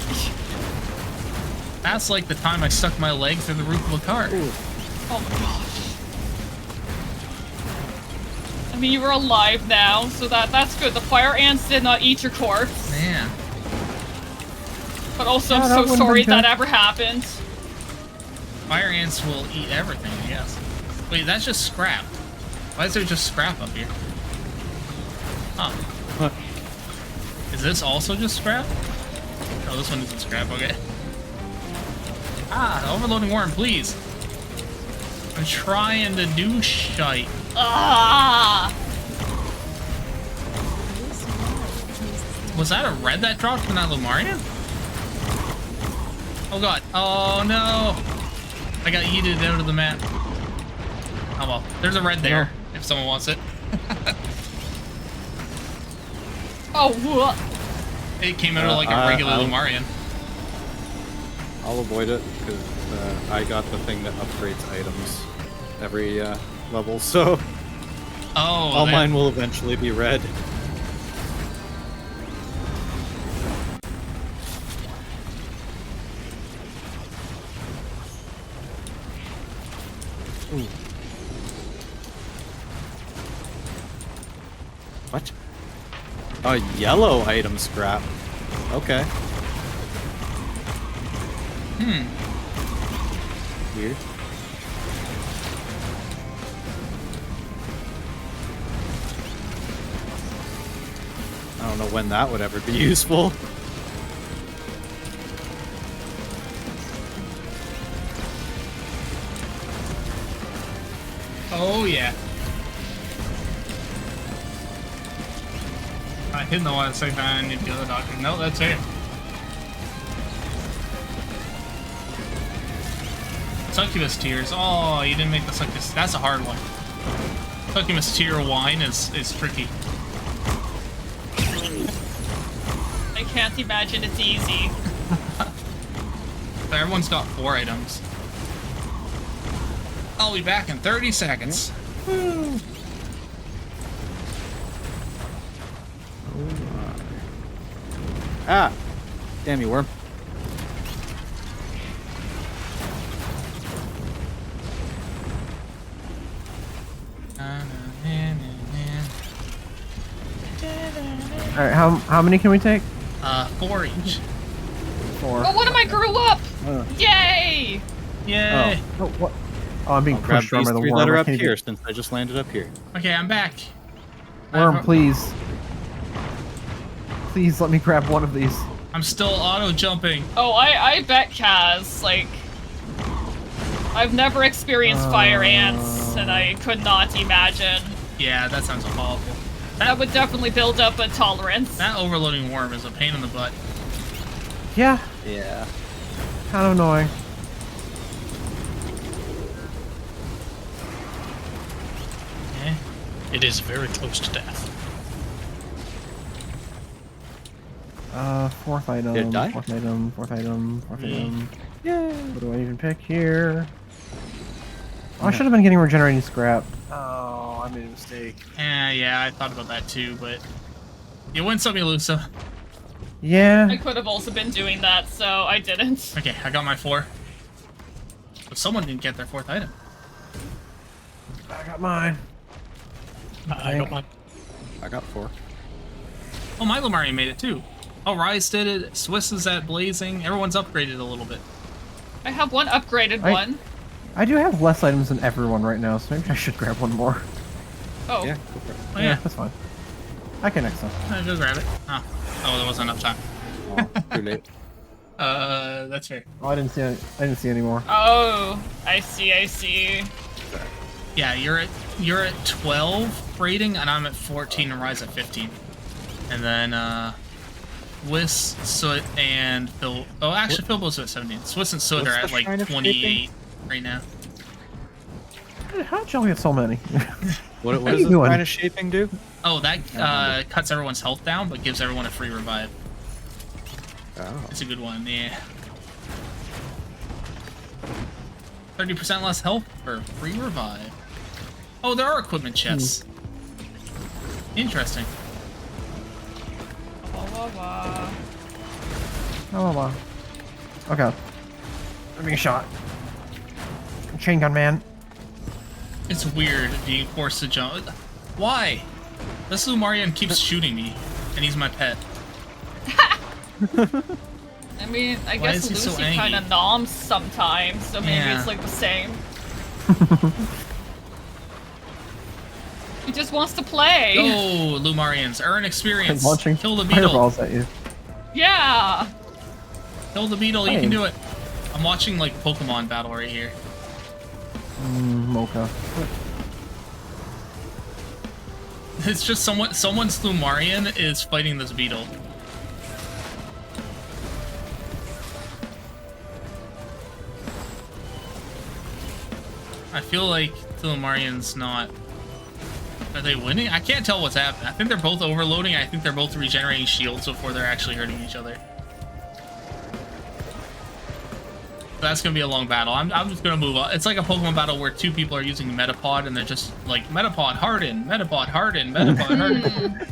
That's like the time I stuck my leg through the roof of a car. Oh my gosh. I mean, you were alive now, so that's good. The fire ants did not eat your corpse. Yeah. But also, Yeah, I'm that so sorry would've been that ever happened. Fire ants will eat everything, I guess. Wait, that's just scrap. Why is there just scrap up here? Huh. Is this also just scrap? Oh, this one isn't scrap, okay. Ah, overloading worm, please. I'm trying to do shite. Ah! Was that a red that dropped from that Lumarian? Oh god. Oh no! I got yeeted out of the map. Oh well, there's a red there, if someone wants it. Oh, what? It came out of like a regular Lumarian. I'll avoid it, because I got the thing that upgrades items every level, so all mine will eventually be red. Ooh. What? A yellow item scrap. Okay. Weird. I don't know when that would ever be useful. Oh yeah. I didn't know what to say. I need to go to the doctor. No, that's it. Succubus tears. Oh, you didn't make the succubus. That's a hard one. Succubus tear wine is tricky. I can't imagine it's easy. But everyone's got 4 items. I'll be back in 30 seconds. Woo. Ah! Damn you, worm. Alright, how many can we take? 4 each. 4. Oh, one of my grew up! Yay! Yay! Oh, what? Oh, I'm being Grab pushed these over the 3 worm. that are I up can't here even- since I just landed up here. Okay, I'm back. Worm, please. Please let me grab one of these. I'm still auto jumping. Oh, I bet Kaz, like... I've never experienced fire ants, and I could not imagine. Yeah, that sounds awful. That would definitely build up a tolerance. That overloading worm is a pain in the butt. Yeah. Yeah. Kind of annoying. Okay. It is very close to death. 4th item. Did it die? 4th item. 4th item. 4th Yeah. item. Yay! What do I even pick here? Oh, I should have been getting regenerating scrap. Oh, I made a mistake. Yeah, I thought about that too, but you win some, you lose some. Yeah. I could have also been doing that, so I didn't. Okay, I got my 4. But someone didn't get their 4th item. I got mine. I got mine. I got 4. Oh, my Lumari made it too. Oh, Rise did it. Swiss is at Blazing. Everyone's upgraded a little bit. I have one upgraded one. I do have less items than everyone right now, so maybe I should grab one more. Oh. Yeah, go for it. Oh, yeah. That's fine. I can next time. Go grab it. Oh, there wasn't enough time. Oh, too late. That's fair. Oh, I didn't see any more. Oh, I see. Yeah, you're at 12 rating, and I'm at 14, and Rise at 15. And then Swiss, Soot, and Phil. Oh, actually, Philbo's at 17. Swiss and Soot are at like 28 right now. How did y'all get so many? What are does you this doing? kind of shaping do? Oh, that cuts everyone's health down, but gives everyone a free revive. Oh. It's a good one, yeah. 30% less health for free revive. Oh, there are equipment chests. Interesting. Oh, okay. I'm being shot. Chain gun man. It's weird being forced to jump. Why? This Lumarian keeps shooting me, and he's my pet. I mean, I Why guess is he so Lucy angry? kind of noms sometimes, so maybe Yeah. it's like the same. He just wants to play. Go, Lumarians. Earn experience. Launching Kill the beetle. fireballs at you. Yeah. Kill the beetle. You Hey. can do it. I'm watching like Pokemon battle right here. Mocha. It's just someone's Lumarian is fighting this beetle. I feel like the Lumarian's not... Are they winning? I can't tell what's happening. I think they're both overloading. I think they're both regenerating shields before they're actually hurting each other. That's gonna be a long battle. I'm just gonna move on. It's like a Pokemon battle where 2 people are using Metapod and they're just like, Metapod harden, Metapod harden, Metapod harden.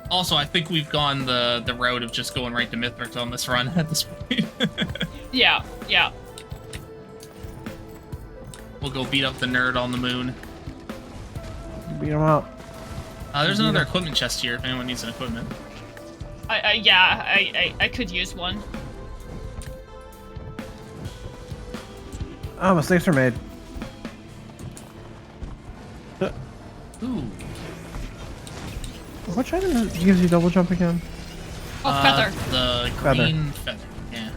Also, I think we've gone the route of just going right to Mithrix on this run at this point. Yeah. We'll go beat up the nerd on the moon. Beat him up. There's another equipment chest here if anyone needs an equipment. I could use one. Oh, mistakes are made. Ooh. Which item gives you double jump again? Oh, feather. The green feather. Yeah.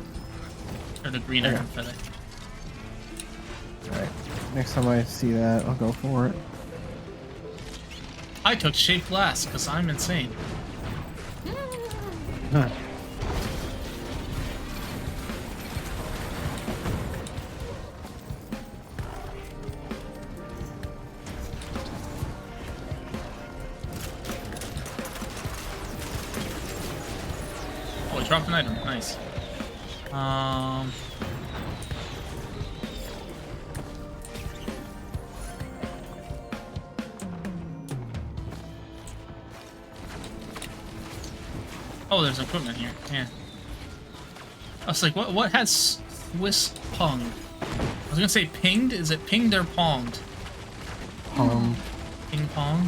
Or the green item feather. Alright. Next time I see that, I'll go for it. I took shaped glass because I'm insane. Huh. Oh, I dropped an item. Nice. Oh, there's equipment here. Yeah. I was like, what has Swiss punged? I was gonna say pinged. Is it pinged or ponged? Ping pong?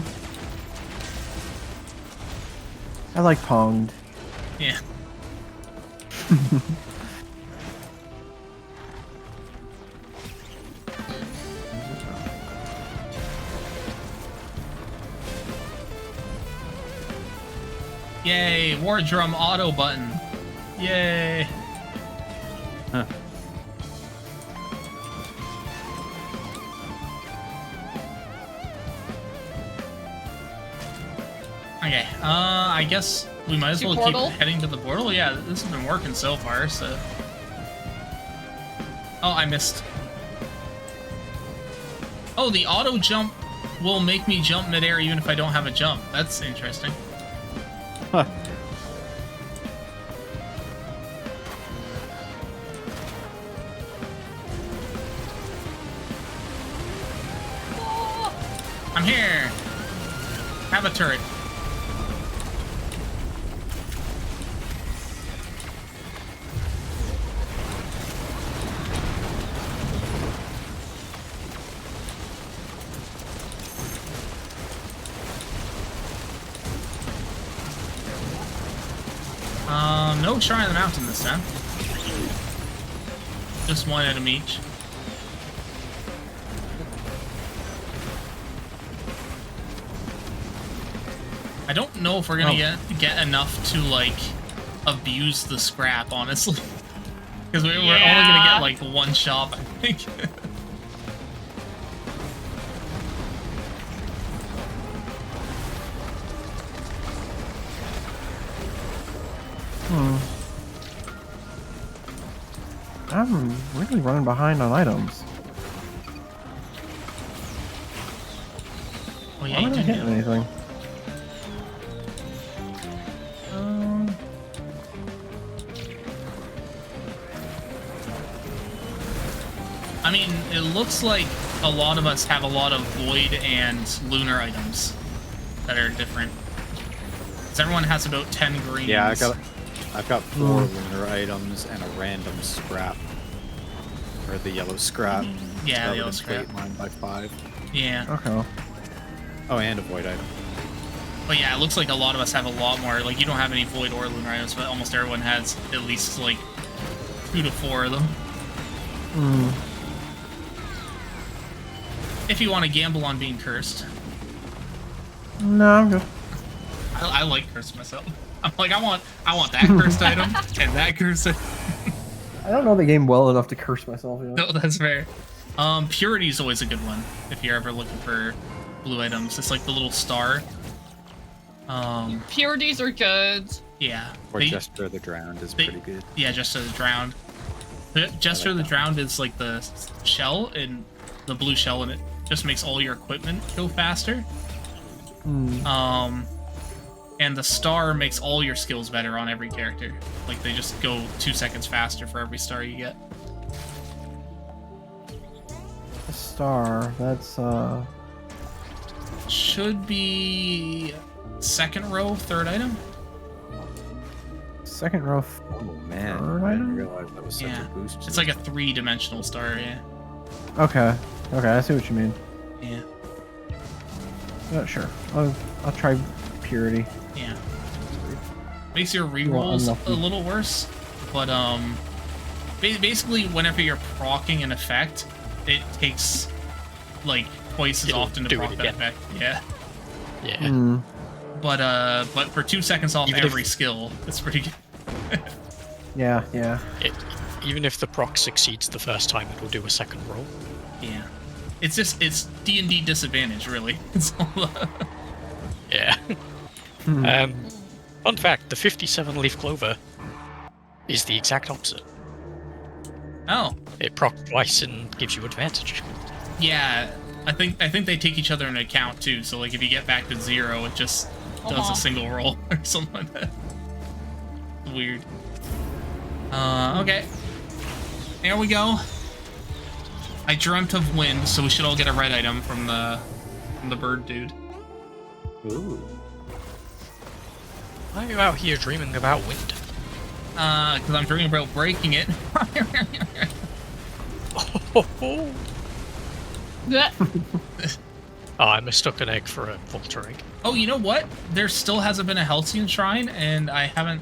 I like ponged. Yeah. Yay, war drum auto button. Yay. Huh. Okay, I guess we might as To well portal? keep heading to the portal. Yeah, this has been working so far, so... Oh, I missed. Oh, the auto jump will make me jump midair even if I don't have a jump. That's interesting. Huh. I'm here! Have a turret. No Shrine of the Mountain this time. Just one item each. I don't know if we're gonna get enough to like abuse the scrap, honestly, because we're only gonna get like one shop, I think. I'm really running behind on items. Oh yeah, I'm you not didn't hitting anything. I mean, it looks like a lot of us have a lot of void and lunar items that are different. Because everyone has about 10 greens. Yeah, I've got 4 lunar items and a random scrap. Or the yellow scrap. Yeah, the yellow scrap. Mine by 5. Yeah. Okay. Oh, and a void item. But yeah, it looks like a lot of us have a lot more. Like, you don't have any void or lunar items, but almost everyone has at least, like, 2 to 4 of them. If you want to gamble on being cursed. No, I'm good. I like cursed myself. I'm like, I want that cursed item and that cursed item. I don't know the game well enough to curse myself yet. No, that's fair. Purity is always a good one if you're ever looking for blue items. It's like the little star. Purities are good. Yeah. Or Gesture of the Drowned is pretty good. Yeah, Gesture of the Drowned. Gesture of the Drowned is like the shell, and the blue shell, and it just makes all your equipment go faster. And the star makes all your skills better on every character. Like, they just go 2 seconds faster for every star you get. A star, that's should be second row, third item. Second row. Oh man, third I item? didn't realize that was such a boost. It's like a 3-dimensional star, yeah. Okay. Okay, I see what you mean. Yeah. Sure. I'll try Purity. Yeah. Makes your rerolls a little worse, but basically whenever you're proccing an effect, it takes like twice as often to proc that effect. Yeah. Yeah. but for 2 seconds off every skill, it's pretty good. Yeah, yeah. Even if the proc succeeds the first time, it'll do a second roll. Yeah. It's D&D disadvantage, really. Yeah. Fun fact, the 57 leaf clover is the exact opposite. Oh. It proc twice and gives you advantage. Yeah, I think they take each other into account too. So like if you get back to 0, it just does a single roll or something like that. Weird. Okay. There we go. I dreamt of wind, so we should all get a red item from the bird dude. Ooh. Why are you out here dreaming about wind? Because I'm dreaming about breaking it. I mistook an egg for a vulture egg. Oh, you know what? There still hasn't been a Halcyon Shrine, and I haven't...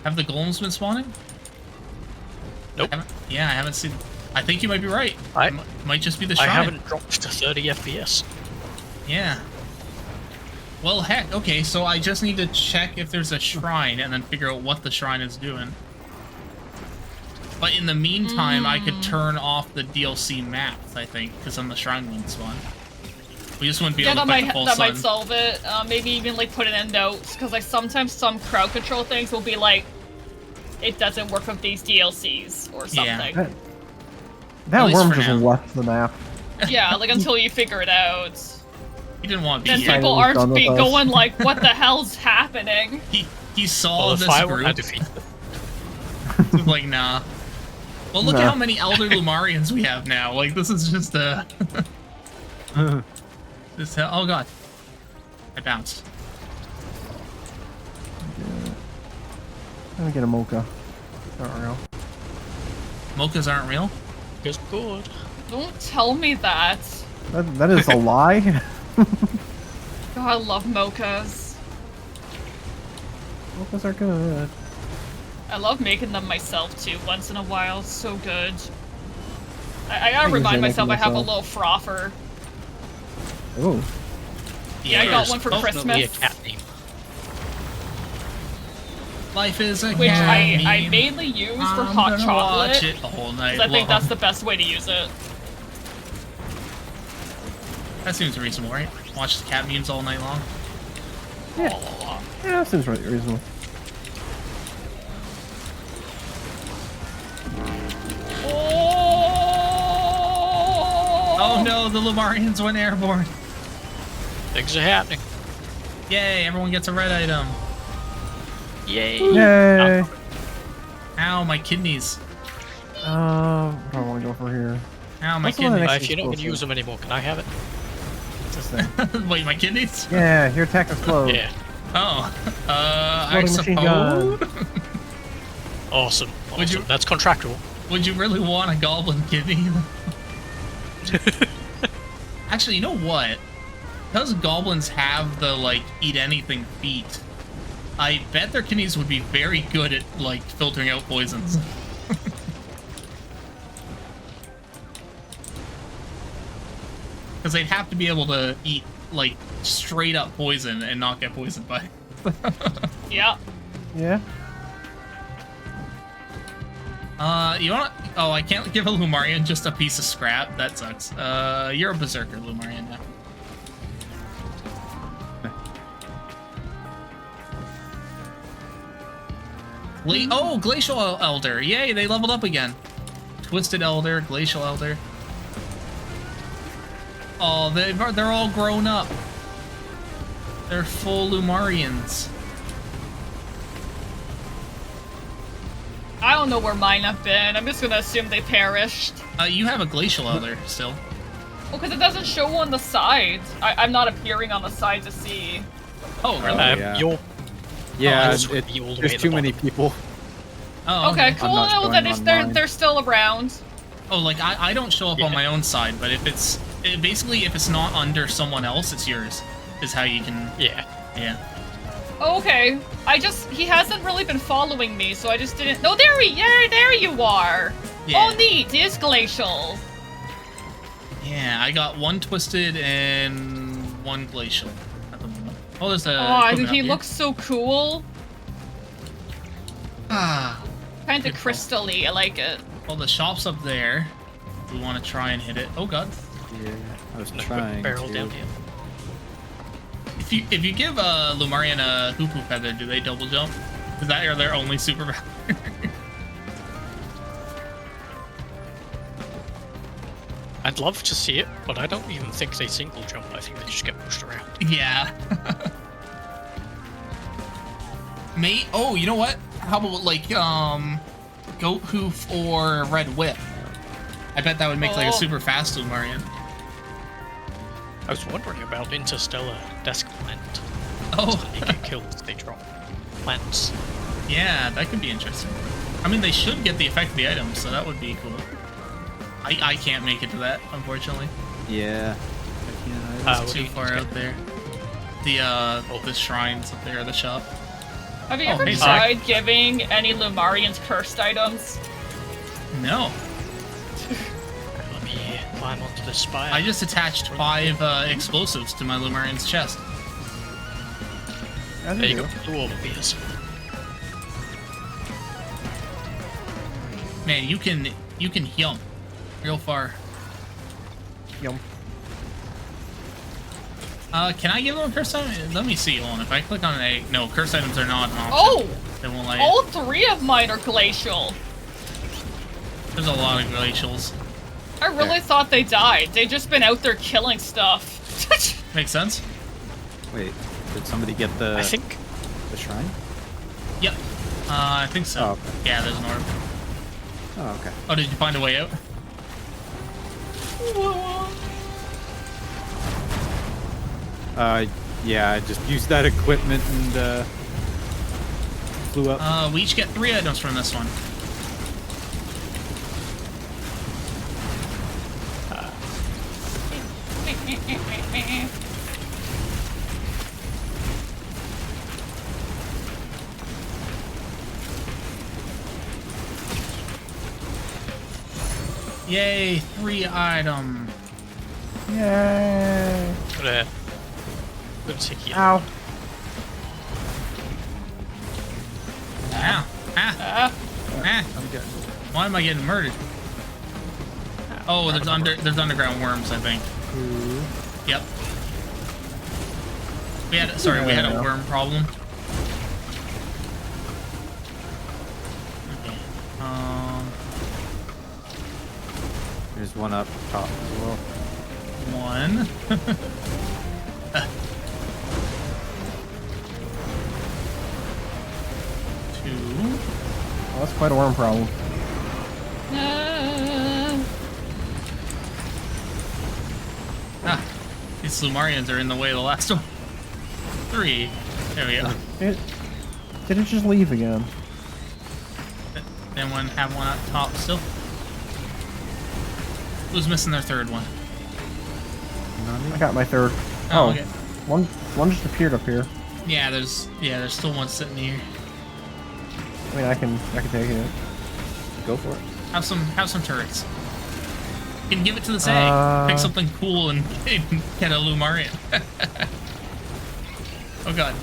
Have the golems been spawning? Nope. I haven't seen... I think you might be right. Might just be the shrine. I haven't dropped to 30 FPS. Yeah. Well, heck, okay, so I just need to check if there's a shrine and then figure out what the shrine is doing. But in the meantime, I could turn off the DLC maps, I think, because then the shrine won't spawn. We just wouldn't be able to put the full sun. That might solve it. Maybe even like put it in notes, because like sometimes some crowd control things will be like, it doesn't work with these DLCs or something. Yeah. That worm just left the map. Yeah, like until you figure it out. He didn't want to be Then here. people aren't going like, what the hell's happening? He saw this group. He's like, nah. Well, look at how many Elder Lumarians we have now. Like, this is just a... oh, God. I bounced. Let me get a mocha. Not real. Mochas aren't real? Just good. Don't tell me that. That is a lie. God, I love mochas. Mochas are good. I love making them myself too, once in a while. It's so good. I gotta remind myself I have a little frother. Oh. Yeah, I got one for Christmas. A cat name. Life is a Which cat I meme. mainly use for hot chocolate. Watch it the whole night. I think that's the best way to use it. That seems reasonable, right? Watch the cat memes all night long. Yeah, yeah, that seems reasonable. Oh no, the Lumarians went airborne. Things are happening. Yay, everyone gets a red item. Yay. Yay. Ow, my kidneys. I don't want to go for here. Ow, my What's the one kidneys. next If you're not going to explosive? use them anymore, can I have it? What's this thing? Wait, my kidneys? Yeah, your attack explodes. Yeah. Oh, I Exploding machine gun. suppose. Awesome. That's contractual. Would you really want a goblin kidney? Actually, you know what? Because goblins have the, like, eat anything feat, I bet their kidneys would be very good at, like, filtering out poisons. Because they'd have to be able to eat, like, straight up poison and not get poisoned by it. Yeah. Yeah. You want? Oh, I can't give a Lumarian just a piece of scrap. That sucks. You're a berserker, Lumarian now. Oh, Glacial Elder! Yay, they leveled up again. Twisted Elder, Glacial Elder. Oh, they're all grown up. They're full Lumarians. I don't know where mine have been. I'm just gonna assume they perished. You have a Glacial Elder still. Well, because it doesn't show on the side. I'm not appearing on the side to see. Oh, really? Yeah, there's too many people. Oh, okay, cool. I'm not No, going then they're still around. Oh, like I don't show up on my own side, but if it's basically if it's not under someone else, it's yours. Is how you can. Yeah. Yeah. Oh, okay. He hasn't really been following me, so I just didn't. No, there you are. Yeah. Oh, neat. It is glacial. Yeah, I got one twisted and one glacial at the moment. Oh, there's a. Oh, he looks so cool. Ah. Kind of crystally. I like it. Well, the shop's up there. We want to try and hit it. Oh god. Yeah, I was trying barrel to. down here. If you give Lumarian a Hoopu Feather, do they double jump? Is that their only superpower? I'd love to see it, but I don't even think they single jump. I think they just get pushed around. Yeah. Oh, you know what? How about like Goat Hoof or Red Whip? I bet that would make like a super fast Lumarian. I was wondering about Interstellar Desk Plant. Oh. So they get killed, they drop plants. Yeah, that could be interesting. I mean, they should get the effect of the items, so that would be cool. I can't make it to that, unfortunately. Yeah. It's too far out there. The shrines up there, the shop. Have you ever tried giving any Lumarians cursed items? No. Let me climb onto the spire. I just attached 5 explosives to my Lumarian's chest. There you go. Do all of these. Man, you can yum real far. Yum. Can I give them a curse item? Let me see. Hold on. If I click on an egg, no, curse items are not an option. Oh! They won't let All 3 of mine are glacial. There's a lot of glacials. I really thought they died. They've just been out there killing stuff. Makes sense. Wait, did somebody get the? I think the shrine. Yep. I think so. Oh, okay. Yeah, there's an orb. Oh, okay. Oh, did you find a way out? Yeah, I just used that equipment and flew up. We each get 3 items from this one. Yay, 3 item. Yay. Good sticky. Ow. Ow. Ah. I'm good. Why am I getting murdered? Oh, there's underground worms, I think. Yep. We had a worm problem. Okay. There's one up top as well. 1. Well, that's quite a worm problem. These Lumarians are in the way of the last one. 3. There we go. Did it just leave again? Then have one up top still. Who's missing their 3rd one? I got my 3rd. Oh, okay. One just appeared up here. Yeah, there's still one sitting here. I mean, I can take it. Go for it. Have some turrets. You can give it to the Zag. Pick something cool and get a Lumarian. Oh god.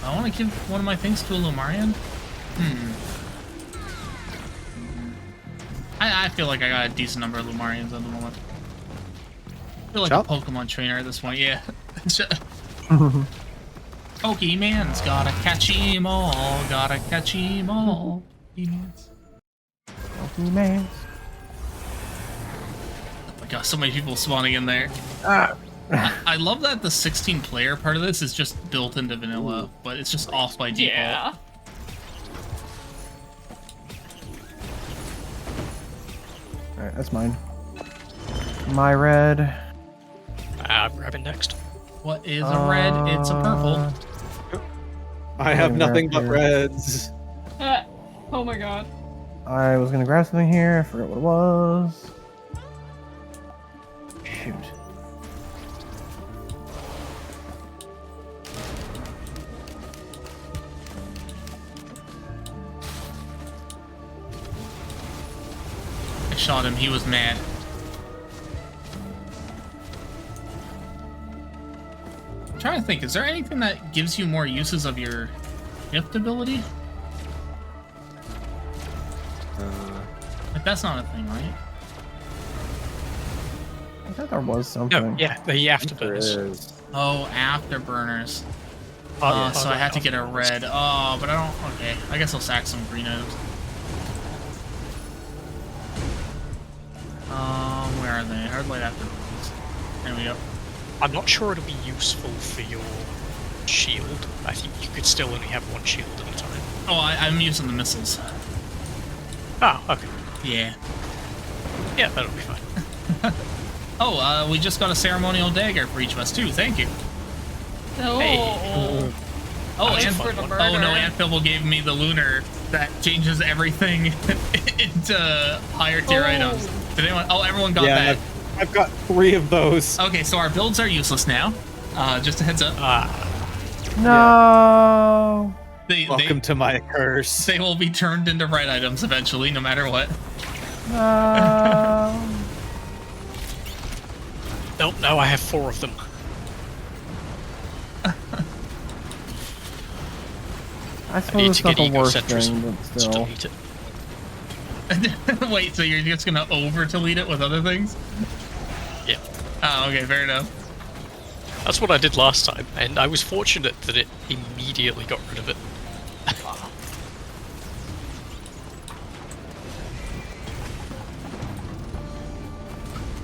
I want to give one of my things to a Lumarian. I feel like I got a decent number of Lumarians at the moment. I feel like a Pokemon trainer at this point, yeah. Pokemon's gotta catch 'em all, gotta catch 'em all. Pokemon. Oh my god, so many people spawning in there. I love that the 16-player part of this is just built into vanilla, but it's just off by default. Yeah. Alright, that's mine. My red. I'm grabbing next. What is a red? It's a purple. I have nothing but reds. Oh my god. I was gonna grab something here. I forgot what it was. Shoot. I shot him. He was mad. trying to think, is there anything that gives you more uses of your shift ability? Like, that's not a thing, right? I thought there was something. No, yeah, the afterburners. Oh, afterburners. Yeah. So I had to get a red. Oh, but I don't... Okay, I guess I'll sack some green items. Where are they? Hardlight afterburners. There we go. I'm not sure it'll be useful for your shield. I think you could still only have one shield at a time. Oh, I'm using the missiles. Oh, okay. Yeah. Yeah, that'll be fine. Oh, we just got a ceremonial dagger for each of us, too. Thank you. Oh. Hey. Oh, no, Antfibble gave me the lunar that changes everything into higher tier items. Did anyone? Oh, everyone got that. I've got 3 of those. Okay, so our builds are useless now. Just a heads up. No. Welcome to my curse. They will be turned into right items eventually, no matter what. No. Nope, now I have 4 of them. I suppose it's not the worst thing, but still. Wait, so you're just gonna over-delete it with other things? Yeah. Oh, okay, fair enough. That's what I did last time, and I was fortunate that it immediately got rid of it.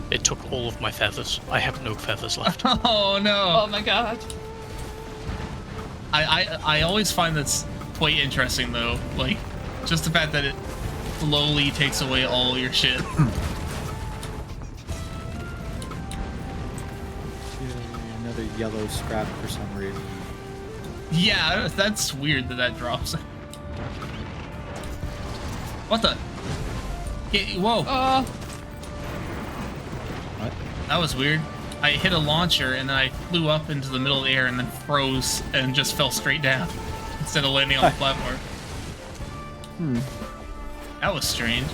It took all of my feathers. I have no feathers left. Oh no! Oh my god. I always find that's quite interesting though. Like, just the fact that it slowly takes away all your shit. Another yellow scrap for some reason. Yeah, that's weird that drops. What the? Whoa. What? That was weird. I hit a launcher and then I flew up into the middle of the air and then froze and just fell straight down instead of landing on the platform. That was strange.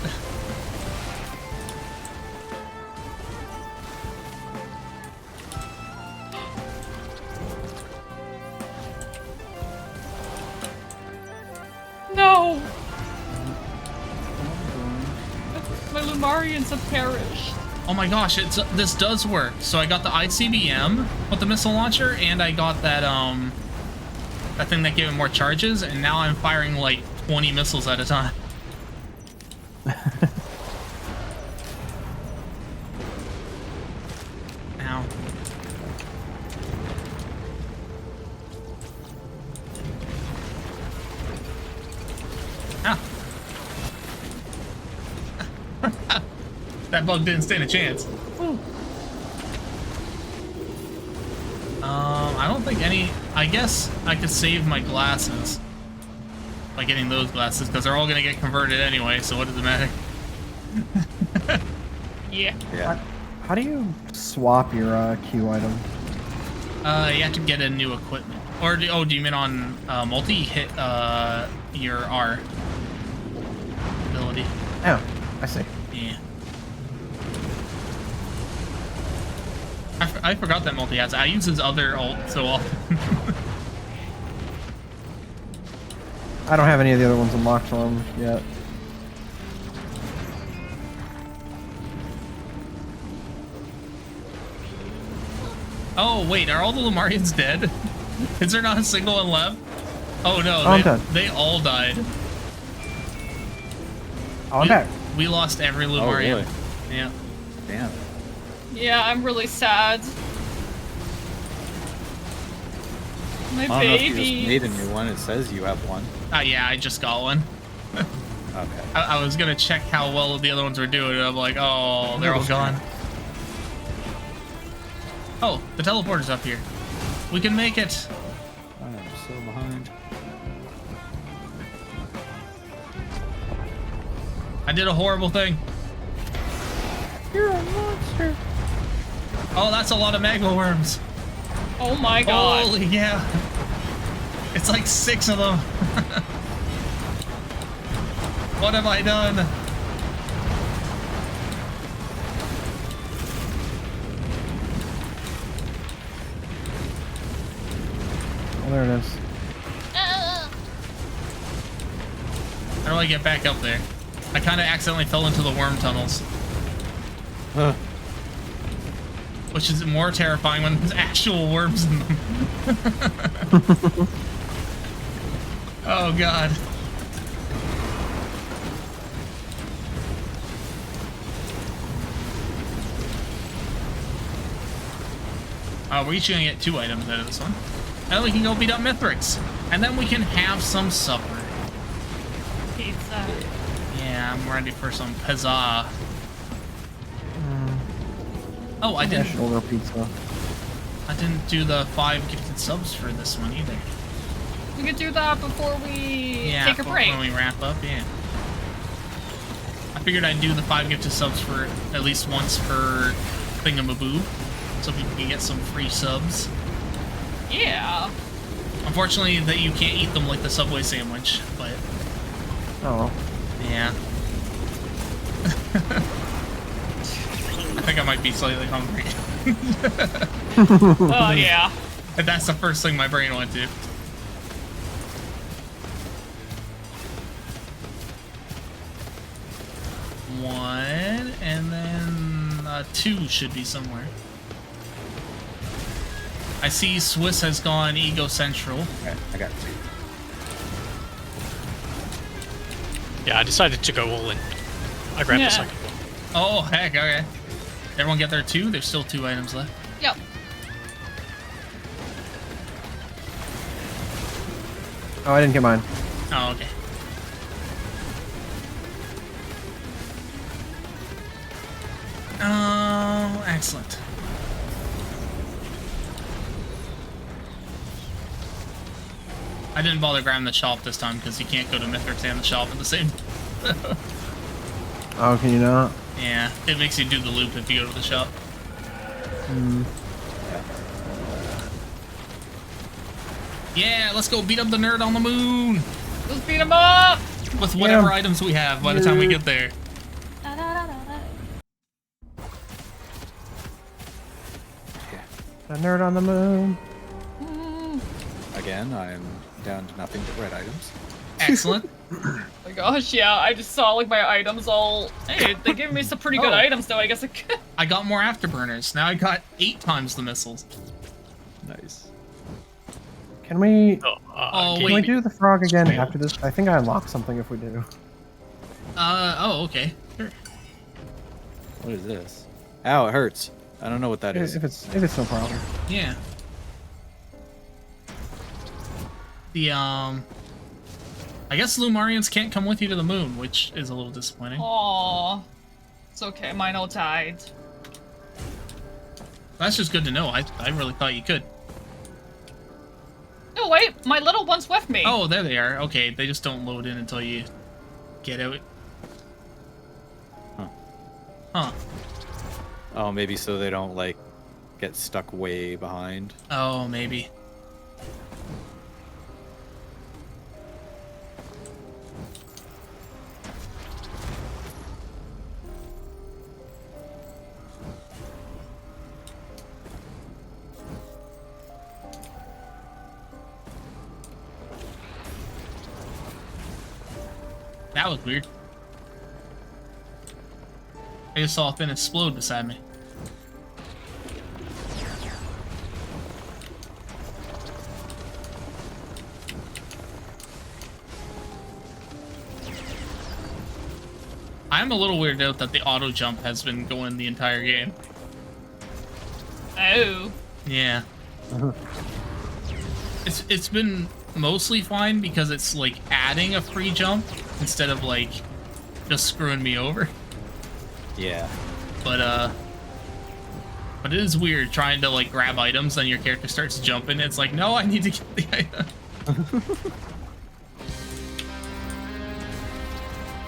No! My Lumarians have perished. Oh my gosh, this does work. So I got the ICBM with the missile launcher, and I got that that thing that gave it more charges, and now I'm firing like 20 missiles at a time. Ow. Ah. That bug didn't stand a chance. I don't think any... I guess I could save my glasses by getting those glasses, because they're all going to get converted anyway, so what does it matter? Yeah. How do you swap your Q item? You have to get a new equipment. Or, do you mean on multi? Hit your R ability. Oh, I see. Yeah. I forgot that multi has. I use his other ult so often. I don't have any of the other ones unlocked on yet. Oh, wait, are all the Lumarians dead? Is there not a single one left? Oh no, I'm dead. They all died. Oh, I'm back. We lost every Lumarian. really? Yeah. Damn. Yeah, I'm really sad. My I don't know if you baby. just made a new one. It says you have one. Yeah, I just got one. Okay. I was gonna check how well the other ones were doing, and I'm like, oh, they're all gone. Oh, the teleporter's up here. We can make it. I am so behind. I did a horrible thing. You're a monster. Oh, that's a lot of magma worms. Oh my god. Holy yeah. It's like 6 of them. What have I done? there it is. How do I get back up there? I kind of accidentally fell into the worm tunnels. Huh. Which is more terrifying when there's actual worms in them. Oh god. We're each gonna get 2 items out of this one. And then we can go beat up Mithrix. And then we can have some supper. Pizza. Yeah, I'm ready for some pizza. Oh, I didn't. Order pizza. I didn't do the 5 gifted subs for this one either. We could do that before we take a break. When we wrap up, yeah. I figured I'd do the 5 gifted subs for at least once per thingamaboo, so people can get some free subs. Yeah. Unfortunately, that you can't eat them like the Subway sandwich, but. Oh. Yeah. I think I might be slightly hungry. Oh, yeah. And that's the first thing my brain went to. One, and then 2 should be somewhere. I see Swiss has gone Ego Central. Okay, I got 2. Yeah, I decided to go all in. I grabbed the second one. Oh, heck, okay. Everyone get their 2? There's still 2 items left. Yep. Oh, I didn't get mine. Oh, okay. Oh, excellent. I didn't bother grabbing the shop this time because you can't go to Mithrix and the shop at the same time. Oh, can you not? Yeah, it makes you do the loop if you go to the shop. Yeah, let's go beat up the nerd on the moon! Let's beat him up! With whatever items we have by the time we get there. A nerd on the moon. Again, I'm down to nothing but red items. Excellent. Oh my gosh, yeah, I just saw like my items all. Hey, they gave me some pretty good items though, I guess. I got more afterburners. Now I got 8 times the missiles. Nice. Can we? Can we do the frog again after this? I think I unlock something if we do. Oh, okay. Sure. What is this? Ow, it hurts. I don't know what that is. If it's no problem. Yeah. The I guess Lumarians can't come with you to the moon, which is a little disappointing. Aww. It's okay, mine all died. That's just good to know. I really thought you could. No, wait, my little one's with me. Oh, there they are. Okay, they just don't load in until you get out. Huh. Oh, maybe so they don't, like, get stuck way behind. Oh, maybe. That was weird. I just saw a thing explode beside me. I'm a little weirded out that the auto jump has been going the entire game. Oh. Yeah. It's been mostly fine because it's like adding a free jump instead of like just screwing me over. Yeah. But it is weird trying to like grab items and your character starts jumping. It's like, no, I need to get the item.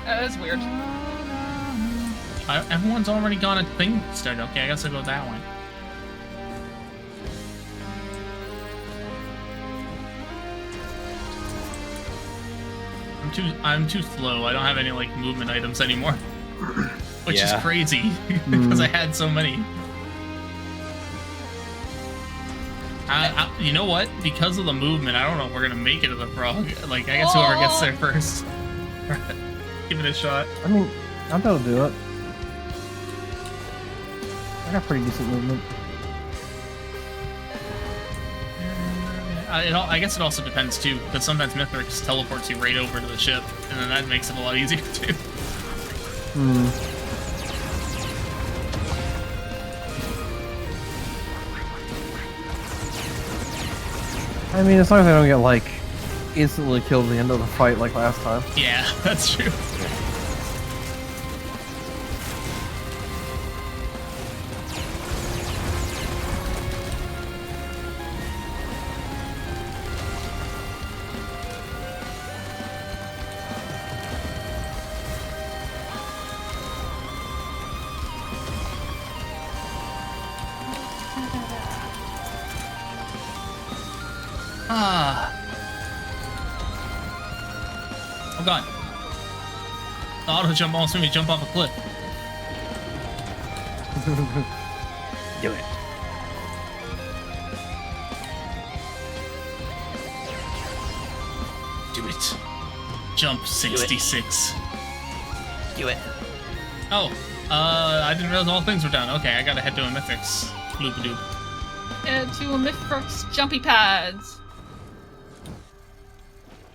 That is weird. Everyone's already got a thing started. Okay, I guess I'll go that way. I'm too slow. I don't have any like movement items anymore, which is crazy because I had so many. You know what? Because of the movement, I don't know if we're gonna make it to the frog. Like, I guess whoever gets there first. Give it a shot. I mean, I'll be able to do it. I got pretty decent movement. I guess it also depends too, because sometimes Mithrix teleports you right over to the ship, and then that makes it a lot easier too. I mean, as long as I don't get, like, instantly killed at the end of the fight like last time. Yeah, that's true. I'm gone. The auto jump almost made me jump off a cliff. Do it. Do it. Jump 66. Do it. Oh, I didn't realize all things were done. Okay, I gotta head to a Mythics. Bloop-a-doop. To a Mythrix jumpy pads.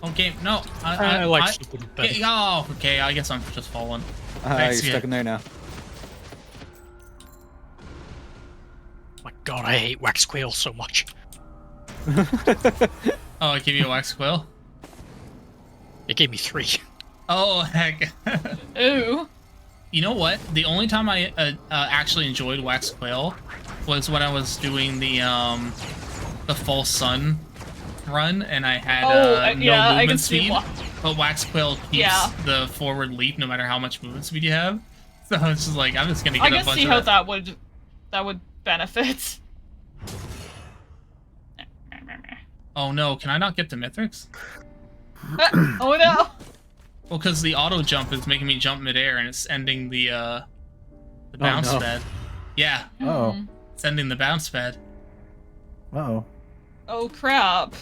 Okay, no. I like stupid better. Oh, okay, I guess I'm just falling. You're Thanks, stuck yeah. in there now. My god, I hate wax quail so much. Oh, it gave you a wax quail? It gave me 3. Oh, heck. Ooh. You know what? The only time I actually enjoyed wax quail was when I was doing the false sun run, and I had no movement speed. But wax quail keeps the forward leap no matter how much movement speed you have. So it's just like I'm just gonna get a bunch of I can see how that would benefit. Oh no! Can I not get to Mithrix? Oh no! Well, because the auto jump is making me jump midair, and it's ending the bounce pad. Yeah. Oh. It's ending the bounce pad. Uh-oh. Oh crap.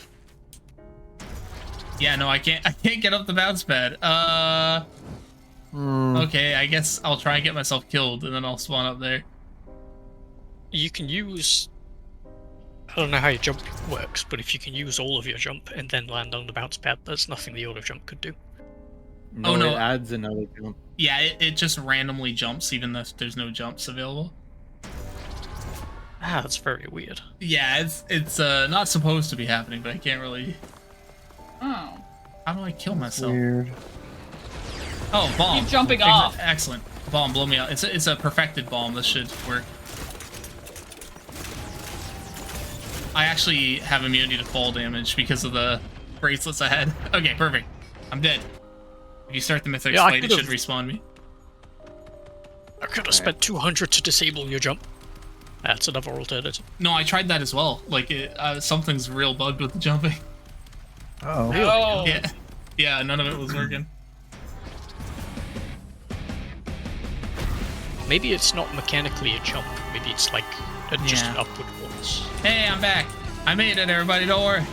Yeah, no, I can't get up the bounce pad. Okay, I guess I'll try and get myself killed, and then I'll spawn up there. You can use... I don't know how your jump works, but if you can use all of your jump and then land on the bounce pad, there's nothing the auto jump could do. No, Oh, no. it adds another jump. Yeah, it just randomly jumps, even though there's no jumps available. Ah, that's very weird. Yeah, it's not supposed to be happening, but I can't really... Oh. How do I kill myself? Weird. Oh, bomb. Keep jumping off. Excellent. Bomb, blow me out. It's a perfected bomb. This should work. I actually have immunity to fall damage because of the bracelets I had. Okay, perfect. I'm dead. If you start the Mythic fight, it should respawn me. I could have spent 200 to disable your jump. That's another alternative. No, I tried that as well. Like, something's real bugged with the jumping. Oh. Really? Oh. Yeah, none of it was working. Maybe it's not mechanically a jump. Maybe it's like just an upward once. Hey, I'm back. I made it, everybody. Don't worry.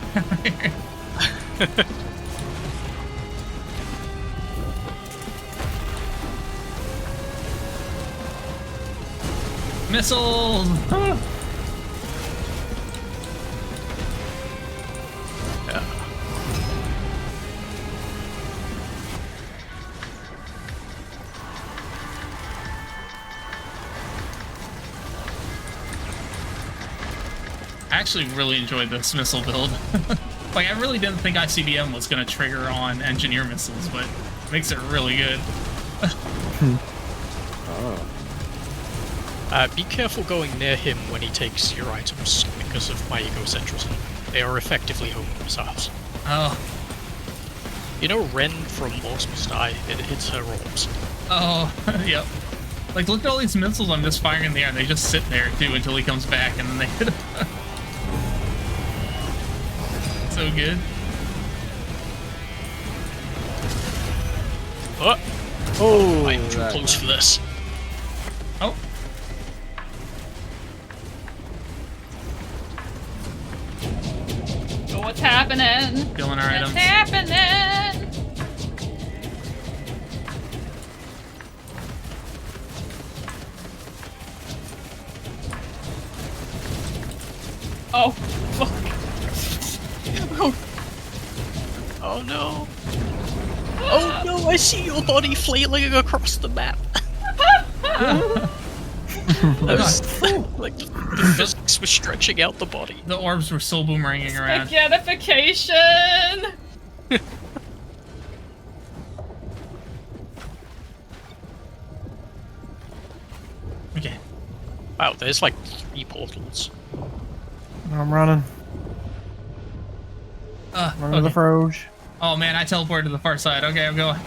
Missiles! I actually really enjoyed this missile build. Like, I really didn't think ICBM was going to trigger on engineer missiles, but it makes it really good. Be careful going near him when he takes your items because of my egocentrism. They are effectively homing missiles. Oh. You know Ren from Lost Must Die? It hits her orbs. Oh, yep. Like, look at all these missiles I'm just firing in the air. They just sit there, too, until he comes back, and then they hit him. So good. Oh, I'm too close for this. Oh. what's happening. Killing our items. What's happening? Oh, fuck. Oh no. Oh no, I see your body flailing across the map. Like the physics were stretching out the body. The orbs were still boomeranging around. Spaghettification! Okay. Wow, there's like 3 portals. I'm running. Running to the Froge. Oh man, I teleported to the far side. Okay, I'm going.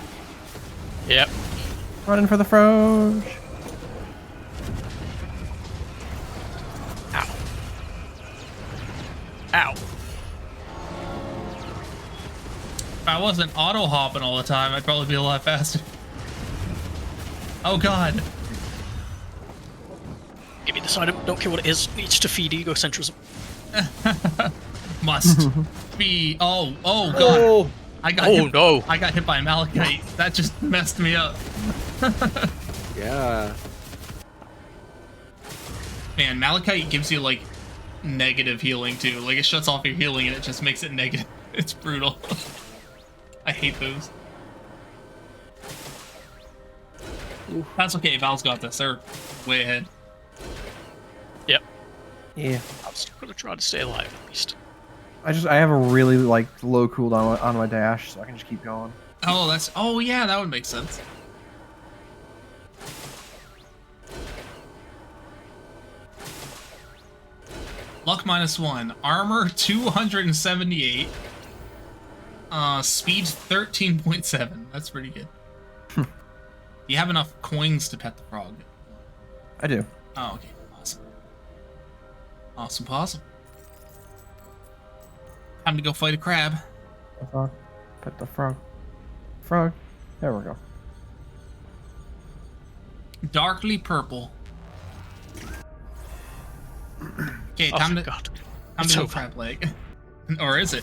Yep. Running for the Froge. Ow. Ow. If I wasn't auto hopping all the time, I'd probably be a lot faster. Oh god. Give me this item, don't care what it is, needs to feed egocentrism. Must be. Oh god. Oh. I got hit, no. I got hit by a Malachite. That just messed me up. Yeah. Man, Malachite gives you like negative healing too. Like it shuts off your healing and it just makes it negative. It's brutal. I hate those. That's okay, Val's got this. They're way ahead. Yep. Yeah. I'm still gonna try to stay alive at least. I have a really like low cooldown on my dash, so I can just keep going. Oh, that's. Oh yeah, that would make sense. Luck -1, armor 278, speed 13.7. That's pretty good. Do you have enough coins to pet the frog? I do. Oh, okay, awesome. Awesome. Time to go fight a crab. The frog. Pet the frog. Frog. There we go. Darkly purple. Okay, time to go crab leg. Or is it?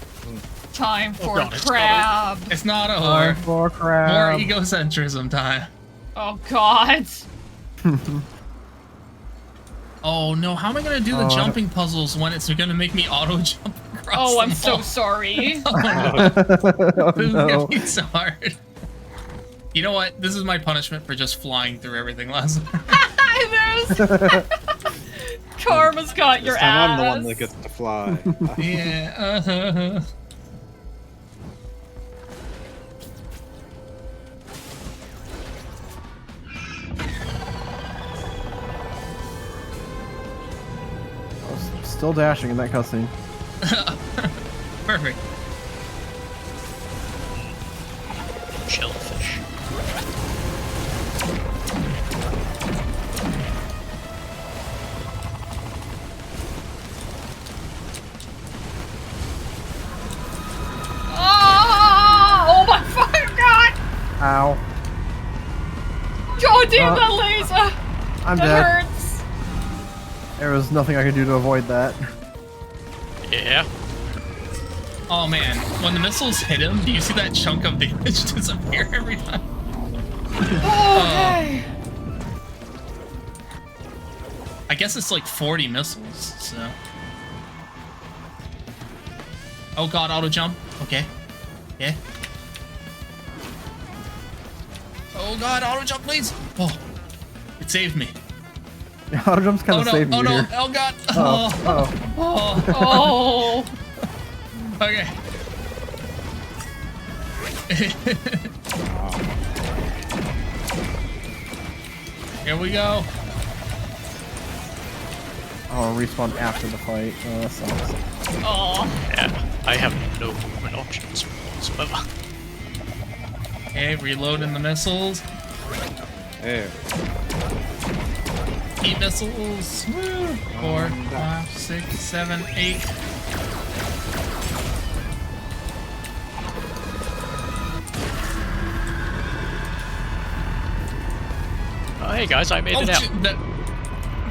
Time for God, crab. It's not a Time whore. for crab. More egocentrism time. Oh god. Oh no, how am I gonna do the jumping puzzles when it's gonna make me auto jump across Oh, I'm them so all? sorry. Oh, no. This is gonna be so hard. You know what? This is my punishment for just flying through everything last time. Karma's got your This time ass. I'm the one that gets to fly. Yeah. Still dashing in that cutscene. Perfect. Shellfish. Oh my fucking god! Ow. God damn that laser! I'm that dead. hurts. There was nothing I could do to avoid that. Yeah. Oh man, when the missiles hit him, do you see that chunk of damage disappear every time? Okay. I guess it's like 40 missiles, so. Oh god, auto jump. Okay. Yeah. Oh god, auto jump, please. Oh, it saved me. Auto jump's kind of saving oh you no, here. oh god. Oh. Okay. Here we go. I'll respawn after the fight. Oh, that sucks. Oh. Yeah, I have no movement options whatsoever. Okay, reloading the missiles. There. Eight missiles. Woo. 4, 5, 6, 7, 8. Oh, hey guys, I made it out. Shoot, that...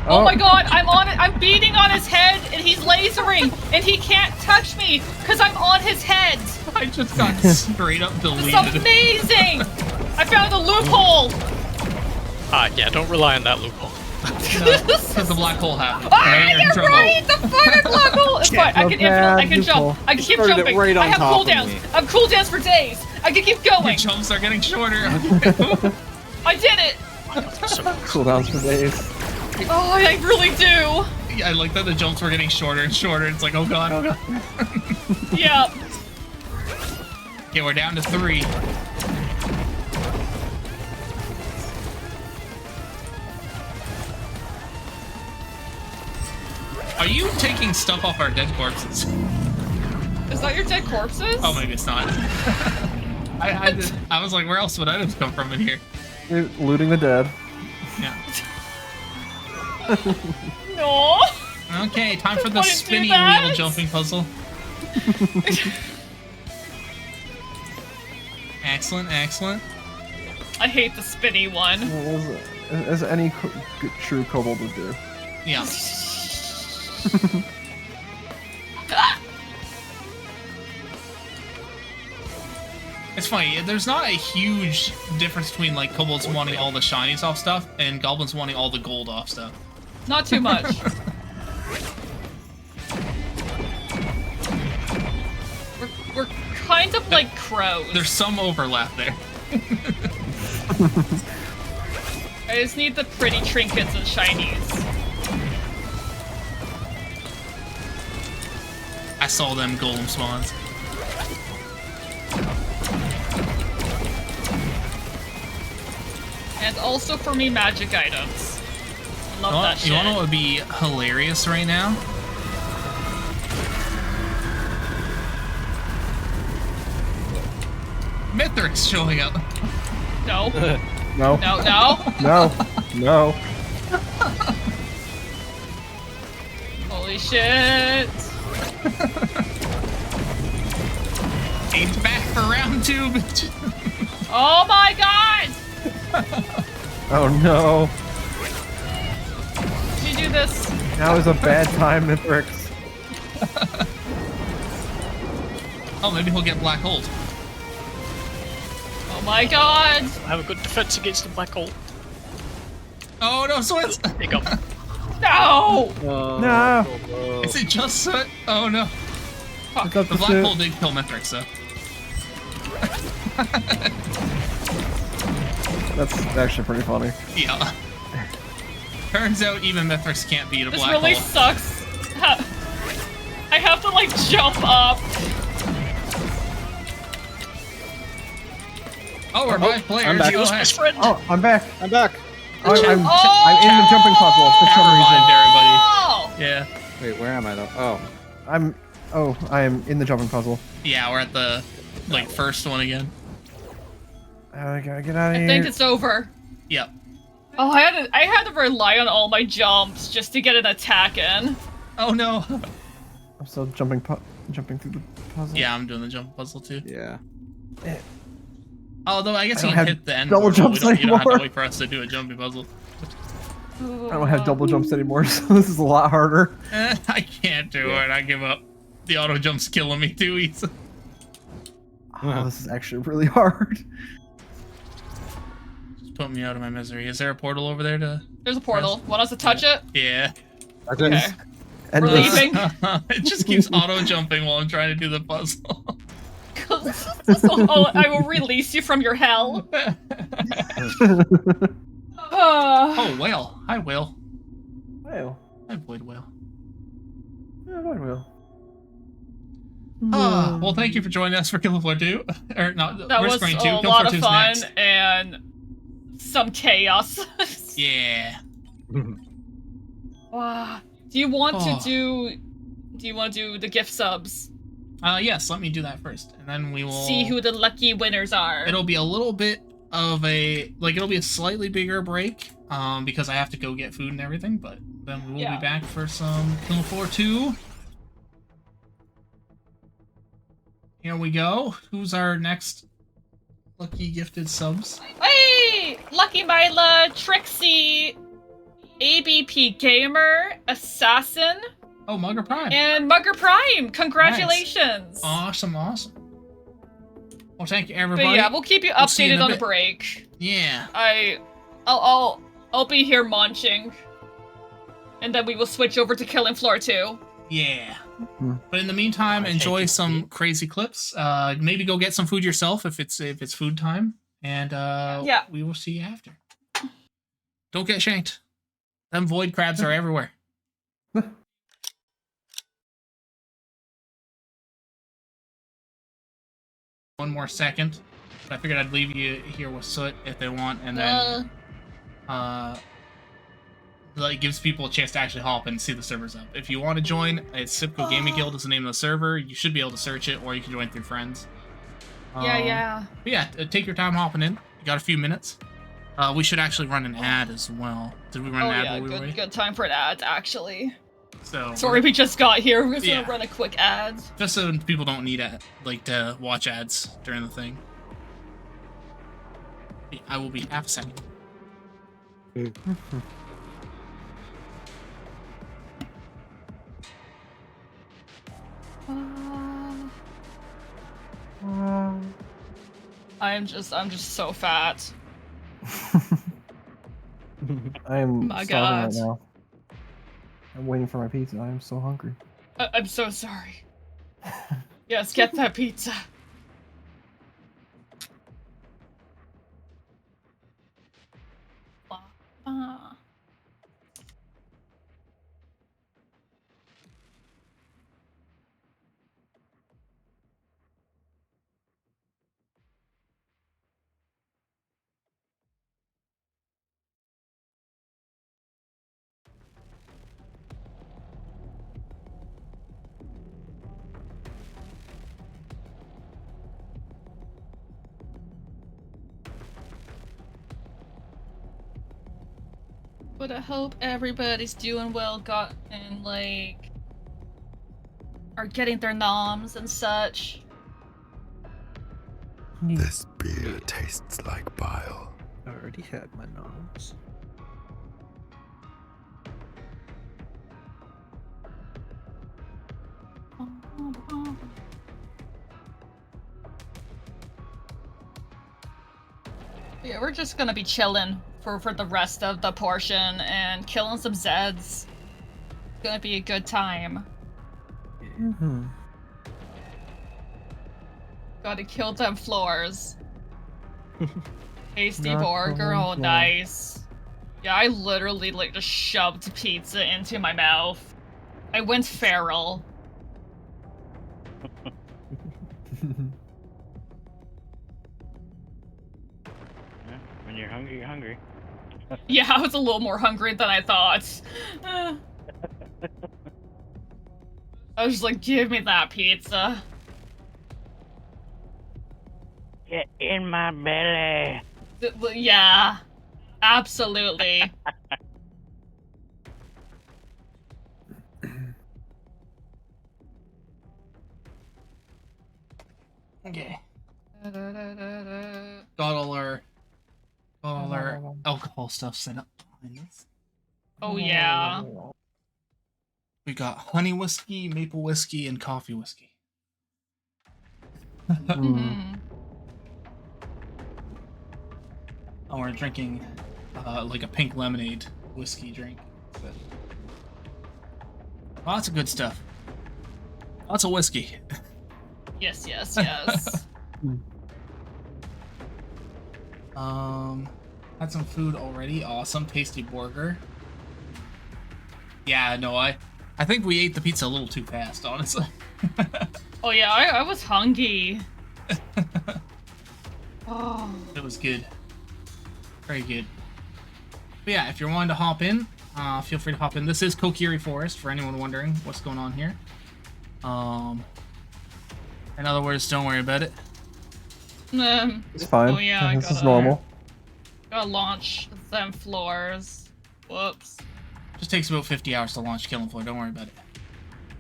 Oh my god, I'm beating on his head and he's lasering and he can't touch me because I'm on his head. I just got straight up deleted. It's amazing! I found a loophole! Yeah, don't rely on that loophole. Because the black hole happened. You're right! The fucking black hole! It's fine, I can jump. I can keep jumping. Right I have on top of cooldowns. me. I have cooldowns for days. I can keep going. Your jumps are getting shorter. I did it! Cooldowns for days. Oh, I really do. Yeah, I like that the jumps were getting shorter and shorter. It's like, oh god, oh god. Yeah. Okay, we're down to 3. Are you taking stuff off our dead corpses? Is that your dead corpses? Oh, maybe it's not. I was like, where else would items come from in here? You're looting the dead. Yeah. No. Okay, time for the Wanna do spinning that? wheel jumping puzzle. Excellent, excellent. I hate the spinny one. As any true kobold would do. Yeah. It's funny, there's not a huge difference between like kobolds wanting all the shinies off stuff and goblins wanting all the gold off stuff. Not too much. we're kind of like crows. There's some overlap there. I just need the pretty trinkets and shinies. I saw them golem swans. And also for me, magic items. Love that shit. You wanna know what would be hilarious right now? Mithrix showing up. No. No. No, no. No. No. Holy shit. Aimed back for round 2, bitch. Oh my god! Oh no. Did you do this? Now is a bad time, Mithrix. Oh, maybe he'll get black hold. Oh my god! I have a good defense against the black hole. Oh no, Sweats! There you go. No! No. Is it just Soot? Oh no. Fuck. The black hole did kill Mithrix, though. That's actually pretty funny. Yeah. Turns out even Mithrix can't beat a This black really hole. sucks. I have to like jump up. Oh, we're 5 players. I'm back. Go ahead. Oh, I'm back. I'm back. I'm in the jumping puzzle for some Revived reason. everybody. Yeah. Wait, where am I though? Oh. I am in the jumping puzzle. Yeah, we're at the like first one again. I gotta get out of I here. think it's over. Yep. Oh, I had to rely on all my jumps just to get an attack in. Oh no. I'm still jumping through the puzzle. Yeah, I'm doing the jump puzzle too. Yeah. Although I guess I you don't can have hit the end. double portal. jumps You don't have to anymore. wait for us to do a jumping puzzle. I don't have double jumps anymore, so this is a lot harder. I can't do it. I give up. The auto jump's killing me too easy. Oh, this is actually really hard. Just put me out of my misery. Is there a portal over there to? There's a portal. Want us to touch it? Yeah. Okay. And We're leaving. It just keeps auto jumping while I'm trying to do the puzzle. I will release you from your hell. Oh, whale. Hi, whale. Whale. Hi, Void Whale. Yeah, Void Whale. Well, thank you for joining us for Kill Floor 2. Or not, That was Risk Rain 2. a Kill lot Floor of 2's fun next. and some chaos. Yeah. Wow. Do you want Oh. to do? Do you want to do the gift subs? Yes, let me do that first, and then we will See who the lucky winners are. It'll be a little bit of a it'll be a slightly bigger break, because I have to go get food and everything. But then we will be back for some Kill Floor 2. Here we go. Who's our next lucky gifted subs? Hey, Lucky Mila, Trixie, ABP Gamer, Assassin. Oh, Mugger Prime. And Mugger Prime. Congratulations. Nice. Awesome. Well, thank you, everybody. But yeah, we'll keep you updated on the break. Yeah. I'll be here munching. And then we will switch over to Killing Floor 2. Yeah. But in the meantime, enjoy some crazy clips. Maybe go get some food yourself if it's food time. And we will see you after. Don't get shanked. Them void crabs are everywhere. One more second. I figured I'd leave you here with Soot if they want, and then it gives people a chance to actually hop and see the servers up. If you want to join, it's Sipco Gaming Guild is the name of the server. You should be able to search it, or you can join through friends. But yeah, take your time hopping in. You got a few minutes. We should actually run an ad as well. Did we run an ad while we were away? Good time for an ad, actually. So sorry, we just got here. We're just gonna run a quick ad. Just so people don't need to watch ads during the thing. I will be half a second. I'm just so fat. I'm My starving God. right now. I'm waiting for my pizza. I'm so hungry. I'm so sorry. Yes, get that pizza. But I hope everybody's doing well, are getting their noms and such. This beer tastes like bile. I already had my noms. Yeah, we're just gonna be chilling for the rest of the portion and killing some Zeds. It's gonna be a good time. Gotta kill them floors. Tasty burger, oh nice. Yeah, I literally just shoved pizza into my mouth. I went feral. When you're hungry, you're hungry. Yeah, I was a little more hungry than I thought. I was just like, give me that pizza. Get in my belly. Yeah, absolutely. Okay. Got all our alcohol stuff set up behind us. Oh yeah. We got honey whiskey, maple whiskey, and coffee whiskey. Oh, we're drinking like a pink lemonade whiskey drink. But lots of good stuff. Lots of whiskey. Yes. Had some food already. Awesome, tasty burger. Yeah, no, I think we ate the pizza a little too fast, honestly. Oh yeah, I was hungry. Oh. It was good. Very good. But yeah, if you're wanting to hop in, feel free to hop in. This is Kokiri Forest, for anyone wondering what's going on here. In other words, don't worry about it. It's fine. Oh yeah, this is normal. Gotta launch them floors. Whoops. Just takes about 50 hours to launch Killing Floor. Don't worry about it.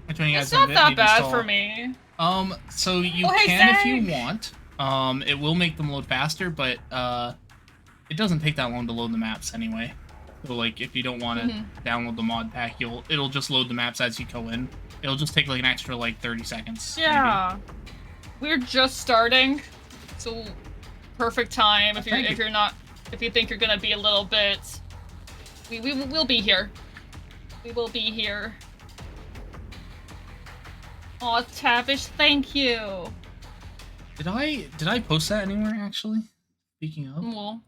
Which one you guys It's not that need to bad install? for me. So you hey, can if Zach! you want. It will make them load faster, but it doesn't take that long to load the maps anyway. So like if you don't want to download the mod pack, it'll just load the maps as you go in. It'll just take like an extra like 30 seconds. Yeah. Maybe. We're just starting, so perfect time if you think you're gonna be a little bit. We'll be here. We will be here. Aw, Tavish, thank you. Did I post that anywhere actually? Speaking of. Well,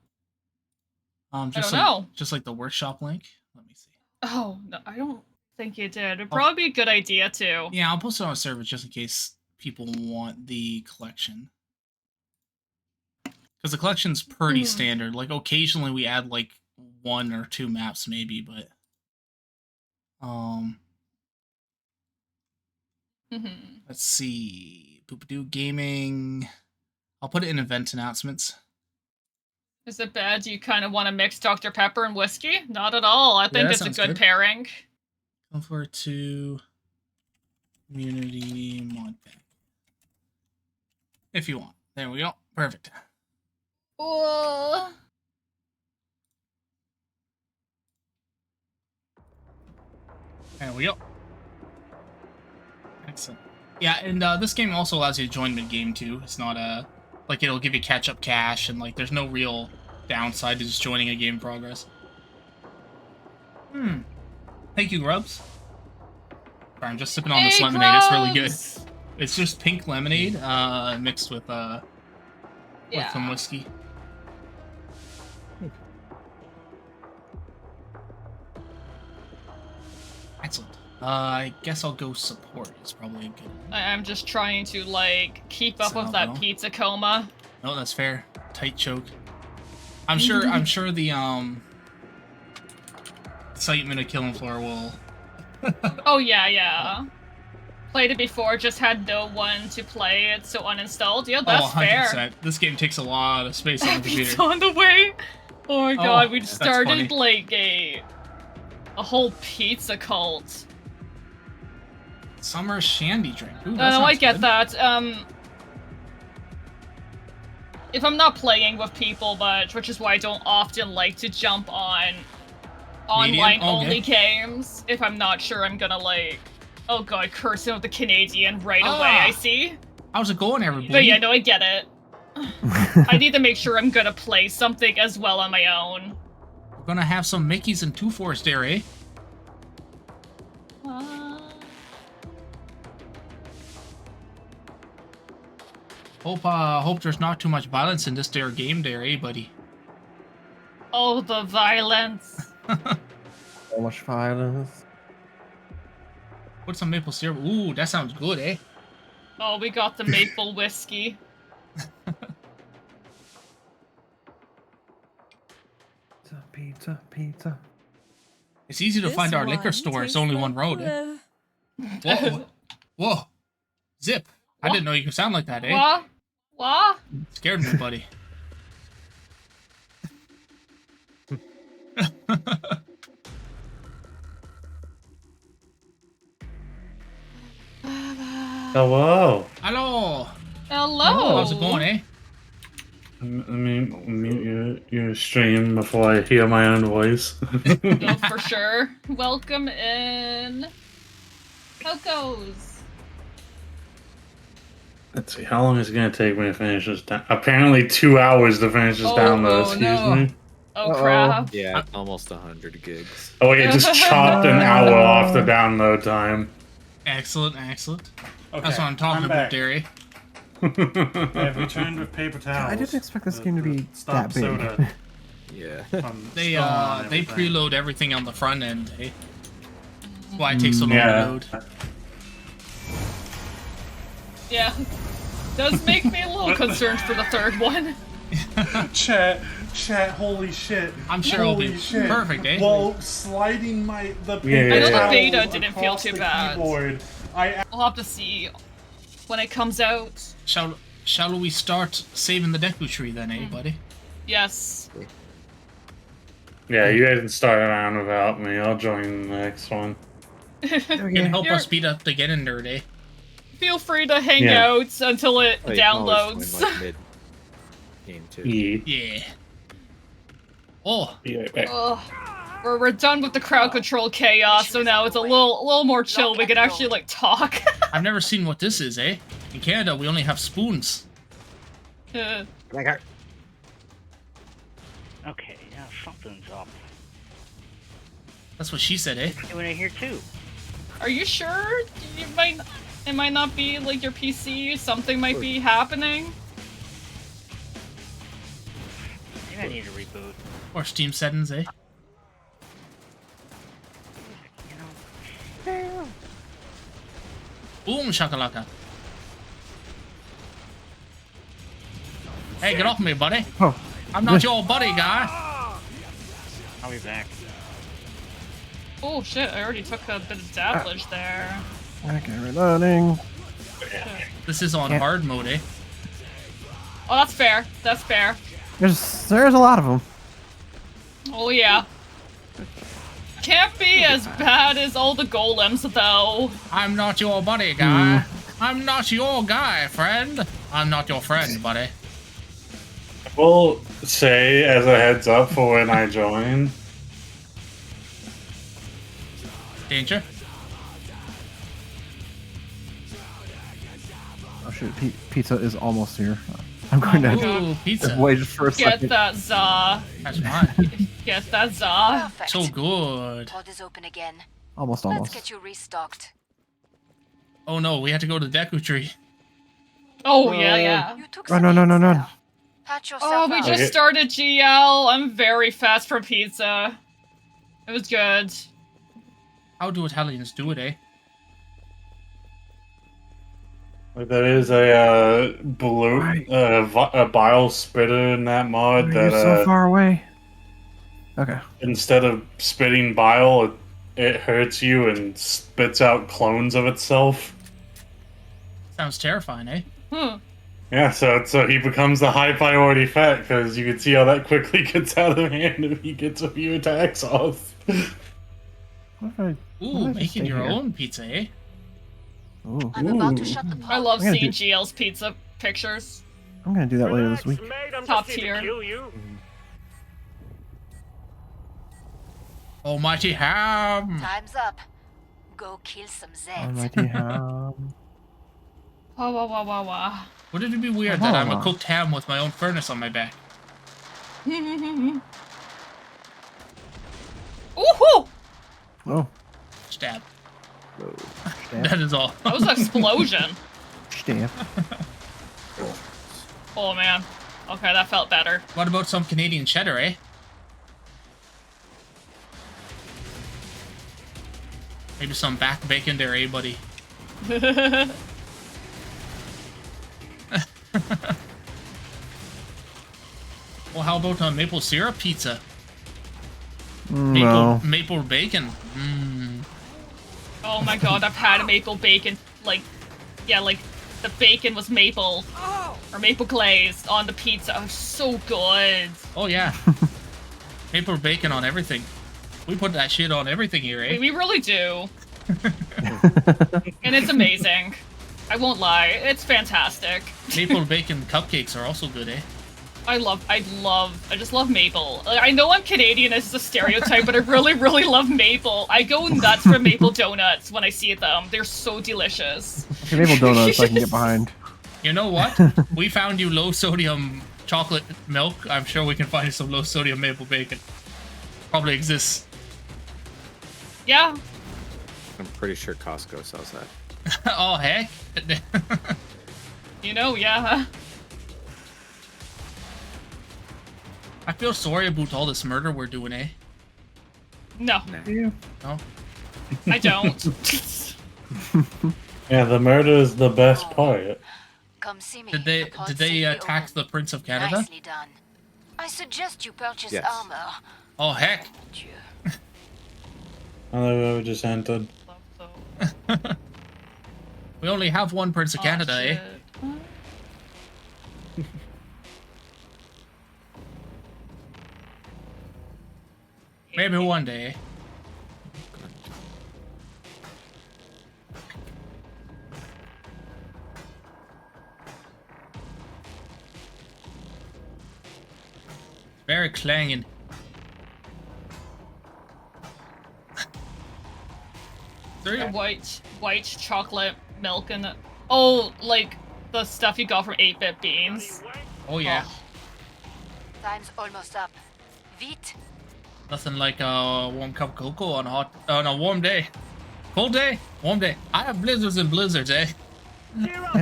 just I don't know. Just like the workshop link. Let me see. Oh no, I don't think you did. It'd probably be a good idea too. Yeah, I'll post it on a server just in case people want the collection. Because the collection's pretty standard. Like occasionally we add like 1 or 2 maps maybe, but let's see. Boop-a-doo gaming. I'll put it in event announcements. Is it bad? Do you kind of want to mix Dr. Pepper and whiskey? Not at all. I think it's a good pairing. Come forward to community mod pack. If you want. There we go. Perfect. There we go. Excellent. Yeah, and this game also allows you to join mid-game too. It's not like it'll give you catch-up cash, and like there's no real downside to just joining a game in progress. Thank you, Grubs. Sorry, I'm just sipping on this lemonade. It's really good. It's just pink lemonade mixed with some whiskey. Excellent. I guess I'll go support. It's probably a good one. I'm just trying to like keep up with that pizza coma. No, that's fair. Tight choke. I'm sure the excitement of Killing Floor will. Oh yeah. Played it before, just had no one to play it, so uninstalled. Yeah, that's fair. This game takes a lot of space on the computer. It's on the way. Oh my god, we started like a whole pizza cult. Summer shandy drink. Ooh, no, I get that. If I'm not playing with people much, which is why I don't often like to jump on online-only games, if I'm not sure I'm gonna like, oh god, cursing with the Canadian right away, I see. How's it going, everybody? But yeah, no, I get it. I need to make sure I'm gonna play something as well on my own. We're gonna have some Mickeys and 2-4s there, eh? Hope there's not too much violence in this there game there, eh, buddy? Oh, the violence. So much violence. Put some maple syrup. Ooh, that sounds good, eh? Oh, we got the maple whiskey. Pizza. It's easy to find our liquor store. It's only one road, eh? Whoa. Zip. I didn't know you could sound like that, eh? What? Scared me, buddy. Hello. Hello. How's it going, eh? Let me mute your stream before I hear my own voice. No, for sure. Welcome in. How goes? Let's see, how long is it going to take me to finish this down? Apparently 2 hours to finish this download, excuse me. Oh, crap. Yeah, almost 100 gigs. Oh, wait, it just chopped an hour off the download time. Excellent. Okay, That's what I'm talking about, Derry. I've returned with paper towels. I didn't expect this game to be Stop that big. soda. Yeah. They preload everything on the front end, eh? That's why it takes so long to load. Yeah. Does make me a little concerned for the third one. Chat, holy shit. I'm sure it'll be perfect, eh? While sliding the I know the towels beta didn't feel across too the bad. keyboard, We'll have to see when it comes out. Shall we start saving the Deku tree then, eh, buddy? Yes. Yeah, you guys can start around without me. I'll join the next one. You can help us beat up the Get In Nerd, eh? Feel free to hang out until it downloads. Game too. Yeah. Oh. Be right back. We're done with the crowd control chaos, so now it's a little more chill. We can actually like talk. I've never seen what this is, eh? In Canada, we only have spoons. Okay, yeah, something's up. That's what she said, eh? Doing it here too. Are you sure? It might not be like your PC. Something might be happening. Maybe I need to reboot. Or Steam settings, eh? Boom shakalaka. Hey, get off me, buddy. Oh. I'm not your buddy, guy. I'll be back. Oh shit, I already took a bit of damage there. Okay, reloading. This is on hard mode, eh? Oh, that's fair. That's fair. There's a lot of them. Oh yeah. Can't be as bad as all the golems, though. I'm not your buddy, guy. I'm not your guy, friend. I'm not your friend, buddy. I will say, as a heads up for when I join. Danger. Oh shoot, pizza is almost here. I'm going to pizza. wait for a second. Get that za. That's mine. Get that za. So good. Pod is open again. Almost. Let's get you restocked. Oh no, we had to go to the Deku Tree. Oh yeah. Run, no. Oh, we just started GL. I'm very fast for pizza. It was good. How do Italians do it, eh? There is a blue, a bile spitter in that mod You're that so far away. Okay. instead of spitting bile, it hurts you and spits out clones of itself. Sounds terrifying, eh? Yeah, so he becomes the high priority pet because you can see how that quickly gets out of hand if he gets a few attacks off. Ooh, making your own pizza, eh? Ooh. I'm about to shut the pod. I love I'm gonna seeing do- GL's pizza pictures. I'm gonna do that later this week. Top tier. Almighty ham. Time's up. Go kill some Zeds. Almighty ham. Wah. Wouldn't it be weird that I'm a cooked ham with my own furnace on my back? Ooh! Oh. Stab. Whoa. That is all. That was an explosion. Stamp. Oh man. Okay, that felt better. What about some Canadian cheddar, eh? Maybe some back bacon there, eh, buddy? Well, how about a maple syrup pizza? No. Maple bacon. Oh my god, I've had a maple bacon, like the bacon was maple, or maple glazed on the pizza. Oh, so good. Oh yeah. Maple bacon on everything. We put that shit on everything here, eh? We really do. And it's amazing. I won't lie, it's fantastic. Maple bacon cupcakes are also good, eh? I just love maple. Like, I know I'm Canadian, this is a stereotype, but I really, really love maple. I go nuts for maple donuts when I see them. They're so delicious. Okay, maple donuts I can get behind. You know what? We found you low sodium chocolate milk. I'm sure we can find you some low sodium maple bacon. Probably exists. Yeah. I'm pretty sure Costco sells that. Oh heck. You know, yeah. I feel sorry about all this murder we're doing, eh? No. No? I don't. Yeah, the murder is the best part. Come see me. Did they tax the Prince of Canada? Nicely done. I suggest you purchase Yes. armor. Oh heck. I just entered. We only have one Prince of Canada, eh? Maybe one day. Very clanging. The white chocolate milk and oh, like the stuff you got from 8-bit beans. Oh yeah. Time's almost up. Vite. Nothing like a warm cup of cocoa on a warm day. Cold day, warm day. I have blizzards and blizzards, eh?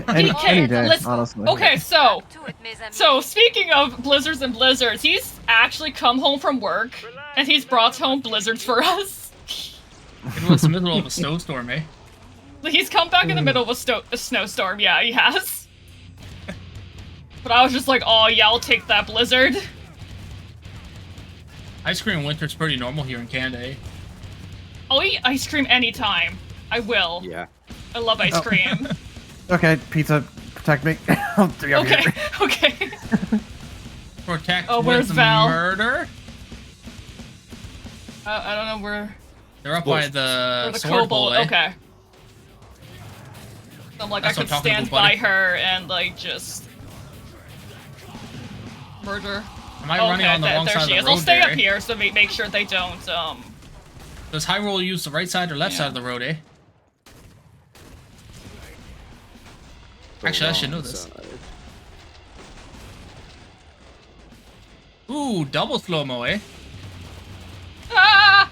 Any day, listen, honestly. Okay, so speaking of blizzards and blizzards, he's actually come home from work and he's brought home blizzards for us. It was the middle of a snowstorm, eh? He's come back in the middle of a snowstorm. Yeah, he has. But I was just like, oh yeah, I'll take that blizzard. Ice cream in winter's pretty normal here in Canada, eh? I'll eat ice cream anytime. I will. Yeah. I love ice cream. Okay, pizza, protect me. Okay, okay. Protect where's with Val? murder? I don't know where. They're up by the sword kobold. bowl, eh? Okay. So I'm like, That's I what could I'm talking stand about, buddy. by her and like just murder. Am I running on the wrong there side of she the is. road I'll stay there, up eh? here so make sure they don't. Does Hyrule use the right side or left side of the road, eh? Actually, I should know this. Ooh, double slow-mo, eh? Ah!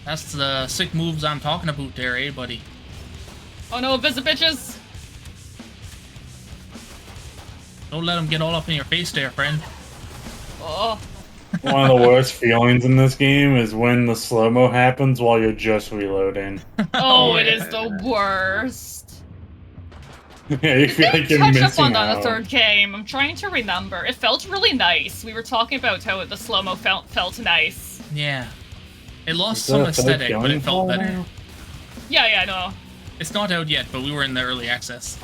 That's the sick moves I'm talking about there, eh, buddy? Oh no, visit bitches! Don't let them get all up in your face there, friend. Oh. One of the worst feelings in this game is when the slow-mo happens while you're just reloading. Oh, it is the worst. Yeah, you feel like you're Touch up missing on that in out. the third game. I'm trying to remember. It felt really nice. We were talking about how the slow-mo felt nice. Yeah. It lost Is some that a third aesthetic, but it felt game? better. Yeah, I know. It's not out yet, but we were in the early access.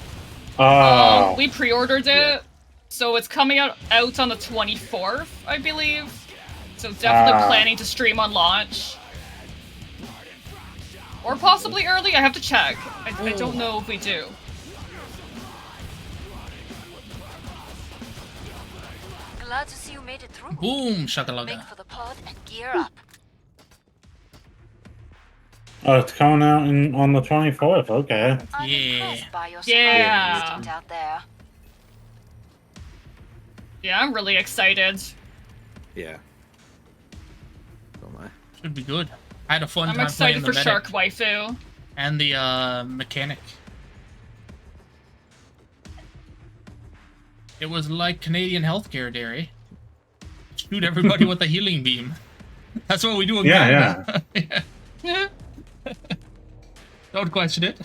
Oh. We pre-ordered it, so it's coming out on the 24th, I believe. So definitely planning to stream on launch. Or possibly early, I have to check. I don't know if we do. Glad to see you made it through. Boom, shakalaka. Make for the pod and gear up. Oh, it's coming out on the 24th. Okay. Yeah. By your Yeah. survival instinct out there. Yeah, I'm really excited. Yeah. So am I. Should be good. I had a fun I'm time playing excited the for medic Shark Waifu. and the mechanic. It was like Canadian healthcare, Derry. Shoot everybody with a healing beam. That's what we do in Canada. Yeah. Don't question it.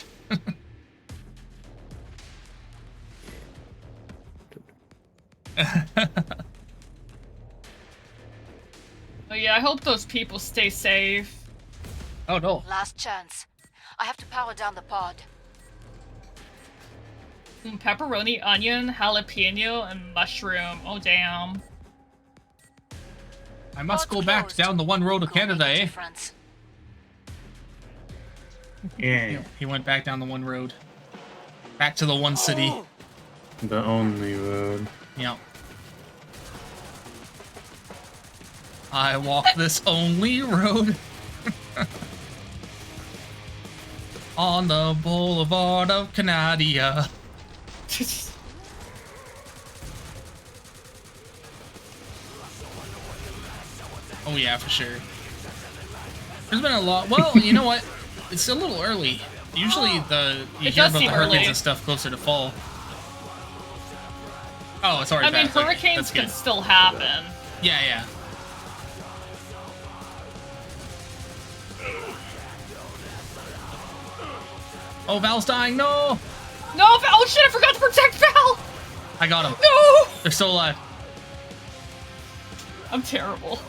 But yeah, I hope those people stay safe. Oh no. Last chance. I have to power down the pod. Pepperoni, onion, jalapeno, and mushroom. Oh damn. I must go back down the one road to Canada, eh? Yeah. He went back down the one road. Back to the one city. The only road. Yep. I walk this only road. On the boulevard of Canada. Oh yeah, for sure. There's been a lot. Well, you know what? It's a little early. Usually you It hear does about the seem hurricanes early. and stuff closer to fall. Oh, it's already I mean, back. Okay, hurricanes that's can good. still happen. Yeah, yeah. Oh, Val's dying. No! No, Val! Oh shit, I forgot to protect Val! I got him. No! They're still alive. I'm terrible.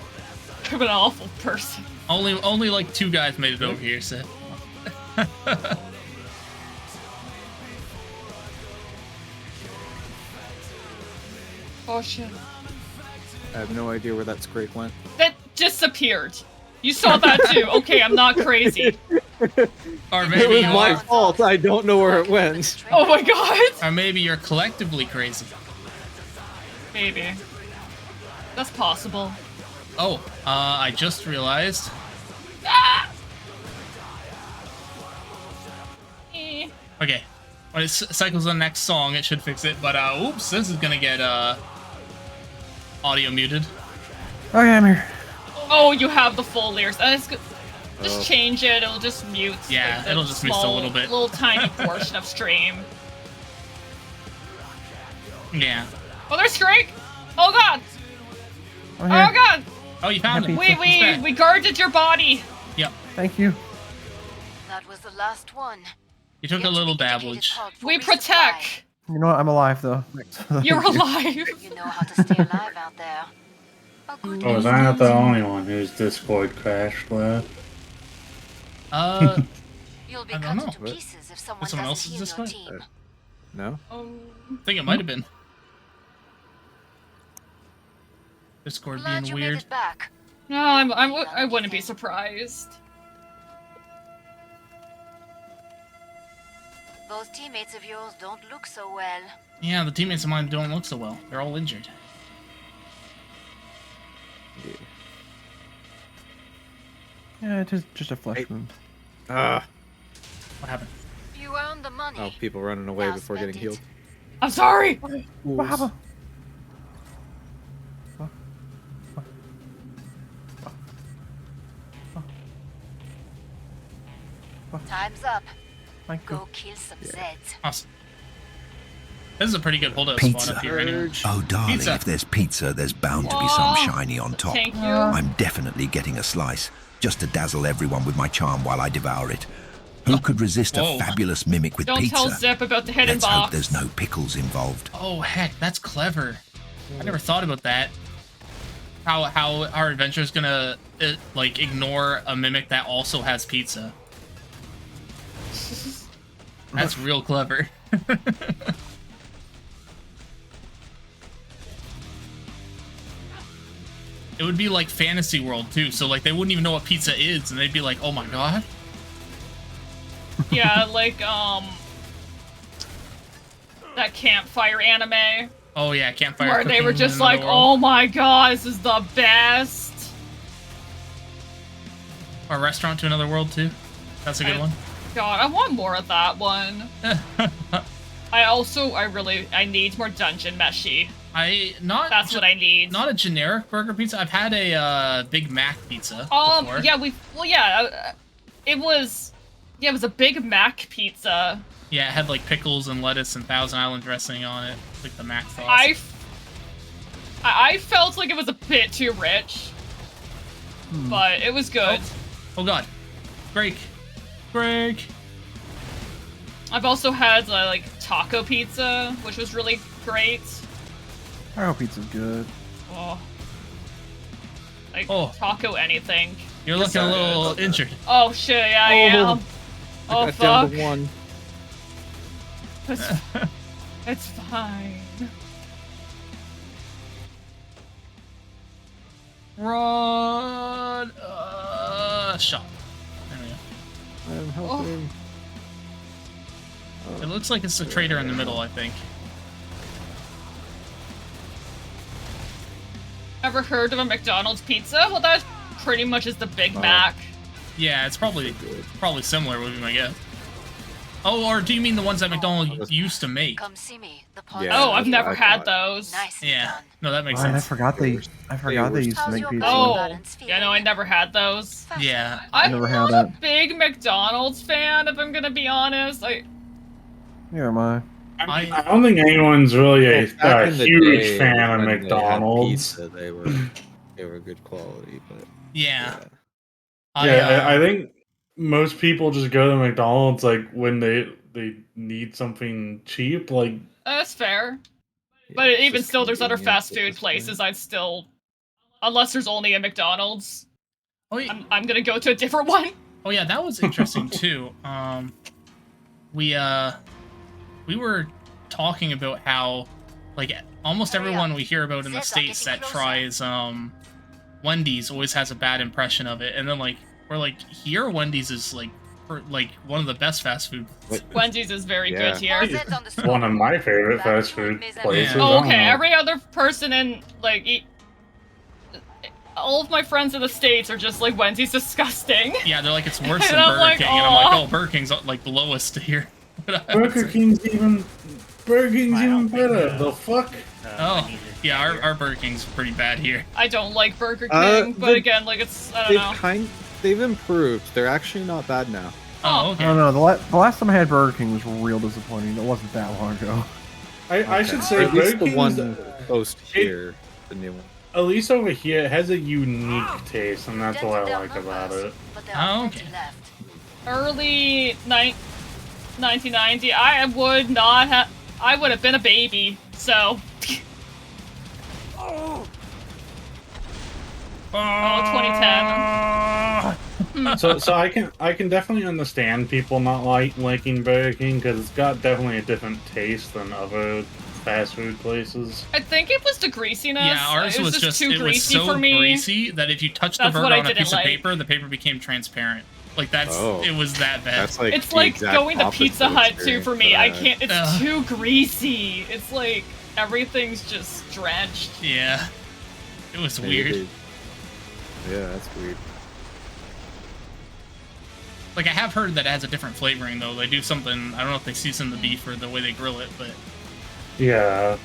I'm an awful person. Only like 2 guys made it over here, so. Oh shit. I have no idea where that scrape went. That disappeared. You saw that too. Okay, I'm not crazy. Or It maybe was you my are. fault. I don't know where it went. Oh my god! Or maybe you're collectively crazy. Maybe. That's possible. Oh, I just realized. Ah! Okay. When it cycles the next song, it should fix it. But, oops, this is gonna get, audio muted. Okay, I'm here. Oh, you have the full lyrics. Just change it. It'll just mute. Yeah, like, it'll just mute a little bit. Little tiny portion of stream. Yeah. Oh, there's Drake. Oh God. Oh God. Oh, you found him. We guarded your body. Yep. Thank you. That was the last one. You took a little dabblage. We protect. You know what? I'm alive though. You're alive. You know how to stay alive out there. Oh, was I not the only one whose Discord crashed left? You'll be I cut don't know. into pieces if someone Someone doesn't else's heal your Discord? team. No? I think it might have been. Discord Glad being you made weird. it back. No, I wouldn't be surprised. Those teammates of yours don't look so well. Yeah, the teammates of mine don't look so well. They're all injured. Yeah, it is just a flesh wound. Ah. What happened? You earned the money. Oh, people running away before getting healed. I'm sorry. What happened? Time's up. Thank you. Go kill some Zeds. Awesome. This is a pretty good holdout Pizza. spot up here anyway. Oh, darling, Pizza. if there's pizza, there's bound to be some Aw, shiny on top. thank you. I'm definitely getting a slice, just to dazzle everyone with my charm while I devour it. Who could resist Whoa. a fabulous mimic with Don't pizza? tell Zip about the hidden Let's hope box. there's no pickles involved. Oh heck, that's clever. I never thought about that. How our adventure's gonna like ignore a mimic that also has pizza. That's real clever. It would be like Fantasy World too, so like they wouldn't even know what pizza is, and they'd be like, "Oh my god." Yeah, like that campfire anime Oh yeah, campfire. where they were cooking just in like, another world. "Oh my god, this is the best." Or Restaurant to Another World too. That's a good one. God, I want more of that one. I need more dungeon meshy. That's what I need. Not a generic burger pizza. I've had a Big Mac pizza before. Yeah, it was a Big Mac pizza. Yeah, it had like pickles and lettuce and Thousand Island dressing on it, like the Mac sauce. I felt like it was a bit too rich, but it was good. Oh god, break. I've also had like taco pizza, which was really great. Taco pizza's good. Oh. Like taco anything. You're looking a little injured. Oh shit, yeah, I am. Oh I got down fuck. to one. It's fine. Run! Shot. There we go. I'm helping. It looks like it's a traitor in the middle, I think. Ever heard of a McDonald's pizza? Well, that pretty much is the Big Mac. Yeah, it's probably similar, would be my guess. Oh, or do you mean the ones that McDonald's used to make? Come see me. The Oh, I've never had those. Nice. Yeah, no, that makes Man, sense. I forgot they used to make pizza. Oh, yeah, no, I never had those. Yeah, I never had I'm that. not a big McDonald's fan, if I'm gonna be honest. Neither am I. I don't think anyone's really a Back in the huge day, fan of when they had McDonald's. pizza, they were good quality, but yeah. I think most people just go to McDonald's like when they need something cheap. Like That's fair. But even still, there's other fast food places I'd still... Unless there's only a McDonald's. Oh, yeah. I'm gonna go to a different one. Oh yeah, that was interesting too. We were talking about how like almost everyone we hear about in the States that tries Wendy's always has a bad impression of it, and then like we're like here Wendy's is like one of the best fast food. Wendy's is very good here. one of my favorite fast food places. Oh, okay, every other person in like all of my friends in the States are just like, Wendy's disgusting. Yeah, they're like, it's worse And than I'm Burger like, King, and I'm like, "Aw." oh, Burger King's like the lowest here. Burger King's even better. The fuck? Oh, yeah, our Burger King's pretty bad here. I don't like Burger King, but again, like it's I don't know. They've improved. They're actually not bad now. Oh, okay. I don't know. The last time I had Burger King was real disappointing. It wasn't that long ago. I should say at least Burger the King's one post here, the new one. At least over here, it has a unique taste, and that's what I like about it. Oh, okay. Early 1990, I would not have. I would have been a baby. So. Oh, 2010. So I can definitely understand people not liking Burger King because it's got definitely a different taste than other fast food places. I think it was the greasiness. Yeah, ours was just too greasy so for me. greasy that if you touched the That's burger what I on a didn't piece of like. paper, the paper became transparent. Like it was that bad. That's like It's the like exact going to opposite Pizza Hut too experience for me. that I had. can't. It's too greasy. It's like everything's just drenched. Yeah, it was weird. Yeah, that's weird. Like I have heard that it has a different flavoring though. They do something. I don't know if they season the beef or the way they grill it, but Yeah.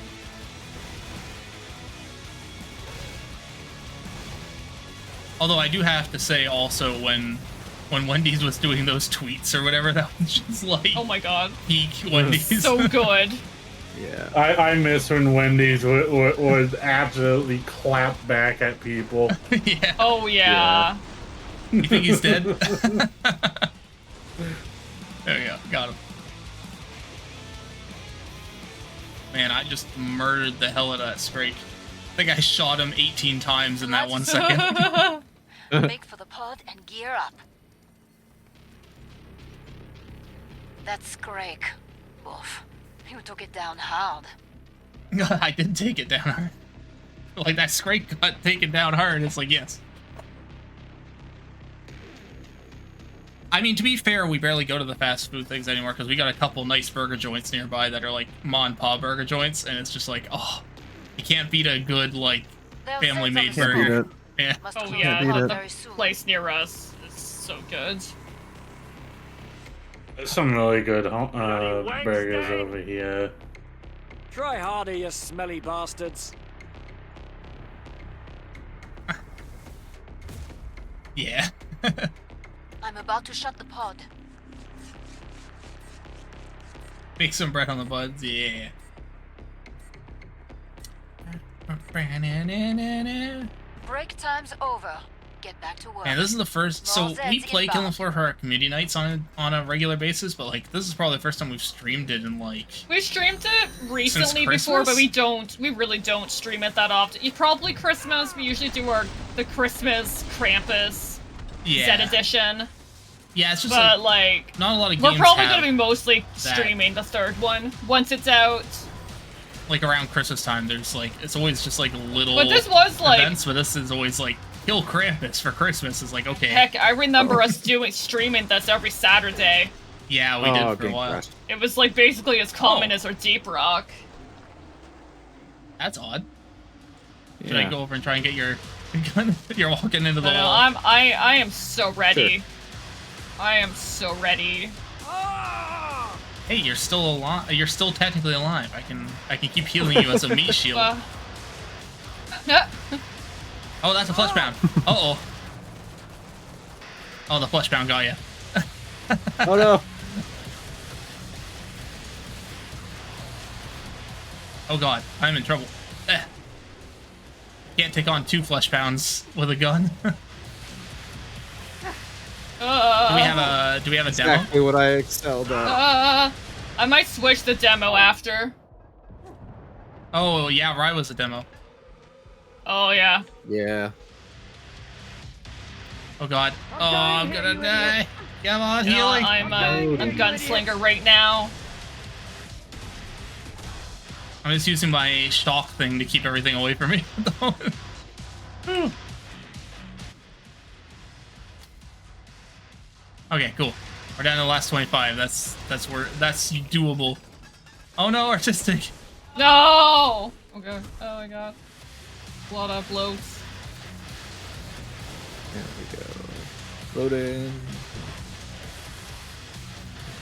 although I do have to say also when Wendy's was doing those tweets or whatever, that was just like Oh my god. peak Wendy's. So good. Yeah. I miss when Wendy's would absolutely clap back at people. Yeah. Oh yeah. You think he's dead? There we go. Got him. Man, I just murdered the hell out of that Scrake. I think I shot him 18 times in that 1 second. Make for the pod and gear up. That's Scrake. Oof. You took it down hard. I did take it down hard. Like that Scrake got taken down hard. It's like, yes. I mean, to be fair, we barely go to the fast food things anymore because we got a couple nice burger joints nearby that are like ma and pa burger joints, and it's just like, oh, you can't beat a good like family-made burger. Yeah. Oh yeah, the place near us is so good. There's some really good burgers over here. Try harder, you smelly bastards. Yeah. I'm about to shut the pod. Make some bread on the buds, yeah. Break time's over. Get back to work. Man, this is the first. So we play Killing Floor for our community nights on a regular basis, but like this is probably the first time we've streamed it in like. We streamed it recently before, but we really don't stream it that often. Probably Christmas. We usually do the Christmas Krampus Zed edition. Yeah, it's just but like not a lot of games. We're probably gonna be mostly streaming the third one once it's out. Like around Christmas time, there's like it's always just like little. But this was like events, but this is always like kill Krampus for Christmas. Is like okay. Heck, I remember us streaming this every Saturday. Yeah, we did for a while. It was like basically as common as our Deep Rock. That's odd. Should I go over and try and get your gun? You're walking into the No, wall. I am so ready. Sure. I am so ready. Hey, you're still alive. You're still technically alive. I can keep healing you as a meat shield. Oh, that's a flesh bound. Uh-oh. Oh, the flesh bound got you. Oh no. Oh god, I'm in trouble. Can't take on 2 flesh pounds with a gun. Do we have a demo? Exactly what I excelled at. I might switch the demo after. Oh yeah, Rye was a demo. Oh yeah. Yeah. Oh god. Oh, I'm gonna die. Come on, healing. I'm gunslinger right now. I'm just using my shock thing to keep everything away from me at the moment. Okay, cool. We're down to the last 25. That's doable. Oh no, artistic. No. Okay. Oh my god. Blood uploads. There we go. Loading.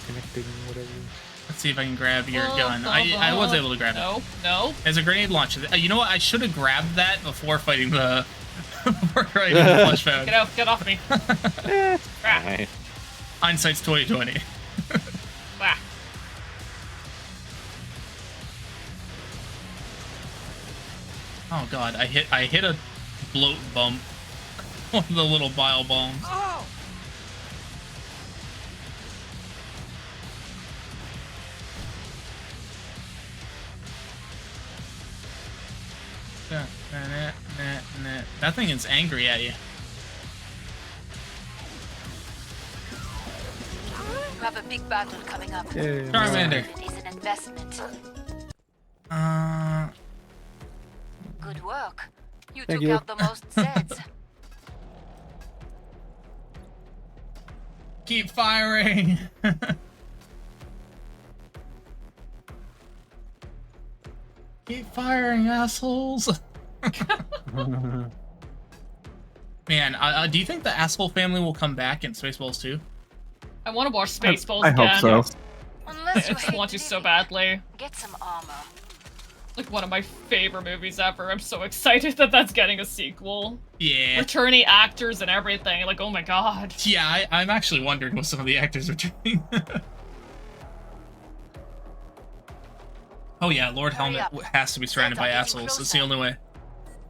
Connecting, whatever. Let's see if I can grab your gun. I was able to grab it. No. As a grenade launcher. You know what? I should have grabbed that before fighting the flesh found. Get off me. Right. Hindsight's 2020. Bah. Oh god, I hit a bloat bump. One of the little bile bombs. Oh. That thing is angry at you. You have a big battle coming up. Charmander. It is an investment. Good work. You Thank took you. out the most Zeds. Keep firing. Keep firing, assholes. Man, do you think the asshole family will come back in Spaceballs 2? I want to watch Spaceballs I again. hope so. Unless you I just want to so badly. Get some armor. Like one of my favorite movies ever. I'm so excited that that's getting a sequel. Yeah. Returning actors and everything. Like, oh my god. Yeah, I'm actually wondering what some of the actors are doing. Oh yeah, Lord Helmet has to be surrounded by assholes. It's the only way.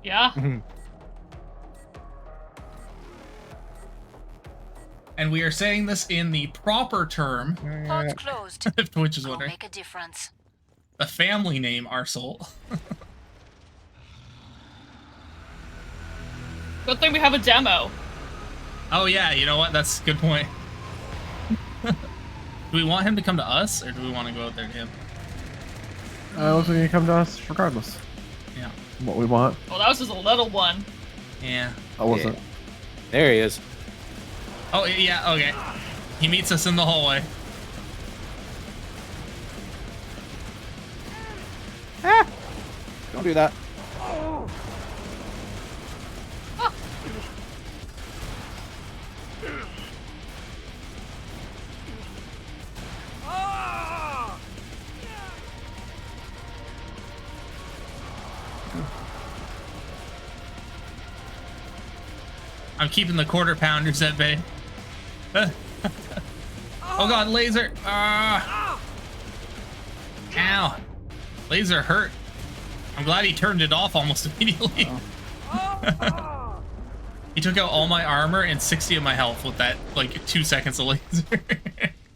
Yeah. And we are saying this in the proper term. Port's closed. If Twitch is Go wondering. make a difference. The family name Arsehole. Good thing we have a demo. Oh yeah, you know what? That's a good point. Do we want him to come to us, or do we want to go out there to him? Looks like you come to us regardless. Yeah. What we want. Well, that was just a little one. Yeah. I wasn't. There he is. Oh yeah, okay. He meets us in the hallway. Ah! Don't do that. I'm keeping the quarter pounders at bay. Oh god, laser! Ow! Laser hurt. I'm glad he turned it off almost immediately. He took out all my armor and 60 of my health with that, like, 2 seconds of laser.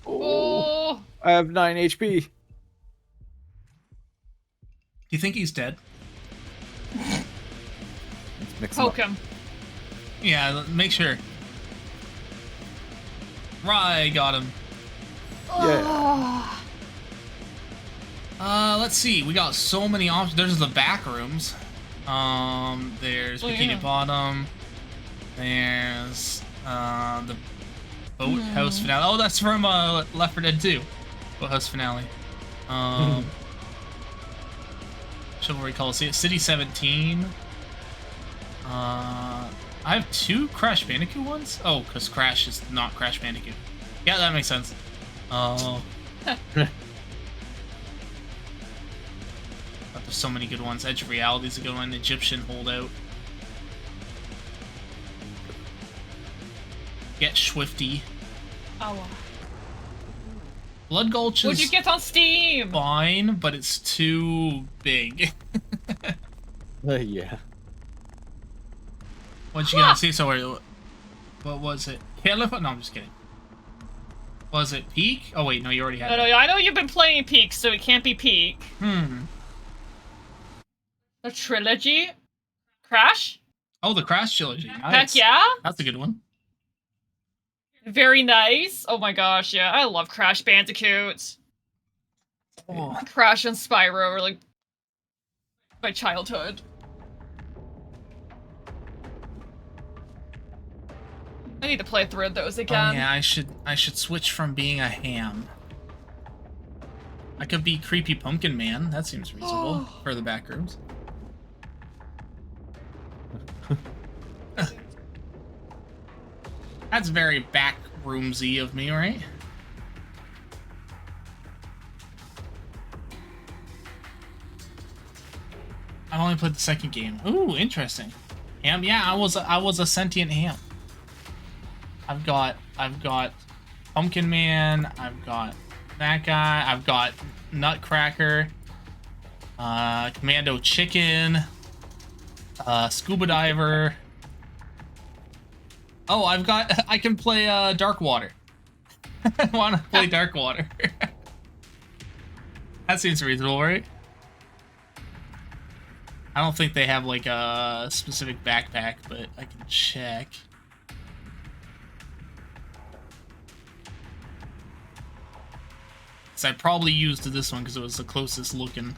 Oh! I have 9 HP. Do you think he's dead? Poke him. Yeah, make sure. Right, got him. Yeah. Let's see. We got so many options. There's the back rooms. There's Bikini Bottom. There's the Boathouse finale. Oh, that's from Left 4 Dead 2. Boathouse finale. Chivalry Coliseum. City 17. I have 2 Crash Bandicoot ones? Oh, because Crash is not Crash Bandicoot. Yeah, that makes sense. Oh. There's so many good ones. Edge of Reality is a good one. Egyptian Holdout. Get Swifty. Oh. Blood Gulch is What'd you get on Steam? fine, but it's too big. Yeah. What'd you get on Steam? So what was it? Caliphate? No, I'm just kidding. Was it Peak? Oh wait, no, you already had it. No, I know you've been playing Peak, so it can't be Peak. The trilogy? Crash? Oh, the Crash trilogy. Nice. Heck yeah? That's a good one. Very nice. Oh my gosh, yeah, I love Crash Bandicoot. Oh. Crash and Spyro are like my childhood. I need to play through those again. Oh yeah, I should switch from being a ham. I could be Creepy Pumpkin Man. That seems reasonable for the back rooms. That's very back roomsy of me, right? I only played the second game. Ooh, interesting. Ham, yeah, I was a sentient ham. I've got Pumpkin Man, I've got that guy, I've got Nutcracker, Commando Chicken, Scuba Diver. Oh, I can play Dark Water. I want to play Dark Water. That seems reasonable, right? I don't think they have like a specific backpack, but I can check. So I probably used this one because it was the closest looking.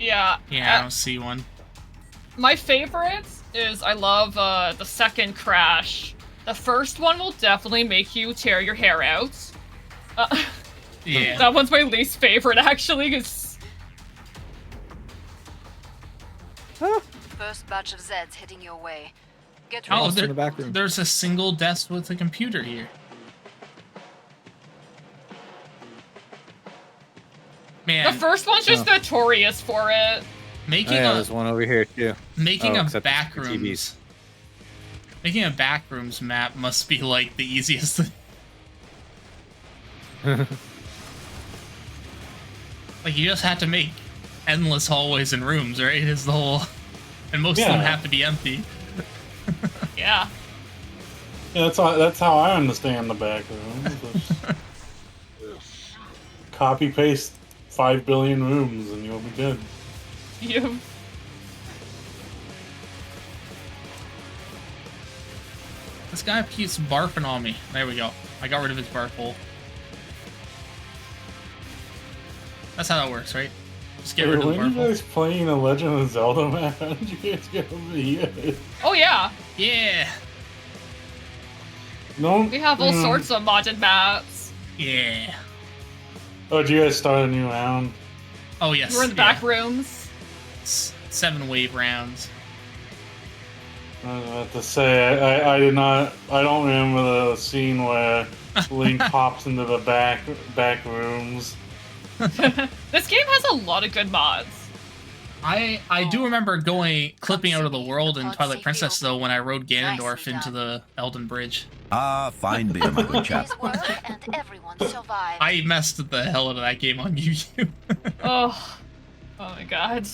Yeah. Yeah, I don't see one. My favorite is I love the second Crash. The first one will definitely make you tear your hair out. Yeah. That one's my least favorite, actually, because... First batch of Zeds heading your way. Get Oh, ready. there, in the back room. there's a single desk with a computer here. Man, The first one's just notorious for it. making there's one over here too. making Oh, a except it's for backrooms TVs. making a backrooms map must be like the easiest thing. Like you just have to make endless hallways and rooms, right? Is the whole, and most of them have to be empty. Yeah. Yeah, that's how I understand the back room. Copy paste 5 billion rooms and you'll be good. You. This guy keeps barfing on me. There we go. I got rid of his barf hole. That's how that works, right? Just get rid of the When barf you hole. guys playing a Legend of Zelda map, how did you guys get over here? Oh, yeah. Yeah. No. We have all sorts of modded maps. Yeah. Oh, did you guys start a new round? Oh yes. We're in the back rooms. 7 wave rounds. I was about to say, I don't remember the scene where Link pops into the back rooms. This game has a lot of good mods. I do remember clipping out of the world in Twilight Princess though when I rode Ganondorf into the Elden Bridge. Ah, fine beer, my good chap. And everyone survived. I messed the hell out of that game on YouTube. Oh my god.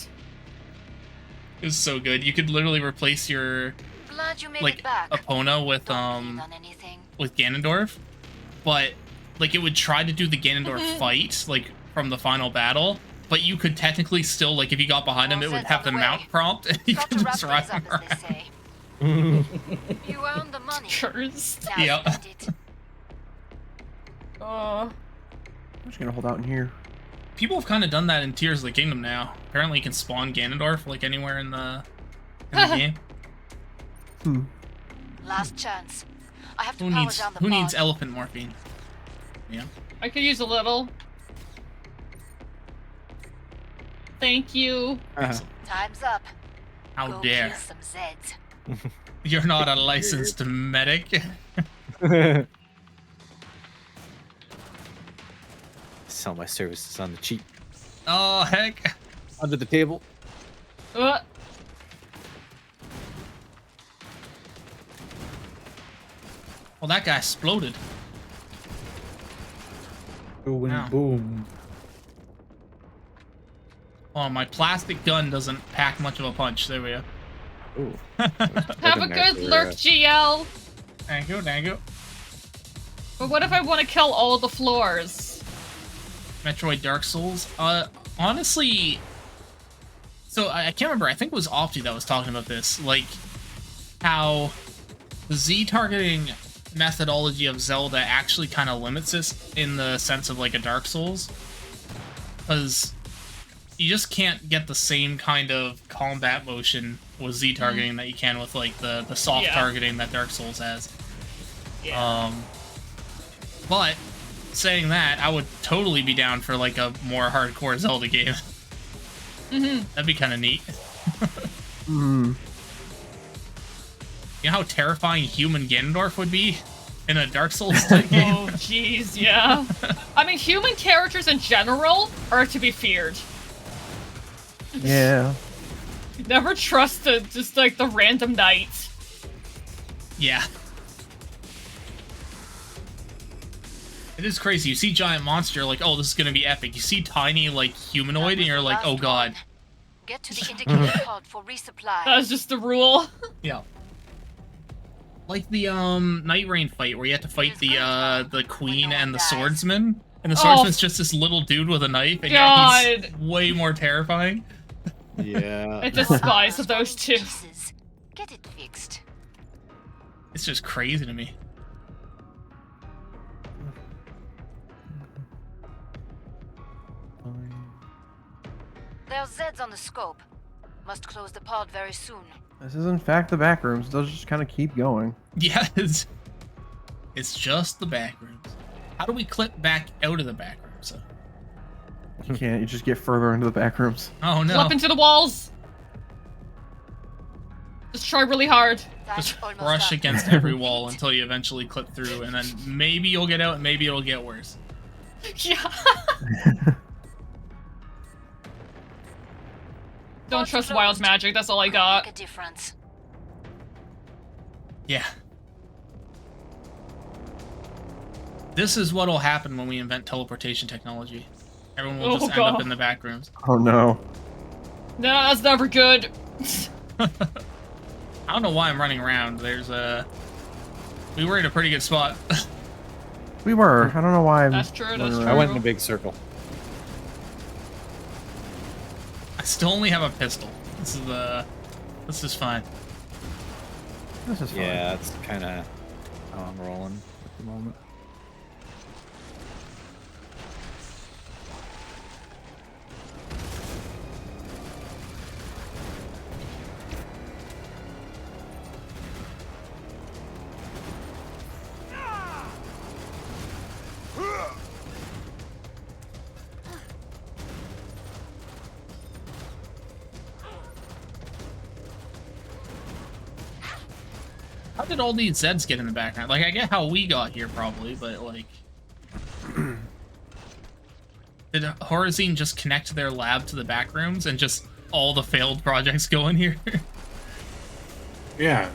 It was so good. You could literally replace your Glad you made like it back. Epona with Ganondorf, but like it would try to do the Ganondorf fight like from the final battle, but you could technically still like if you got behind him, it would have the mount prompt, and you could just ride him around. You earned the money. Cursed. Yeah. I'm just gonna hold out in here. People have kind of done that in Tears of the Kingdom now. Apparently, you can spawn Ganondorf like anywhere in the game. Last chance. I have to Who power needs down the who needs pod. elephant morphine? Yeah. I could use a little. Thank you. Time's up. How Go dare! kill some Zeds. You're not a licensed medic. Sell my services on the cheap. Oh heck! Under the table. Well, that guy exploded. Boom, Ow. boom. Oh, my plastic gun doesn't pack much of a punch. There we go. Ooh. Have a good lurk, GL. Thank you, thank you. But what if I want to kill all the floors? Metroid Dark Souls. Honestly, so I can't remember. I think it was Opti that was talking about this, like how the Z targeting methodology of Zelda actually kind of limits this in the sense of like a Dark Souls, because you just can't get the same kind of combat motion with Z targeting that you can with like the soft targeting that Dark Souls has. Yeah. But saying that, I would totally be down for like a more hardcore Zelda game. That'd be kind of neat. You know how terrifying human Ganondorf would be In a Dark Souls type game. Oh, jeez, yeah. I mean, human characters in general are to be feared. Yeah. Never trust just like the random knight. Yeah. It is crazy. You see giant monster, you're like, oh, this is gonna be epic. You see tiny, like, humanoid, and you're like, oh god. Get to the indicated pod for resupply. That's just the rule. Yeah. Like the Night Rain fight where you have to fight the queen and the swordsman, and the swordsman's just this little dude with a knife, and yeah, he's way more terrifying. Yeah. I despise those two. Get it fixed. It's just crazy to me. There's Zeds on the scope. Must close the pod very soon. This is in fact the back rooms. They'll just kind of keep going. Yes. It's just the back rooms. How do we clip back out of the back rooms? You can't. You just get further into the back rooms. Oh no. Flip into the walls. Just try really hard. Just rush against every wall until you eventually clip through, and then maybe you'll get out, and maybe it'll get worse. Yeah. Don't trust wild magic. That's all I got. Make a difference. Yeah. This is what'll happen when we invent teleportation technology. Everyone will just end up in the back rooms. Oh no. No, that's never good. I don't know why I'm running around. We were in a pretty good spot. We were. I don't know why. That's true. That's true. I went in a big circle. I still only have a pistol. This is fine. This is fine. Yeah, it's kind of how I'm rolling at the moment. How did all these Zeds get in the background? Like, I get how we got here, probably, but, like... Did Horizon just connect their lab to the back rooms and just all the failed projects go in here? Yeah.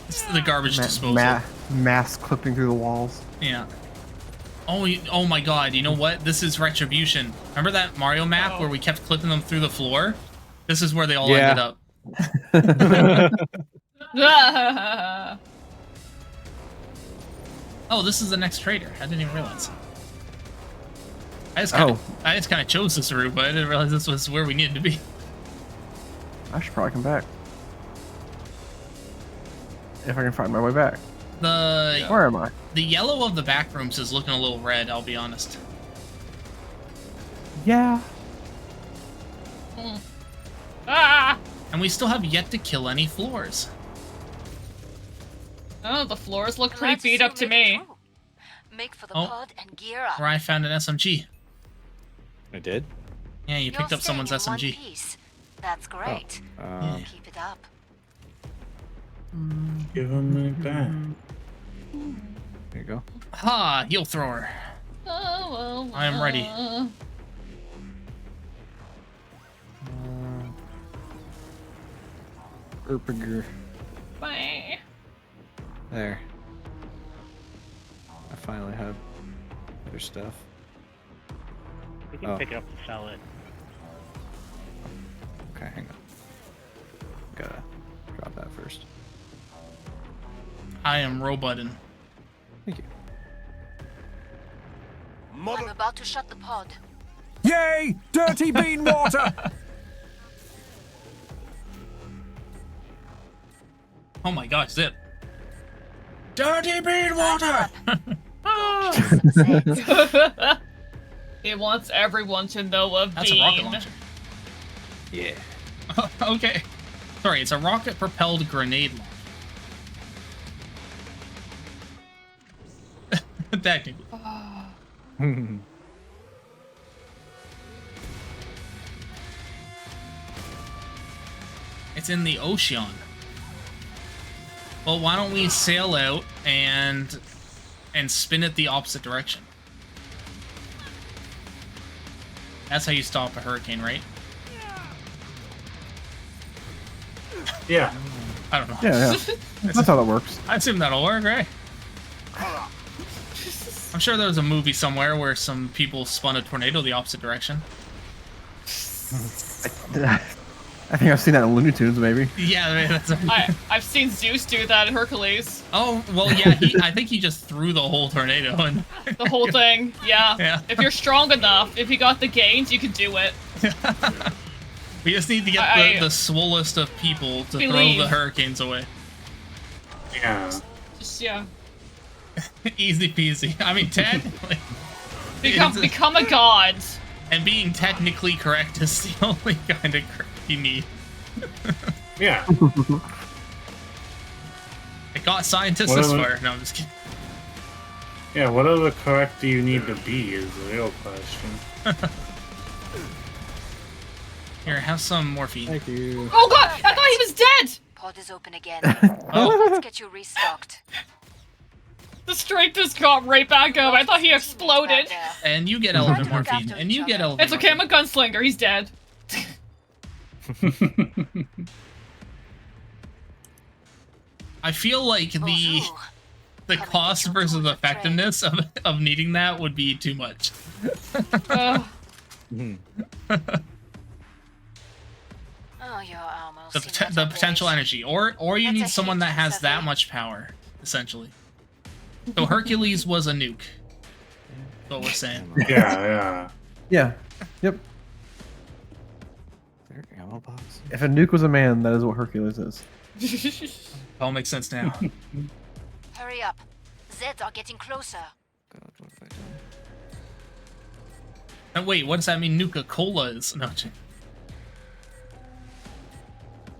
It's the garbage disposal. Mass clipping through the walls. Yeah. Oh my god, you know what? This is Retribution. Remember that Mario map where we kept clipping them through the floor? This is where they all ended up. Oh, this is the next trader. I didn't even realize. I just kind of chose this route, but I didn't realize this was where we needed to be. I should probably come back. If I can find my way back. Where am I? The yellow of the back rooms is looking a little red, I'll be honest. Yeah. Ah! And we still have yet to kill any floors. Oh, the floors look pretty beat up to me. Make for the pod and gear up. Where I found an SMG. I did? Yeah, you picked up someone's SMG. That's great. Yeah. Keep it up. Give him it back. There you go. Ha! Heal thrower. I am ready. Erpiger. Bye. There. I finally have other stuff. We can pick it up and sell it. Okay, hang on. Gotta drop that first. I am Robutton. Thank you. I'm about to shut the pod. Yay! Dirty bean water! Oh my gosh, Zip. Dirty bean water! He wants everyone to know of That's Bean. a rocket launcher. Yeah. Okay. Sorry, it's a rocket-propelled grenade launcher. Technically. It's in the ocean. Well, why don't we sail out and spin it the opposite direction? That's how you stop a hurricane, right? Yeah. I don't know. Yeah, yeah. That's how that works. I assume that'll work, right? I'm sure there was a movie somewhere where some people spun a tornado the opposite direction. I think I've seen that in Looney Tunes, maybe. Yeah, I mean, I've seen Zeus do that in Hercules. Oh, well, yeah, I think he just threw the whole tornado. And The whole thing, yeah. Yeah. If you're strong enough, if you got the gains, you can do it. We just need to get the swollest of people to throw the hurricanes away. Yeah. Just, yeah. Easy peasy. I mean, technically. Become a god. And being technically correct is the only kind of correct you need. Yeah. It got scientists this far. No, I'm just kidding. Yeah, whatever correct do you need to be is the real question. Here, have some morphine. Thank you. Oh god! I thought he was dead! Pod is open again. Oh. Let's get you restocked. The strength just got right back up. I thought he exploded. And you get element morphine. And you get element. It's okay, I'm a gunslinger. He's dead. I feel like the cost versus effectiveness of needing that would be too much. Oh, you're almost The potential energy, or you need someone that has that much power, essentially. So Hercules was a nuke. That's what we're saying. Yeah. Yeah. Yep. Ammo box. If a nuke was a man, that is what Hercules is. All makes sense now. Hurry up. Zeds are getting closer. And wait, what does that mean? Nuka-Cola is no.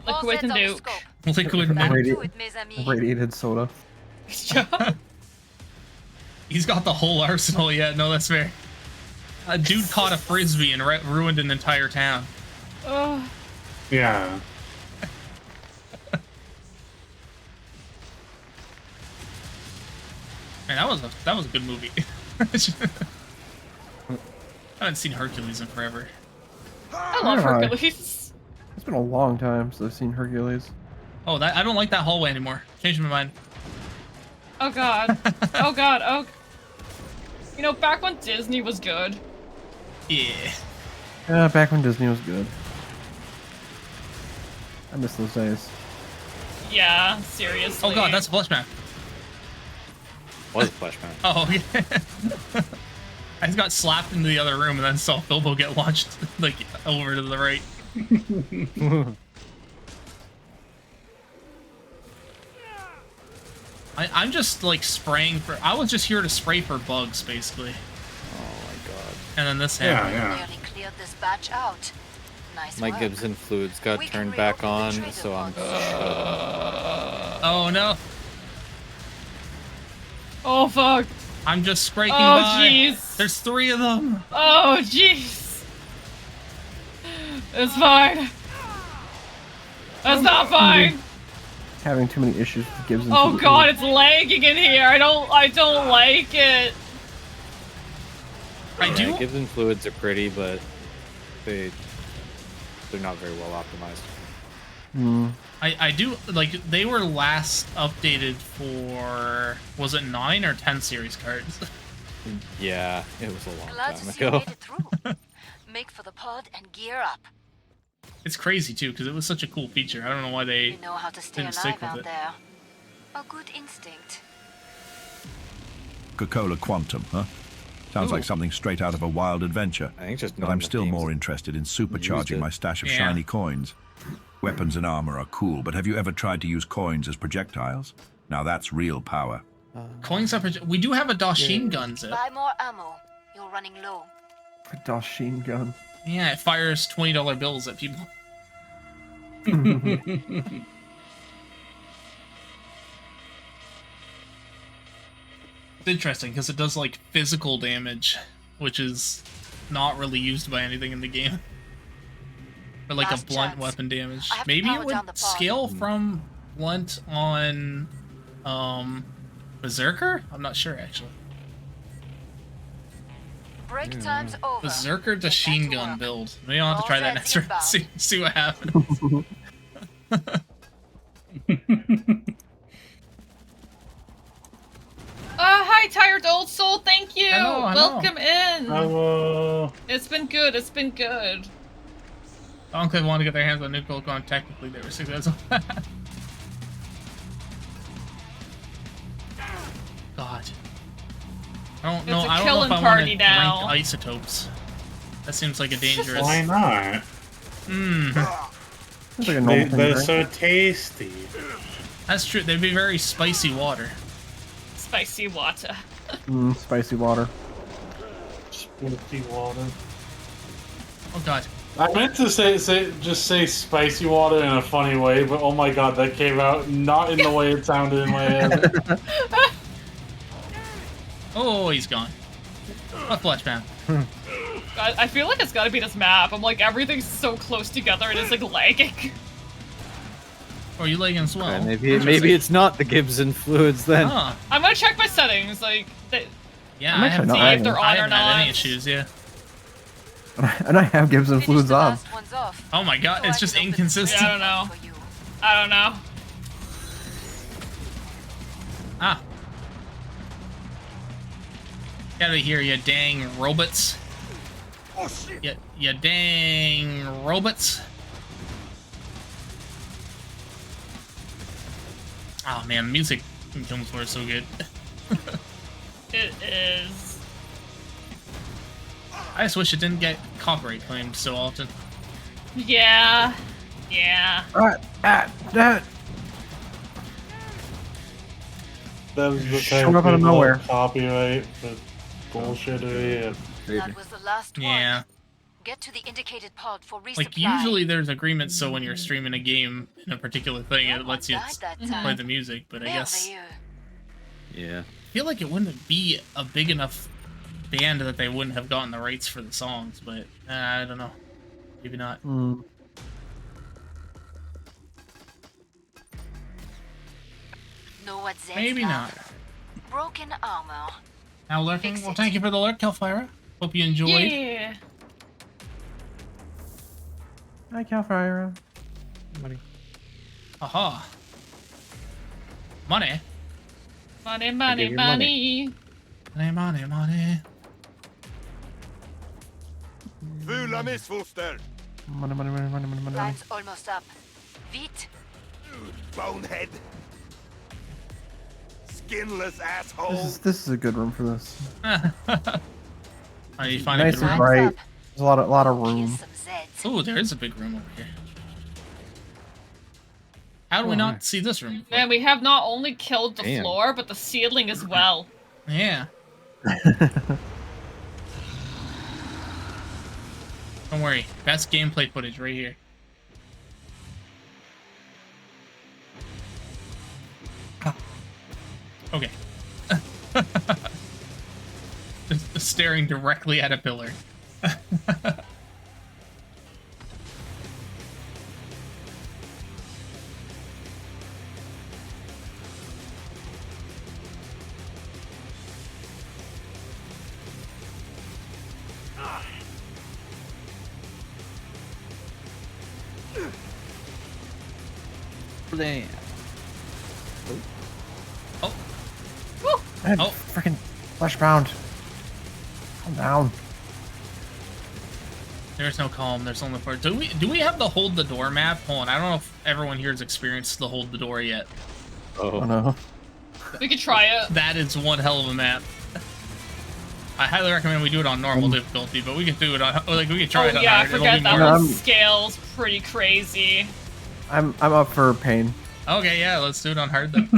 Liquid nuke. Liquid nuke. Radiated soda. He's got the whole arsenal. Yeah, no, that's fair. A dude caught a frisbee and ruined an entire town. Yeah. Man, that was a good movie. I haven't seen Hercules in forever. I love Hercules. It's been a long time since I've seen Hercules. Oh, I don't like that hallway anymore. Changed my mind. Oh god. Oh god. Oh. You know, back when Disney was good. Yeah. Yeah, back when Disney was good. I miss those days. Yeah, seriously. Oh god, that's a flush map. Was a flash man. Oh, yeah. I just got slapped into the other room and then saw Bilbo get launched, like, over to the right. I'm just, like, spraying for... I was just here to spray for bugs, basically. Oh my god. And then this happened. Nearly cleared this batch out. Nice My work. Gibson fluids got turned back on, so I'm... Oh, no. Oh, fuck. I'm just scraping Oh, by. jeez. There's 3 of them. Oh, jeez. It's fine. That's not fine. Having too many issues with Gibson. Oh god, it's lagging in here. I don't like it. Yeah, Gibson fluids are pretty, but they're not very well optimized. I do, like, they were last updated for, was it 9 or 10 series cards? Yeah, it was a long Glad time to see you ago. made it through. Make for the pod and gear up. It's crazy, too, because it was such a cool feature. I don't know why they You know how to stay didn't alive stick with out it. there. A good instinct. Coca-Cola Quantum, huh? Sounds like something straight out of a wild adventure. I think just but I'm still more interested in supercharging my stash of shiny coins. Weapons and armor are cool, but have you ever tried to use coins as projectiles? Now that's real power. Coins are we do have a Dashin gun, Zip. Buy more ammo. You're running low. A Dashin gun. Yeah, it fires $20 bills at people. It's interesting because it does like physical damage, which is not really used by anything in the game. Or like Last a blunt chance. weapon damage. I have to Maybe power it down the would pod. scale from want on Berserker? I'm not sure actually. Break time's over. Berserker to Sheen Gun build. Maybe I'll have to try that next round. See what happens. Hi, Tired Old Soul. Thank you. Hello, hello. Welcome in. Hello. It's been good. It's been good. Enclave wanted to get their hands on Nuke Volcon. Technically, they were successful. God. I don't know. I don't know if I want to rank isotopes. That seems like a dangerous. Why not? They're so tasty. That's true. They'd be very spicy water. Spicy water. Spicy water. Spicy water. Oh God. I meant to just say spicy water in a funny way, but oh my God, that came out not in the way it sounded in my head. Oh, he's gone. A flesh man. I feel like it's gotta be this map. I'm like, everything's so close together and it's like lagging. Oh, you lagging as well? Maybe it's not the Gibson fluids then. Huh. I'm gonna check my settings, like, yeah, I haven't see if they're on or not. had any issues, yeah. And I have Gibson fluids on. Oh my God, it's just inconsistent. Yeah, I don't know. I don't know. Ah. Get out of here, you dang robots. Oh shit! You dang robots. Oh man, music in Kiln Floor is so good. It is. I just wish it didn't get copyright claimed so often. Yeah. Yeah. That was the Showed up out of nowhere. Copyright, but bullshit. That was the last one. Yeah. Get to the indicated pod for resupply. Like, usually there's agreements so when you're streaming a game in a particular thing, it lets you play the music, but I guess... Yeah. I feel like it wouldn't be a big enough band that they wouldn't have gotten the rights for the songs, but I don't know. Maybe not. Know what Zed's Maybe got? not. Broken armor. Now lurking? Well, thank you for the lurk, Kelfira. Hope you enjoyed. Yeah. Hi, Calfire. Money. Aha. Money. Money, money, money. Money, money. Fula missfoster! Money. Line's almost up. Vite. Bonehead! Skinless asshole! This is a good room for this. Oh, you find nice a good and room? bright. There's a lot of room. Oh, there is a big room over here. How do we not see this room before? Man, we have not only killed the Damn. floor, but the ceiling as well. Yeah. Don't worry. Best gameplay footage right here. Okay. Just staring directly at a pillar. Damn. Oh. Oh. Freaking fleshbound. Calm down. There's no calm. There's only for. Do we have the hold the door map? Hold on. I don't know if everyone here has experienced the hold the door yet. Oh no. We could try it. That is one hell of a map. I highly recommend we do it on normal difficulty, but we could do it on we could try it on yeah, hard. I forget that more... one scales pretty crazy. I'm up for pain. Okay, yeah, let's do it on hard then.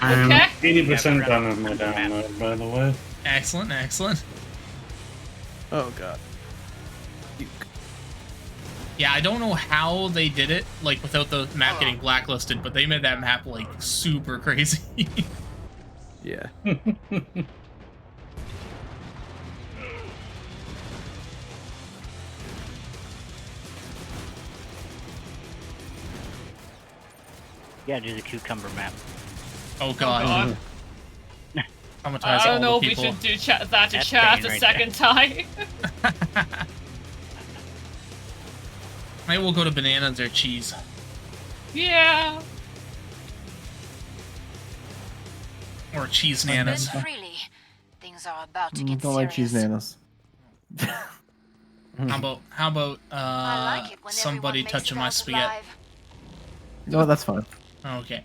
I'm Okay. 80% done with my download, by the way. Excellent, excellent. Oh god. Yeah, I don't know how they did it, like, without the map getting blacklisted, but they made that map, like, super crazy. Yeah. Yeah, do the cucumber map. Oh god. I don't know if we should do that to chat a second time. Maybe we'll go to bananas or cheese. Yeah. Or cheese nanas. Freely. Things are about to get Don't like cheese nanas. How about somebody touching my spaghetti? No, that's fine. Okay.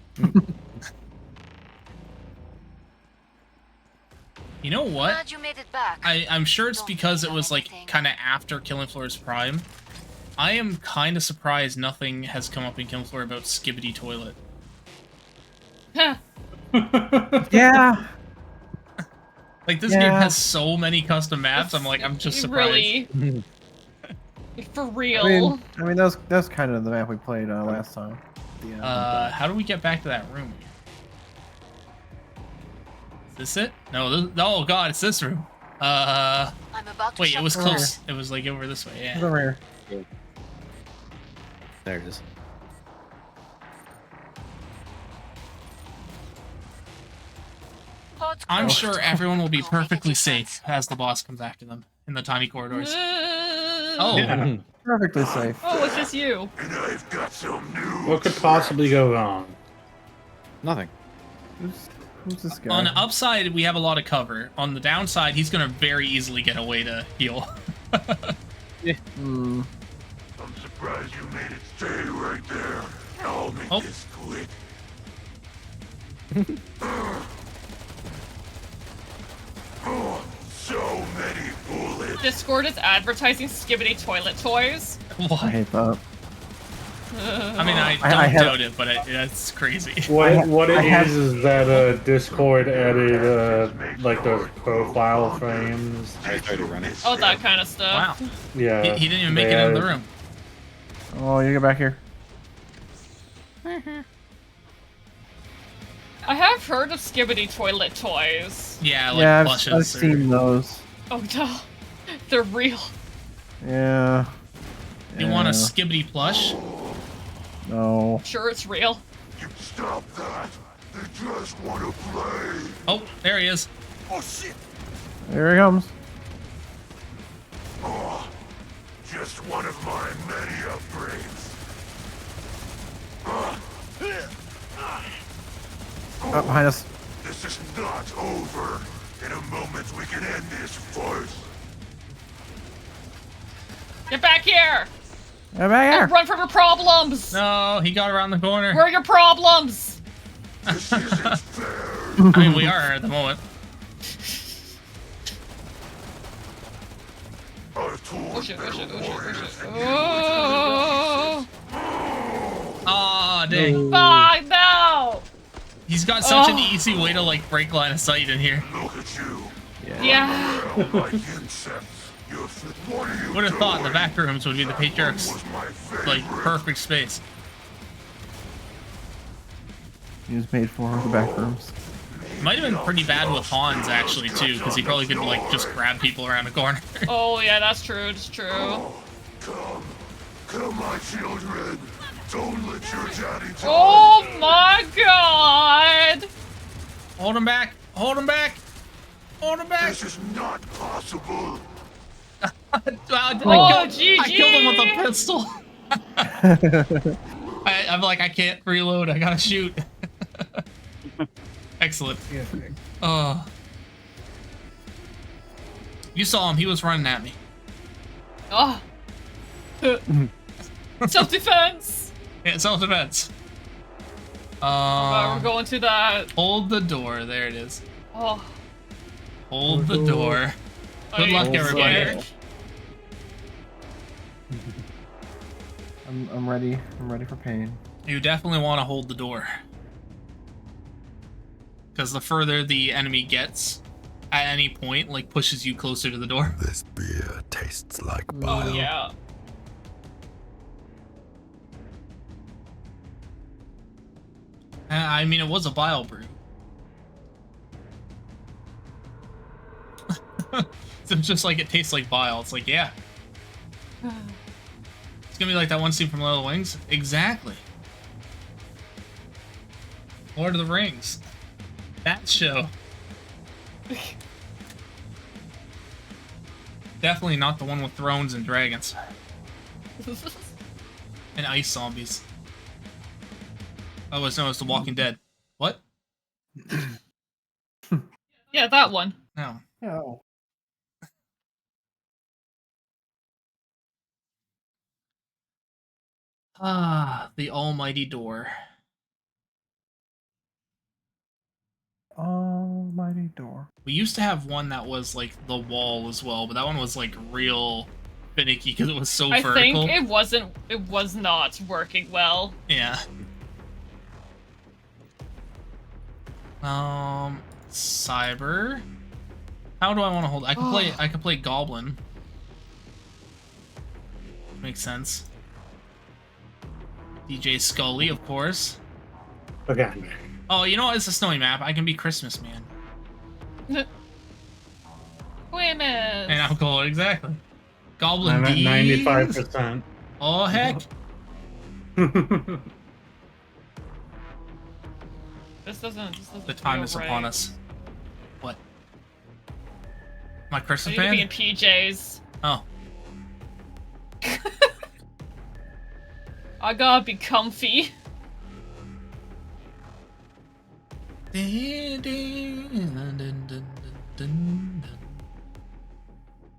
You know what? Glad you made it back. I'm sure it's because it was like kind of after Killing Floor's prime. I am kind of surprised nothing has come up in Killing Floor about Skibbity Toilet. Yeah. Like this game has so many custom maps. I'm just surprised. Really? For real. I mean that was kind of the map we played last time. How do we get back to that room? Is this it? No, oh god, it's this room. I'm about to wait, it was over close. here. It was like over this way, yeah. Over here. There it is. I'm sure everyone will be perfectly safe as the boss comes after them in the tiny corridors. Oh. Yeah. Perfectly safe. Oh, it's just you. And I've got some news. What could possibly go wrong? Nothing. Who's this guy? On the upside, we have a lot of cover. On the downside, he's gonna very easily get away to heal. Yeah. I'm surprised you made it stay right there. I'll make this quick. So many bullets. Discord is advertising Skibbity toilet toys. What? I hate that. I mean, I don't doubt it, but it's crazy. What it is that Discord added like those profile frames. I tried to run it. Oh, that kind of stuff. Wow. Yeah. He didn't even make it in the room. Oh, you get back here. I have heard of Skibbity toilet toys. Yeah, like plushes. I've seen those. Oh no, they're real. Yeah. You want a Skibbity plush? No. Sure, it's real. You stop that. They just want to play. Oh, there he is. Oh shit. Here he comes. Oh, just one of my many upgrades. Up behind us. This is not over. In a moment, we can end this farce. Get back here! Get back here! Run from your problems! No, he got around the corner. Where are your problems? This isn't fair. I mean, we are at the moment. Oh shit, oh shit, oh shit, oh shit. Oh! Aw, dang. Fuck, no! He's got such an easy way to, like, break line of sight in here. Look at you. Yeah. Would have thought the back rooms would be the Patriarch's, like, perfect space. He was made for the back rooms. Might have been pretty bad with Hans, actually, too, because he probably could, like, just grab people around the corner. Oh, yeah, that's true, it's true. Come, my children. Don't let your daddy die. Oh my god! Hold him back! Hold him back! Hold him back! This is not possible. I killed him with a pistol. I'm like, I can't reload. I gotta shoot. Excellent. Oh. You saw him. He was running at me. Oh. Self-defense. Yeah, self-defense. We're going to that. Hold the door. There it is. Oh. Hold the door. Good luck, everybody. I'm ready. I'm ready for pain. You definitely want to hold the door. Because the further the enemy gets, at any point, like, pushes you closer to the door. This beer tastes like bile. Oh, yeah. I mean, it was a bile brew. So it's just like it tastes like bile. It's like, yeah. It's gonna be like that one scene from Little Wings. Exactly. Lord of the Rings. That show. Definitely not the one with thrones and dragons. And ice zombies. Otherwise known as The Walking Dead. What? Yeah, that one. No. No. Ah, the almighty door. Almighty door. We used to have one that was like the wall as well, but that one was like real finicky because it was so vertical. I think it was not working well. Yeah. Cyber. How do I want to hold? I can play Goblin. Makes sense. DJ Scully, of course. Okay. Oh, you know what? It's a snowy map. I can be Christmas Man. Women. And alcohol, exactly. Goblin I'm at D's. 95%. Oh heck. This doesn't The time feel is right. upon us. What? My Christmas I need band? to be in PJs. Oh. I gotta be comfy.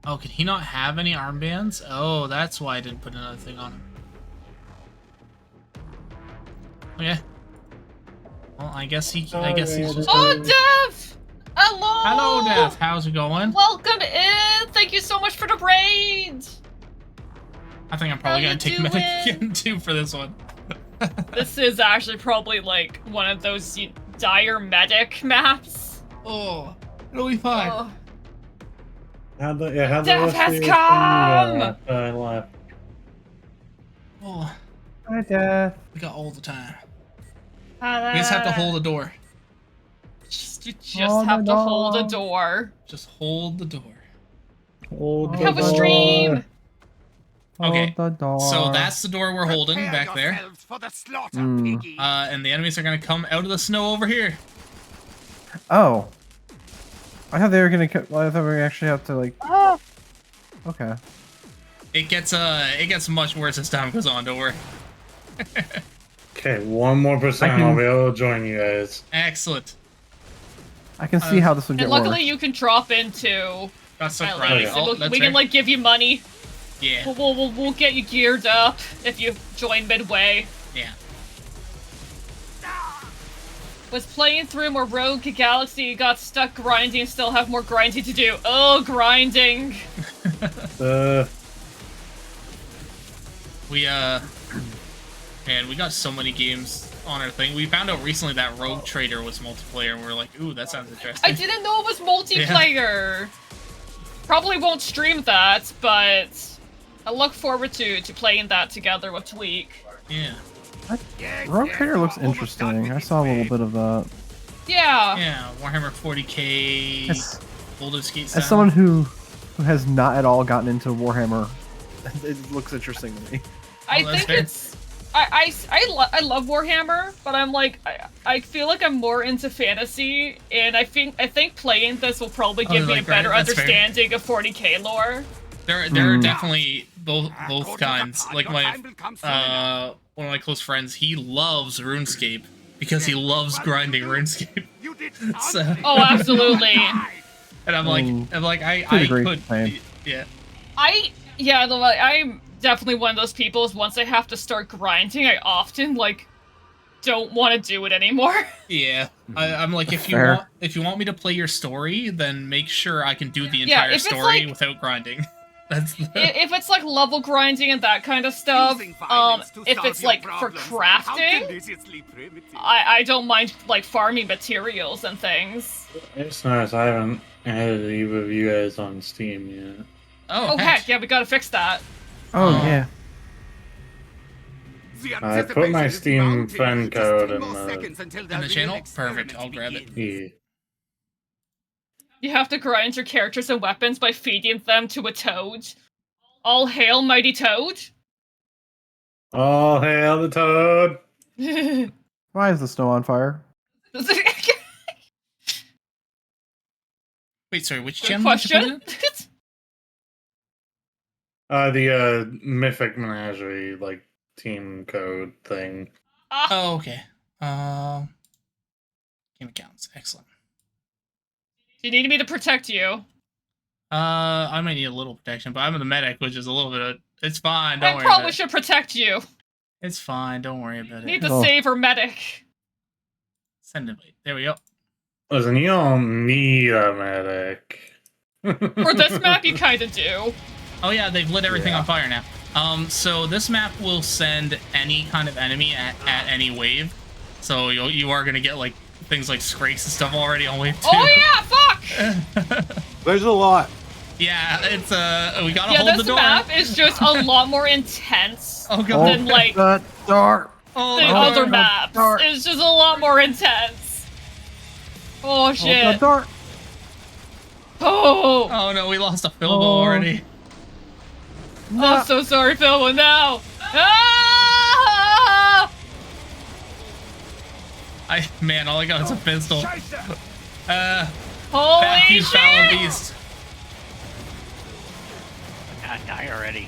Oh, can he not have any armbands? Oh, that's why I didn't put another thing on him. Okay. Well, I guess he's just. Oh, Dev! Hello! Hello, Dev. How's it going? Welcome in! Thank you so much for the raid! I think I'm probably gonna take Medic too for this one. This is actually probably like one of those dire medic maps. Oh, it'll be fine. Oh. Death has come! I left. Oh. Hi, Death. We got all the time. We We just have to hold the door. You just have to hold a door. Just hold the door. Hold Have a stream! Okay, the door. so that's the door we're holding back there. For the slaughter, Mm. piggy. And the enemies are gonna come out of the snow over here. Oh. I thought they were gonna. I thought we actually have to like. Oh. Okay. It gets much worse as time goes on. Don't worry. Okay, 1 more percent, I'll be able to join you guys. Excellent. I can see how this would get And luckily worse. you can drop into... That's so at grinding. least. Oh, that's we can fair. like give you money. Yeah. We'll get you geared up if you join midway. Yeah. Was playing through more Rogue Galaxy, got stuck grinding, and still have more grinding to do. Oh, grinding! Man, we got so many games on our thing. We found out recently that Rogue Trader was multiplayer, and we were like, ooh, that sounds interesting. I didn't know it was multiplayer! Probably won't stream that, but I look forward to playing that together with Tweak. Yeah. Rogue Trader looks interesting. I saw a little bit of that. Yeah. Yeah, Warhammer 40k, As- Baldur's Gate style. As someone who has not at all gotten into Warhammer, it looks interesting to me. I think it's... I love Warhammer, but I'm like I feel like I'm more into fantasy, and I think playing this will probably give me a better understanding of 40k lore. There are definitely both kinds. Like my one of my close friends, he loves RuneScape because he loves grinding RuneScape. So, Oh, absolutely. and I'm like I agree. could, yeah. I'm definitely one of those people. Once I have to start grinding, I often like don't want to do it anymore. Yeah, I'm like, if you want me to play your story, then make sure I can do the Yeah, entire if it's story like- without grinding. That's If it's like level grinding and that kind of stuff, if it's like for crafting, I don't mind like farming materials and things. It's nice, I haven't added either of you guys on Steam yet. Oh heck, yeah, we gotta fix that. Oh yeah. I put my Steam friend code in the channel. Perfect. I'll grab it. Yeah. You have to grind your characters and weapons by feeding them to a toad. All hail, mighty toad! All hail the toad! Why is the snow on fire? Wait, sorry, which Good channel did you question. put it? The Mythic Menagerie, like, team code thing. Oh, okay. Game accounts. Excellent. You need me to protect you. I might need a little protection, but I'm in the medic, which is a little bit of... It's fine, don't I worry probably about it. should protect you. It's fine, don't worry about Need it. to save her medic. Send invite. There we go. Listen, you don't need a medic. For this map, you kind of do. Oh yeah, they've lit everything on fire now. So this map will send any kind of enemy at any wave. So you are gonna get like things like Scrakes and stuff already on wave 2. Oh yeah, fuck! There's a lot. Yeah, it's we gotta hold the door. This map is just a lot more intense God. than like the door. the other maps. It's just a lot more intense. Oh shit. The door. Oh. Oh no, we lost a Philbo already. No. I'm so sorry, Philbo. Now. Ah! Man, all I got is a pistol. Holy back you, shit! foul beast. God, die already.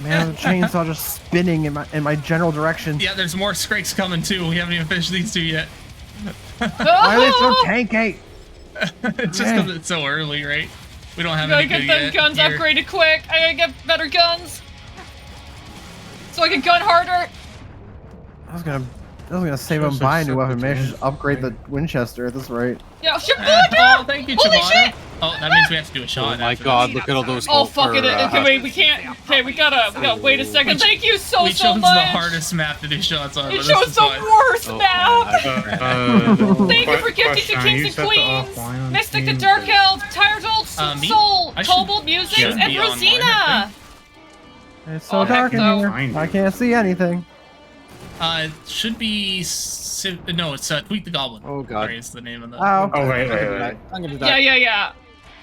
Man, the chainsaw just spinning in my general direction. Yeah, there's more Scrakes coming too. We haven't even finished these two yet. Why are they so tanky? It's just because it's so early, right? We don't have I any gotta good get them yet guns here. upgraded quick. I gotta get better guns. So I can gun harder. I was gonna save him buy a new weapon. Maybe I should just upgrade the Winchester at this rate. Yeah, shit, Oh, thank you, Holy Chibata. shit! Oh, that means we have to do a shot. Oh my after god, this. look at all those. Oh fuck it! Okay, wait, we can't. Okay, we gotta wait a second. Thank you so We chose much. the hardest map to do shots on. You but chose this is the fine. worst map. Thank you for gifting to question, you Kings and set the Queens, offline on Mystic the Steam, Dark but- Elf, Tired Old Me? Soul, I should- Cobalt Music, should and be online, Rosina. It's so Oh, dark in heck here. no. I can't see anything. It should be no, it's Tweak the Goblin. Oh god. Sorry, is the name of the. Oh, Oh, wait. I'm gonna die. Yeah.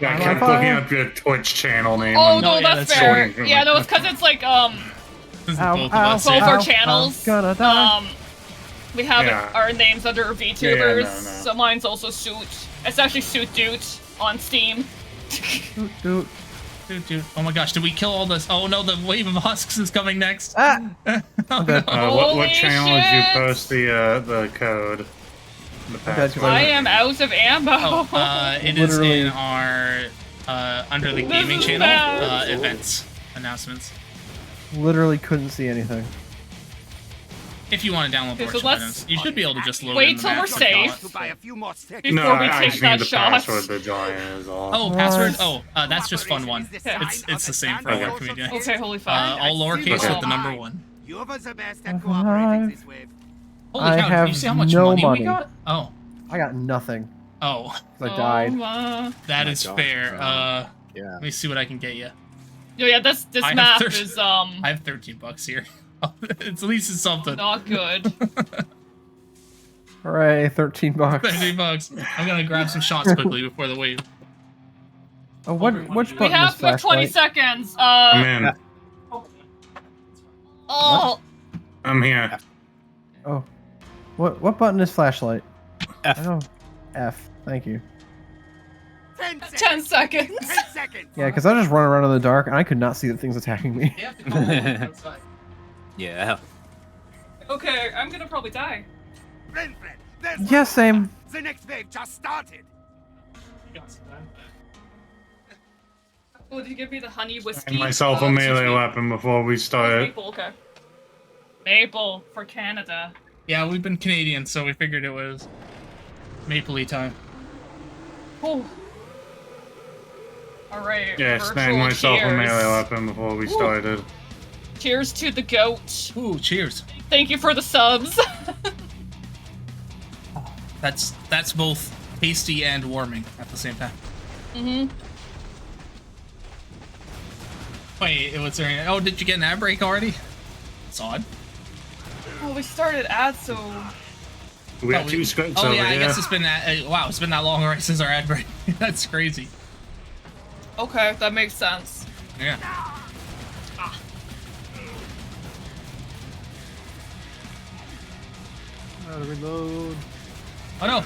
Yeah, I I'm kept on looking fire. up your Twitch channel name. Oh on- no, yeah, that's that's fair. sorting. Yeah, no, it's because it's like This is Ow, both of ow, us. both here. our Ow, channels. I'm gonna die. We have Yeah. our names under VTubers. no. So mine's also Suit. It's actually Suit Dude on Steam. Dude. Dude. Oh my gosh, did we kill all this? Oh no, the wave of husks is coming next. Ah! Oh, good. no. what Holy channel did you shit. post the code? The password? I am out of ammo. Oh, it is Literally. in our under the This gaming is channel bad. events announcements. Literally couldn't see anything. If you want to download Okay, the so workshop let's items, you should be able to just load it wait in the till map we're if you safe. want. To buy a few more sticks. Before No, we I take just that need the shot. password to join is all. Oh, password. Oh, that's just fun one. It's the same for Okay. our community. Okay, holy fuck. All lowercase Okay. with the number 1. You were the best at cooperating this wave. Holy I cow! have Did you see how much no money money. we got? Oh, I got nothing. oh, 'Cause I died. that my is God. fair. Yeah. Let me see what I can get you. Yeah, this I have map 30 is I have $13 here. At least it's something. not good. Hooray, $13. $13. I'm gonna grab some shots quickly before the wave. Oh, which We button have is like 20 flashlight? seconds. I'm in. Oh, I'm here. Oh, what button is flashlight? F. I know. F. Thank you. 10 seconds. 10 seconds. Yeah, because I just run around in the dark and I could not see the things attacking me. Yeah. Okay, I'm gonna probably die. Friend, there's Yeah, same. the next wave just started. Oh, did you give me the honey whiskey? And myself a Oh, melee excuse me. weapon before we start. Maple, okay. Maple for Canada. Yeah, we've been Canadian, so we figured it was mapley time. Oh. Alright. Yeah, snag myself a melee weapon before we started. Cheers to the goat. Ooh, cheers. Thank you for the subs. That's both tasty and warming at the same time. Wait, what's there? Oh, did you get an ad break already? It's odd. Oh, we started ads, so... We have 2 scripts Oh over yeah, I here. guess it's been that. Wow, it's been that long already since our ad break. That's crazy. Okay, that makes sense. Yeah. Reload. Oh no!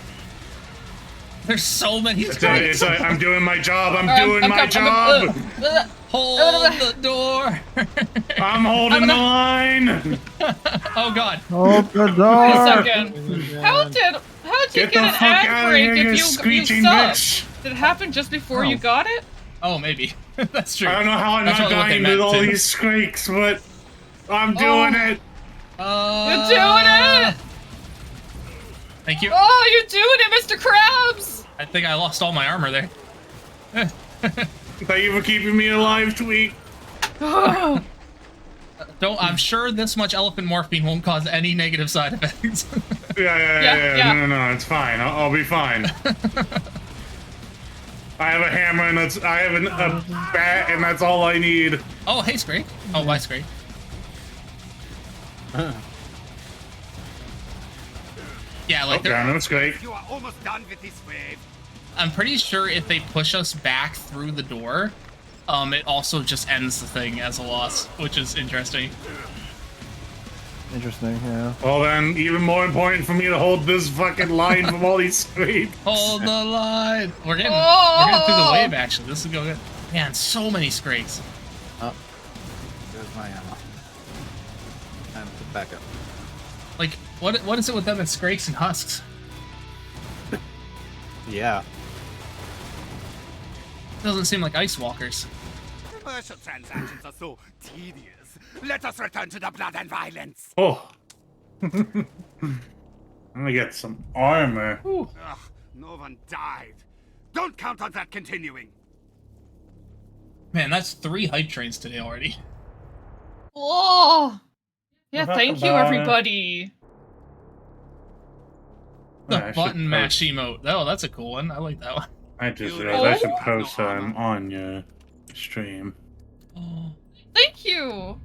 There's so many It's I'm doing my job. I'm doing my job. Hold the door. I'm holding the line. Oh god. Hold the door. Wait a second. How'd you get an ad break if you subbed? Did it happen just before you got it? Oh, maybe. That's true. I don't know how I'm That's not probably what they dying with meant, all too. these squeaks, but I'm doing it. You're doing it! Thank you. Oh, you're doing it, Mr. Krabs! I think I lost all my armor there. Thank you for keeping me alive, Tweak. I'm sure this much elephant morphine won't cause any negative side effects. Yeah. No, it's fine. I'll be fine. I have a hammer and I have a bat and that's all I need. Oh, hey, Scrake. Oh, bye, Scrake. Yeah, like Scrake. You are almost done with this wave. I'm pretty sure if they push us back through the door, it also just ends the thing as a loss, which is interesting. Interesting, yeah. Well then, even more important for me to hold this fucking line from all these squeaks. Hold the line. We're getting through the wave, actually. This is going good. Man, so many Scrakes. Oh, there's my ammo. Time to back up. Like, what is it with them and Scrakes and Husks? Yeah. Doesn't seem like Ice Walkers. Commercial transactions are so tedious. Let us return to the blood and violence. Oh. I'm gonna get some armor. Ugh, no one died. Don't count on that continuing. Man, that's 3 hype trains today already. Oh! Yeah, What thank you, about everybody. The button mash emote. Oh, that's a cool one. I like that one. I just realized I should post that I'm on your stream. Oh. Thank you.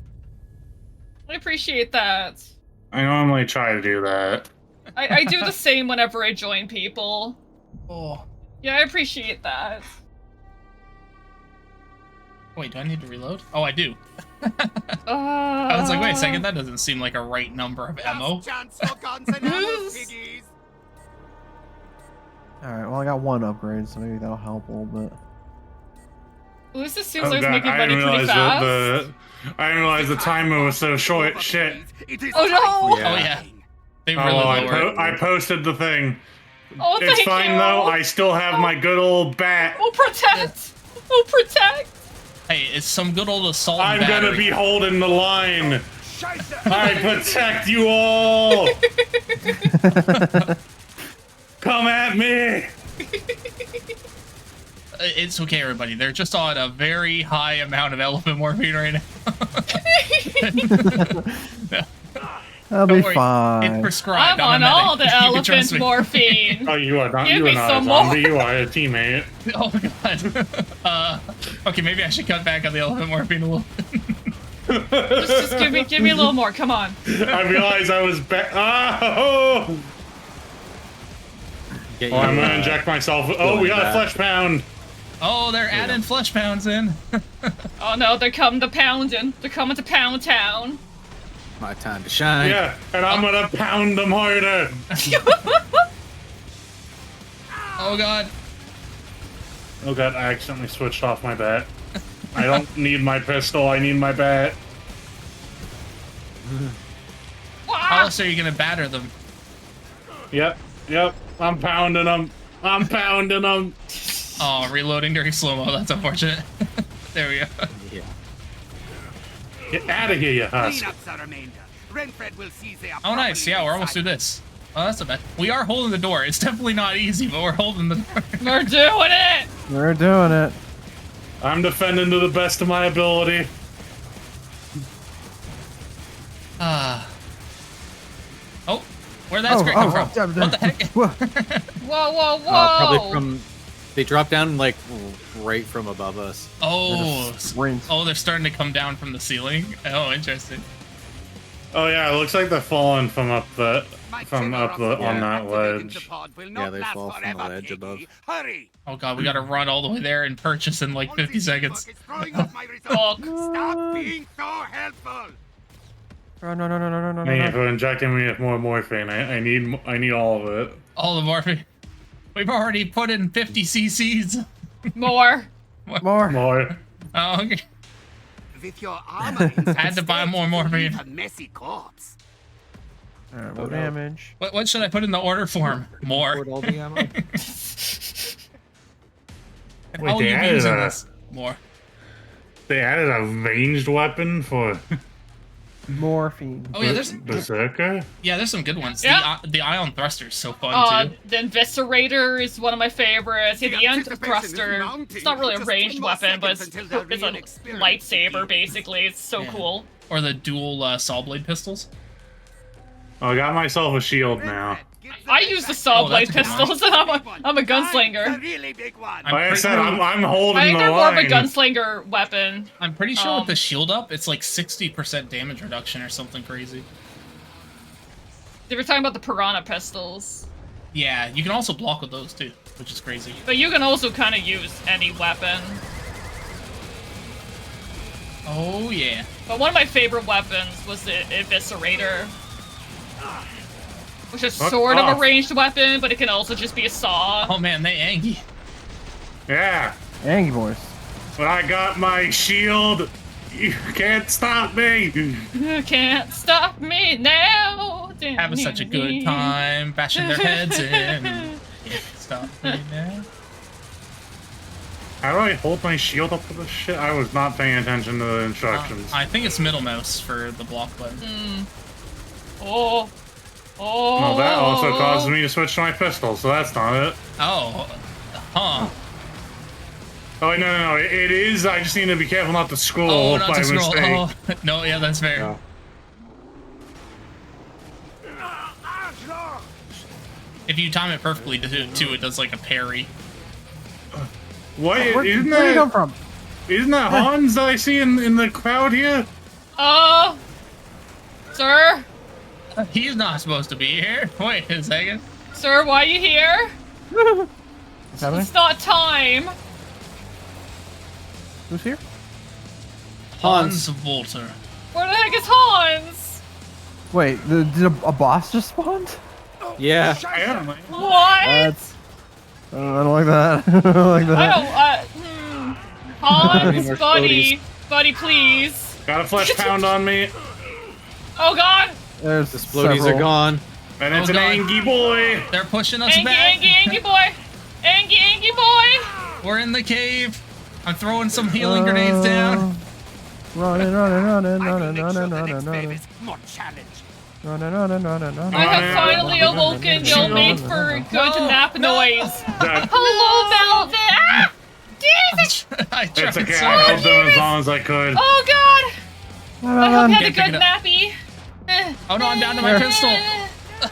I appreciate that. I normally try to do that. I do the same whenever I join people. Oh. Yeah, I appreciate that. Wait, do I need to reload? Oh, I do. I was like, wait a second, that doesn't seem like a right number of ammo. Alright, well I got 1 upgrade, so maybe that'll help a little bit. Ooh, this seems like it's making money pretty fast. I didn't realize the timer was so short. Shit. Oh no! Oh yeah. They really lowered. I posted the thing. Oh, It's thank fine you. though. I still have my good old bat. We'll protect! We'll protect! Hey, it's some good old assault I'm battery. gonna be holding the line. I protect you all. Come at me. It's okay, everybody. They're just on a very high amount of elephant morphine right now. That'll be fine. It's prescribed. I'm on all the elephant morphine. Oh, you are not. Give You me are not some a more. zombie. You are a teammate. Oh god. Okay, maybe I should cut back on the elephant morphine a little. Just give me a little more. Come on. I realized I was back. Oh! Get I'm your, gonna inject myself. Oh, we got a back. flesh pound. Oh, they're adding flesh pounds in. Oh no, they're coming to pounding. They're coming to Pound Town. My time to shine. Yeah, and I'm gonna pound them harder. Oh god. Oh god, I accidentally switched off my bat. I don't need my pistol, I need my bat. How else are you gonna batter them? Yep, I'm pounding them. I'm pounding them. Oh, reloading during slow-mo, that's unfortunate. There we go. Yeah. Get out of here, you husk. Clean up the remainder. Renfred will seize their Oh nice, yeah, we're almost through this. Oh, that's not bad. We are holding the door. It's definitely not easy, but we're holding the door. We're doing it! We're doing it. I'm defending to the best of my ability. Oh, where'd that script come from? What the heck? Whoa, whoa, whoa! Probably from. They drop down like right from above us. Oh, they're starting to come down from the ceiling. Oh, interesting. Oh yeah, it looks like they're falling from up the on that ledge. Yeah, they fall from the ledge above. Hurry! Oh god, we gotta run all the way there and purchase in like 50 seconds. Stop being so helpful! No. Thank you for injecting me with more morphine. I need all of it. All the morphine. We've already put in 50 cc's. More. More. Oh, okay. With your armor Had to buy more morphine. a messy corpse. Alright, more damage. What should I put in the order form? More. All the ammo. And Wait, how will they you be added using a- this? More. They added a ranged weapon for Morphine. Oh yeah, there's Berserker. yeah, there's some good ones. Yeah. The ion thruster is so fun too. The Inviscerator is one of my favorites. Yeah, the Ion Thruster, it's not really a ranged weapon, but it's a lightsaber, basically. It's so cool. Or the dual saw blade pistols. Oh, I got myself a shield now. I use the saw blade that's a good pistols, and I'm a gunslinger. Like I said, I'm holding I think the they're more of a line. gunslinger weapon. I'm pretty sure with the shield up, it's like 60% damage reduction or something crazy. They were talking about the Piranha pistols. Yeah, you can also block with those too, which is crazy. But you can also kind of use any weapon. Oh yeah. But one of my favorite weapons was the Eviscerator. Which is sort of a ranged weapon, but it can also just be a saw. Oh man, they angy. Yeah. Angie boys. But I got my shield. You can't stop me. You can't stop me now. Having such a good time, bashing their heads in. Can't stop me now. How do I hold my shield up for this shit? I was not paying attention to the instructions. I think it's middle mouse for the block button. Oh. Oh. Well, that also causes me to switch to my pistol, so that's not it. Oh. Huh. Oh, wait, no. It is. I just need to be careful not to scroll Oh, not by to scroll. mistake. Oh. No, yeah, that's fair. Yeah. If you time it perfectly too, it does like a parry. What? Where did you come from? Isn't that Hans that I see in the crowd here? Sir? He's not supposed to be here. Wait a second. Sir, why are you here? What's happening? It's not time. Who's here? Hans Volter. Where the heck is Hans? Wait, did a boss just spawn? Yeah. What? That's. I don't like that. I don't like that. I don't, Hans, More buddy, please. Got a flesh pound on me. Oh god! There's the splodies are gone. And it's an Angie boy. They're pushing us Angie, back. Angie boy! Angie boy! We're in the cave. I'm throwing some healing grenades down. Running. More challenge. I have finally awoken. You'll made for good nap noise. Hello, Melvin! Ah! Jesus! It's okay. I held them as long as I could. Oh god! I hope you had a Can't pick good it up. nappy. Oh no, I'm down to my pistol.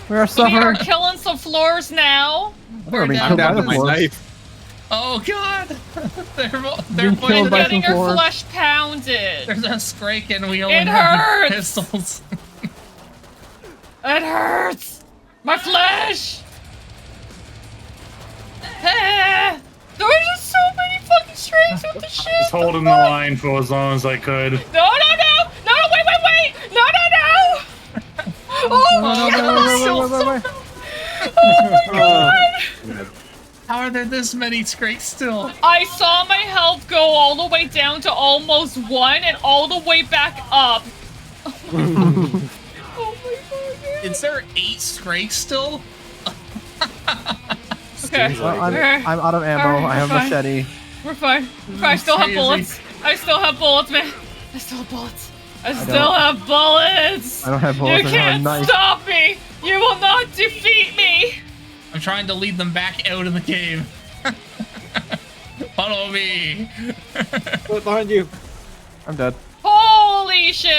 We are We suffering. are killing some floors now. We're being down killed down by to the my floor. knife. Oh god. they're Being putting killed by Getting some our floors. flesh pounded. There's a Scrake and we It only have hurts. pistols. It hurts! My flesh! There were just so many fucking strings with the shit! Just holding the line for as long as I could. No, wait! No! Oh my god! Oh my god! How are there this many Scrakes still? I saw my health go all the way down to almost 1 and all the way back up. Is there 8 Scrakes still? Okay. Well, I'm out of ammo. Alright, I have a we're fine. machete. We're fine. I still have Crazy. bullets. I still have bullets, man. I still have bullets. I don't. still have bullets. I don't have bullets, You I have a can't knife. stop me. You will not defeat me. I'm trying to lead them back out of the cave. Follow me. Look behind you. I'm dead. Holy shit.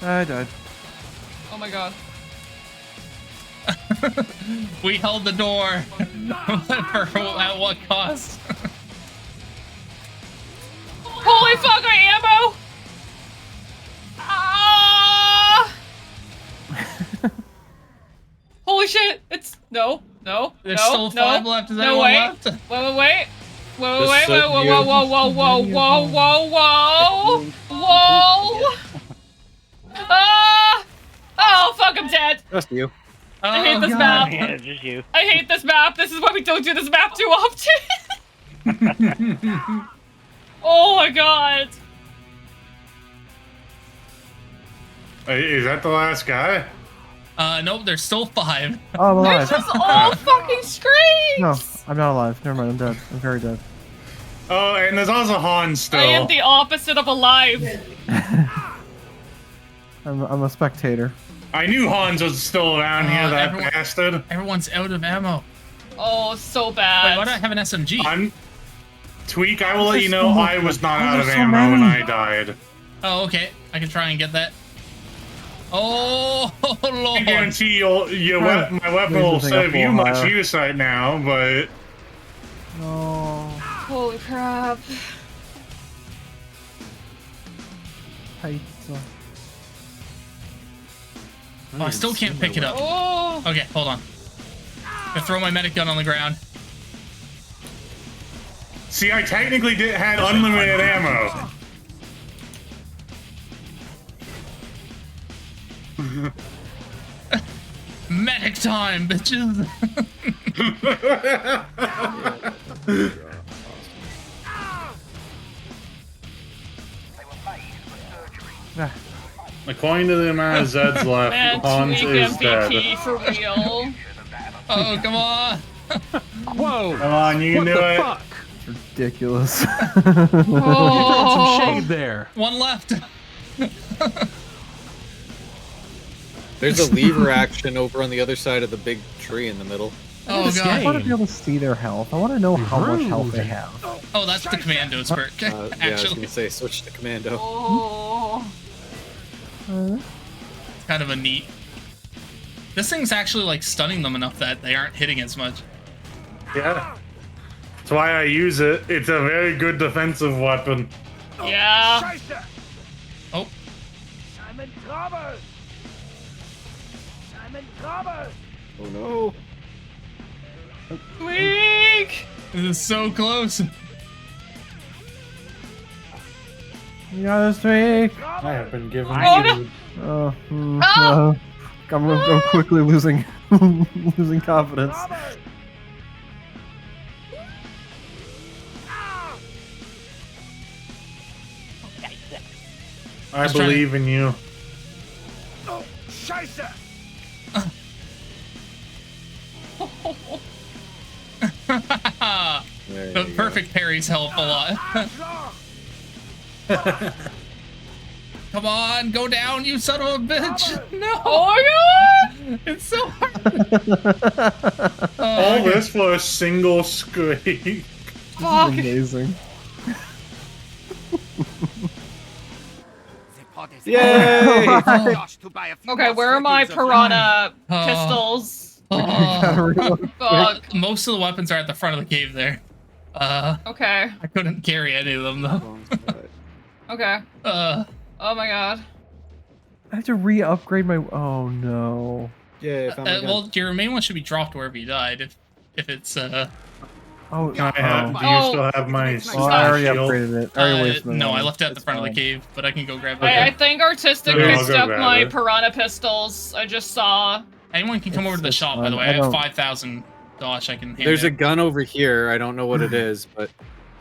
I died. Oh my god. We held the door. At what cost? Holy fuck, my ammo. Ah! Holy shit. It's no. There's still 5 left. Is that one wait. left? Wait. Whoa. Ah! Oh, fuck, I'm dead. Just you. I hate this map. Yeah, just you. I hate this map. This is why we don't do this map too often. Oh my god. Is that the last guy? Nope, there's still 5. Oh, I'm alive. There's just all fucking screams. No, I'm not alive. Never mind, I'm dead. I'm very dead. Oh, and there's also Hans still. I am the opposite of alive. I'm a spectator. I knew Hans was still around here, that everyone- bastard. Everyone's out of ammo. Oh, so bad. Wait, why do I have an SMG? Tweak, I will let you know I was not out of so ammo many. when I died. Oh, okay. I can try and get that. Oh, Lord. I guarantee my weapon will serve you much use right now, but... No. Holy crap. Pizza. Oh, I still can't pick it up. Oh. Okay, hold on. I throw my medic gun on the ground. See, I technically had unlimited ammo. Medic time, bitches! According to the amount of Zeds left, Man, Hans Tweak is MVP dead. for real. Oh, come on! Whoa! Come on, you can do it. It's ridiculous. Oh. Some shade there. One left. There's a lever action over on the other side of the big tree in the middle. Oh, God. I want to be able to see their health. I want to know how much health they have. Oh, that's the commandos perk. Yeah, I was Actually, gonna say switch to commando. Oh. it's kind of a neat. This thing's actually like stunning them enough that they aren't hitting as much. Yeah. That's why I use it. It's a very good defensive weapon. Yeah. Oh. I'm in trouble! I'm in trouble! Oh no. Tweak! This is so close. You got this, Tweak. I have been given Oh, no. food. I'm quickly losing losing confidence. I believe in you. Oh, Scheiße! The perfect parries help a lot. Come on, go down, you son of a bitch! No! Oh my god! It's so hard! All this for a single scrape. Fuck! Amazing. Yay! Okay, where are my piranha pistols? Fuck. Most of the weapons are at the front of the cave there. Okay. I couldn't carry any of them though. Okay. Oh my god. I have to re-upgrade my. Oh no. Yeah. Well, your main one should be dropped wherever you died. If it's Oh. Do you still have my I already shield? upgraded it. I already wasted no, my I money. left it at the It's front of fine. the cave, but I can go grab it. I think Artistic Yeah, I'll picked go up grab my it. piranha pistols. I just saw. Anyone can come over to the shop, by the way. I have 5,000 dosh I can hand There's a out. gun over here. I don't know what it is, but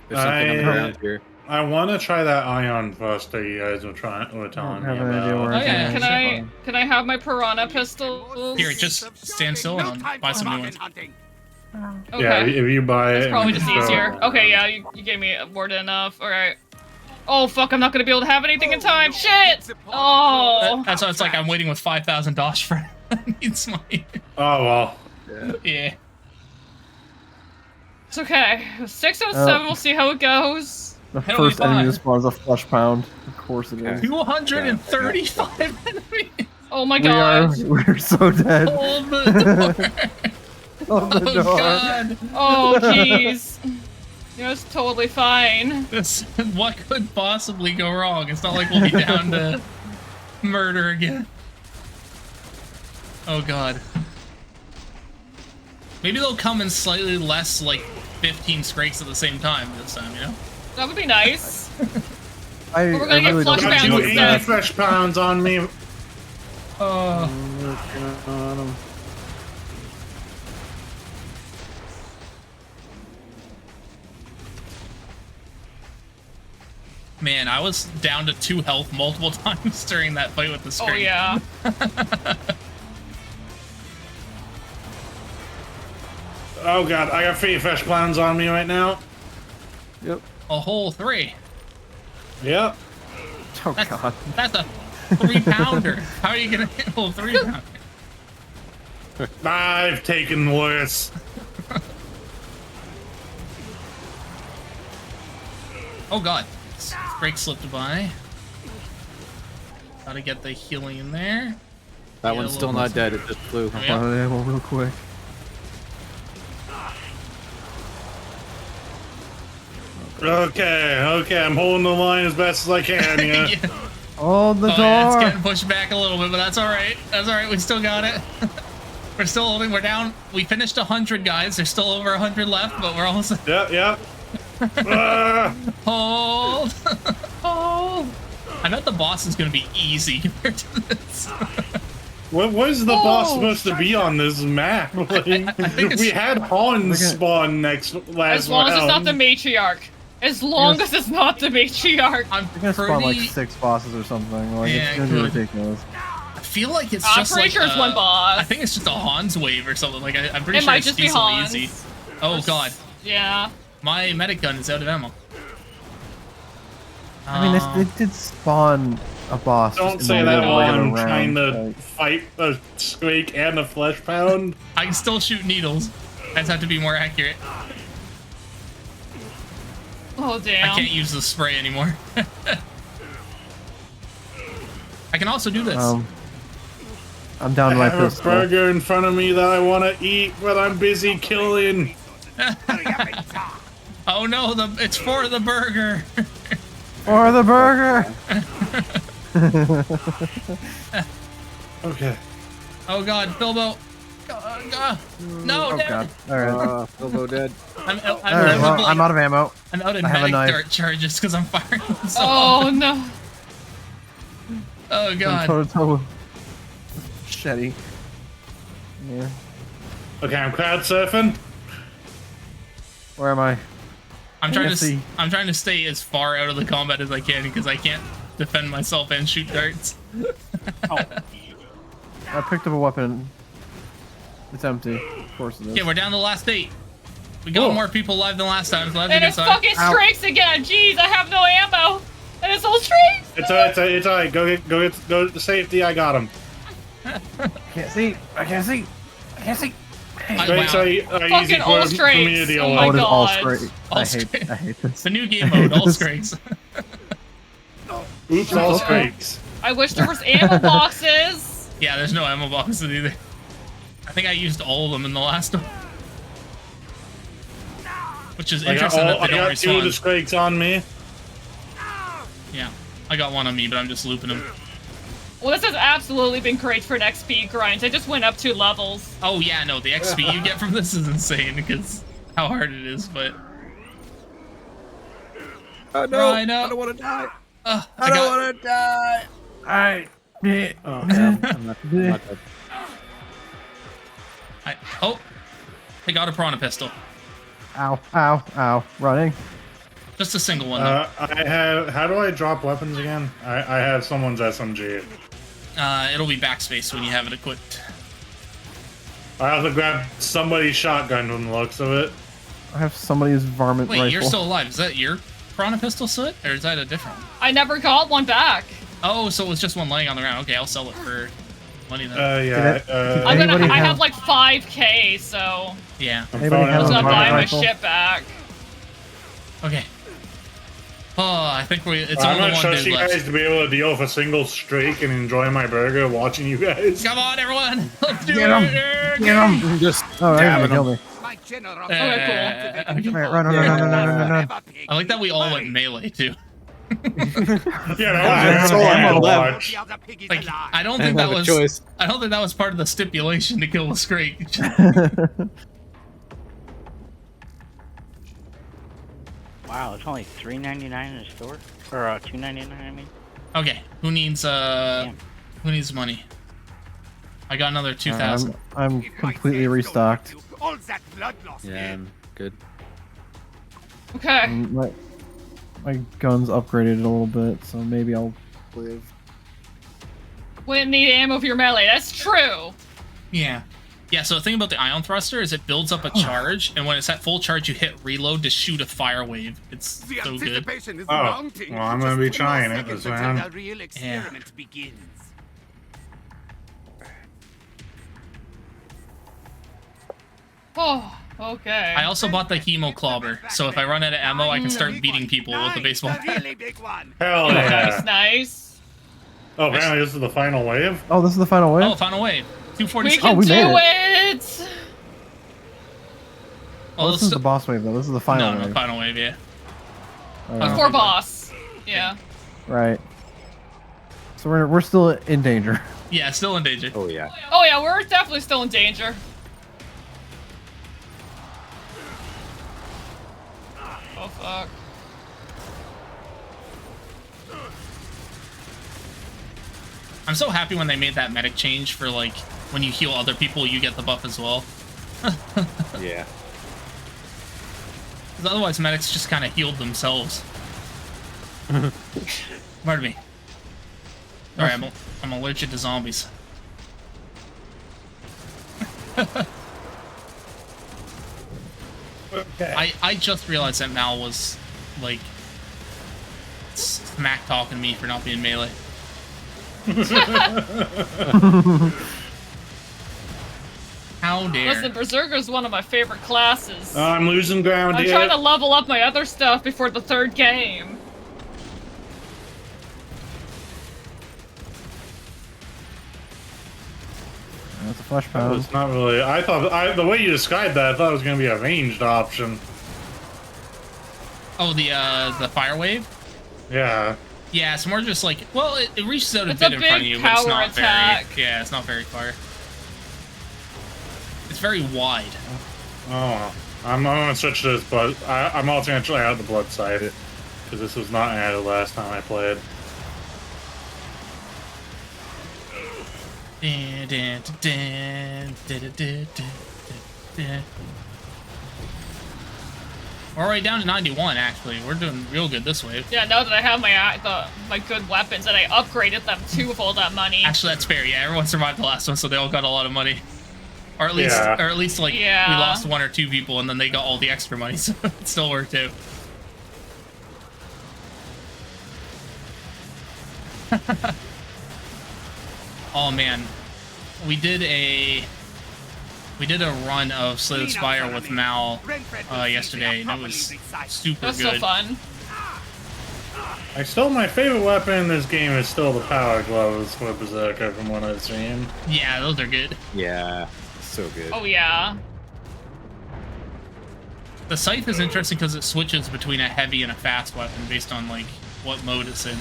there's something on the ground here. I want to try that ion first that you guys were telling me have an idea about. where Oh it's yeah, at. can I have my piranha pistols? Here, just stand still and I'll buy some new ones. Okay. Yeah, if you buy it. It's probably and just throw it easier. away. Okay, yeah, you gave me more than enough. Alright. Oh fuck, I'm not gonna be able to have anything in time. Shit! Oh. That's why it's like I'm waiting with 5,000 dosh for needs money. Oh well. Yeah. It's okay. 6 out of 7, we'll see how it goes. The Hell, first we enemy fought. that spawns a flesh pound. Of course it is. 235 enemies. Oh my god. We're so dead. Hold the door. Hold the door. God. Oh jeez. It was totally fine. What could possibly go wrong? It's not like we'll be down to murder again. Oh god. Maybe they'll come in slightly less, like 15 scrakes at the same time this time, you know? That would be nice. I We're gonna get really flush don't pounds Do instead. 80 fresh pounds on me. Working on him. Man, I was down to 2 health multiple times during that fight with the screen. Oh yeah. Oh god, I got 3 fresh clowns on me right now. Yep. A whole 3. Yep. Oh god. That's a 3-pounder. How are you gonna handle a 3-pounder? I've taken worse. Oh god. Break slipped by. Gotta get the healing in there. That one's still not dead, it just flew. Oh, yeah. Ammo real quick. Okay, I'm holding the line as best as I can, yeah. Yeah. Hold the door! Yeah, it's getting pushed back a little bit, but that's alright. That's alright, we still got it. We're still holding, we're down. We finished 100 guys, there's still over 100 left, but we're almost... Yep. Hold! Hold! I bet the boss is gonna be easy compared to this. What is the boss supposed to be on this map? Like, I think it's... we had Hans spawn last As long as it's not the matriarch. As long as it's not the matriarch. I'm gonna spawn like 6 bosses or something. Like, Yeah, it's gonna be ridiculous. I feel like it's I'm just pretty like sure it's one boss. I think it's just a Hans wave or something. Like I'm pretty It sure might it's just be decently Hans. easy. Oh god, Yeah. my medic gun is out of ammo. I mean, they did spawn a boss. Don't just say in the that middle while of I'm a trying round, to like- fight a squeak and a flesh pound. I can still shoot needles. I just have to be more accurate. Oh damn. I can't use the spray anymore. I can also do this. I'm down to I my have a pistol. burger in front of me that I want to eat, but I'm busy killing. Oh no, it's for the burger. For the burger! Okay. Oh god, Bilbo. No, Oh Dad. god. Alright. Bilbo dead. I'm Alright, well, I'm out of ammo. I'm out of I have a medic knife. dart charges because I'm firing them so Oh often. no. Oh god. Toe machete. Yeah. Okay, I'm crowd surfing. Where am I? I'm trying to see. I'm trying to stay as far out of the combat as I can because I can't defend myself and shoot darts. I picked up a weapon. It's empty. Of course it is. Yeah, we're down to the last 8. We got more people alive than last time, so that's a And good it's sign. fucking Strakes again. Jeez, I have no ammo. And it's all Strakes. It's alright. Go to safety. I got him. Can't see. I can't see. I can't see. Strakes are easy Fucking all for me to Strakes. deal Oh with. my It is all god. straight. All I hate this. The new game mode, all Strakes. Oops, all Strakes. I wish there was ammo boxes. Yeah, there's no ammo boxes either. I think I used all of them in the last one. Which is interesting that they don't I got 2 of the respawn. Strakes on me. Yeah, I got one on me, but I'm just looping them. Well, this has absolutely been great for an XP grind. I just went up 2 levels. Oh yeah, no, the XP you get from this is insane because how hard it is, but... Oh no, Right up. I don't want to die. I don't want to die. Alright. Oh, damn. I'm not dead. Oh, I got a piranha pistol. Ow, ow, ow. Running. Just a single one though. I have. How do I drop weapons again? I have someone's SMG. It'll be backspace when you have it equipped. I have to grab somebody's shotgun from the looks of it. I have somebody's varmint Wait, rifle. you're still alive. Is that your piranha pistol, Soot? Or is that a different one? I never got one back. Oh, so it was just one laying on the ground. Okay, I'll sell it for money then. Yeah. I have like 5k, so Yeah. Anybody I'm have a gonna buy varmint my rifle? shit back. Okay. Oh, I think it's I'm only not one trust dude you left. guys to be able to deal with a single streak and enjoy my burger watching you guys. Come on, everyone! Let's do Get it! him! Get him! Just Oh, I dabbing to kill him. me. Okay, Alright, run. I like that we all went melee too. Yeah, That's all I have left. Like, I don't I think that have a was. choice. I don't think that was part of the stipulation to kill the Scrake. Wow, it's only $3.99 in the store, or $2.99. I mean. Okay, who needs money? I got another 2,000. I'm completely restocked. All that blood loss. Yeah, I'm good. Okay. My gun's upgraded a little bit, so maybe I'll live. Wouldn't need ammo for your melee. That's true. Yeah. Yeah, so the thing about the ion thruster is it builds up a charge, and when it's at full charge, you hit reload to shoot a fire wave. It's so good. Oh, well, I'm gonna be trying it this round. The real experiment begins. Oh, okay. I also bought the hemo clobber, so if I run out of ammo, I can start beating people with a baseball bat. Hell yeah. Nice. Oh, apparently this is the final wave? Oh, this is the final wave? Oh, final wave. 246. We can do it! Oh, this is the boss wave, though. This is the final wave. No, final wave, yeah. Before boss. Yeah. Right. So we're still in danger. Yeah, still in danger. Oh, yeah. Oh yeah, we're definitely still in danger. Oh fuck. I'm so happy when they made that medic change for, like, when you heal other people, you get the buff as well. Yeah. Because otherwise, medics just kind of healed themselves. Pardon me. Sorry, I'm allergic to zombies. Okay. I just realized that Mal was, like, smack talking me for not being melee. How dare. Listen, Berserker's one of my favorite classes. I'm losing ground I'm here. trying to level up my other stuff before the third game. That's a flesh pound. It's not really. I thought the way you described that, I thought it was going to be a ranged option. Oh, the fire wave? Yeah. Yeah, it's more just like, well, it reaches out a It's bit a in front of big you, but it's power not attack. very. Yeah, it's not very far. It's very wide. Oh, I'm going to switch this, but I'm also going to try out the blood side because this was not added last time I played. We're right down to 91, actually. We're doing real good this wave. Yeah, now that I have my good weapons and I upgraded them too with all that money. Actually, that's fair. Yeah, everyone survived the last one, so they all got a lot of money. Or at least, like, we lost 1 or 2 people, and then they got all the extra money, so it still worked out. Oh man, we did a run of Slay the Spire with Mal yesterday, and it was super That's good. so fun. My favorite weapon in this game is still the power gloves for Berserker from what I've seen. Yeah, those are good. Yeah, so good. Oh yeah. The Scythe is interesting because it switches between a heavy and a fast weapon based on, like, what mode it's in.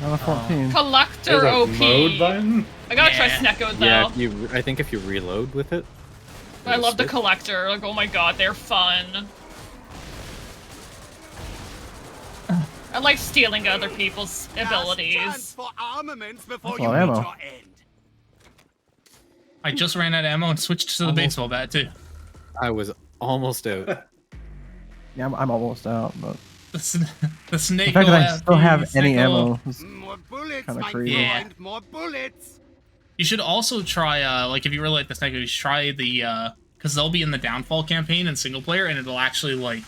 Another 14. Collector OP. Mode button? I gotta try Snecko though. Yeah, I think if you reload with it. I love the collector. Like, oh my god, they're fun. I like stealing other people's abilities. For armaments before That's all ammo. I just ran out of ammo and switched to the baseball bat too. I was almost out. Yeah, I'm almost out, but the snake. The fact that I still have any ammo is More bullets, kind of my crazy. friend. More bullets. You should also try, like, if you really like the snake, you should try the, because they'll be in the Downfall campaign in single player, and it'll actually, like,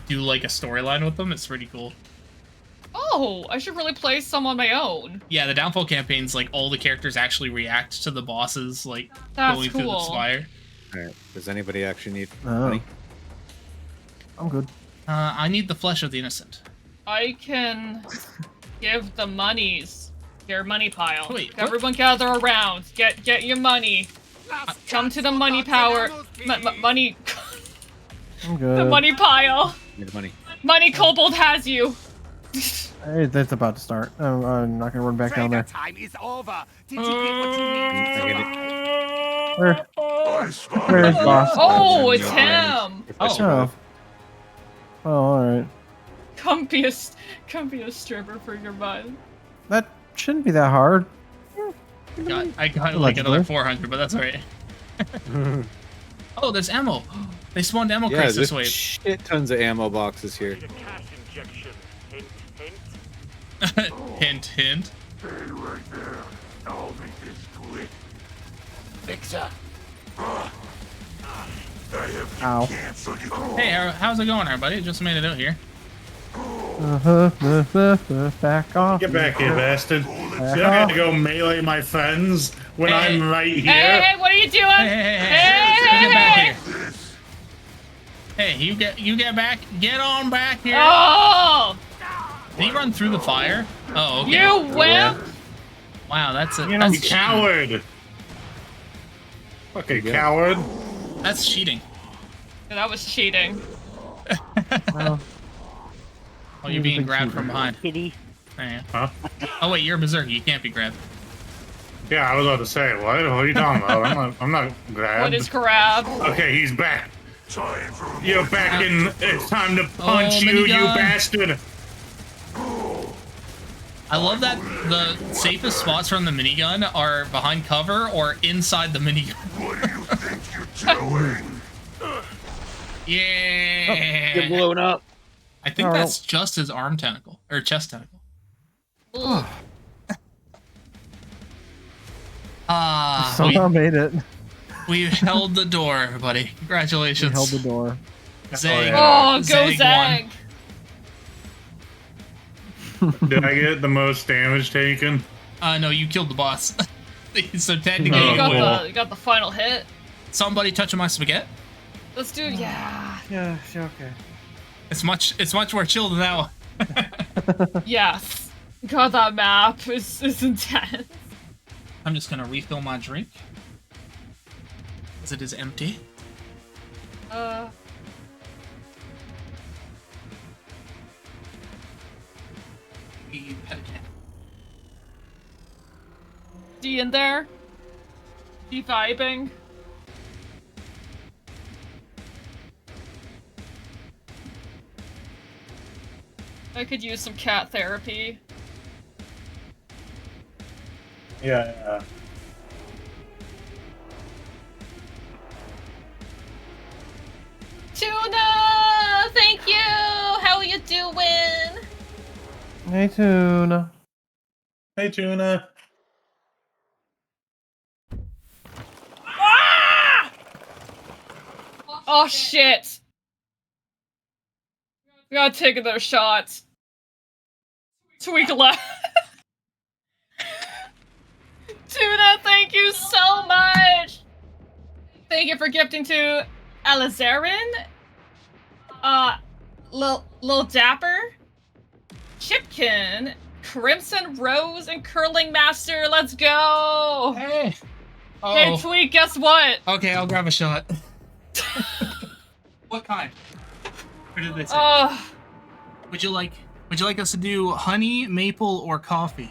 do, like, a storyline with them. It's pretty cool. Oh, I should really play some on my own. Yeah, the Downfall campaigns, like, all the characters actually react to the bosses, like, That's going through the cool. spire. Alright, does anybody actually need Oh. money? I'm good. I need the flesh of the innocent. I can give the monies. Your money pile. Wait, everyone gather around. Get your money. Come to the money power. Money. I'm good. The money pile. Need money. Money Kobold has you. Hey, that's about to start. I'm not gonna run back down there. Time is over. Did you get what you need? Where's boss? Oh, it's him. Oh. Oh, alright. Come be a stripper for your bud. That shouldn't be that hard. I got like another 400, but that's alright. Oh, there's ammo. They spawned ammo crates this way. Shit tons of ammo boxes here. Cash injection. Hint, hint. Hint, hint. Stay right there. I'll make this quick. Fixer. Ow. Hey, how's it going, everybody? Just made it out here. Back off. Get back here, bastard. Back You're not off. gonna go melee my friends when I'm right here. Hey, what are you doing? Get back here. Hey, you get back. Get on back here. Oh! Did he run through the fire? Oh, okay. You wimp! Wow, that's a You coward. Fucking coward. That's cheating. Yeah, that was cheating. Well, Oh, you're being grabbed from behind. Kitty. Oh, yeah. Huh? Oh wait, you're a berserker. You can't be grabbed. Yeah, I was about to say, what are you talking about? I'm not grabbed. What is grab? Okay, he's back. You're back in. It's time to punch you, you minigun. bastard. I love that the safest spots from the minigun are behind cover or inside the minigun. What do you think you're doing? Yeah. Get blown up. I think that's just his arm tentacle or chest tentacle. Somehow made it. We held the door, everybody. Congratulations. We held the door. Zag. Oh, go Zag Zag! Did I get the most damage taken? No, you killed the boss. So technically, You got the final hit. Somebody touching my spaghetti. Let's do it. Yeah. Yeah, okay. It's much more chill than that one. Yes. God, that map is intense. I'm just gonna refill my drink. As it is empty. D in there? D vibing? I could use some cat therapy. Yeah. Tuna! Thank you! How are you doing? Hey, Tuna. Hey, Tuna. Ah! Oh shit! We gotta take another shot. Tweak left. Tuna, thank you so much! Thank you for gifting to Alizarin, Lil Dapper, Chipkin, Crimson Rose, and Curling Master. Let's go! Hey! Hey, Tweak, guess what? Okay, I'll grab a shot. What kind? What did they say? Would you like us to do honey, maple, or coffee?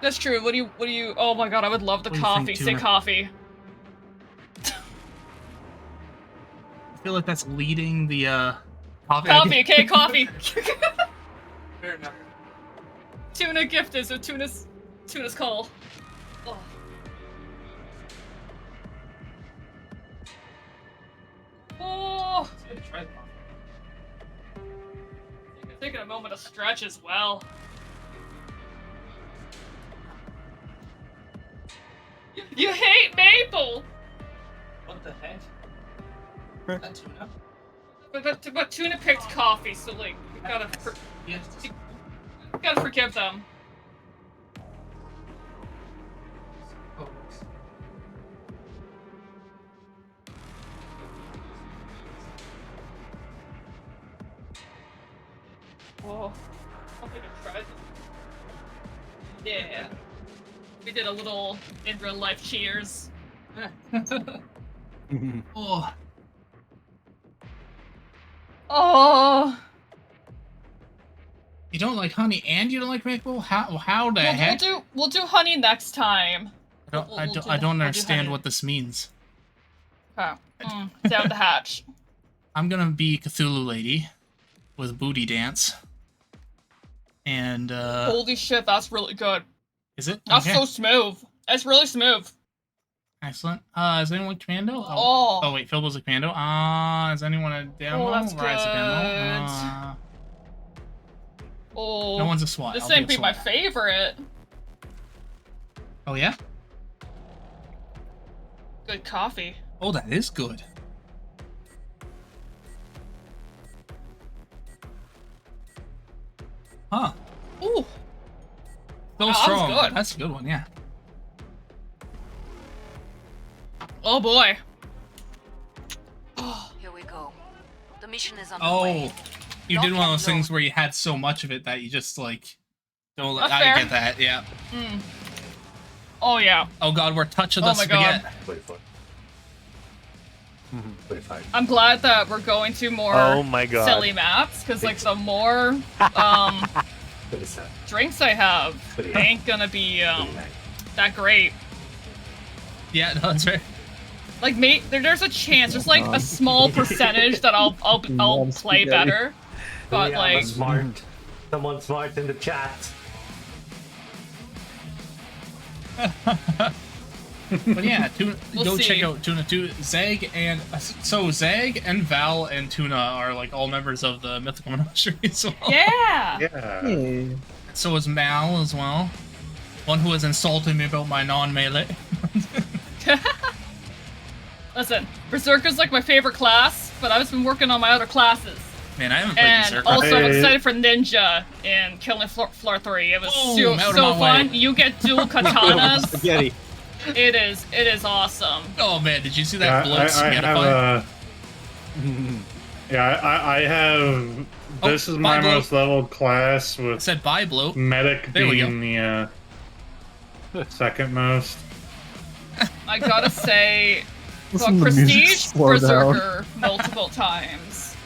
That's true. What do you? Oh my god, I would love the What do you coffee. think, Say Tuna? coffee. I feel like that's leading the coffee. Coffee, okay, coffee. Fair enough. Tuna gifted, so Tuna's call. Oh. Oh. Taking a moment to stretch as well. You hate maple. What the heck? That tuna? But Tuna picked coffee, so like we gotta forgive them. Oh, I'll take a try. Yeah, we did a little in real life cheers. Oh. Oh. You don't like honey and you don't like maple? How the heck? We'll do honey next time. I don't understand what this means. Okay. Down the hatch. I'm gonna be Cthulhu Lady with booty dance. And Holy shit, that's really good. Is it? That's Okay. so smooth. It's really smooth. Excellent. Is anyone commando? Oh. Wait, Phil was a commando. Is anyone a demo? Oh, that's Rise a demo. Oh. No one's a SWAT. This I'll ain't be a be my SWAT. favorite. Oh yeah. Good coffee. Oh, that is good. Huh. Ooh. So Wow, strong. that was good. That's a good one, yeah. Oh boy. Here we go. The mission is underway. Oh, you did one of those things where you had so much of it that you just like don't let. That's I fair. get that, yeah. Mm. Oh yeah. Oh god, we're touching the Oh my god. spaghetti. I'm glad that we're going to more Oh my god. silly maps, because like the more drinks I have ain't gonna be that great. Yeah, no, that's right. Like there's a chance, there's like a small percentage that I'll play better. But like someone smart in the chat. But yeah, Tuna, We'll go see. check out Tuna 2. Zeg and Zeg and Val and Tuna are like all members of the Mythical Menagerie as well. Yeah. Yeah. So is Mal as well. One who has insulted me about my non-melee. Listen, Berserker's like my favorite class, but I've been working on my other classes. Man, I haven't played And Berserker. also, I'm excited for Ninja in Killing Floor 3. It was Boom, out of so my fun. way. You get dual katanas. Spaghetti. It is awesome. Oh man, did you see that blitz? I Spaghetti have fight? I have. This is my bye, Blue. most leveled class with. I said bye, Blue. Medic There we being the second most. I gotta say, Listen got to the music Prestige slow down. Berserker multiple times.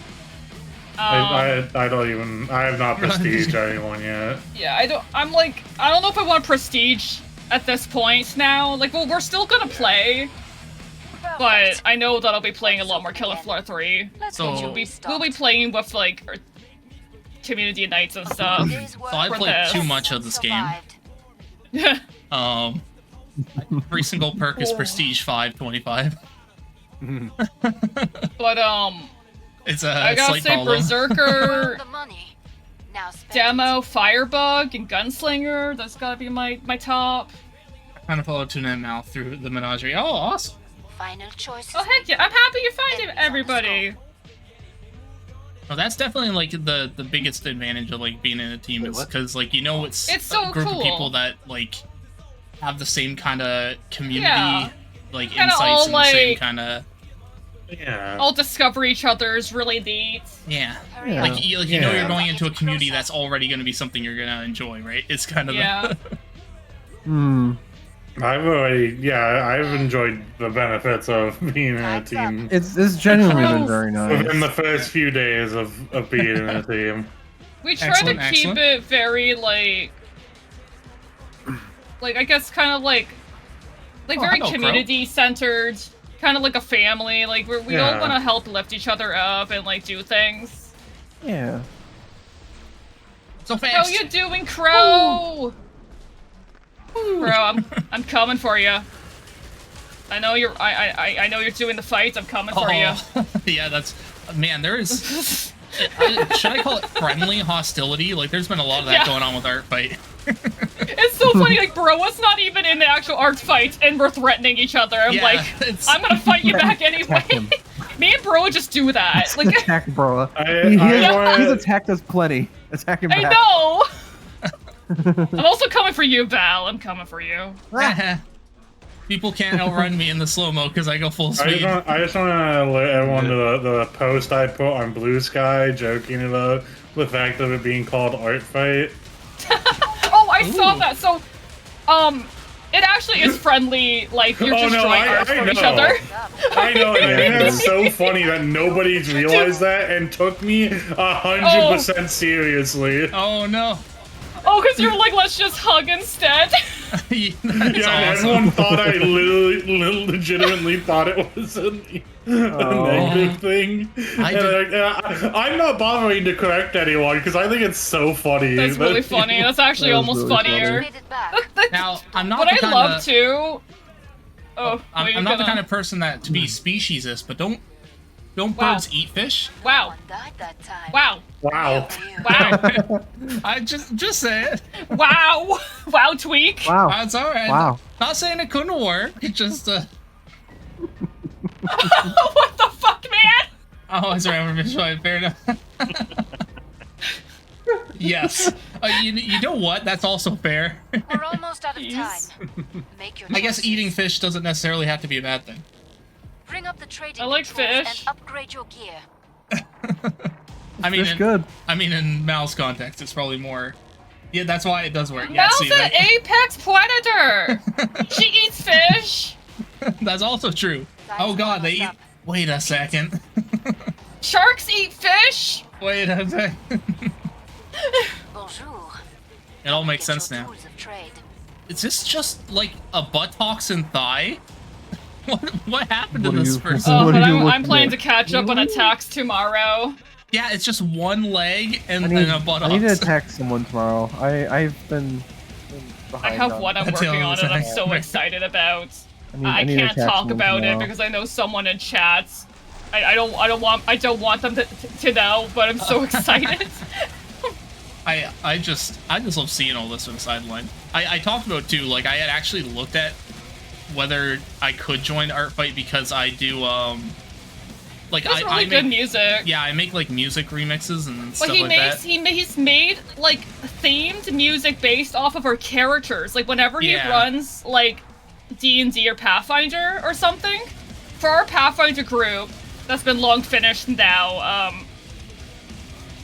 I don't even. I have not prestige anyone yet. Yeah, I don't know if I want Prestige at this point now. Like, well, we're still gonna play, but I know that I'll be playing a lot more Killer Floor 3. So- we'll be playing with like our community nights and stuff. So I for played this. too much of this game. Every single perk is Prestige 525. But It's a I gotta slight say problem. Berserker, The money. Now spend Demo, Firebug, and Gunslinger. That's gotta be my top. I kind of followed Tuna and Mal through the menagerie. Oh, awesome. final choices. Oh heck yeah! I'm happy you're finding everybody. Well, that's definitely like the biggest advantage of like being in a team is because like you know it's so a group cool. of people that like have the same kind of community Yeah. like Kinda insights all, and the same like- kind of All discover each other's really neat. yeah. Yeah. Like you know Yeah. you're going into a community that's already going to be something you're going to enjoy, right? It's kind of Yeah. the I've enjoyed the benefits of being in a team. It's genuinely been very nice. Within the first few days of being in a team. We try Excellent, to keep excellent. it very like I guess kind of like Oh, very hello, Crow. community centered, kind of like a family. Like we all Yeah. want to help lift each other up and like do things. Yeah. so How fast. you doing, Crow? Crow, I'm coming for you. I know you're I know you're doing the fight. I'm coming for you. Yeah, that's man. There is. Should I call it friendly hostility? Like, there's been a lot of that Yeah. going on with Art Fight. It's so funny, like, bro, was not even in the actual art fight, and we're threatening each other. I'm Yeah, like, it's- I'm gonna fight you back Attack anyway. him. Me and bro just do that. Like, Attack bro. I He's attacked us plenty. Attack him I back. know! I'm also coming for you, Val. I'm coming for you. People can't outrun me in the slow-mo because I go full I speed. just want to alert everyone to the post I put on Blue Sky joking about the fact of it being called Art Fight. Oh, I saw that. So, it actually is friendly. Like, you're just drawing art from each other. I know, and it's so funny that nobody's realized that and took me 100% seriously. Oh no. Oh, because you're like, let's just hug instead. Everyone thought I legitimately thought it was a negative thing. I'm not bothering to correct anyone because I think it's so funny. That's really funny. That's actually almost really funnier. Now, I'm not What the I kind love of, too. Oh, I'm not the kind of person that to be speciesist, but don't birds eat fish? Wow. Wow. Wow. Wow. I just say it. Wow. Wow, Tweak. Wow. That's all right. Wow. Not saying it couldn't work. It just What the fuck, man? Oh, it's right. Fair enough. Yes. You know what? That's also fair. We're almost out of time. Make your I guess choices. eating fish doesn't necessarily have to be a bad thing. Bring up the trading I like controls fish. and upgrade your gear. I mean, Fish good. I mean, in Mal's context, it's probably more. Yeah, that's why it does work. Yeah, Mal's see, an apex predator. She eats fish. That's also true. Oh god, they eat. Wait a second. Sharks eat fish. Wait a second. Bonjour. It all makes sense now. Is this just like a buttocks and thigh? What happened to this person? Oh, but I'm planning to catch up on attacks tomorrow. Yeah, it's just one leg and I then a buttocks. need to attack someone tomorrow. I've been I behind have on one I'm it. working on and I'm so excited about. I I need to can't attack talk someone about it tomorrow. because I know someone in chats. I don't want them to know, but I'm so excited. I just love seeing all this on the sideline. I talked about too, like I had actually looked at whether I could join Art Fight because I do like It's really I good make, music. Yeah, I make like music remixes and But stuff he like makes that. he's made like themed music based off of our characters. Like whenever he Yeah. runs like D&D or Pathfinder or something, for our Pathfinder group that's been long finished now,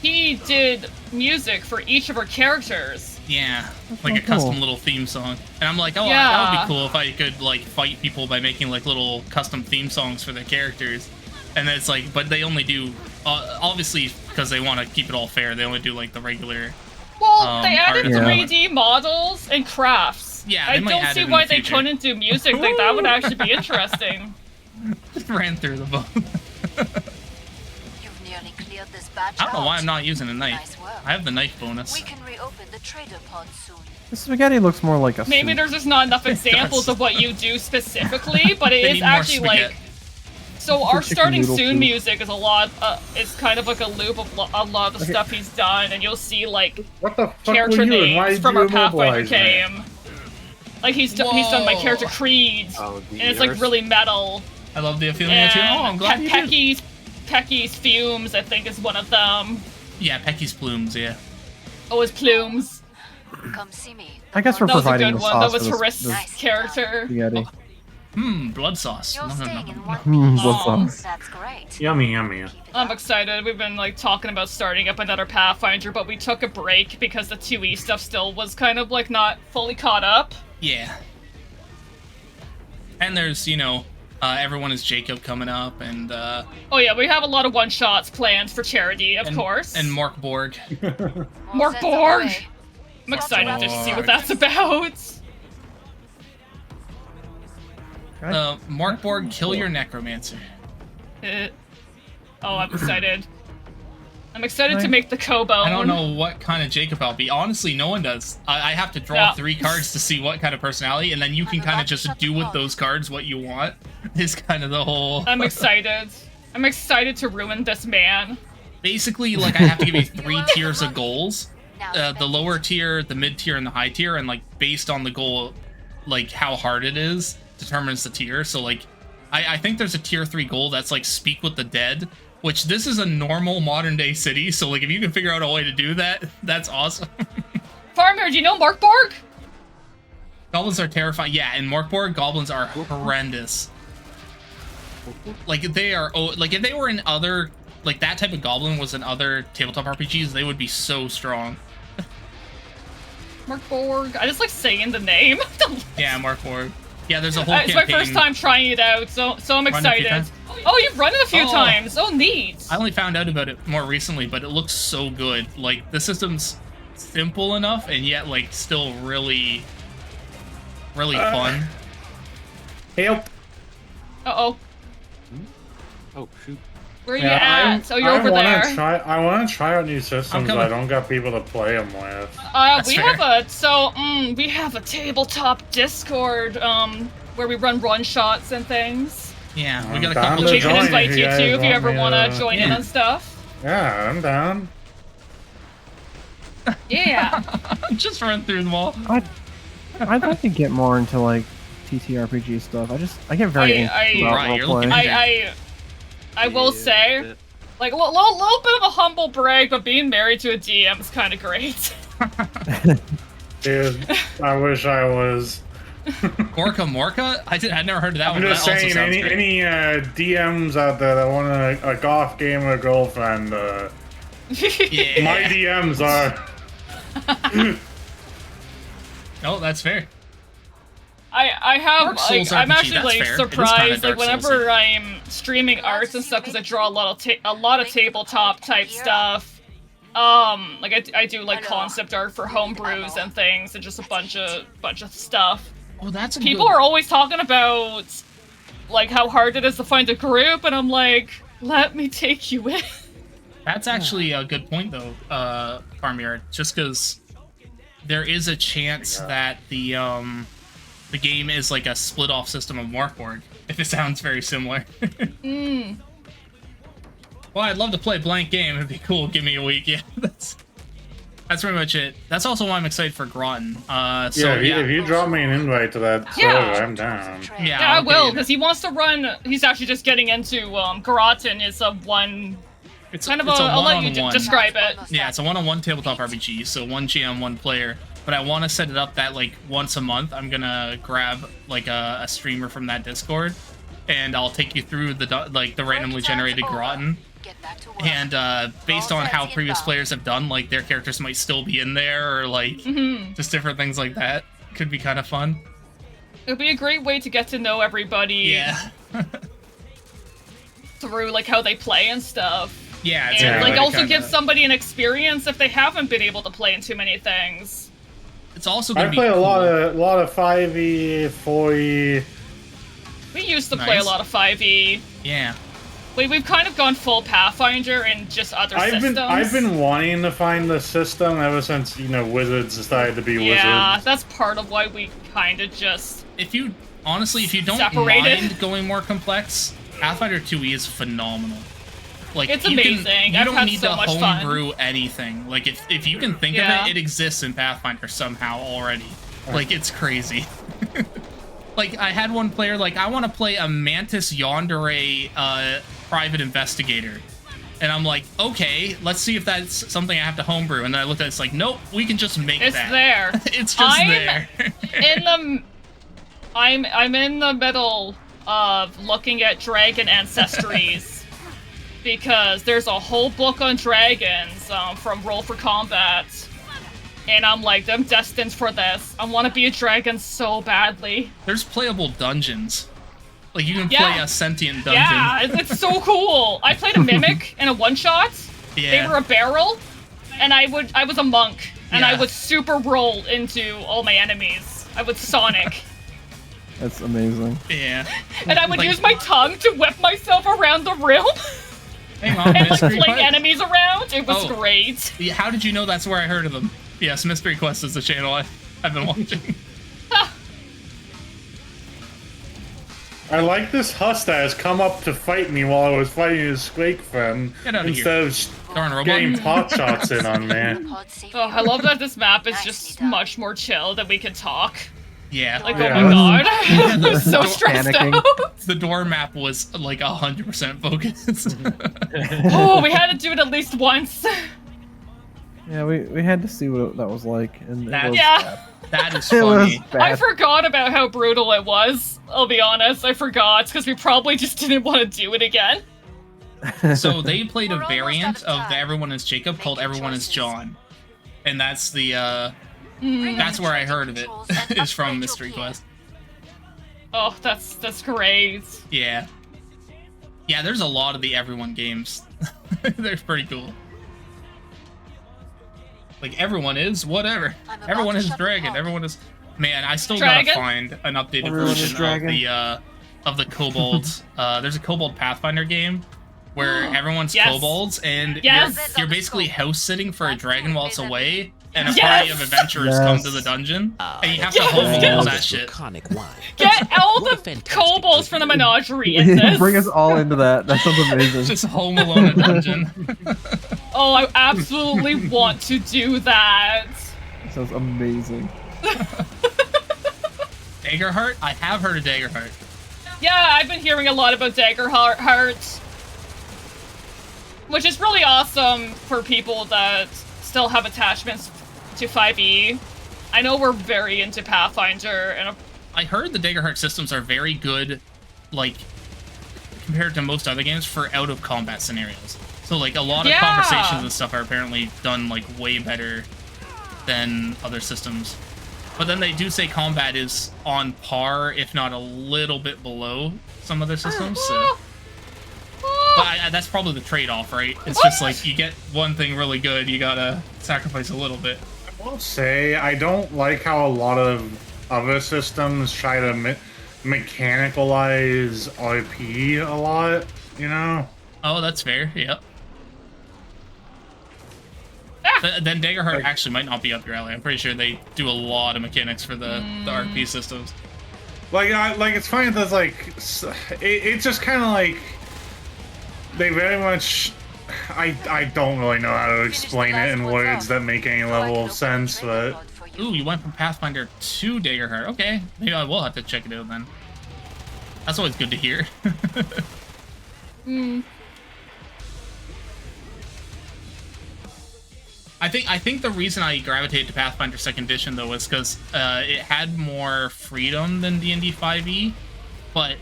he did music for each of our characters. Yeah, like a cool. custom little theme song. And I'm like, oh, that Yeah. would be cool if I could like fight people by making like little custom theme songs for their characters. And then it's like, but they only do, obviously because they want to keep it all fair, they only do like the regular. Well, they added art at the moment. 3D models and crafts. Yeah, I they might don't add see it in why the they future. couldn't do music. Like that would actually be interesting. Just ran through the boat. You've nearly cleared this batch I don't know why out. I'm not using a knife. Nice work. I have the knife bonus. We can reopen the trader pod soon. The spaghetti looks more like a Maybe soup. there's just not enough examples of what you do specifically, but it They is need more actually like. spaghetti. So our chicken starting noodle soon soup. music is a lot. It's kind of like a loop of a lot of the stuff he's done, and you'll see like What the fuck character were you and why names did from you our Pathfinder immobilize me? game. Like he's done my character creeds, Oh, and it's like really metal. I love the feeling too. Oh, I'm glad you did. Pecky's Fumes, I think, is one of them. Yeah, Pecky's plumes. Yeah. Oh, his Plumes. Come see me. I guess we're That was a providing good the one. sauce That was for Harist's this character. spaghetti. Blood sauce. You're staying in one Blood sauce. That's great. Yummy. I'm excited. We've been like talking about starting up another Pathfinder, but we took a break because the 2E stuff still was kind of like not fully caught up. Yeah. And there's, you know, Everyone is Jacob coming up, and Oh yeah, we have a lot of one-shots planned for charity, of course. and Mark Borg. Mark Borg! I'm excited to see what that's about. Mark Borg, kill your necromancer. Oh, I'm excited. I'm excited to make the Cobone. I don't know what kind of Jacob I'll be. Honestly, no one does. I have to draw 3 cards to see what kind of personality, and then you can kind of just do with those cards what you want. Is kind of the whole... I'm excited. I'm excited to ruin this man. Basically, like, I have to give you 3 tiers of goals. The lower tier, the mid tier, and the high tier, and, like, based on the goal, like, how hard it is, determines the tier. So, like, I think there's a tier 3 goal that's, like, Speak with the Dead, which this is a normal modern-day city, so, like, if you can figure out a way to do that, that's awesome. Farmer, do you know Mark Borg? Goblins are terrifying. Yeah, in Morkborg, goblins are horrendous. Like, they are... Oh, like, if they were in other... Like, that type of goblin was in other tabletop RPGs, they would be so strong. Mark Borg. I just like saying the name. Yeah, Mark Borg. Yeah, there's a whole It's campaign. my first time trying it out, so I'm Run it a few excited. times? Oh, you've run it a few Oh. times. Oh, neat. I only found out about it more recently, but it looks so good. Like, the system's simple enough, and yet, like, still really... really fun. Help. Uh-oh. Oh, shoot. Where are you at? Oh, you're over there. I want to try out new systems, but I don't got people to play them with. We have a tabletop Discord, where we run one-shots and things. Yeah, we got a couple. Which we can invite you to if you ever want to join in on stuff. Yeah, I'm down. Yeah. Just run through them all. I'd like to get more into like TTRPG stuff. I get very anxious about roleplay. I will say, like, a little bit of a humble brag, but being married to a DM is kind of great. Dude, I wish I was. Orca Morca? I'd never heard of that I'm one. just saying, any DMs out there that want a golf game with a girlfriend, my DMs are. Oh, that's fair. I have, Dark Souls like, I'm RPG, actually that's like fair. surprised, like whenever I'm streaming arts and stuff, because I draw a lot of tabletop type stuff. Like I do like concept art for homebrews and things, and just a bunch of stuff. Oh, that's people are always talking about like how hard it is to find a group, and I'm like, let me take you in. That's actually a good point, though, Carmier. Just because there is a chance that the game is like a split-off system of Warforged, if it sounds very similar. Well, I'd love to play a blank game. It'd be cool. Give me a week. Yeah, that's pretty much it. That's also why I'm excited for Groton. If you drop me an invite to that server, I'm down. Yeah, I will, because he wants to run. He's actually just getting into Groton. It's a one. It's kind of I'll let you describe it. Yeah, it's a one-on-one tabletop RPG. So one GM, one player. But I want to set it up that like once a month, I'm gonna grab like a streamer from that Discord, and I'll take you through the randomly generated Groton. And based on how previous players have done, like their characters might still be in there, or like just different things like that. Could be kind of fun. It'd be a great way to get to know everybody. Yeah. Through like how they play and stuff. Yeah, and like also give somebody an experience if they haven't been able to play in too many things. It's also I play a lot of 5e, 4e. We used to play a lot of 5e. Yeah. We've kind of gone full Pathfinder and just other systems. I've been wanting to find the system ever since, Wizards decided to be Wizards. Yeah, that's part of why we kind of just if you don't mind going more complex, Pathfinder 2e is phenomenal. Like, it's amazing. You don't need to homebrew anything. Like, if you can think of it, it exists in Pathfinder somehow already. Like, it's crazy. Like, I had one player, like, I want to play a Mantis Yandere private investigator. And I'm like, okay, let's see if that's something I have to homebrew. And then I looked at it, it's like, nope, we can just make it's that. There. It's just there. I'm in the middle of looking at dragon ancestries. Because there's a whole book on dragons from Roll for Combat. And I'm like, I'm destined for this. I want to be a dragon so badly. There's playable dungeons. Like, you can play a sentient dungeon. Yeah, it's so cool. I played a mimic in a one-shot. Yeah. They were a barrel. And I was a monk. And I would super roll into all my enemies. I would Sonic. That's amazing. Yeah. And I would use my tongue to whip myself around the room. Hang on, and like fling enemies around. It was great. How did you know that's where I heard of them? Yes, Mystery Quest is the channel I've been watching. I like this husk that has come up to fight me while I was fighting his Squake friend instead of getting pot shots in on me. Oh, I love that this map is just much more chill that we can talk. Yeah. Like, oh my god. I'm so stressed out. The door map was like 100% focused. Oh, we had to do it at least once. Yeah, we had to see what that was like. And that is It was funny. bad. I forgot about how brutal it was. I'll be honest, I forgot, because we probably just didn't want to do it again. So they played a variant of the Everyone is Jacob called Everyone is John. And that's the that's where I heard of it, is from Mystery Quest. Oh, that's great. Yeah. Yeah, there's a lot of the Everyone games. They're pretty cool. Like, everyone is whatever. Everyone is dragon. Everyone is... Man, I still Dragon? gotta find an updated Everyone is version dragon. of the kobolds. There's a kobold Pathfinder game where everyone's Yes. kobolds, and Yes. you're basically house sitting for a dragon while it's away, and a Yes. party of adventurers come to the dungeon, and you have to home alone that shit. Get all the kobolds from the menagerie in this. Bring us all into that. That sounds amazing. Just home alone a dungeon. Oh, I absolutely want to do that. That sounds amazing. Daggerheart? I have heard of Daggerheart. Yeah, I've been hearing a lot about Daggerheart, which is really awesome for people that still have attachments to 5e. I know we're very into Pathfinder, and I heard the Daggerheart systems are very good, like, compared to most other games for out-of-combat scenarios. So, like, a lot of conversations and stuff are apparently done, like, way better than other systems. But then they do say combat is on par, if not a little bit below some other systems, so... But that's probably the trade-off, right? It's just like, you get one thing really good, you gotta sacrifice a little bit. I will say, I don't like how a lot of other systems try to mechanicalize RP a lot, you know? Oh, that's fair, yep. Then Daggerheart actually might not be up your alley. I'm pretty sure they do a lot of mechanics for the RP systems. Like it's funny that like it's just kind of like they very much. I don't really know how to explain it in words that make any level of sense, but. Ooh, you went from Pathfinder to Daggerheart. Okay, maybe I will have to check it out then. That's always good to hear. I think the reason I gravitated to Pathfinder 2nd Edition though was because it had more freedom than D&D 5e, but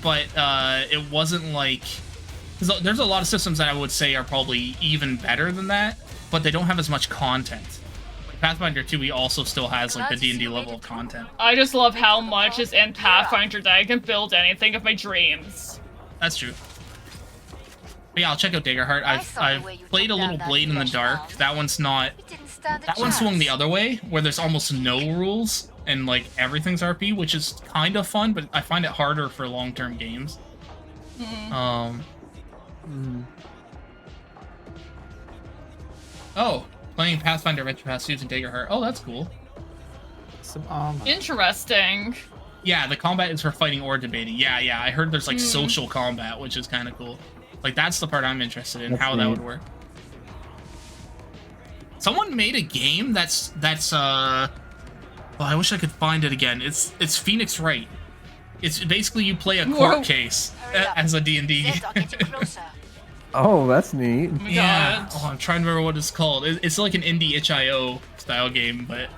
it wasn't like, cause there's a lot of systems that I would say are probably even better than that, but they don't have as much content. Like Pathfinder 2e also still has like the D&D level of content. I just love how much is in Pathfinder that I can build anything of my dreams. That's true. But yeah, I'll check out Daggerheart. I've played a little Blade in the Dark. That one's not. That one swung the other way, where there's almost no rules and like everything's RP, which is kind of fun, but I find it harder for long-term games. Oh, playing Pathfinder Adventure Pass using Daggerheart. Oh, that's cool. Some armor. Interesting. Yeah, the combat is for fighting or debating. Yeah, I heard there's like social combat, which is kind of cool. Like, that's the part I'm interested in, how that would work. Someone made a game that's oh, I wish I could find it again. It's Phoenix Wright. It's basically you play a court case as a D&D. Oh, that's neat. Yeah. Oh, I'm trying to remember what it's called. It's like an indie itch.io style game, but...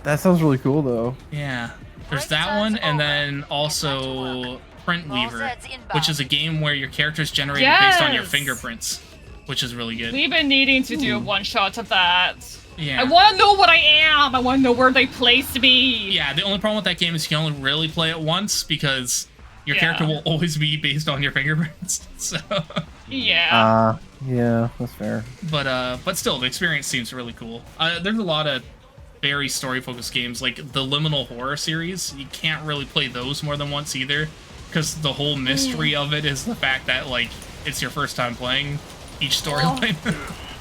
That sounds really cool, though. Yeah. There's that one, and then also... Print Weaver, which is a game where your character is generated based on your fingerprints, which is really good. We've been needing to do a one-shot of that. Yeah. I want to know what I am. I want to know where they placed me. Yeah, the only problem with that game is you can only really play it once because your character will always be based on your fingerprints. So. Yeah. Yeah, that's fair. But still, the experience seems really cool. There's a lot of very story-focused games, like the Liminal Horror series. You can't really play those more than once either. Because the whole mystery of it is the fact that, like, it's your first time playing each storyline.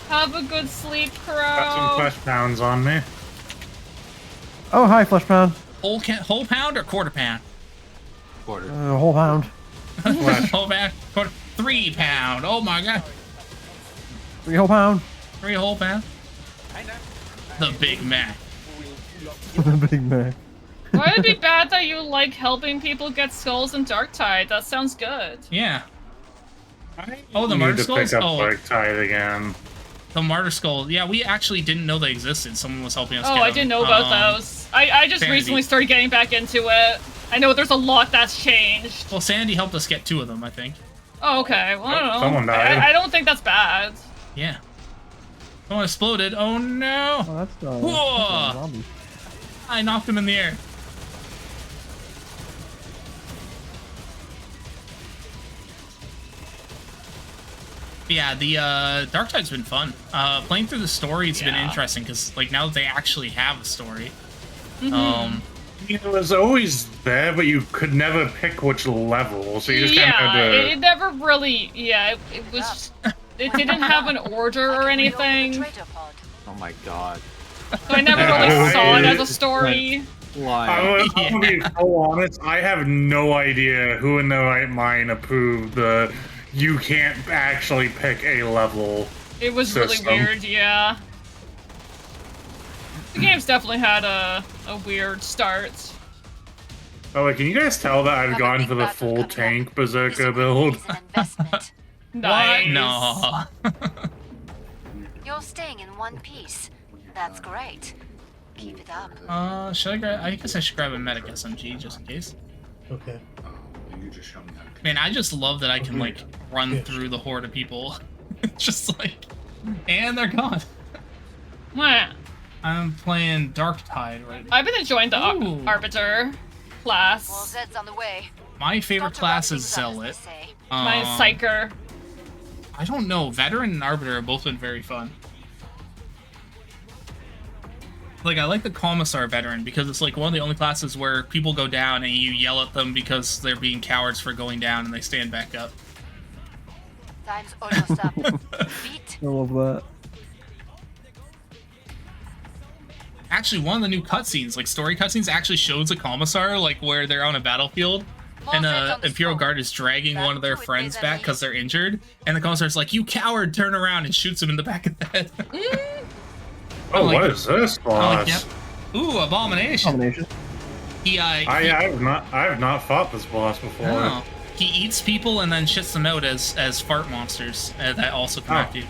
Have a good sleep, Crow. Got some flesh pounds on me. Oh, hi, Flesh Pound. Whole pound or quarter pound? Quarter. Whole pound. Whole pound? 3 pound. Oh my god. 3 whole pound. 3 whole pound? The Big Mac. The Big Mac. Why would it be bad that you like helping people get skulls in Darktide? That sounds good. Yeah. Oh, the Martyr Skulls? Pick up Darktide again. The Martyr Skull. Yeah, we actually didn't know they existed. Someone was helping us get them. I didn't know about those. I just recently started getting back into it. I know there's a lot that's changed. Well, Sandy helped us get 2 of them, I think. Oh, okay. Well, I don't know. Someone died. I don't think that's bad. Yeah. Someone exploded. Oh, no. Oh, that's Whoa! I knocked him in the air. Yeah, the Darktide's been fun. Playing through the story's been interesting because, like, now that they actually have a story, It was always there, but you could never pick which level, so you just kind of had to... it never really, it was, it didn't have an order or anything. Oh my god. So I never really saw it as a story. I'm gonna be so honest, I have no idea who in their right mind approved the you can't actually pick a level It was system. really weird, yeah. The game's definitely had a weird start. Oh, wait, can you guys tell that I've gone for the full tank Berserker build? Nice. No. You're staying in one piece. That's great. Keep it up. Should I grab? I guess I should grab a medic SMG just in case. Okay. Man, I just love that I can like run through the horde of people. Just like, and they're gone. What? I'm playing Dark Tide right now. I've been enjoying the Arbiter class. Well, Zed's on the way. My favorite class is Zealot. Mine's Psyker. I don't know. Veteran and Arbiter have both been very fun. Like, I like the Commissar Veteran because it's like one of the only classes where people go down and you yell at them because they're being cowards for going down and they stand back up. Time's almost up. Beat. I love that. Actually, one of the new cutscenes, like story cutscenes, actually shows a Commissar, like where they're on a battlefield and Imperial Guard is dragging one of their friends back because they're injured, and the Commissar's like, "You coward, turn around," and shoots him in the back of the head. Oh, what is this boss? Yep. Ooh, Abomination. He, I have not fought this boss before. No. He eats people and then shits them out as fart monsters that also come after you.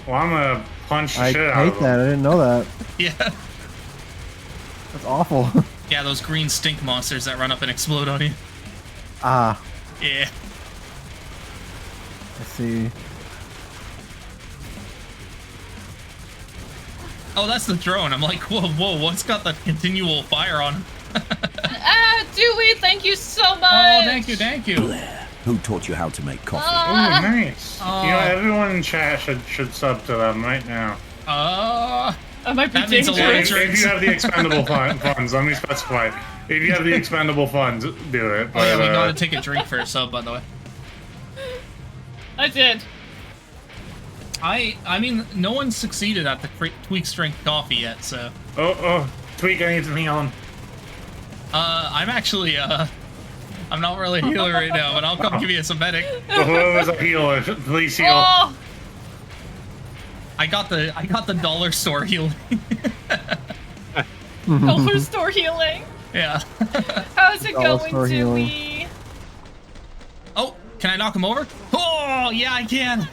Well, I'm gonna punch the shit out I of hate that. I didn't know that. Yeah. That's awful. Yeah, those green stink monsters that run up and explode on you. Ah. Yeah. I see. Oh, that's the drone. I'm like, whoa, what's got the continual fire on him? Dewey, thank you so much. Oh, thank you. Blair, who taught you how to make coffee? Oh, nice. You know, everyone in chat should sub to them right now. That might be means a lot of If drinks. you have the expendable funds, let me specify. If you have the expendable funds, do it. Oh yeah, we gotta take a drink for a sub, by the way. I did. I mean, no one succeeded at the tweak strength coffee yet, so. Oh, Tweak, I need some healing. I'm actually, I'm not really a healer right now, but I'll come give you some medic. Whoever's a healer, please heal. Oh! I got the dollar store healing. Dollar store healing. Yeah. How's it Dollar store going, healing. Dewey? Oh, can I knock him over? Oh, yeah, I can.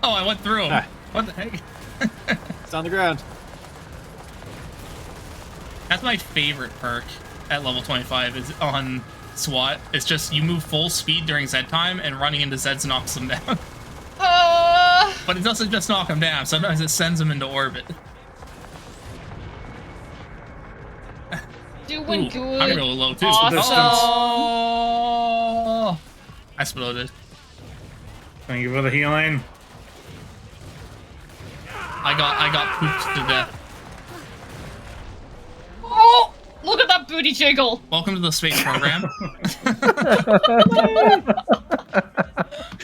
Oh, I went through him. Ah. What the heck? It's on the ground. That's my favorite perk at level 25 is on SWAT. It's just you move full speed during Zed time and running into Zeds knocks them down. But it doesn't just knock them down. Sometimes it sends them into orbit. Doing good. I'm really low too. Awesome. Oh! I exploded. Thank you for the healing. I got pooped to death. Oh! Look at that booty jiggle. Welcome to the space program.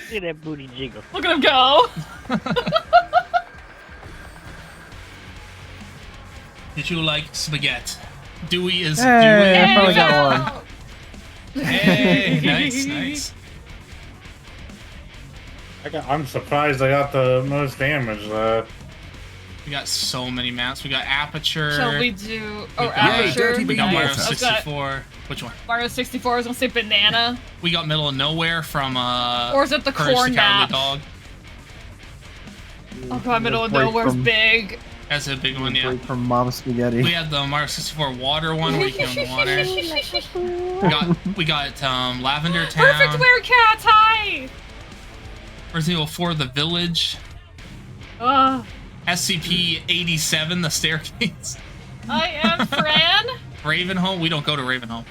See that booty jiggle. Look at him go. Did you like spaghetti? Dewey is Hey, Dewey. I finally got one. Hey, nice. I'm surprised I got the most damage there. We got so many maps. We got Aperture. Shall we do? We Oh, got- Aperture. We got Mario I've got 64. Which one? Mario 64. I was gonna say banana. We got Middle of Nowhere from Or is it the Courage corn the Cowardly map? Dog. Oh god, middle of Break nowhere's from- big. That's a big one, yeah. Break from Mama Spaghetti. We had the Mario 64 water one where you can go in the water. We got Lavender Town. Perfect wear cat tie. Resident Evil 4 The Village. SCP-87 The Staircase. I am Fran. Ravenholm. We don't go to Ravenholm.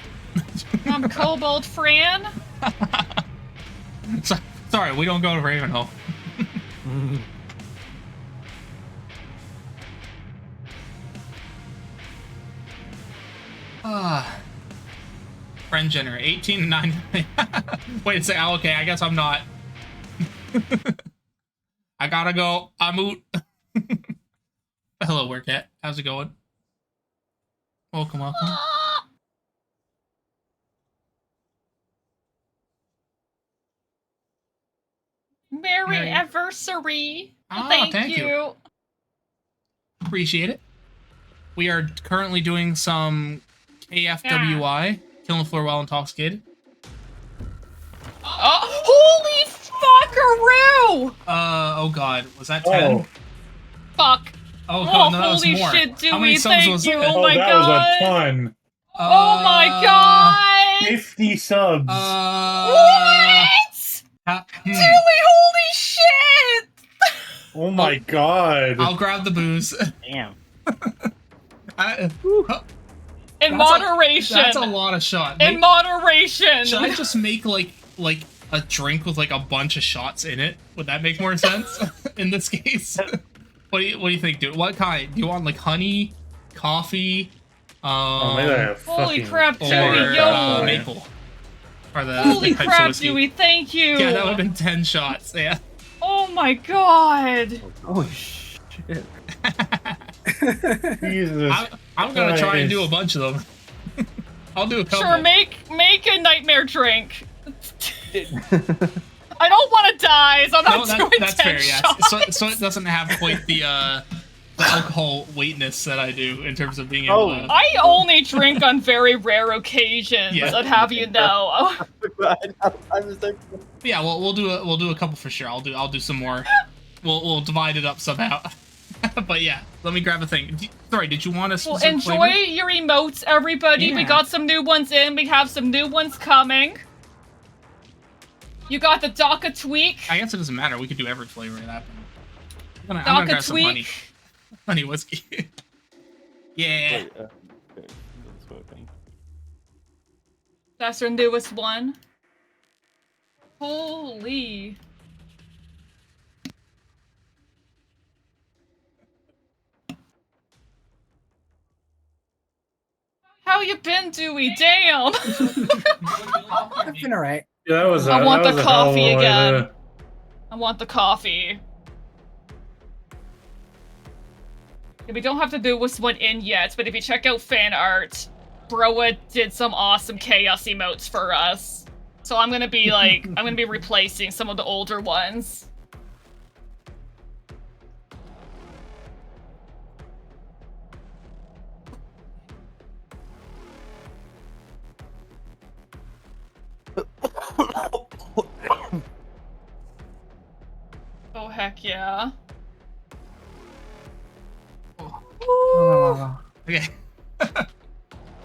I'm Cobalt Fran. Sorry, we don't go to Ravenholm. Friend generator 18 and 9. Wait a second. Okay, I guess I'm not. I gotta go. I'm out. Hello, Workat. How's it going? Welcome. Merry anniversary. Thank you. Appreciate it. We are currently doing some KFWI, killing the floor while intoxicated. Holy fuckaroo! Oh god, was that 10? Fuck. Oh god, no, that was holy more. shit, How many Dewey, subs thank was you. that? Oh my that god. was a ton. Oh my god. 50 subs. What? Dewey, holy shit! Oh my god. I'll grab the booze. Damn. In moderation. That's a lot of shots. In moderation. Should I just make like a drink with like a bunch of shots in it? Would that make more sense in this case? What do you think, dude? What kind? Do you want like honey, coffee? Holy crap, Dewey, or, yo! maple. Or the Holy types of crap, whiskey. Dewey, thank you. Yeah, that would have been 10 shots. Yeah. Oh my god. Oh shit. Jesus. I'm gonna try and do a bunch of them. I'll do a couple. Sure, make a nightmare drink. I don't want to die, so I'm not doing that's 10 fair, yeah. shots. So it doesn't have quite the alcohol weightness that I do in terms of being able to... I only drink on very rare occasions, I'd have you know. Yeah, well, we'll do a couple for sure. I'll do some more. We'll divide it up somehow. But yeah, let me grab a thing. Sorry, did you want a Well, specific enjoy flavor? your emotes, everybody. Yeah. We got some new ones in. We have some new ones coming. You got the Daka Tweak. I guess it doesn't matter. We could do every flavor of that. I'm gonna grab some honey. Honey whiskey. Yeah. Wait, okay. That's what I think. That's our newest one. Holy. How you been, Dewey? Damn. I've been alright. Yeah, that was I want that the was a hell of a coffee way again. to- I want the coffee. Yeah, we don't have to do this one in yet, but if you check out fan art, Broa did some awesome chaos emotes for us. So I'm gonna be like, I'm gonna be replacing some of the older ones. Oh heck yeah. Okay.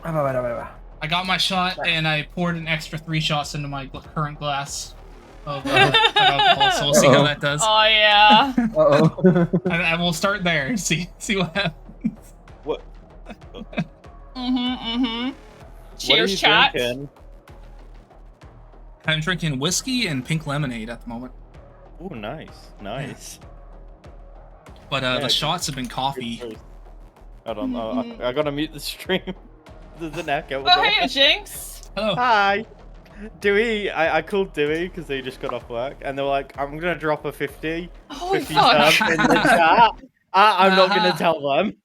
I got my shot and I poured an extra 3 shots into my current glass of alcohol, so we'll see how that does. Oh yeah. And we'll start there. See what happens. What? Cheers, chat. Drinking? I'm drinking whiskey and pink lemonade at the moment. Oh, nice. But the shots have been coffee. Hold on, I gotta mute the stream. There's an echo. Oh hey, Jinx. Hello. Hi. Dewey, I called Dewey because they just got off work, and they were like, "I'm gonna drop a 50 Holy 50 fuck. sub in the chat." I'm not gonna tell them.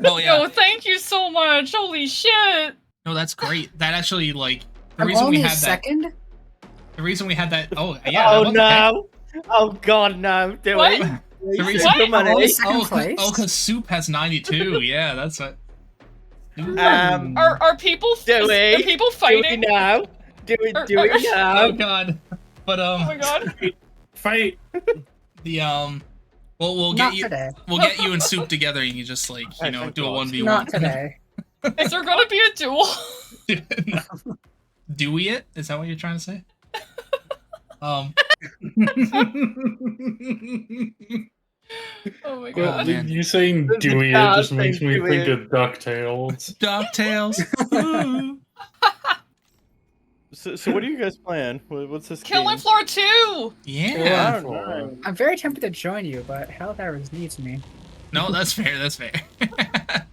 Oh yeah. Yo, thank you so much. Holy shit. No, that's great. That actually like the I'm reason only we a had second. that. The reason we had that. Oh yeah. Oh what the heck? no! Oh god, no, Dewey. What? The reason. What? I'm only Oh, second place. because Soup has 92. Yeah, that's what. Are people Dewey, are people Dewey fighting? now. Dewey now. Oh god. But Oh my god. Fight. the we'll Not get you. today. We'll get you and Soup together, and you just like do a 1v1. Not today. Is there gonna be a duel? Dewey it? Is that what you're trying to say? Oh my Well, god. man. you saying Dewey it bad just makes thing, me Dewey. think of DuckTales. DuckTales. So what are you guys playing? What's this Killing game? Floor 2! Yeah. I don't know. I'm very tempted to join you, but Helldirers needs me. No, that's fair. That's fair.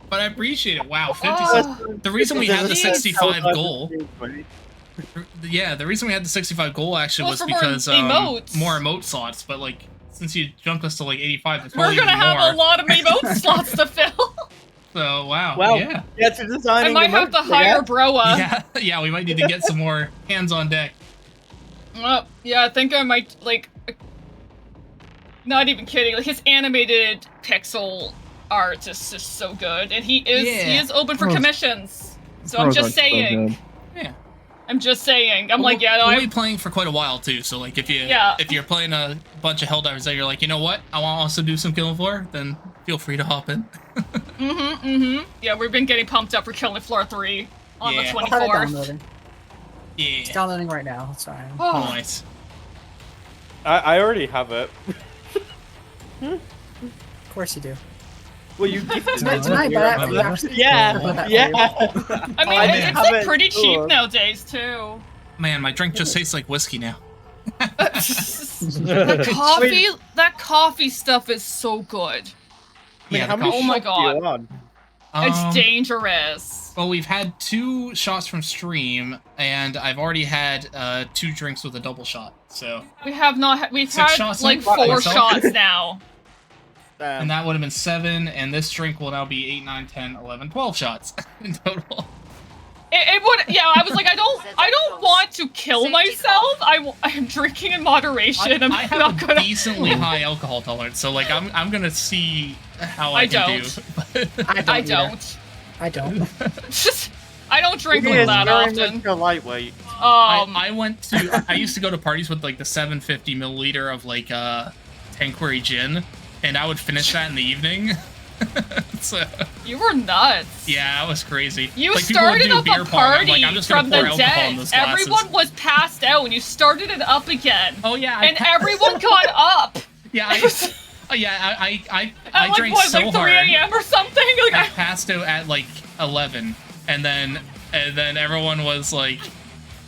But I appreciate it. Wow, 50. The reason we had the 65 goal. Yeah, the reason we had the 65 goal actually was because more emote slots. But like, since you jumped us to like 85, it's we're gonna have a lot of emote slots to fill. So wow. Yeah, to design. I might have to hire Broa. Yeah, we might need to get some more hands on deck. Yeah, I think I might like. Not even kidding. Like his animated pixel art is just so good, and he is open for commissions. So I'm just saying. Yeah. I'm just saying. I'm we'll I'm be playing for quite a while too. So like, if you're playing a bunch of Helldivers that you're like, you know what, I want to also do some Killing Floor, then feel free to hop in. Yeah, we've been getting pumped up for Killing Floor 3 on the 24th. Yeah. It's downloading right now. It's fine. Oh, nice. I already have it. Of course you do. Well, you gifted it tonight, but yeah. I mean, it's like pretty cheap nowadays too. Man, my drink just tastes like whiskey now. That coffee stuff is so good. Yeah, oh my god. It's dangerous. Well, we've had 2 shots from stream, and I've already had 2 drinks with a double shot. So we've had shots like 4 shots now. And that would have been 7, and this drink will now be 8, 9, 10, 11, 12 shots in total. It would, yeah. I was like, I don't want to kill myself. I'm drinking in moderation. I have a decently high alcohol tolerance, so like I'm gonna see how I can do. I don't. I don't. I don't drink like that often. Lightweight. I used to go to parties with like the 750 milliliter of like Tanqueray gin, and I would finish that in the evening. So, you were nuts. Yeah, that was crazy. You like, started up a party from the dead. Everyone was passed out, and you started it up again. Oh yeah, and everyone got up. Yeah, I drank like, so like 3 hard. a.m. or something. Like I passed out at like 11, and then everyone was like,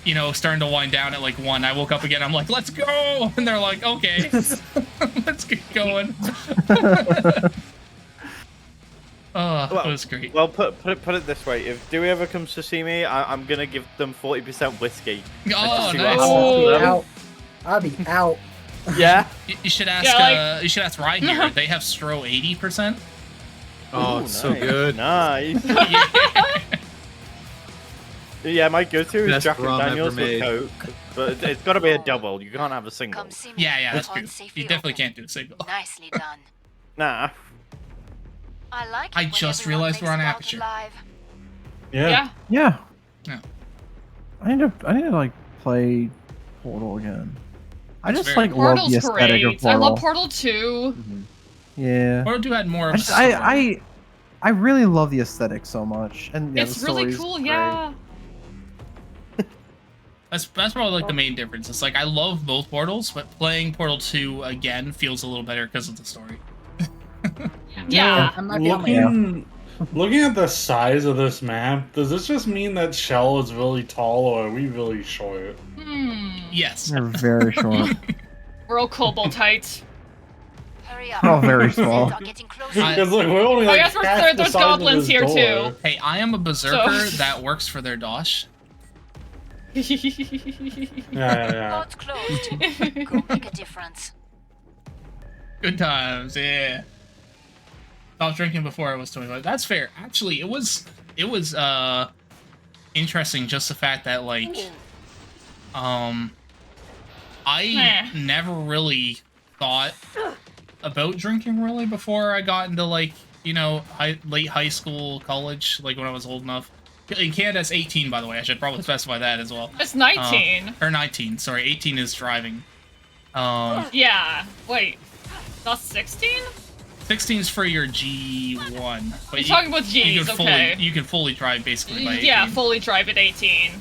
you know, starting to wind down at like 1. I woke up again. I'm like, let's go, and they're like, okay, let's get going. Oh, that was great. Well, put it this way: if Dewey ever comes to see me, I'm gonna give them 40% whiskey. Oh, nice. I'll be out. Yeah. You should ask. You should ask Rye here. They have Stro 80%. Oh, it's so good. Nice. Yeah, my go-to is Jack and Daniels with Coke, but it's got to be a double. You can't have a single. Yeah, that's good. You definitely can't do a single. Nicely done. Nah. I just realized we're on Aperture. Yeah. I need to like play Portal again. I just like love the aesthetic of Portal. I love Portal 2. Yeah. Portal 2 had more. I really love the aesthetic so much, and yeah, it's really cool. Great. Yeah. That's probably like the main difference. It's like I love both Portals, but playing Portal 2 again feels a little better because of the story. Yeah. Looking at the size of this map, does this just mean that Shell is really tall, or are we really short? Yes. They're very short. We're all cobalt height. Hurry up. We're all very small. Because look, we're only like there's goblins here too. Hey, I am a berserker that works for their dosh. Yeah. Port's closed. Go make a difference. Good times, yeah. Stopped drinking before I was 25. That's fair. Actually, it was interesting, just the fact that like I never really thought about drinking really before I got into like, you know, late high school, college, like when I was old enough. In Canada, it's 18, by the way. I should probably specify that as well. It's 19. Or 19. Sorry, 18 is driving. Yeah. Wait. That's 16? 16 is for your G1. But You're talking about Gs, okay. You can fully drive basically by 18. Yeah, fully drive at 18.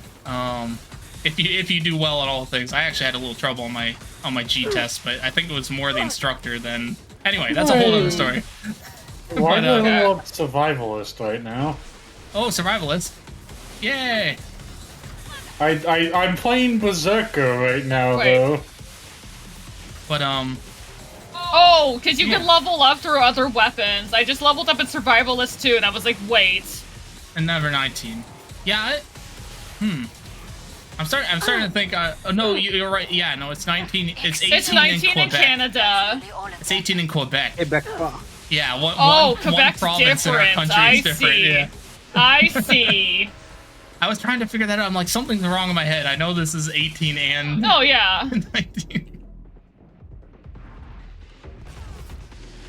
If you do well on all things. I actually had a little trouble on my G test, but I think it was more the instructor than... Anyway, that's a whole other story. Why am I up survivalist right now? Oh, survivalist. Yay! I'm playing Berserker right now, though. But, Oh, because you can level up through other weapons. I just leveled up in Survivalist 2, and I was like, wait. And number 19. Yeah. I'm starting to think. Oh, no, you're right. Yeah, no, it's 19. It's 18 It's 19 in in Quebec. Canada. It's 18 in Quebec. Quebec. Yeah. One Quebec's province in our different. country I is different. see. Yeah. I see. I was trying to figure that out. I'm like, something's wrong in my head. I know this is 18 and. Oh yeah. 19.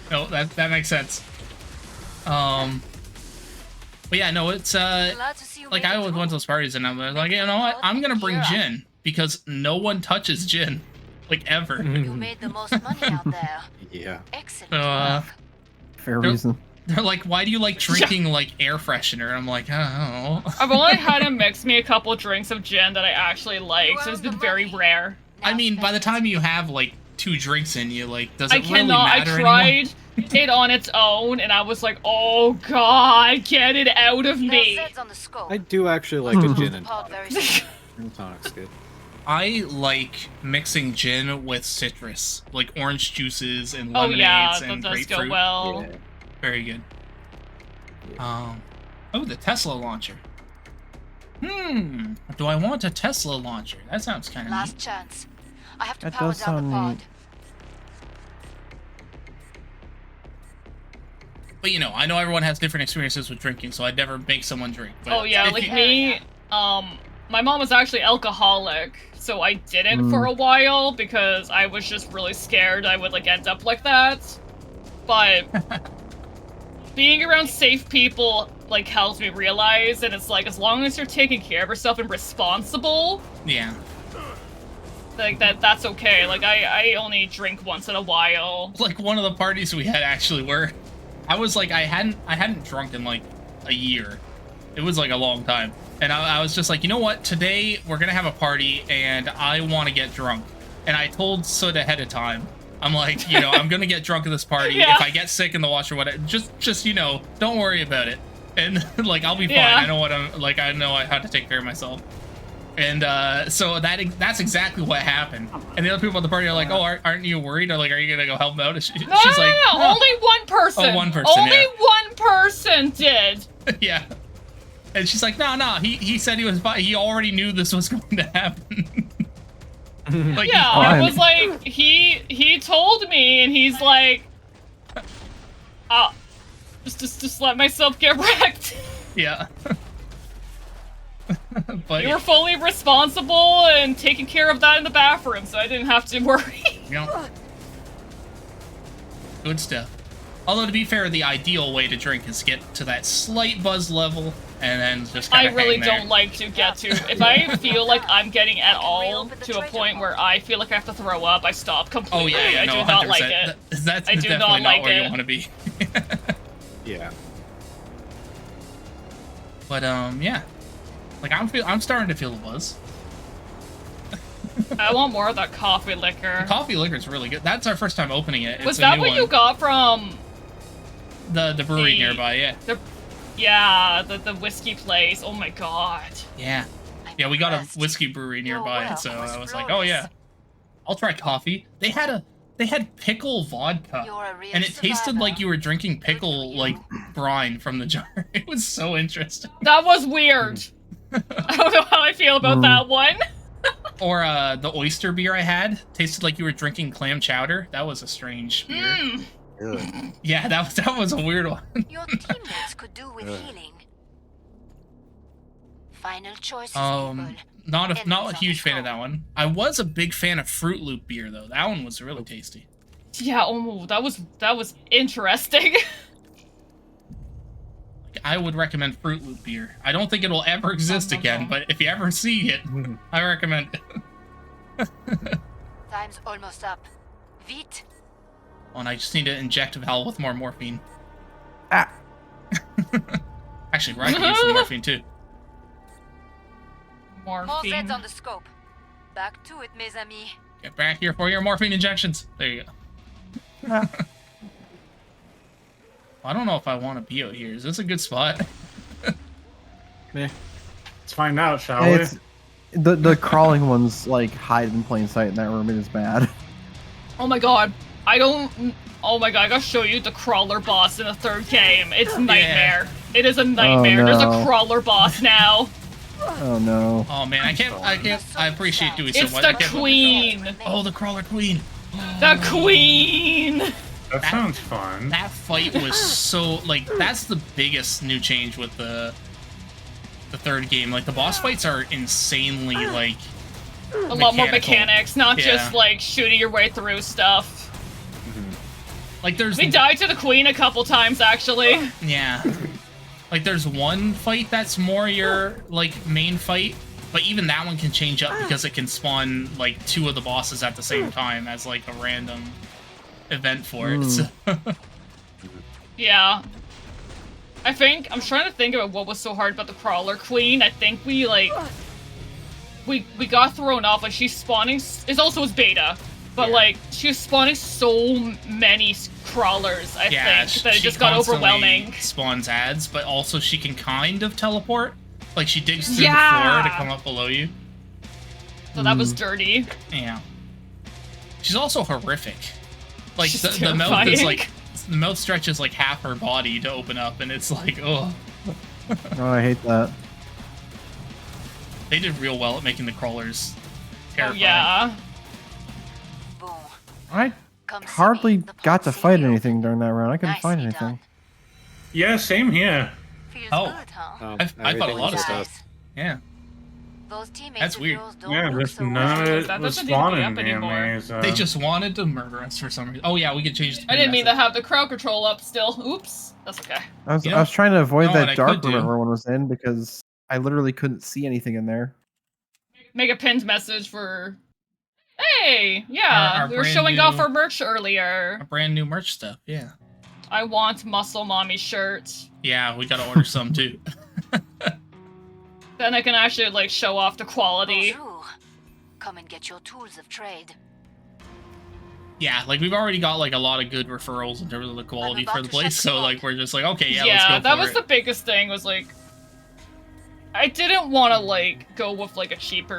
No, that makes sense. But yeah, no, it's like I always went to those parties and I'm like, you know what? I'm gonna bring gin because no one touches gin, like ever. You made the most money out there. Yeah. Excellent. So, Fair reason. they're like, why do you like drinking like air freshener? And I'm like, I don't know. I've only had him mix me a couple drinks of gin that I actually like, so it's been very rare. I mean, by the time you have like 2 drinks in you, like, does it I really cannot. matter I anymore? tried it on its own, and I was like, "Oh God, get it out of me!" I do actually like a gin and tonic. Gin and tonic's good. I like mixing gin with citrus, like orange juices and Oh lemonades yeah, that and does grapefruit. go well. Yeah. Very good. Oh, the Tesla launcher. Do I want a Tesla launcher? That sounds kind of Last neat. chance. I have to That power does down the sound pod. neat. But you know, I know everyone has different experiences with drinking, so I'd never make someone drink. But Oh yeah, if like you- me, my mom was actually alcoholic, so I didn't for a while because I was just really scared I would like end up like that. But being around safe people like helps me realize that it's like as long as you're taking care of yourself and responsible, Yeah. like that's okay. Like I only drink once in a while. Like one of the parties we had actually where I was like I hadn't drunk in like a year. It was like a long time. And I was just like, you know what? Today we're gonna have a party and I want to get drunk. And I told Soot ahead of time. I'm like, you know, I'm gonna get drunk at this party. Yeah. If I get sick in the wash or whatever, just you know, don't worry about it. And like I'll be fine. Yeah. I know what I'm like. I know how to take care of myself. And so that's exactly what happened. And the other people at the party are like, oh, aren't you worried? Or like, are you gonna go help them out? She's No, like, no, only one person. Oh, one person, Only yeah. one person did. yeah. And she's like, no, he said he was fine. He already knew this was going to happen. Like, Yeah, it was like he told me, and he's like, just let myself get wrecked. Yeah. But You were fully responsible and taking care of that in the bathroom, so I didn't have to worry. yeah. Good stuff. Although to be fair, the ideal way to drink is get to that slight buzz level and then just kind I of really hang there. don't like to get to. If I feel like I'm getting at all to a point where I feel like I have to throw up, I stop Oh completely. yeah, I no, do 100%. not like it. That's I do definitely not like where it. you want to be. Yeah. But yeah, like I'm starting to feel the buzz. I want more of that coffee liquor. The coffee liquor is really good. That's our first time opening it. Was It's a that new what one. you got from The brewery nearby, yeah. The whiskey place? Oh my god. Yeah. Yeah, we got a whiskey brewery nearby, so I was like, oh yeah, I'll try coffee. They had pickle vodka, and it tasted like you were drinking pickle like brine from the jar. It was so interesting. That was weird. I don't know how I feel about that one. Or the oyster beer I had tasted like you were drinking clam chowder. That was a strange beer. Yeah, that was a weird one. Your teammates could do with healing. Final choices, people. Not a huge fan of that one. I was a big fan of Fruit Loop beer though. That one was really tasty. Yeah, oh, that was interesting. I would recommend Fruit Loop beer. I don't think it'll ever exist again, but if you ever see it, I recommend it. Time's almost up. Vite. Oh, and I just need to inject Val with more morphine. Ah. Actually, Ryan can use some morphine too. More Morphine. Zeds on the scope. Back to it, mes amis. Get back here for your morphine injections. There you go. I don't know if I want to be out here. Is this a good spot? Let's find out, shall Hey, we? it's, the crawling ones like hide in plain sight in that room. It is bad. Oh my god. I don't. Oh my god, I gotta show you the crawler boss in the third game. It's nightmare. It is a nightmare. Oh, There's a no. crawler boss now. Oh no. Oh man, I appreciate Dewey so It's much. the I can't- queen. Oh, the crawler queen. The queen. That sounds fun. That fight was so like that's the biggest new change with the third game. Like the boss fights are insanely like A lot more mechanics, not Yeah. just like shooting your way through stuff. Like there's We died to the queen a couple times actually. Yeah. Like there's one fight that's more your like main fight, but even that one can change up because it can spawn like 2 of the bosses at the same time as like a random event for it. So. Yeah. I'm trying to think about what was so hard about the crawler queen. I think we like we got thrown off. Like she's spawning. It's also as beta, but like she was spawning so many crawlers. I think that it she just got constantly overwhelming. Spawns ads, but also she can kind of teleport. Like she digs through the Yeah. floor to come up below you. So that was dirty. Yeah. She's also horrific. Like She's the mouth is terrifying. like the mouth stretches like half her body to open up, and it's like oh. Oh, I hate that. They did real well at making the crawlers Oh terrifying. yeah. I hardly got to fight anything during that round. I couldn't find anything. Yeah, same here. Oh, I fought a lot of stuff. Yeah. That's weird. Yeah, just none of it That was doesn't need to be spawning up near anymore. me. So. They just wanted to murder us for some reason. Oh yeah, we could change the I didn't mean to have the crowd control up still. Oops. That's okay. I was You I know- was trying to avoid No, what I that dark could do- room everyone was in because I literally couldn't see anything in there. Make a pinned message for. Hey, yeah, Our we were brand showing new- off our merch earlier. A brand new merch stuff. Yeah. I want Muscle Mommy shirt. Yeah, we gotta order some too. Then I can actually like show off the quality. Come and get your tools of trade. Yeah, like we've already got like a lot of good referrals in terms of the quality for the place, so like we're just like okay, yeah, let's go that for was it. the biggest thing. Was like, I didn't want to like go with like a cheap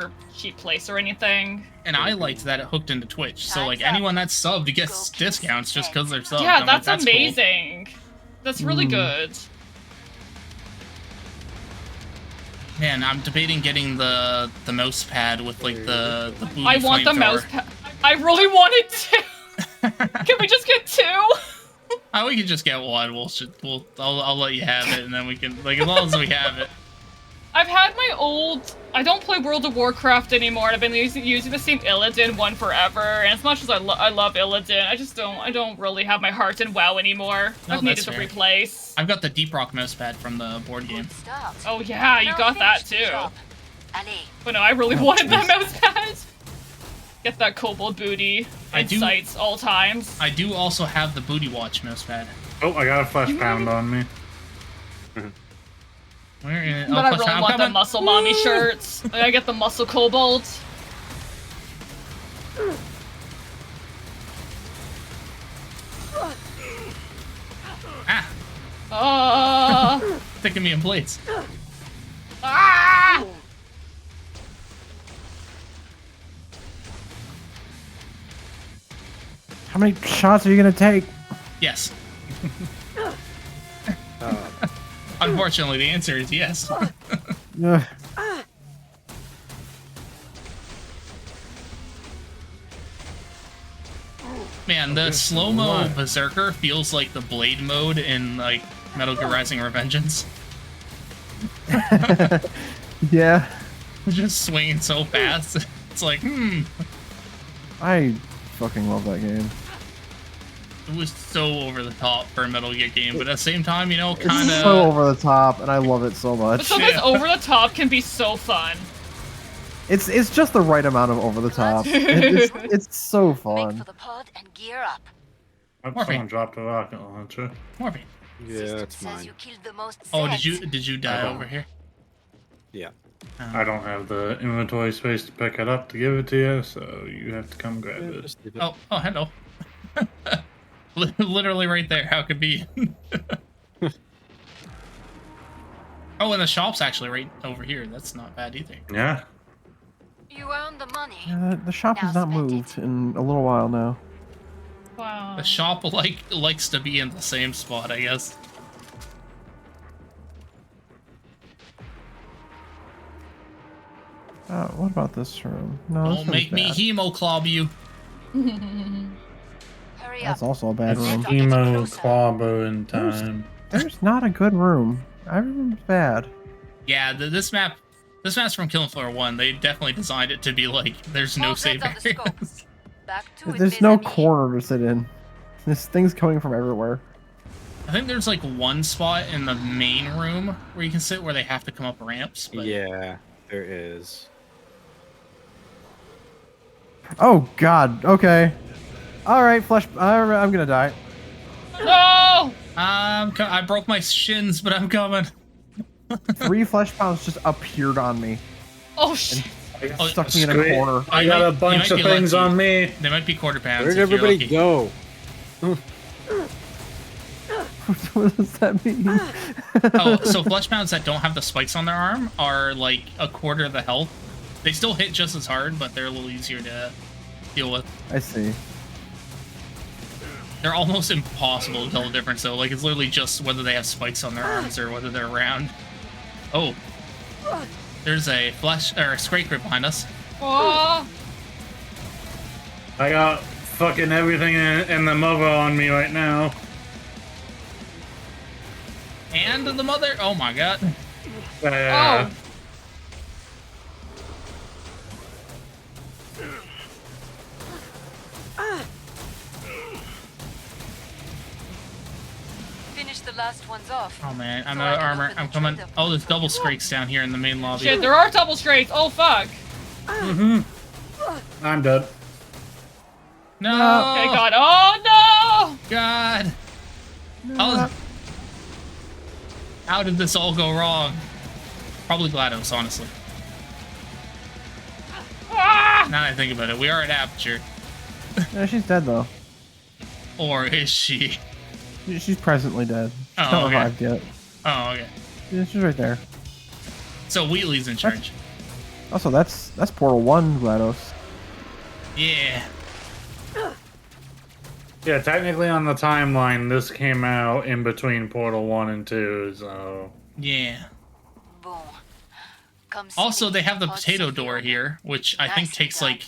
place or anything. And I liked that it hooked into Twitch, so like anyone that's subbed gets discounts just because they're subbed. Yeah, I'm like, that's cool. amazing. That's really good. Man, I'm debating getting the mouse pad with like the booty I want the flamethrower. mouse pad. I really wanted to. Can we just get 2? Oh, we can just get one. I'll let you have it, and then we can like as long as we have it. I've had my old. I don't play World of Warcraft anymore. And I've been using the same Illidan one forever. And as much as I love Illidan, I don't really have my heart in WoW anymore. No, I've needed that's to fair. replace. I've got the Deep Rock mouse pad from the board game. Oh yeah, you got that too. But no, I really wanted that mouse pad. Get that kobold booty. I do- Sights all times. I do also have the Booty Watch mouse pad. Oh, I got a flesh pound on me. Where is But I really want the muscle mommy shirts. I get the muscle kobold. Sticking me in place. Ah! How many shots are you gonna take? Yes. Unfortunately, the answer is yes. Ugh. Man, the slow-mo Berserker feels like the Blade mode in like Metal Gear Rising: Revengeance. Yeah. Just swinging so fast. It's like, I fucking love that game. It was so over the top for a Metal Gear game, but at the same time, you know, It's kind of. so over the top, and I love it so But much. sometimes over the top can be so fun. It's just the right amount of over the top. It's so fun. Oh, someone dropped a rocket launcher. Morphine. Yeah, it's mine. Oh, did you die over here? Yeah. I don't have the inventory space to pick it up to give it to you, so you have to come grab it. Oh, hello. Literally right there. How convenient. Oh, and the shop's actually right over here. That's not bad either. Yeah. You earned the money. Yeah, the shop has not moved in a little while now. Wow. The shop likes to be in the same spot, I guess. What about this room? No, this Don't room's make me bad. hemo-clob you. That's also a bad It's room. emo clobber time. There's not a good room. Every room's bad. Yeah, this map's from Killing Floor 1. They definitely designed it to be like there's no save areas. There's no corner to sit in. This thing's coming from everywhere. I think there's like one spot in the main room where you can sit where they have to come up ramps. But... Yeah, there is. Oh God. Okay. All right, flesh. I'm gonna die. No! I broke my shins, but I'm coming. 3 flesh pounds just appeared on me. Oh shit! And stuck me in a corner. I got a bunch of things on me. They might be quarter pounds. Where did everybody go? What does that mean? Oh, so flesh pounds that don't have the spikes on their arm are like a quarter of the health. They still hit just as hard, but they're a little easier to deal with. I see. They're almost impossible to tell the difference, though. Like, it's literally just whether they have spikes on their arms or whether they're round. Oh. There's a Scrake Grip behind us. Oh. I got fucking everything in the mother on me right now. And the mother? Oh my god. Oh. Finish the last ones off. Oh man, I'm out of armor. I'm coming. Oh, there's double Scrakes down here in the main lobby. Shit, there are double Scrakes. Oh fuck. I'm dead. No. Okay, God. Oh no. God. How did this all go wrong? Probably GLaDOS, honestly. Ah! Now that I think about it, we are at Aperture. Yeah, she's dead though. Or is she? She's presently dead. She's Oh, not okay. revived yet. Oh, okay. Yeah, she's right there. So Wheatley's in charge. Also, that's Portal 1, GLaDOS. Yeah. Yeah, technically on the timeline, this came out in between Portal 1 and 2, so... Yeah. Also, they have the potato door here, which I think takes like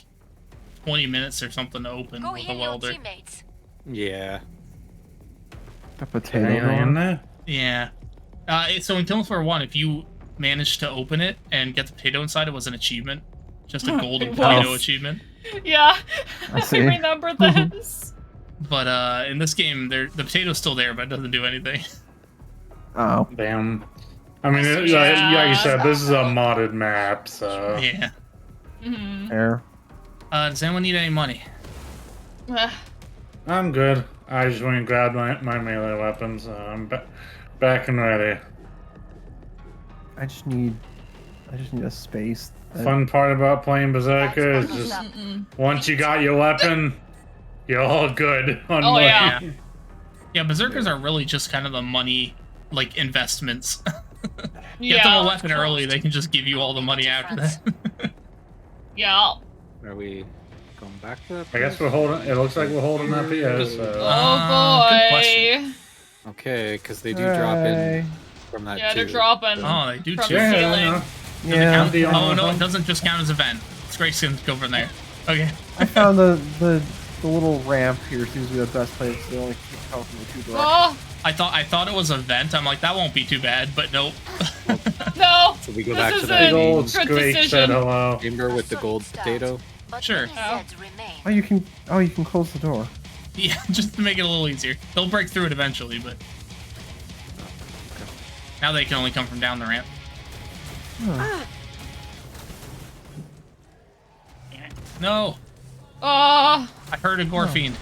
20 minutes or something to open with a welder. Yeah. The potato in door? there? Yeah. So in Killing Floor 1, if you managed to open it and get the potato inside, it was an achievement. Just a golden potato achievement. Yeah. I see. I remember this. But in this game, the potato's still there, but it doesn't do anything. Oh. Damn. I mean, like you said, this is a modded map, so... Yeah. Fair. Does anyone need any money? I'm good. I just went and grabbed my melee weapon, so I'm back and ready. I just need a space. Fun part about playing Berserker is just once you got your weapon, you're all good on money. Yeah. Yeah, Berserkers are really just kind of the money, like, investments. Get them a weapon early, they can just give you all the money after that. Yeah. Are we going back to that I guess place? we're holding. It looks like we're holding up here. So. Oh good boy. question. Okay, because they do drop in from that Yeah, they're too. dropping. Oh, they do from too. the Yeah, ceiling. no. Does it count? Oh no, it doesn't just count as a vent. It's great to go from there. Okay. I found the little ramp here seems to be the best place. They only come from the 2 directions. Oh I thought it was a vent. I'm like, that won't be too bad, but nope. no. So we go This back to is that a old good Scrake decision. said hello. chamber with the gold potato. Sure. Oh, you can close the door. Yeah, just to make it a little easier. They'll break through it eventually, but now they can only come from down the ramp. No, Oh. I heard a gore fiend.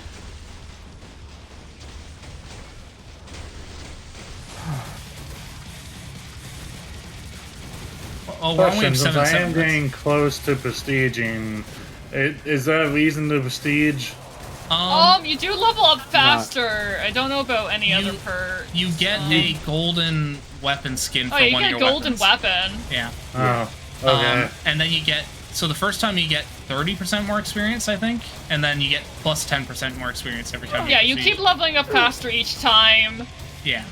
Oh, we're only Question: at since 7 I am 7 getting close to prestiging, is there a reason to prestige? You do level up faster. I don't know about any other per. You get a golden weapon skin for Oh, you one get of a your golden weapons. weapon. Yeah. Oh, okay. And then you get, so the first time you get 30% more experience, I think, and then you get plus 10% more experience every time. Yeah, you keep leveling up faster each time. Yeah.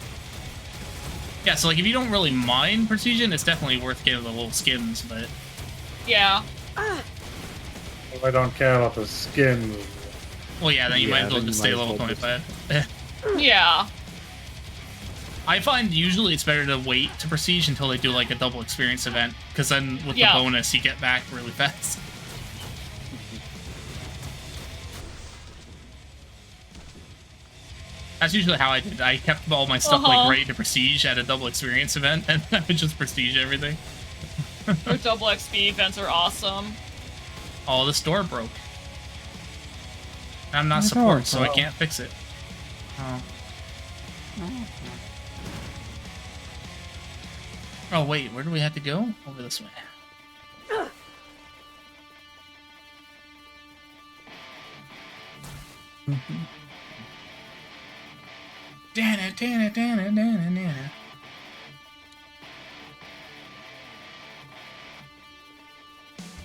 Yeah, so like if you don't really mind precision, it's definitely worth getting the little skins, but yeah. If I don't care about the skins. Well, yeah, then you might as well just stay level 25. Yeah. I find usually it's better to wait to prestige until they do like a double experience event, because then with the bonus you get back really fast. That's usually how I did. I kept all my stuff like ready to prestige at a double experience event, and I would just prestige everything. Their double XP events are awesome. Oh, the store broke. I'm not support, so I can't fix it. Oh. Oh wait, where do we have to go? Over this way.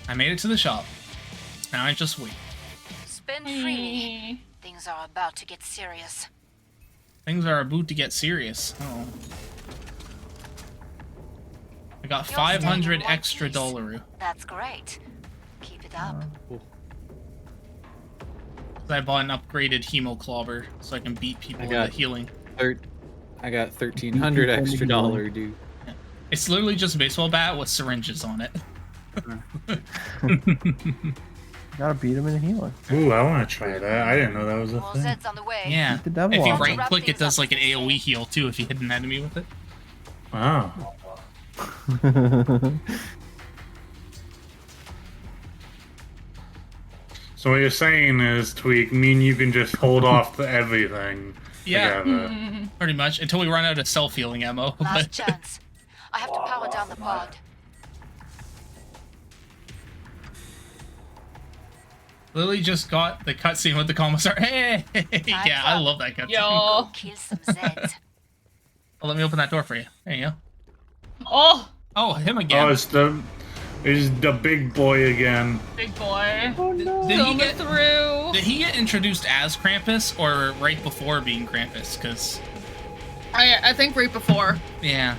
I made it to the shop. Now I just wait. Spend freely. Things are about to get serious. Things are about to get serious. Oh. I got 500 extra $. That's great. Keep it up. I bought an upgraded hemo clobber so I can beat people with the healing. I got 1,300 extra $, dude. Yeah. It's literally just a baseball bat with syringes on it. Gotta beat him in the healing. Ooh, I want to try that. I didn't know that was a thing. Yeah. The devil If you off. right click, it does like an AoE heal too if you hit an enemy with it. Wow. So what you're saying is, Tweak, you can just hold off to everything. Yeah, together. pretty much until we run out of self-healing ammo. Last chance. I have to power down the pod. Lily just got the cutscene with the commissar. Hey, yeah, I love that cutscene. Yo. Kill some Zeds. Oh, let me open that door for you. There you go. Oh, him again. Oh, it's the big boy again. big boy. Oh no. Did through. he get introduced as Krampus or right before being Krampus? Because I think right before. Yeah.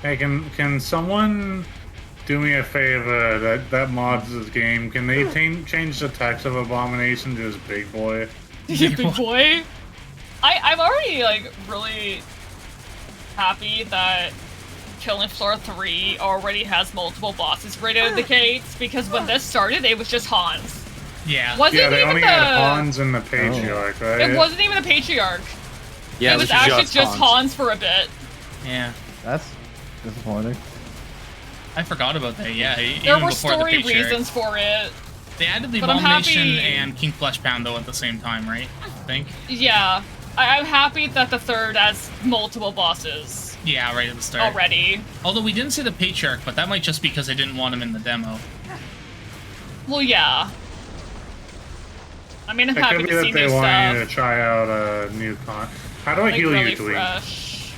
Hey, can someone do me a favor that mods this game? Can they change the text of Abomination to just big boy? Big boy? I'm already like really happy that Killing Floor 3 already has multiple bosses right out of the gates, because when this started it was just Hans. Yeah. Yeah, they only had Hans and the Patriarch, right? It wasn't even a Patriarch. Yeah, it was actually just Hans for a bit. Yeah. That's disappointing. I forgot about that, yeah. There even were before story the Patriarch. reasons for it. They added the But I'm Abomination happy- and King Flesh Pound, though, at the same time, right? I think. Yeah. I'm happy that the third has multiple bosses Yeah, right at the start. already. Although we didn't see the Patriarch, but that might just be because they didn't want him in the demo. Well, yeah. I mean, I'm It happy could be to that see they new want you stuff. to try out a new con. How do I Like, heal really you, Tweak? fresh.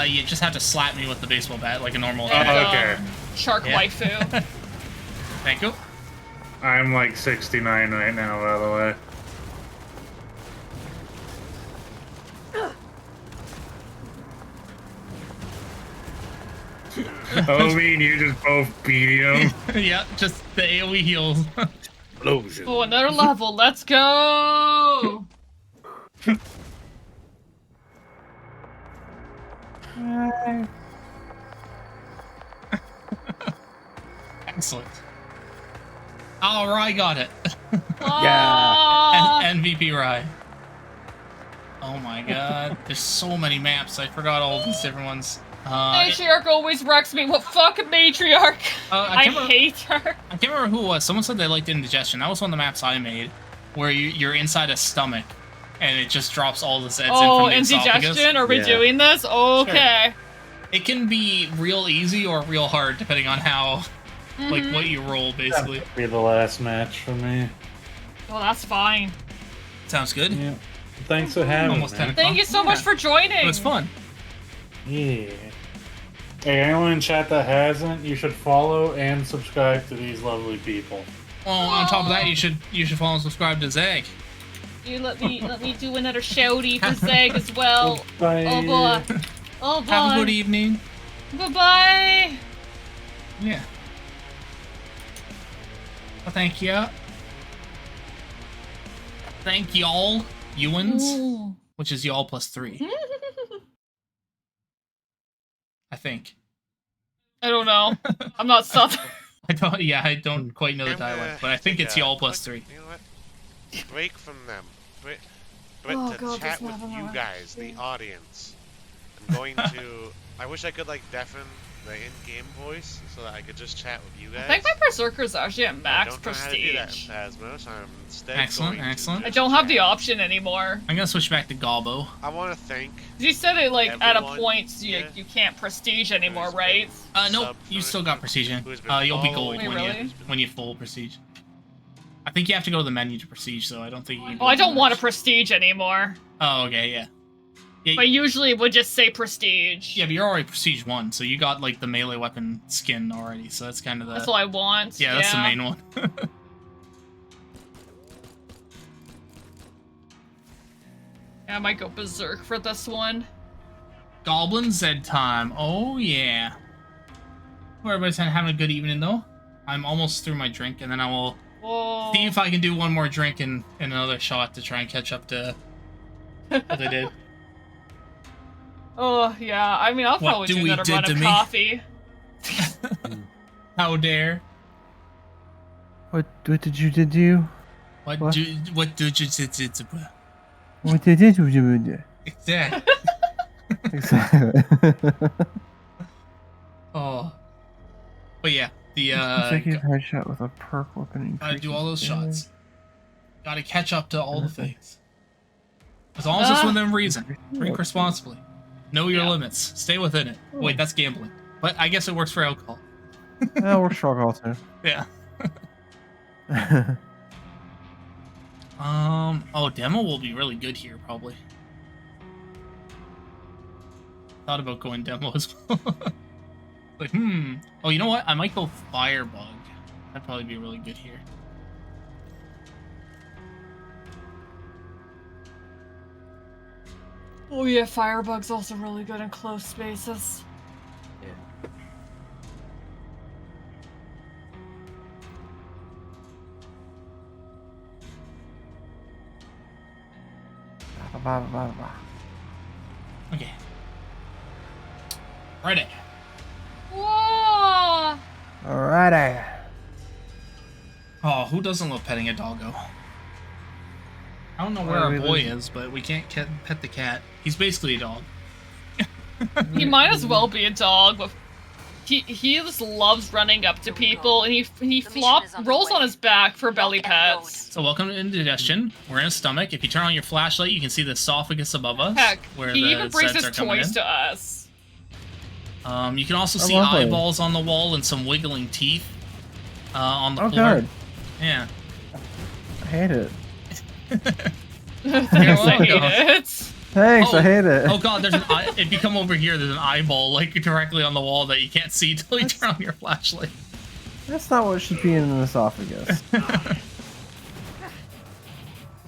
You just have to slap me with the baseball bat like a normal And, attack. okay. Shark Yeah. waifu. Thank you. I'm like 69 right now, by the way. Oh, me and you just both beat him. Yeah, just the AoE heals. Oh, another level. Let's go! Excellent. Oh, Rye got it. Yeah. MVP Rye. Oh my god. There's so many maps. I forgot all these different ones. Matriarch always wrecks me. What fucking Matriarch? I can't remember- hate her. I can't remember who it was. Someone said they liked Indigestion. That was one of the maps I made, where you're inside a stomach, and it just drops all the Zeds in Oh, from the esophagus. indigestion? Are we doing this? Okay. Sure. It can be real easy or real hard, depending on how, like, what you roll, basically. That'll be the last match for me. Well, that's fine. Sounds good. Yeah. Thanks for having Almost me. 10 Thank you so much for joining. It was fun. Yeah. Hey, anyone in chat that hasn't, you should follow and subscribe to these lovely people. Well, on top of that, you should follow and subscribe to Zeg. You let me do another shouty for Zeg as well. Bye. Oh boy. Oh boy. Have a good evening. Bye-bye. Yeah. Well, thank you. Thank y'all, Ewans, which is y'all plus 3. I think. I don't know. I'm not Southern. I don't quite know the dialect, but I think it's y'all plus 3. You know what? Break from them. Break Oh, to God, chat this with never you mind. guys, the audience. I'm going to... I wish I could, like, deafen the in-game voice so that I could just chat with you guys. I think my Berserker's actually at max I don't know how to do that in prestige. Phasma, so I'm instead Excellent, going excellent. I don't have the option anymore. I'm gonna switch back to Galbo. I want to thank... You said it like at a everyone, point you can't prestige anymore, right? Nope, you still got prestige. You'll be gold Wait, when really? you full prestige. I think you have to go to the menu to prestige, so I don't think you can Oh, I don't want a prestige anymore. Oh, okay, yeah. But usually it would just say prestige. Yeah, but you're already prestige 1, so you got like the melee weapon skin already, so that's kind of the... That's what I want. Yeah, that's the main one. Yeah, I might go berserk for this one. Goblin Zed time. Oh, yeah. Well, everybody's having a good evening, though. I'm almost through my drink, and then I will see if I can do one more drink and another shot to try and catch up to what I did. Oh, yeah. I mean, I'll probably do another run of coffee. How dare? What did you do? What did you do? What did you do? Exactly. Exactly. Oh. But yeah, the consecutive headshot with a perk weapon. gotta do all those shots. Gotta catch up to all the things. As long as it's within reason. Drink responsibly. Know your limits. Stay within it. Wait, that's gambling. But I guess it works for alcohol. Yeah, it works for alcohol too. Yeah. Oh, demo will be really good here, probably. Thought about going demo as well. Like, oh, you know what? I might go Firebug. That'd probably be really good here. Oh yeah, Firebug's also really good in close spaces. Okay. Ready. Whoa! Alrighty. Oh, who doesn't love petting a doggo? I don't know where our boy is, but we can't pet the cat. He's basically a dog. He might as well be a dog. But he just loves running up to people, and he rolls on his back for belly pets. So welcome to indigestion. We're in a stomach. If you turn on your flashlight, you can see the esophagus above us. Heck, where he the even brings sets his are coming toys in. to us. You can also see lovely. eyeballs on the wall and some wiggling teeth on the Oh, floor. good. Yeah. I hate it. Thanks, I hate it. Thanks, I hate it. Oh god, there's an eye. If you come over here, there's an eyeball like directly on the wall that you can't see till you turn on your flashlight. That's not what should be in an esophagus.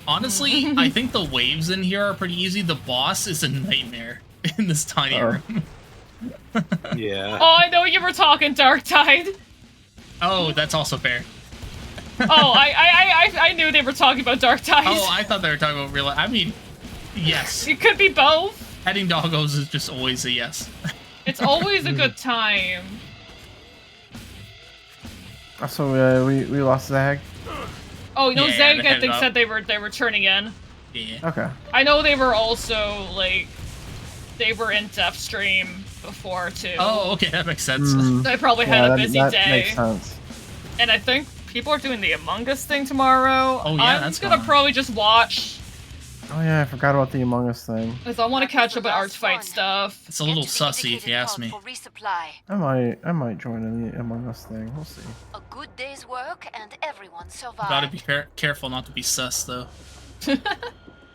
Honestly, I think the waves in here are pretty easy. The boss is a nightmare in this tiny room. Yeah. Oh, I know you were talking Dark Tide. Oh, that's also fair. Oh, I knew they were talking about Dark Tide. Oh, I thought they were talking about real. I mean, yes. It could be both. Petting doggos is just always a yes. It's always a good time. So we lost Zag. Oh, no, Yeah, Zeg, they I headed think, up. said they were turning in. Yeah. Okay. I know they were also, like, they were in Death Stream before, too. Oh, okay, that makes sense. They probably had a busy that day. Makes sense. And I think people are doing the Among Us thing tomorrow. Oh, yeah, I'm that's gonna going on. probably just watch, Oh yeah, I forgot about the Among Us thing. because I want to catch up on Arch Fight stuff. It's a little sussy, if you ask me. I might join in the Among Us thing. We'll see. A good day's work and everyone survived. Gotta be careful not to be sus, though.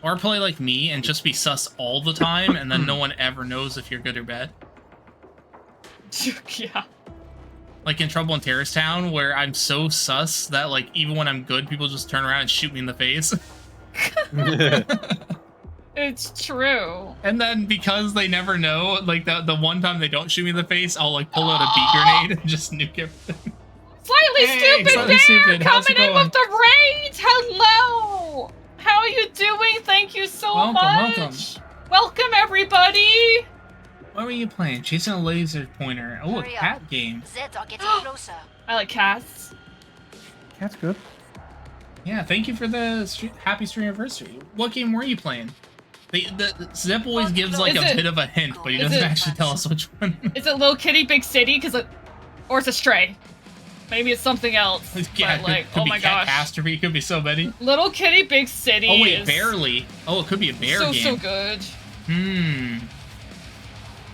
Or play like me and just be sus all the time, and then no one ever knows if you're good or bad. Yeah. Like in Trouble in Terrorist Town, where I'm so sus that like even when I'm good, people just turn around and shoot me in the face. It's true. And then because they never know, like the one time they don't shoot me in the face, I'll like pull out a bee grenade and just nuke everything. Slightly Stupid Slightly Bear Stupid, how's it coming in going? with the raid. Hello. How are you doing? Thank you so much. Welcome everybody. What were you playing? Chasing a laser pointer. Oh, a cat game. Zeds are getting closer. I like cats. Cat's good. Yeah, thank you for the happy Streamaversary. What game were you playing? The Zip always gives like a bit of a hint, but he doesn't actually tell us which one. Is it Little Kitty Big City? Or it's a Stray. Maybe it's something else. Yeah, but like, could oh be my Cat gosh. Catastrophe. It could be so many. Little Kitty Big City. Oh wait, is barely. Oh, it could be a bear so game. so good. Hmm.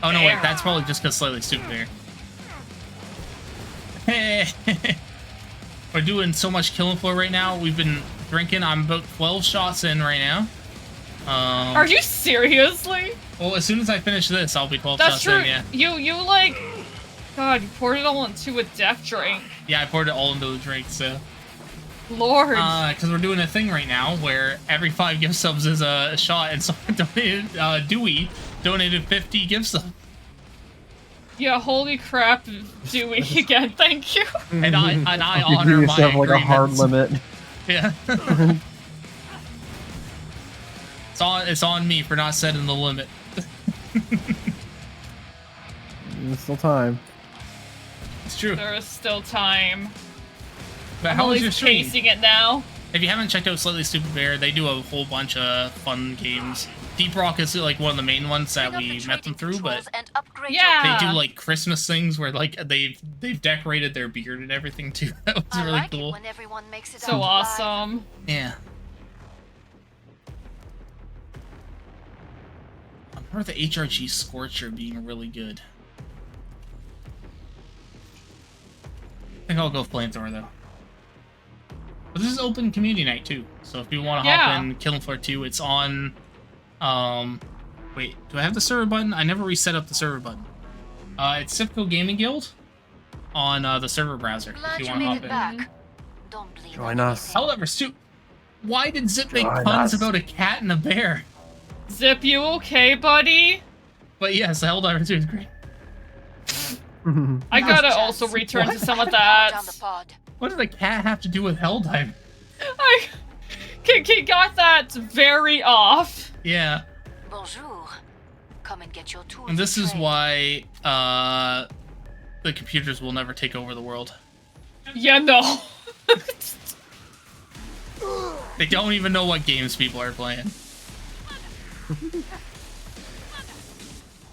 Oh no, wait, that's probably just because Slightly Stupid Bear. Hey, we're doing so much Killing Floor right now. We've been drinking. I'm about 12 shots in right now. Are you seriously? Well, as soon as I finish this, I'll be 12 That's shots true. in. Yeah. You like, God, you poured it all into a death drink. Yeah, I poured it all into the drink. So. Lord. Because we're doing a thing right now where every 5 gift subs is a shot, and someone donated. Dewey donated 50 gift subs. Yeah, holy crap, Dewey again. Thank you. And I You honor give my yourself like a hard agreements. limit. Yeah. It's on me for not setting the limit. There's still time. It's true. There is still time. But how was your Emily's stream? pacing it now. If you haven't checked out Slightly Stupid Bear, they do a whole bunch of fun games. Deep Rock is like one of the main ones that we met them through, but yeah, they do like Christmas things where like they've decorated their beard and everything too. That was really cool. When everyone makes it So out awesome. Yeah. I remember the HRG Scorcher being really good. I think I'll go Flamethrower though. But this is open community night too, so if you want to hop in Killing Floor 2, it's on. Wait, do I have the server button? I never reset up the server button. It's Sifco Gaming Guild on the server browser. If you want to hop in. back. Don't bleed. Join us. However, Stu, why did Zip make Join puns us. about a cat and a bear? Zip, you okay, buddy? But yes, Helldiver 2 is great. I gotta also return to some of that. What does a cat have to do with Helldiver? I got that very off. Yeah. Bonjour. Come and get your tools. And this is why the computers will never take over the world. Yeah, no. They don't even know what games people are playing.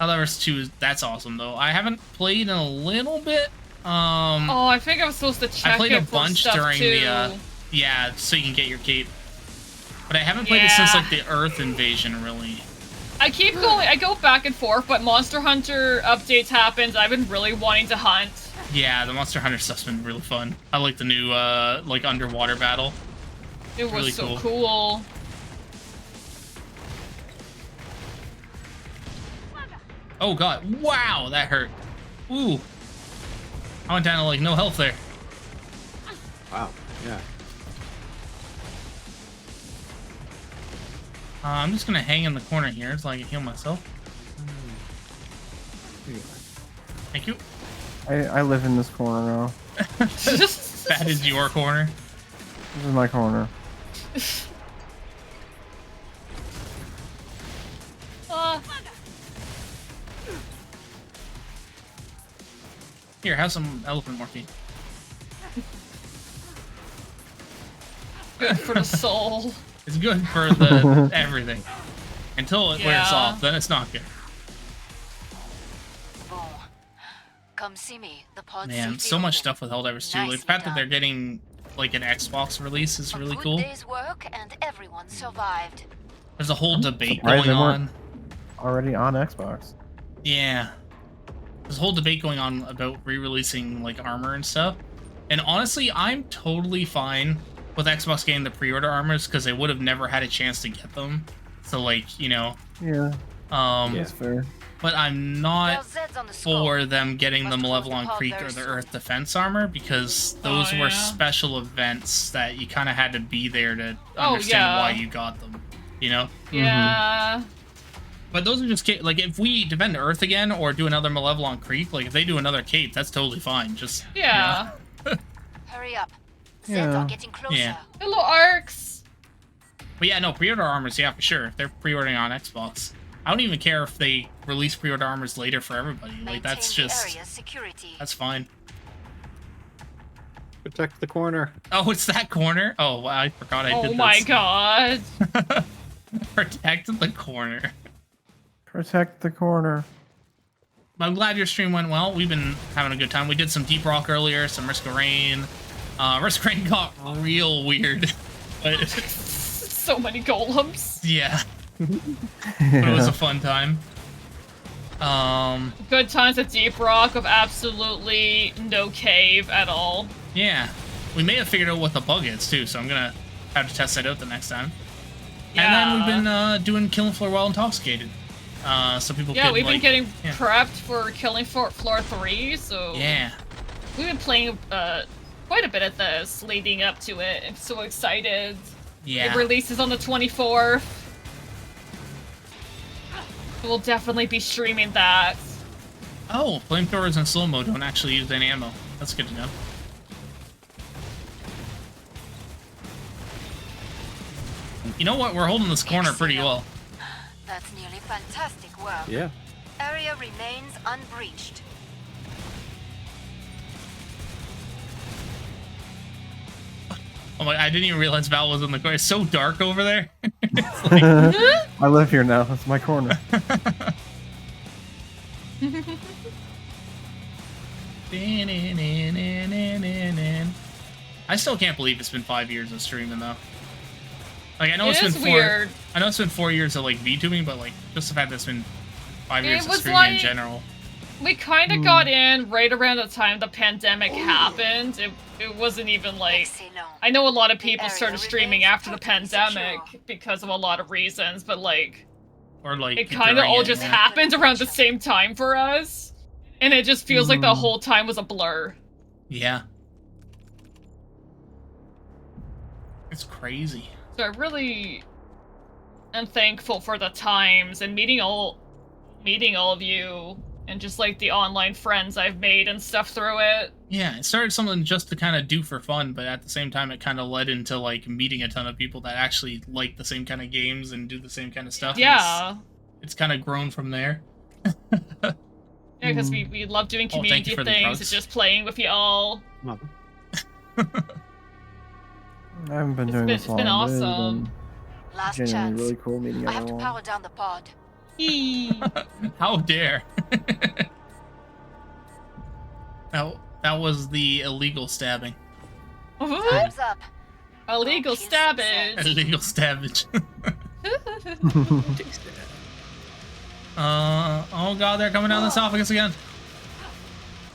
Helldiver 2 that's awesome though. I haven't played in a little bit. Oh, I think I'm supposed to check I played a it for bunch stuff during too. the yeah, so you can get your cape. But I haven't played it since like the Earth invasion really. I keep going. I go back and forth, but Monster Hunter updates happens. I've been really wanting to hunt. Yeah, the Monster Hunter stuff's been really fun. I like the new like underwater battle. It was really so cool. Oh god, wow, that hurt. Ooh. I went down to like no health there. Wow, yeah. I'm just gonna hang in the corner here so I can heal myself. Thank you. I live in this corner now. That is your corner. This is my corner. Here, have some elephant morphine. Good for the soul. It's good for the everything. Until it wears off, then it's not good. Come see me. The pod Man, safety so much open. stuff with Helldivers 2. Like, the fact that they're getting like an Xbox release is really cool. Day's work and everyone survived. There's a whole debate Surprised going they weren't on. already on Xbox. Yeah. There's a whole debate going on about re-releasing like armor and stuff. And honestly, I'm totally fine with Xbox getting the pre-order armors because they would have never had a chance to get them. So like, you know. Yeah. That's fair. but I'm not for them getting the Malevolon Creek or the Earth Defense Armor, because those were special events that you kind of had to be there to understand why you got them, you know? Yeah. But those are just, like, if we defend Earth again or do another Malevolon Creek, like, if they do another cape, that's totally fine. Just, yeah. You know? Hurry up. Yeah. Zeds are getting closer. Yeah. Hello, Arcs. But yeah, no, pre-order armors, yeah, for sure. If they're pre-ordering on Xbox. I don't even care if they release pre-order armors later for everybody. Like, that's just... That's fine. Protect the corner. Oh, it's that corner? Oh, wow, I forgot I did this. Oh my god. Protect the corner. Protect the corner. I'm glad your stream went well. We've been having a good time. We did some Deep Rock earlier, some Risk of Rain. Risk of Rain got real weird. But so many golems. Yeah. But it was a fun time. Good times at Deep Rock of absolutely no cave at all. Yeah. We may have figured out what the bug is, too, so I'm gonna have to test that out the next time. Yeah. And then we've been doing Killing Floor While Intoxicated. So people yeah, could, we've been like, getting prepped for Killing Floor 3, so... Yeah. We've been playing quite a bit of this leading up to it. I'm so excited. Yeah. It releases on the 24th. We'll definitely be streaming that. Oh, flamethrowers in slow-mo don't actually use any ammo. That's good to know. You know what? We're holding this corner pretty well. That's nearly fantastic work. Yeah. Area remains unbreached. Oh my! I didn't even realize Val was in the corner. It's so dark over there. I live here now. That's my corner. I still can't believe it's been 5 years of streaming though. Like I know it's been weird. I know it's been 4 years of like VTubing, but like just the fact that it's been 5 years of was streaming like, in general. We kind of got in right around the time the pandemic happened. It wasn't even like... I know a lot of people started streaming after the pandemic because of a lot of reasons, but like... Or like... It kind of all just happened around the same time for us. And it just feels like the whole time was a blur. Yeah. It's crazy. So I really am thankful for the times and meeting all of you and just like the online friends I've made and stuff through it. Yeah, it started something just to kind of do for fun, but at the same time it kind of led into like meeting a ton of people that actually like the same kind of games and do the same kind of stuff. Yeah. It's kind of grown from there. Yeah, because we love doing community things and just playing with y'all. I haven't been doing this long. It's been awesome. Last Genuinely chance. really cool meeting I have to everyone. power down the pod. How dare. That was the illegal stabbing. Time's up. Illegal stabbage. Illegal stabbage. Oh god, they're coming down the esophagus again.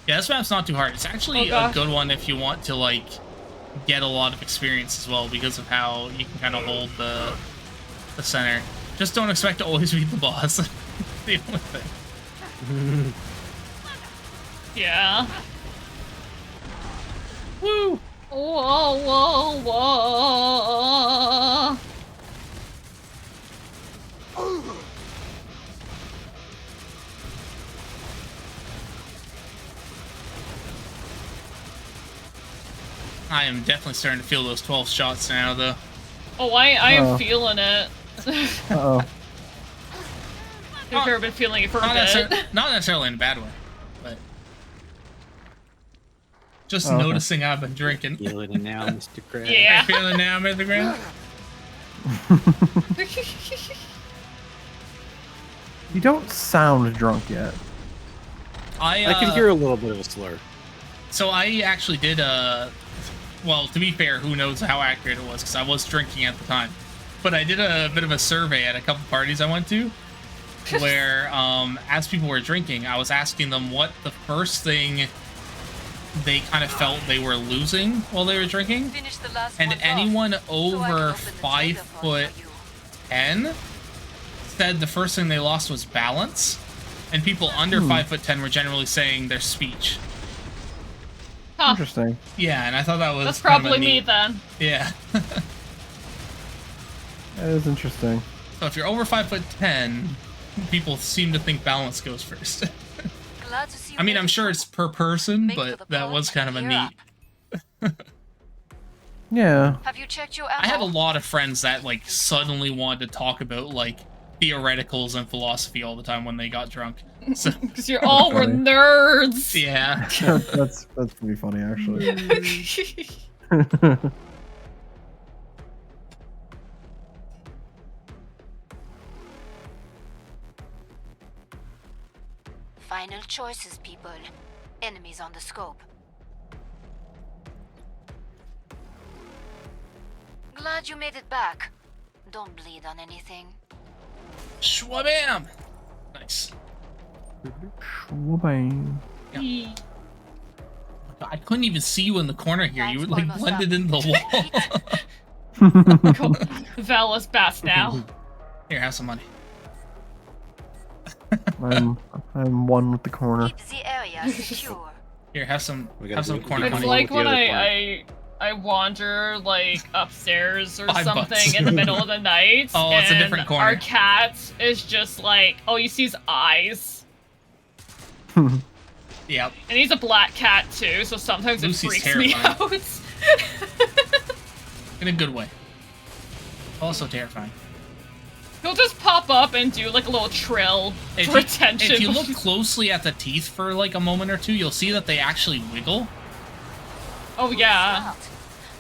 Yeah, this map's not too hard. It's actually a good one if you want to like get a lot of experience as well because of how you can kind of hold the center. Just don't expect to always beat the boss. The only thing. Yeah. Woo! Whoa, whoa, whoa. I am definitely starting to feel those 12 shots now, though. Oh, I am feeling it. Uh-oh. I've been feeling it for a bit. Not necessarily in a bad way, but just noticing I've been drinking. Feeling it now, Mr. Krabs. Yeah. I feel it now, Mr. Krabs. You don't sound drunk yet. I can hear a little bit of a slur. So I actually did well, to be fair, who knows how accurate it was, because I was drinking at the time. But I did a bit of a survey at a couple parties I went to, where as people were drinking, I was asking them what the first thing they kind of felt they were losing while they were drinking. And anyone over 5'10" said the first thing they lost was balance. And people under 5'10" were generally saying their speech. Huh. Interesting. Yeah, and I thought that was That's kind of probably me neat. then. Yeah. That is interesting. So if you're over 5'10", people seem to think balance goes first. Glad to see you I mean, made I'm it. sure it's per person, Make for but the that pod was kind of a and gear neat. Yeah. Have you checked your I had a ammo? lot of friends that like suddenly wanted to talk about like theoreticals and philosophy all the time when they got drunk. So Because you're all were nerds. yeah. that's pretty funny actually. Final choices, people. Enemies on the scope. Glad you made it back. Don't bleed on anything. Shwabam! Nice. Whooping. Yeah. I couldn't even see you in the corner here. You were like blended into the wall. Vala's bats now. Here, have some money. I'm one with the corner. Keep the area secure. Here, have some corner It's money. like when I wander like upstairs or $5 something in the middle of the night. Oh, it's a and different corner. Our cat is just like, all you see is eyes. Yep. And he's a black cat too, so sometimes Lucy's it freaks me terrifying. out. In a good way. Also terrifying. He'll just pop up and do like a little trill for attention. If you look closely at the teeth for like a moment or two, you'll see that they actually wiggle. Oh yeah. Smart.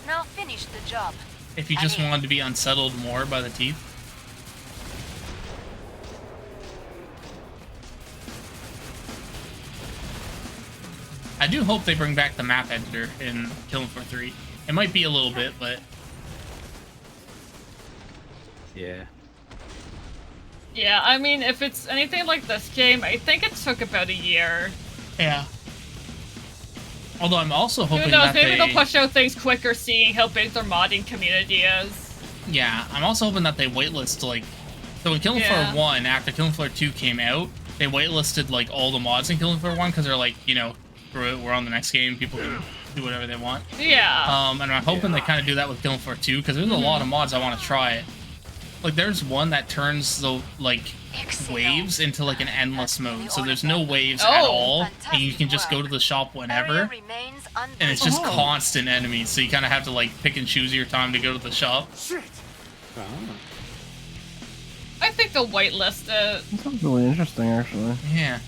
Now finish the job. If you just wanted to be unsettled more by the teeth. I do hope they bring back the map editor in Killing Floor 3. It might be a little bit, but... Yeah. Yeah, I mean, if it's anything like this game, I think it took about a year. Yeah. Although I'm also hoping Who knows, that maybe they'll push out things quicker seeing how big their modding community is. Yeah, I'm also hoping that they waitlist, like... So in Killing Floor 1, after Killing Floor 2 came out, they waitlisted, like, all the mods in Killing Floor 1, because they're like, you know, screw it, we're on the next game, people can do whatever they want. Yeah. And I'm hoping they kind of do that with Killing Floor 2, because there's a lot of mods I want to try. Like, there's one that turns the, like, waves into, like, an endless mode. So there's no waves at all, and you can just go to the shop whenever. And it's just constant enemies, so you kind of have to, like, pick and choose your time to go to the shop. I think they'll whitelist it. That sounds really interesting, actually. Yeah.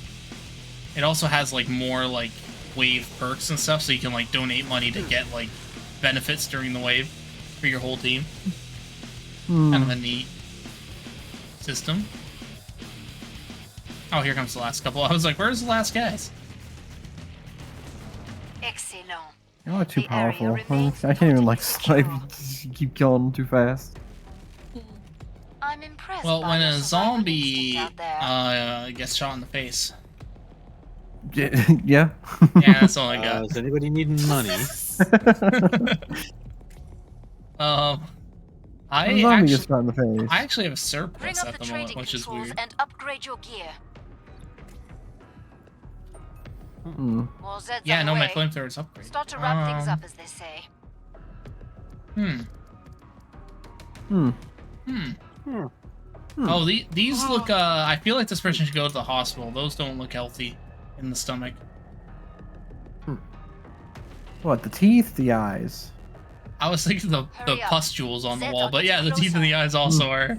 It also has, like, more, like, wave perks and stuff, so you can, like, donate money to get, like, benefits during the wave for your whole team. Kind of a neat system. Oh, here comes the last couple. I was like, where's the last guys? Excellent. You're not too powerful. I can't even like snipe. You keep killing them too fast. I'm impressed. Well, by when your a survival zombie instinct out there. gets shot in the face. Yeah. Yeah, that's all I got. Is anybody needing money? A zombie gets shot in the face. I actually have a Bring surplus up at the the moment, trading which is controls weird. and upgrade your gear. More Zeds Yeah, on no, the my way. flamethrower's upgraded. Start to wrap things up, as they say. Oh, these look, I feel like this person should go to the hospital. Those don't look healthy in the stomach. What, the teeth, the eyes? I was thinking the Hurry up. pustules on the Zeds wall, are but yeah, the getting teeth and the eyes also are.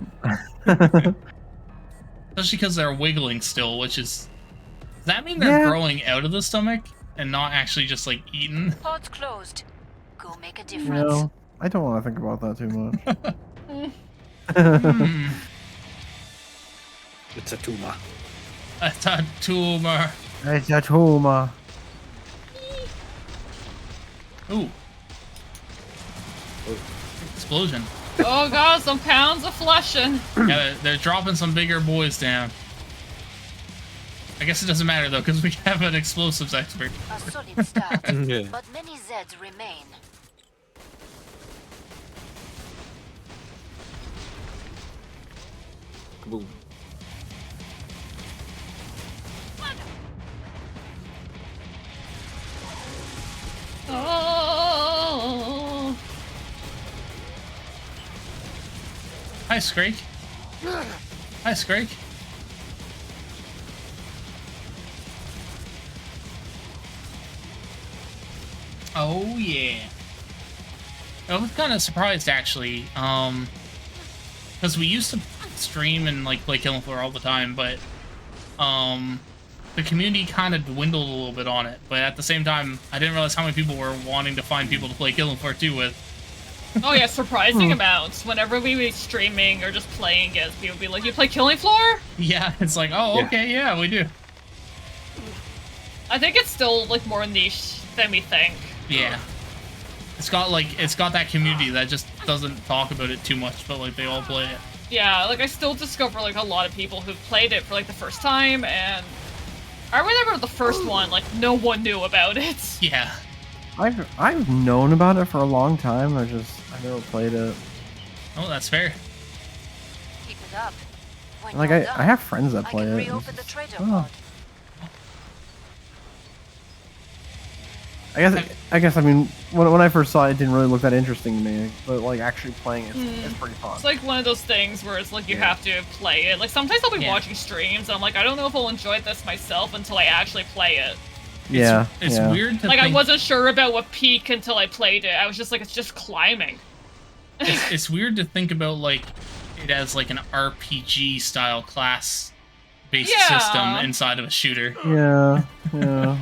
Especially because they're wiggling still, which is... Does that mean they're growing out of the stomach and not actually just, like, eaten? Pod's closed. Go make a You difference. know, I don't want to think about that too much. It's a tumor. It's a tumor. It's a tumor. Ooh. Explosion. Oh god, some pounds of flushing. Yeah, they're dropping some bigger boys down. I guess it doesn't matter though, because we have an explosives expert. A solid start, Yeah. but many Zeds remain. Kaboom. Hi, Scrake. Hi, Scrake. Oh, yeah. I was kind of surprised, actually, because we used to stream and, like, play Killing Floor all the time, but, the community kind of dwindled a little bit on it, but at the same time, I didn't realize how many people were wanting to find people to play Killing Floor 2 with. Oh yeah, surprising amounts. Whenever we were streaming or just playing it, people would be like, "You play Killing Floor?" Yeah, it's like, oh, okay, yeah, we do. I think it's still like more niche than we think. Yeah. It's got that community that just doesn't talk about it too much, but like they all play it. Yeah, like I still discover like a lot of people who've played it for like the first time, and I remember the first one, like no one knew about it. Yeah. I've known about it for a long time. I never played it. Oh, that's fair. Keep it up. Like I have friends that play it. I guess I mean when I first saw it, it didn't really look that interesting to me. But like actually playing it, it's pretty fun. It's like one of those things where it's like you have to play it. Like sometimes I'll be watching streams and I'm like, I don't know if I'll enjoy this myself until I actually play it. It's weird to like think... I wasn't sure about what peak until I played it. I was just like, it's just climbing. it's weird to think about like it as like an RPG style class based system inside of a shooter. Yeah, yeah.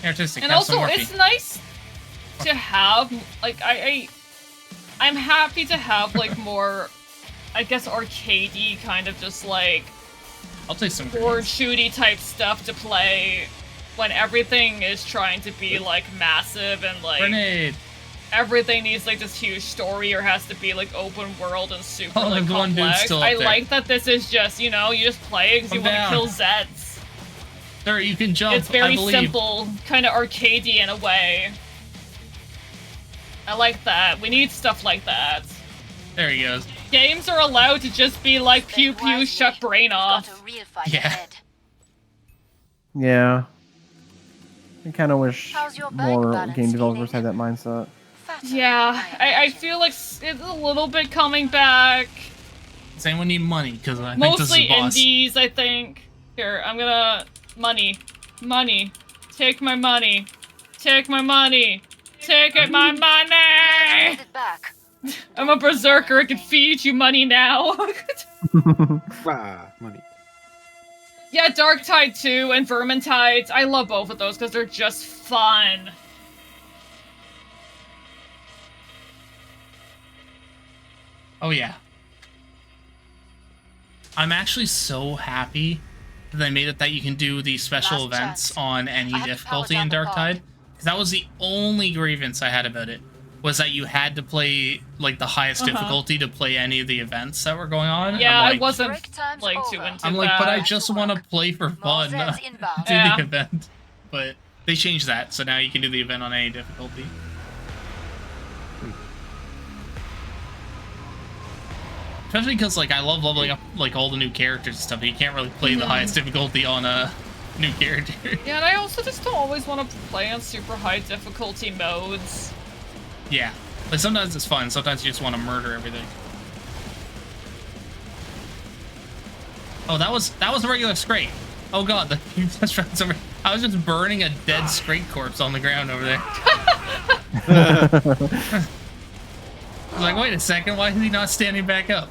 Artistic. And also, it's nice to have like I'm happy to have like more, I guess, arcadey kind of just like I'll take some board shooty type stuff to play when everything is trying to be like massive and like Grenade. Everything needs like this huge story or has to be like open world and super Oh, like the one dude's complex. still up I there. like that this is just, you know, you just play it because you want to down. kill Zeds. Sir, you can jump. It's very I believe. simple, kind of arcadey in a way. I like that. We need stuff like that. There he goes. Games are allowed to just be like pew pew, shut brain off. Yeah. Yeah. I kind of wish more game developers had that mindset. Yeah, I feel like it's a little bit coming back. Does anyone need money? Because I think this is Mostly boss. indies, I think. Here, I'm gonna... Money. Money. Take my money. Take my money. Take it, my money! I'm a berserker, I can feed you money now. Money. Yeah, Darktide 2 and Vermintide. I love both of those because they're just fun. Oh yeah. I'm actually so happy that they made it that you can do the special events on any difficulty in Darktide. Because that was the only grievance I had about it. Was that you had to play like the highest difficulty to play any of the events that were going on. Yeah, I'm like, I wasn't like too into I'm like, but I just want to play for fun, not do the event. But they changed that, so now you can do the event on any difficulty. Especially because like I love leveling up like all the new characters and stuff. But you can't really play the highest difficulty on a new character. Yeah, and I also just don't always want to play on super high difficulty modes. Yeah, but sometimes it's fun. Sometimes you just want to murder everything. Oh, that was a regular Scrake. Oh god, I was just burning a dead Scrake corpse on the ground over there. I was like, wait a second, why is he not standing back up?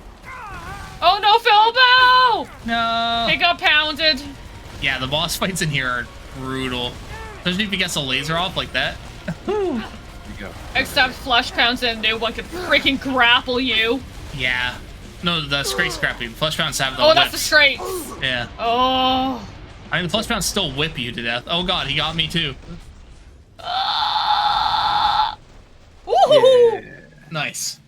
Oh no, Philbo! No! He got pounded. Yeah, the boss fights in here are brutal. Especially if he gets a laser off like that. Go. Except Flesh Pounds and a new one could freaking grapple you. Yeah. No, the Scrake's crappy. The Flesh Pounds have the Oh, whips. that's the Scrake. Yeah. Oh. I mean, the Flesh Pounds still whip you to death. Oh god, he got me too. Woohoo! Yeah. Nice.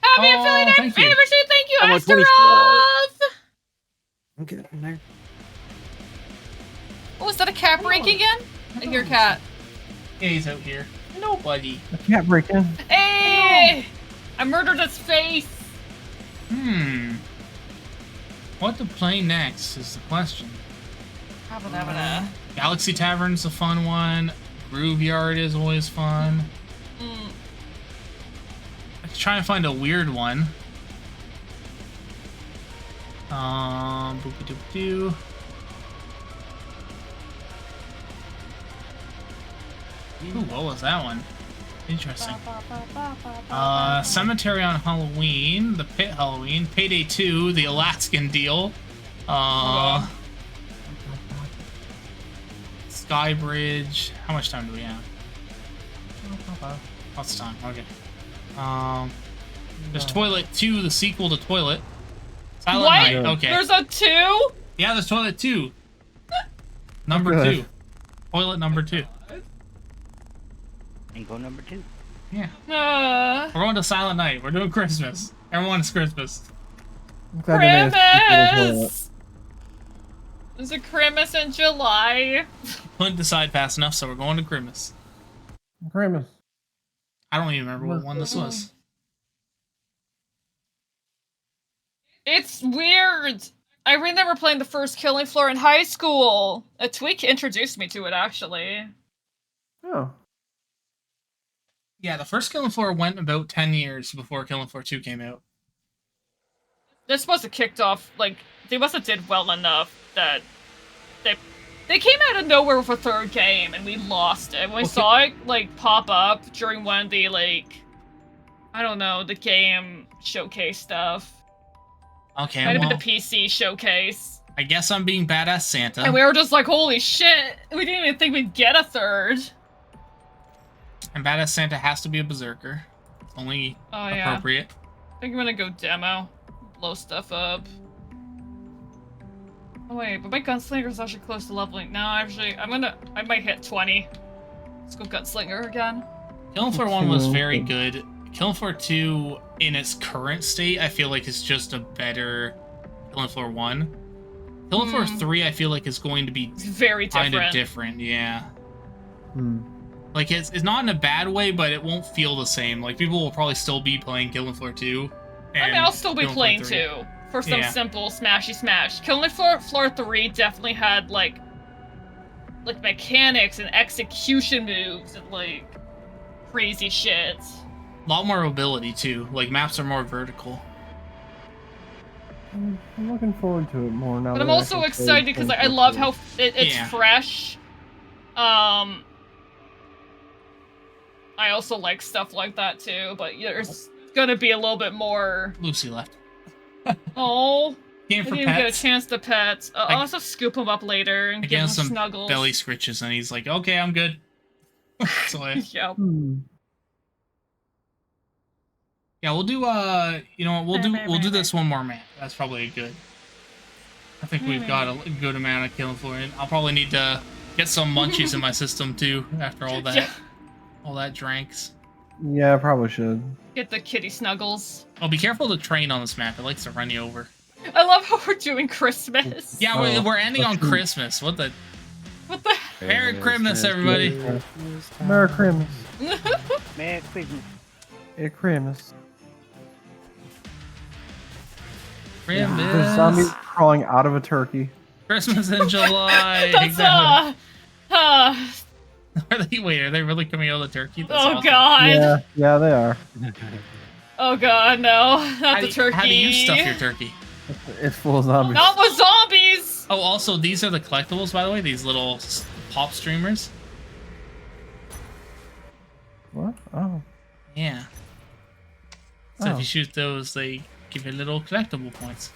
Happy affiliate thank you. anniversary! Thank you, I'm on Astaroth! I'm getting there. Oh, is that a cat breaking again? I hear cat. Yeah, he's out here. Nobody. I can't break in. Hey! I murdered its face! What to play next is the question. Galaxy Tavern's a fun one. Grooveyard is always fun. Mm. Let's try and find a weird one. Boop-a-doop-doo. Ooh, what was that one? Interesting. Cemetery on Halloween, the Pit Halloween, Payday 2, the Alaskan Deal, Skybridge. How much time do we have? Lots of time. Okay. There's Toilet 2, the sequel to Toilet. Silent What? Night. Okay. There's a 2? Yeah, there's Toilet 2. Number Okay. 2. Toilet number 2. And go number 2. Yeah. We're going to Silent Night. We're doing Christmas. Everyone's Christmas. Christmas! There's a Christmas in July. Couldn't decide fast enough, so we're going to Christmas. Christmas. I don't even remember what one this was. It's weird. I remember playing the first Killing Floor in high school. A tweak introduced me to it, actually. Oh. Yeah, the first Killing Floor went about 10 years before Killing Floor 2 came out. They're supposed to kicked off, like, they must have did well enough that they came out of nowhere with a third game, and we lost it. When we saw it, like, pop up during one of the, like, I don't know, the game showcase stuff. Okay, Might have well, been the PC showcase. I guess I'm being Badass Santa. And we were just like, holy shit, we didn't even think we'd get a third. And Badass Santa has to be a berserker. It's only appropriate. I think I'm gonna go demo. Blow stuff up. Oh wait, but my Gunslinger's actually close to leveling. No, actually, I might hit 20. Let's go Gunslinger again. Killing Floor 1 was very good. Killing Floor 2, in its current state, I feel like is just a better Killing Floor 1. Killing Floor 3, I feel like is going to be very kind of different. different, yeah. Like, it's not in a bad way, but it won't feel the same. Like, people will probably still be playing Killing Floor 2. I mean, I'll still be Killing Floor playing 3. 2. For some Yeah. simple smashy smash. Killing Floor 3 definitely had, like mechanics and execution moves and, like, crazy shit. A lot more mobility, too. Like, maps are more vertical. I'm looking forward to it more now. But that I'm I also can play excited because I Killing love Floor how it's Yeah. fresh. I also like stuff like that too, but there's gonna be a little bit more. Lucy left. Oh, Game I for didn't even get a pets. chance to pet. I'll also scoop him up later and give Again, him some snuggles. belly scritches, and he's like, okay, I'm good. So, Yep. yeah, we'll do, you know what, we'll do this one more map. That's probably good. I think we've got a good amount of Killing Floor in. I'll probably need to get some munchies in my system, too, after all that. Yeah. All that drinks. Yeah, I probably should. Get the kitty snuggles. Oh, be careful of the train on this map. It likes to run you over. I love how we're doing Christmas. Yeah, we're ending on Christmas. What the? What the? Merry Christmas, everybody. Merry Christmas. Merry Christmas. Merry Christmas. Christmas. There's zombies crawling out of a turkey. Christmas in July. That's Exactly. Wait, are they really coming out of the turkey? That's Oh awesome. god. Yeah, they are. Oh god, no. Not the How turkey. do you stuff your turkey? It's full of zombies. Not with zombies! Oh, also, these are the collectibles, by the way. These little pop streamers. What? Oh. Yeah. So if Oh. you shoot those, they give you little collectible points.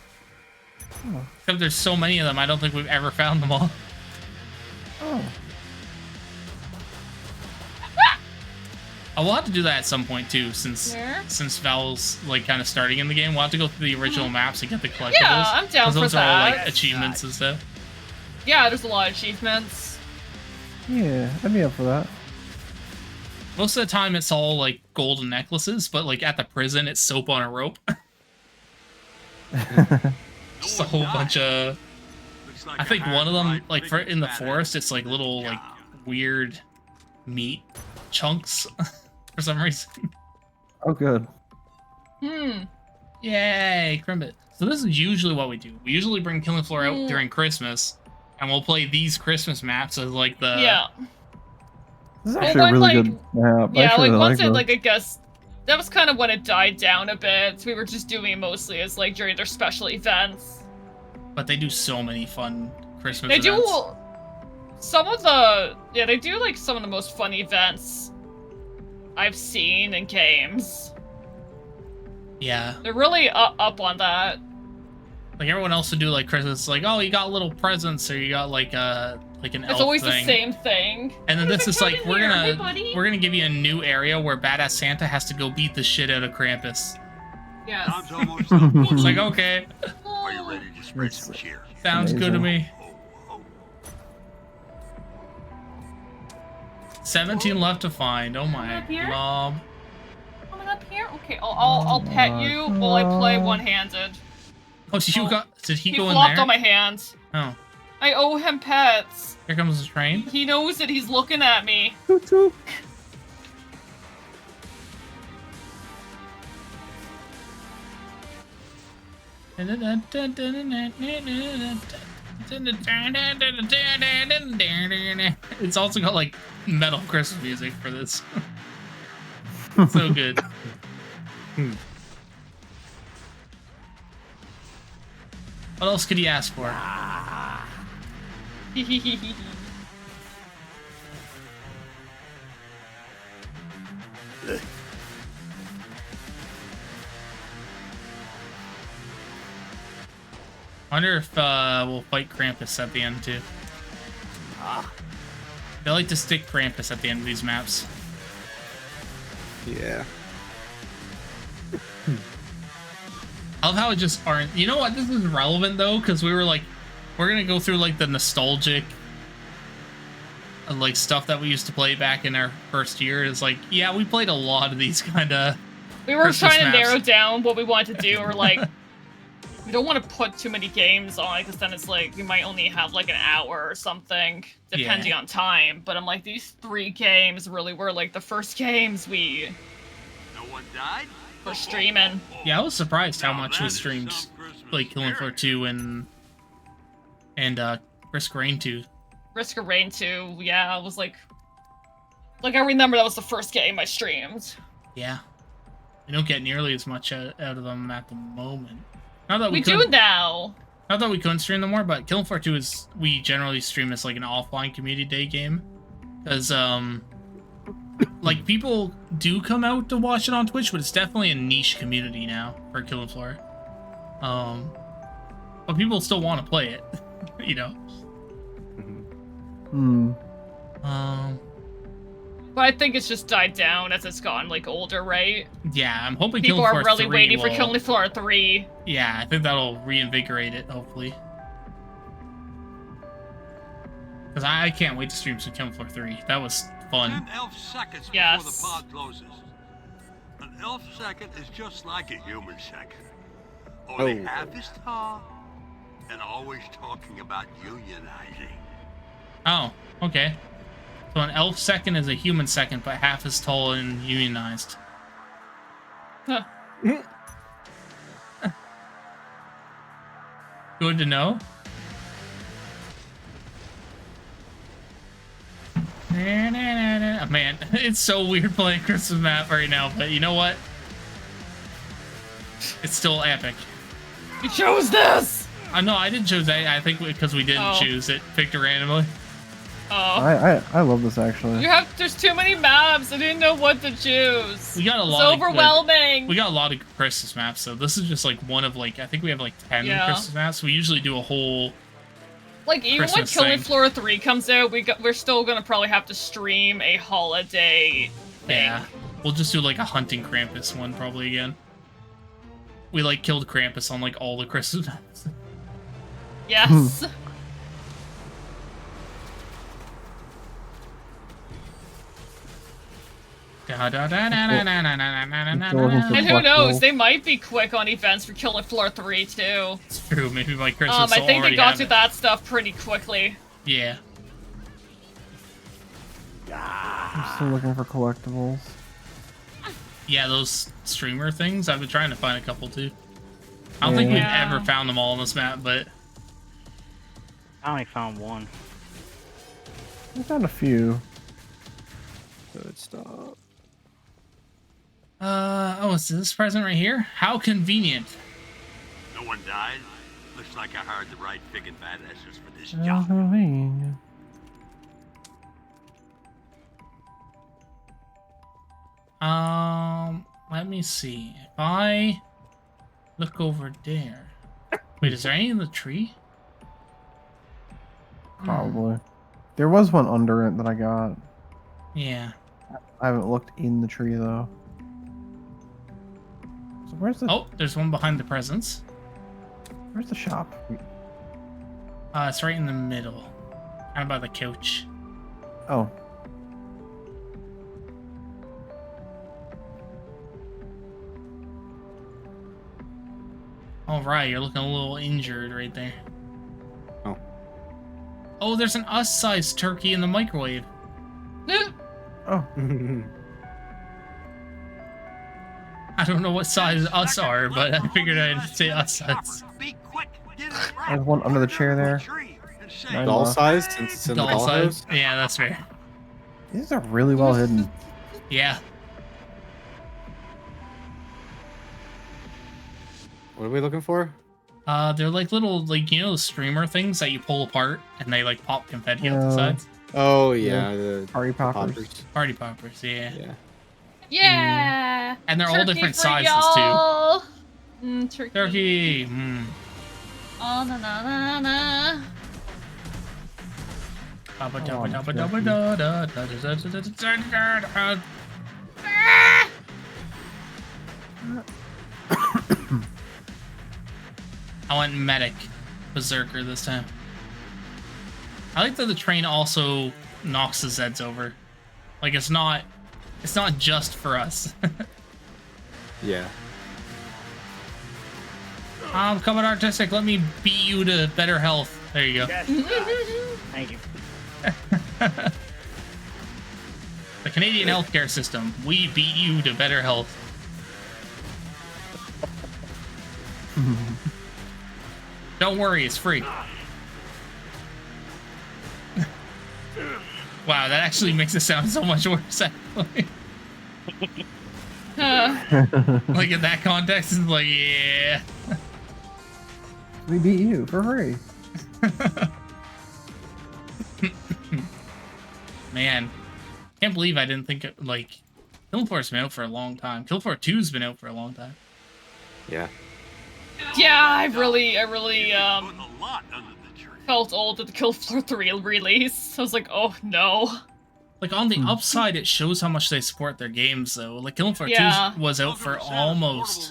Oh. Except there's so many of them, I don't think we've ever found them all. Oh. I will have to do that at some point too, since Val's like kind of starting in the game. We'll have to go through the original maps and get the collectibles. Yeah, I'm down 'cause for those are all like that. achievements and stuff. Yeah, there's a lot of achievements. Yeah, I'd be up for that. Most of the time, it's all like golden necklaces, but like at the prison, it's soap on a rope. Just a whole bunch of. I think one of them, like in the forest, it's like little like weird meat chunks for some reason. Oh, good. Yay, Crimbit. So this is usually what we do. We usually bring Killing Floor out during Christmas, and we'll play these Christmas maps as like the This is actually a really good map. I Yeah, actually like really once like it, this. like, I guess, that was kind of when it died down a bit. So we were just doing it mostly as, like, during their special events. But they do so many fun Christmas They events. do some of the, yeah, they do, like, some of the most fun events I've seen in games. Yeah. They're really up on that. Like everyone else would do like Christmas, like, oh, you got little presents or you got like an elf It's always thing. the same thing. And then this is like we're Hey, gonna buddy. give you a new area where badass Santa has to go beat the shit out of Krampus. Yes. It's like, okay. Are you ready to spread some cheer? Sounds good to me. 17 left to find. Oh my here? glob. Coming up here? Okay, I'll pet you while I play one-handed. Oh, did he go in flopped there? on my hand. Oh. I owe him pets. Here comes the train. He knows it. He's looking at me. It's also got like metal Christmas music for this. So good. What else could you ask for? Wonder if we'll fight Krampus at the end too. They like to stick Krampus at the end of these maps. Yeah. I love how it just aren't. You know what? This is relevant though, because we were like, we're gonna go through like the nostalgic, like stuff that we used to play back in our first year. It's like, yeah, we played a lot of these kind of. We were trying to narrow down what we wanted to do. We're like, we don't want to put too many games on it because then it's like we might only have like an hour or something, depending on time. But I'm like, these 3 games really were like the first games we were streaming. Yeah, I was surprised how much we streamed, like Killing Floor 2 and Risk of Rain 2. Risk of Rain 2, yeah, it was like I remember that was the first game I streamed. Yeah, we don't get nearly as much out of them at the moment. Not that we do now. Not that we couldn't stream them more, but Killing Floor 2 is, we generally stream as like an offline community day game. Because, like, people do come out to watch it on Twitch, but it's definitely a niche community now for Killing Floor. But people still want to play it, you know? But I think it's just died down as it's gotten like older, right? Yeah, I'm hoping people Killing are Floor really 3 waiting for will- Killing Floor 3. Yeah, I think that'll reinvigorate it, hopefully. Because I can't wait to stream some Killing Floor 3. That was fun. 10 elf seconds Yes. before the pod closes. An elf second is just like a human second. Only half as tall and always talking about unionizing. Oh, okay. So an elf second is a human second, but half as tall and unionized. Huh. Good to know. Man, it's so weird playing Christmas map right now, but you know what? It's still epic. You chose this! No, I didn't choose that. I think because we didn't choose it. Picked it randomly. Oh. I love this actually. There's too many maps. I didn't know what to choose. We got a lot. It's overwhelming. We got a lot of Christmas maps, so this is just like one of like, I think we have like 10 Christmas maps. We usually do a whole. Like even Christmas when Killing thing. Floor 3 comes out, we're still gonna probably have to stream a holiday thing. Yeah, we'll just do like a hunting Krampus one probably again. We like killed Krampus on like all the Christmas maps. Yes. And who knows? They might be quick on events for Killing Floor 3 too. It's true. Maybe my Christmas. I think they already got have to it. that stuff pretty quickly. Yeah. I'm still looking for collectibles. Yeah, those streamer things. I've been trying to find a couple too. I don't think we've ever found them all on this map, but I only found one. I found a few. Stop. Oh, is this present right here? How convenient. No one died. Looks like I hired the right friggin' badasses for this Oh, job. Halloween. Let me see. If I look over there. Wait, is there any in the tree? Probably. There was one under it that I got. Yeah. I haven't looked in the tree though. So where's the? Oh, there's one behind the presents. Where's the shop? It's right in the middle, kind of by the couch. Oh. All right, you're looking a little injured right there. Oh. Oh, there's an us-sized turkey in the microwave. Oh. I don't know what size us are, but I figured I'd say us size. There's one under the chair there. Doll sized since it's in the Doll dollhouse? size? Yeah, that's fair. These are really well hidden. Yeah. What are we looking for? They're like little, like, you know, the streamer things that you pull apart and they like pop confetti out the sides. Oh yeah, the party poppers. Party poppers, yeah. Yeah. And they're all Turkey different for sizes y'all. too. Turkey. Turkey. Oh na na na na. I went medic berserker this time. I like that the train also knocks the Zeds over. Like it's not just for us. Yeah. I'm coming artistic. Let me beat you to better health. There you go. Thank you. The Canadian healthcare system. We beat you to better health. Don't worry, it's free. Wow, that actually makes it sound so much worse, actually. Like in that context, it's like, yeah. We beat you for free. Man, can't believe I didn't think it, like, Kill Floor's been out for a long time. Kill Floor 2's been out for a long time. Yeah. Yeah, I really felt old at the Kill Floor 3 release. I was like, oh no. Like on the upside, it shows how much they support their games, though. Like Kill Floor 2 was out for almost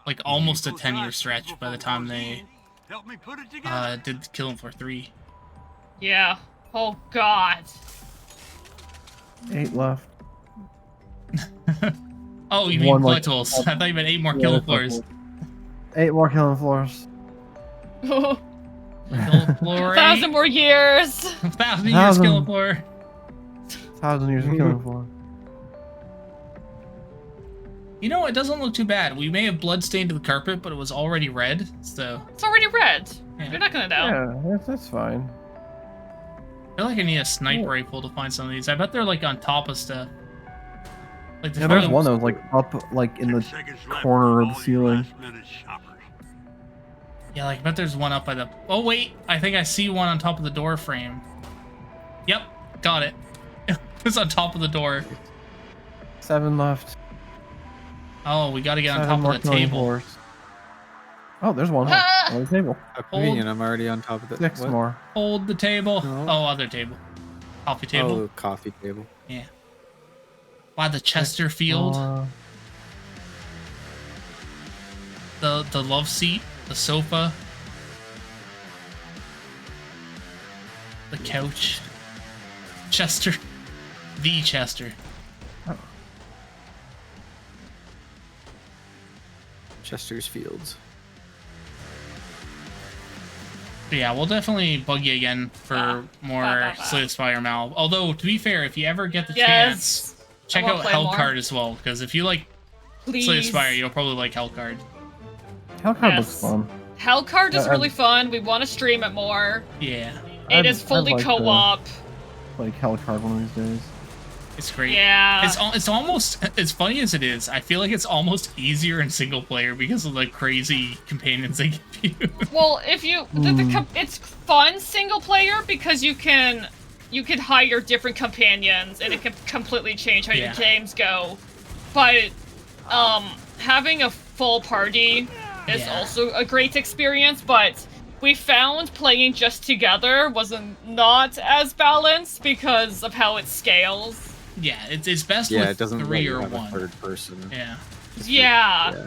a 10-year stretch by the time they did Kill Floor 3. Yeah. Oh god. 8 left. Oh, you mean collectibles? I thought you meant 8 more Kill Floors. 8 more killing floors. Kill Floor 1,000 more years. 1,000 years Kill Floor. 1,000 years of killing floor. You know, it doesn't look too bad. We may have bloodstained the carpet, but it was already red, so... It's already red. Yeah. You're not gonna know. Yeah, that's fine. I feel like I need a sniper rifle to find some of these. I bet they're like on top of stuff. Like Yeah, there's one that was like up, like in the corner of the ceiling. Yeah, like I bet there's one up by the... Oh wait, I think I see one on top of the door frame. Yep, got it. It's on top of the door. 7 left. Oh, we gotta get on 7 top more of the killing table. floors. Oh, there's one on the table. How convenient, I'm already on top of it. 6 more. Hold the table. No. Oh, other table. Coffee table. Oh, coffee table. Yeah. Wow, the Chesterfield. The love seat. The sofa. The couch. Chester. The Chester. Chester's Fields. But yeah, we'll definitely bug you again for more Slay the Spire Mal. Although, to be fair, if you ever get the chance, check out Hellcard as well. Because if you like Slay the Spire, you'll probably like Hellcard. Hellcard looks fun. Hellcard is really fun. We want to stream it more. Yeah. It is fully co-op. Like Hellcard one of these days. It's great. Yeah. It's almost, as funny as it is, I feel like it's almost easier in single player because of the crazy companions they give you. Well, if you it's fun single player because you can hire different companions and it can completely change how your games go. But having a full party is also a great experience, but we found playing just together wasn't not as balanced because of how it scales. Yeah, it's best Yeah, with it doesn't 3 really or have 1. a third person. Yeah. Yeah.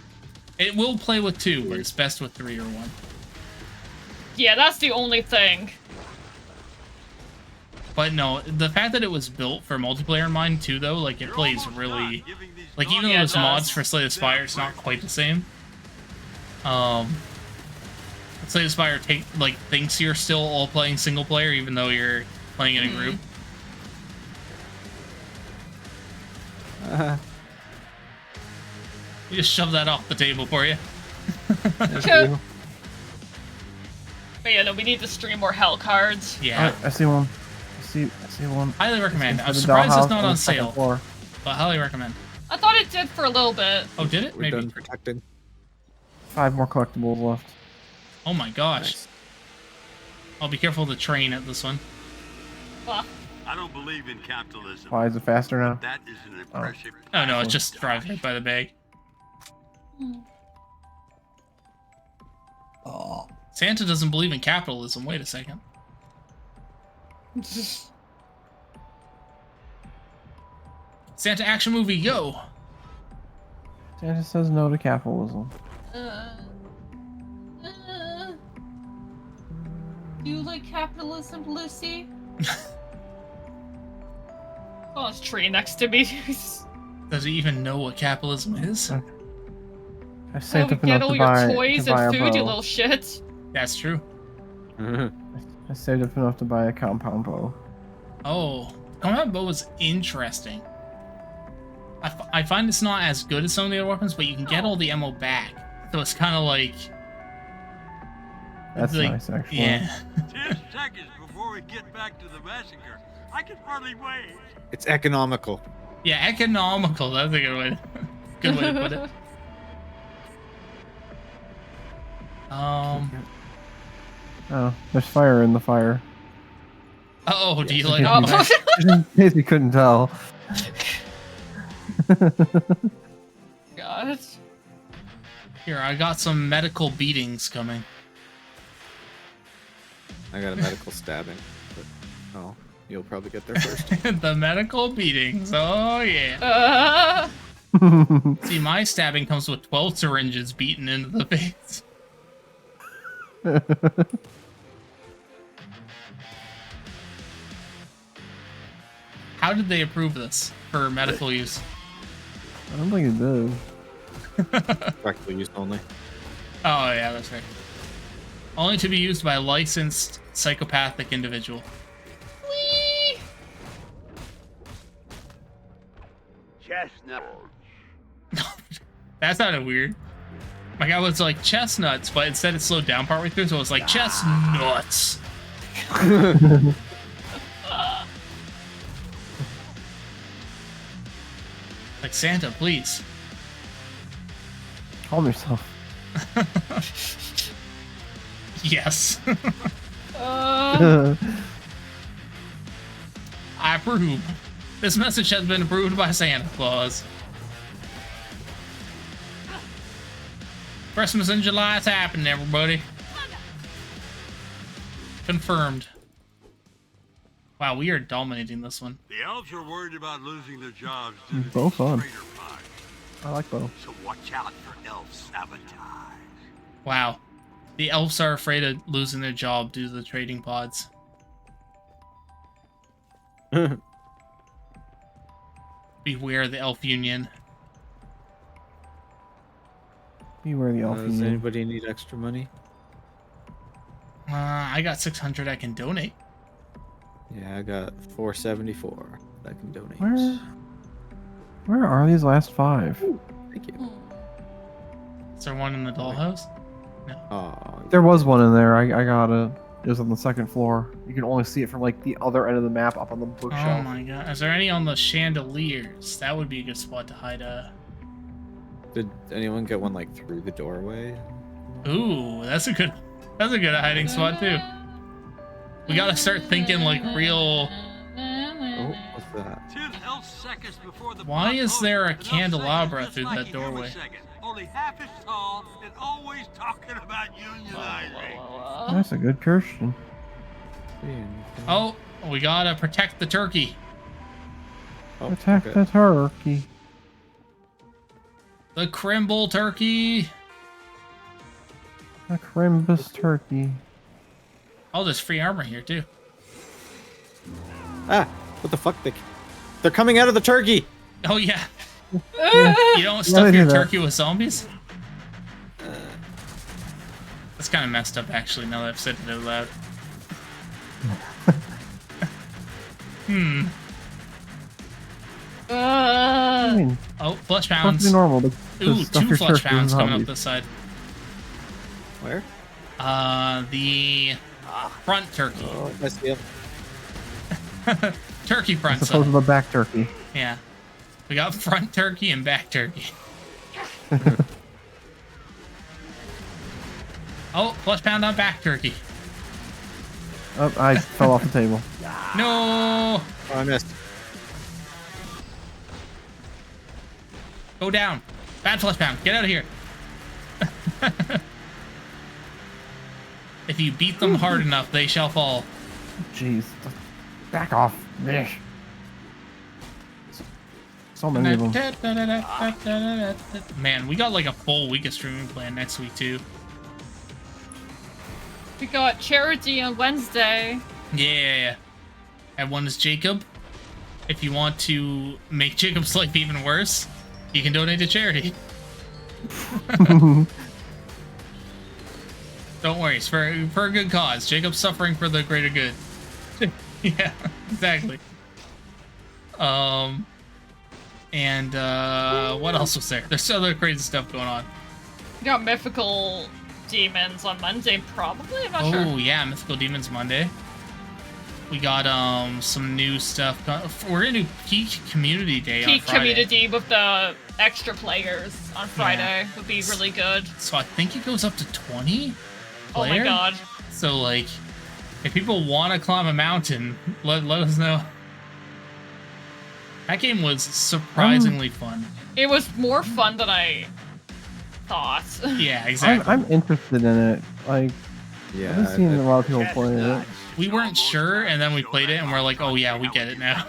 It will play with 2, but it's best with 3 or 1. Yeah, that's the only thing. But no, the fact that it was built for multiplayer in mind too, though, like it plays really, like even though there's mods for Slay the Spire, it's not quite the same. Slay the Spire thinks you're still all playing single player, even though you're playing in a group. You just shove that off the table for you. But yeah, no, we need to stream more Hell cards. Yeah. I see one. I see one. Highly recommend. I'm It's surprised it's dollhouse not on on the second sale, floor. but highly recommend. I thought it did for a little bit. Oh, did it? We're Maybe. done protecting. 5 more collectibles left. Oh my gosh. Nice. I'll be careful of the train at this one. Well, I don't believe in capitalism. Why is it faster now? That is an impressive. Oh no, it's just drive right by the bag. Oh. Santa doesn't believe in capitalism. Wait a second. Santa action movie, go! Santa says no to capitalism. Do you like capitalism, Lucy? Oh, it's tree next to me. Does he even know what capitalism is? I saved up get enough all to your buy, toys to buy and a food, you bow. little shit. That's true. I saved up enough to buy a compound bow. Oh, combat bow is interesting. I find it's not as good as some of the other weapons, but you can get all the ammo back. So it's kind of like... That's like, nice, actually. Yeah. 10 seconds before we get back to the massacre. I can hardly wait. It's economical. Yeah, economical. That's a good way to put it. Oh, there's fire in the fire. Oh, do you like... Just in case you couldn't tell. God. Here, I got some medical beatings coming. I got a medical stabbing. But, oh, you'll probably get there first. The medical beatings. Oh, yeah. See, my stabbing comes with 12 syringes beaten into the face. How did they approve this for medical use? I don't think it does. Practical use only. Oh, yeah, that's right. Only to be used by a licensed psychopathic individual. Whee! Chestnut. That sounded weird. My guy was like chestnuts, but instead it slowed down partway through, so it was like chestnuts. Like Santa, please. Calm yourself. Yes. Uh, I approve. This message has been approved by Santa Claus. Christmas in July is happening, everybody. Confirmed. Wow, we are dominating this one. The elves are worried about losing their jobs. Bow fun. I like bow. So watch out for elf sabotage. Wow. The elves are afraid of losing their job due to the trading pods. Beware the elf union. Beware the elf Does union. anybody need extra money? I got 600 I can donate. Yeah, I got 474 that I can donate. Where are these last 5? Thank you. Is there one in the dollhouse? No. Oh, There was one in there. I got it. is on the second floor. You can only see it from like the other end of the map up on the bookshelf. Oh my god. Is there any on the chandeliers? That would be a good spot to hide Did anyone get one like through the doorway? Ooh, that's a good hiding spot too. We gotta start thinking like real. Oh, what's that? Why is there a candelabra through that doorway? Only half as tall and always talking about unionizing. That's a good question. Oh, we gotta protect the turkey. Protect the turkey. The Crimble turkey. A Crimbus turkey. Oh, there's free armor here too. Ah, what the fuck? They're coming out of the turkey. Oh yeah. Yeah. You don't stuff your that. turkey with zombies? That's kind of messed up, actually, now that I've said it out loud. I mean, Oh, flesh pounds. perfectly normal. Ooh, stuff 2 your flesh turkey pounds with coming up zombies. this side. Where? The front turkey. Oh, I see him. Turkey front As opposed to side. the back turkey. Yeah. We got front turkey and back turkey. Oh, flesh pound on back turkey. Oh, I fell off the table. No! Oh, I missed. Go down. Bad flesh pound. Get out of here. If you beat them hard enough, they shall fall. Jeez. Back off. Ugh. So many of them. Man, we got like a full week of streaming planned next week too. We got charity on Wednesday. Yeah. And one is Jacob. If you want to make Jacob's life even worse, you can donate to charity. Don't worry, it's for a good cause. Jacob's suffering for the greater good. Yeah, exactly. And what else was there? There's other crazy stuff going on. We got mythical demons on Monday, probably. I'm not sure. Oh yeah, Mythical Demons Monday. We got some new stuff. We're gonna do Peak Community Day on Peak Friday. community with the extra players on Friday would be really good. So I think it goes up to 20 Oh my player? god. So like, if people want to climb a mountain, let us know. That game was surprisingly fun. It was more fun than I thought. Yeah, exactly. I'm interested in it. Like, Yeah, I've been seeing a lot of people playing it. We weren't sure, and then we played it, and we're like, oh yeah, we get it now.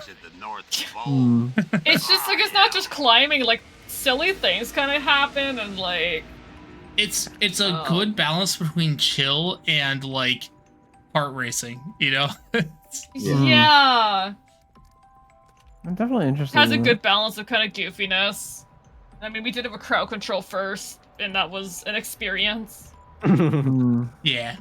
It's just like, it's not just climbing, like silly things kind of happen, and like It's a good balance between chill and like heart racing, you know? yeah. I'm definitely interested. Has a in good it. balance of kind of goofiness. I mean, we did have a crowd control first, and that was an experience. Yeah.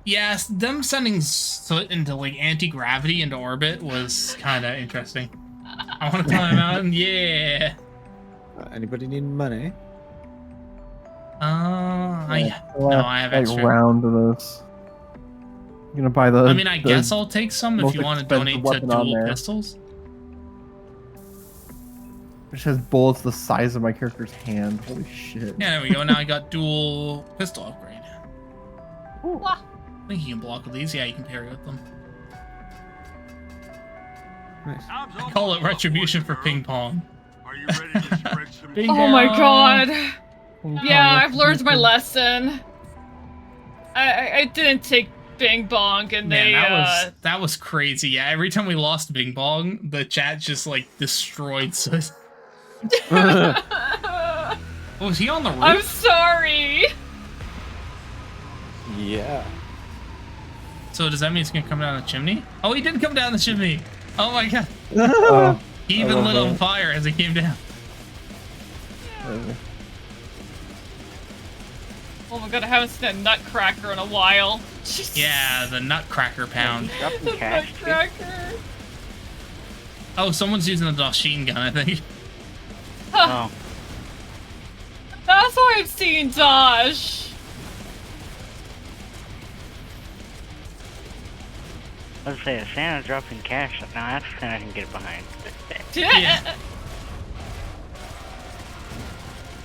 Yes, them sending Soot into like anti-gravity into orbit was kind of interesting. I want to climb out and yeah. Anybody need money? No, I have like extra. round of this. I'm gonna buy the. I mean, I the guess I'll take some if most you want to expensive donate to weapon on dual there. pistols. Which has bullets the size of my character's hand. Holy shit. Yeah, there we go. Now I got dual pistol upgrade. Wah. I think you can block with these. Yeah, you can parry with them. Nice. I call it retribution for ping pong. Are you ready to spread some Oh my god. Ping Yeah, pong I've learned my retribution. lesson. I didn't take Bing Bong, and Man, they that was crazy. Yeah, every time we lost Bing Bong, the chat just like destroyed us. Was he on the roof? I'm sorry. Yeah. So does that mean he's gonna come down the chimney? Oh, he did come down the chimney. Oh my god. He I even love lit on that. fire as he came down. Oh my god, I haven't seen a nutcracker in a while. Yeah, the Nutcracker pound. The nutcracker. Oh, someone's using a machine gun, I think. Huh. That's why I'm seeing Dosh. I was gonna say, Santa dropping cash. Now that's the thing I can get behind. Yeah.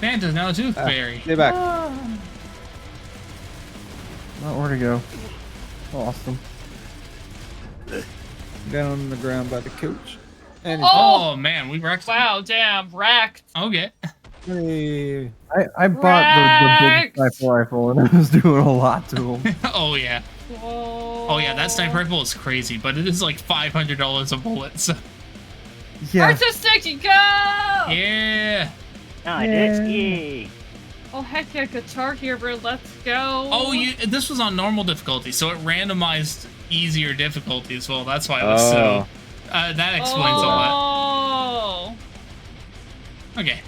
Santa's now a tooth fairy. Stay back. Not where to go. Awesome. Down on the ground by the coach. And Oh man, we wrecked. Wow, damn, wrecked. Okay. Hey. I bought the big sniper rifle and I was doing a lot to him. Oh yeah. Oh yeah, that sniper rifle is crazy, but it is like $500 a bullet. So. Yeah. Artistic, you go! Yeah. Oh, I did. Yay. Oh heck yeah, Guitar Hero, let's go. Oh, this was on normal difficulty, so it randomized easier difficulty as well. That's why it was so. That explains a lot. Okay,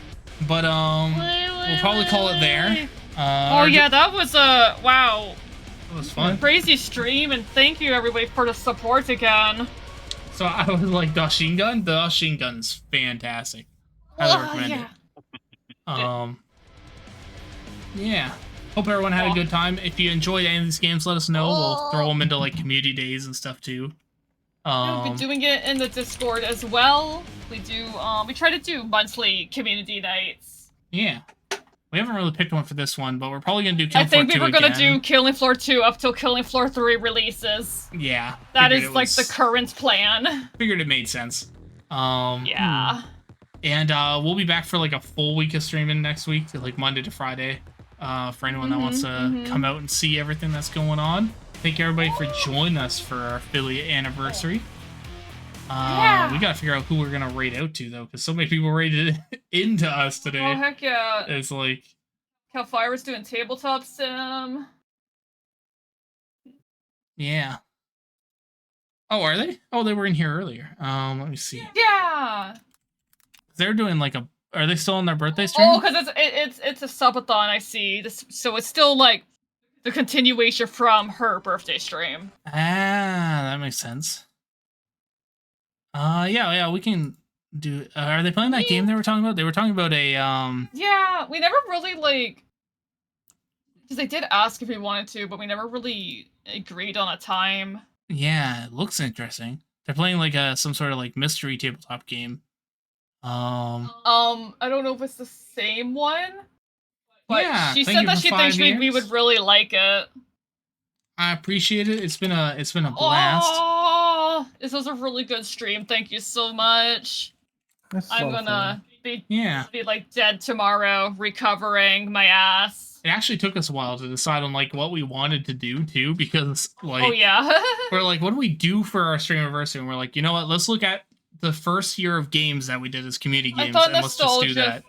but we'll probably call it there. Oh yeah, that was wow. That was fun. Crazy stream, and thank you everybody for the support again. So I was like, the Shin Gun? The Shin Gun's fantastic. Highly recommend it. Yeah. Hope everyone had a good time. If you enjoyed any of these games, let us know. We'll throw them into like community days and stuff too. We've been doing it in the Discord as well. We do we try to do monthly community nights. Yeah. We haven't really picked one for this one, but we're probably gonna do Killing I think Floor 2 we were gonna again. do Killing Floor 2 up till Killing Floor 3 releases. Yeah. That is like the current plan. Figured it made sense. Yeah. And we'll be back for like a full week of streaming next week, like Monday to Friday. For anyone that wants to come out and see everything that's going on. Thank you everybody for joining us for our affiliate anniversary. We gotta figure out who we're gonna raid out to though, because so many people raided into us today. Oh heck yeah. It's like Calfire's doing tabletop sim. yeah. Oh, are they? Oh, they were in here earlier. Let me see. Yeah. They're doing like a. Are they still on their birthday stream? Oh, because it's a subathon. I see. So it's still like the continuation from her birthday stream. Ah, that makes sense. Yeah, we can do. Are they playing that game they were talking about? They were talking about a Yeah, we never really like. Because they did ask if we wanted to, but we never really agreed on a time. Yeah, it looks interesting. They're playing like some sort of like mystery tabletop game. I don't know if it's the same one. But yeah, she said that she thinks we would really like it. I appreciate it. It's been a blast. Oh, this was a really good stream. Thank you so much. I'm gonna be like dead tomorrow, recovering my ass. It actually took us a while to decide on like what we wanted to do too, because like we're like, what do we do for our Streamaversary? And we're like, you know what? Let's look at the first year of games that we did as community games, and let's just do that.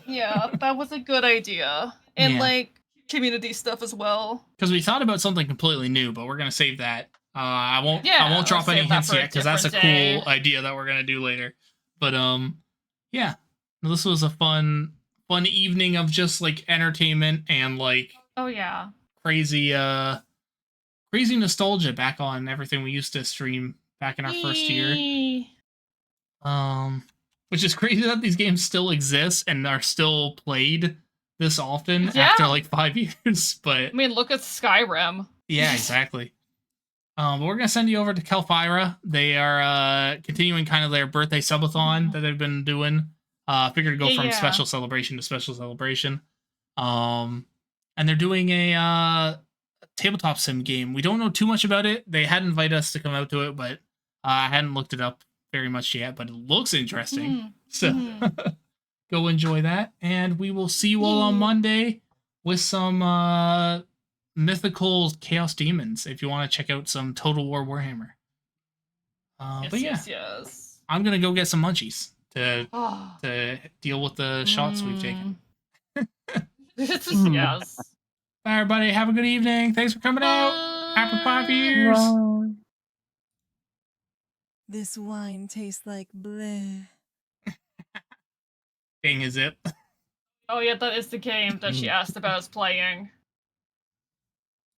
Yeah, that was a good idea, and like community stuff as well. Because we thought about something completely new, but we're gonna save that. I won't drop any hints yet because that's a cool idea that we're gonna do later. But yeah, this was a fun evening of just like entertainment and like crazy nostalgia back on everything we used to stream back in our first year. Which is crazy that these games still exist and are still played this often after like 5 years. But I mean, look at Skyrim. Yeah, exactly. But we're gonna send you over to Calfira. They are continuing kind of their birthday subathon that they've been doing. Figured to go from special celebration to special celebration. And they're doing a tabletop sim game. We don't know too much about it. They had invited us to come out to it, but I hadn't looked it up very much yet. But it looks interesting. So go enjoy that, and we will see you all on Monday with some mythical chaos demons if you want to check out some Total War Warhammer. But yeah, I'm gonna go get some munchies to deal with the shots we've taken. Yes. Bye, everybody. Have a good evening. Thanks for coming out. Happy 5 years. This wine tastes like bleh. Dang, is it? Oh yeah, that is the game that she asked about us playing.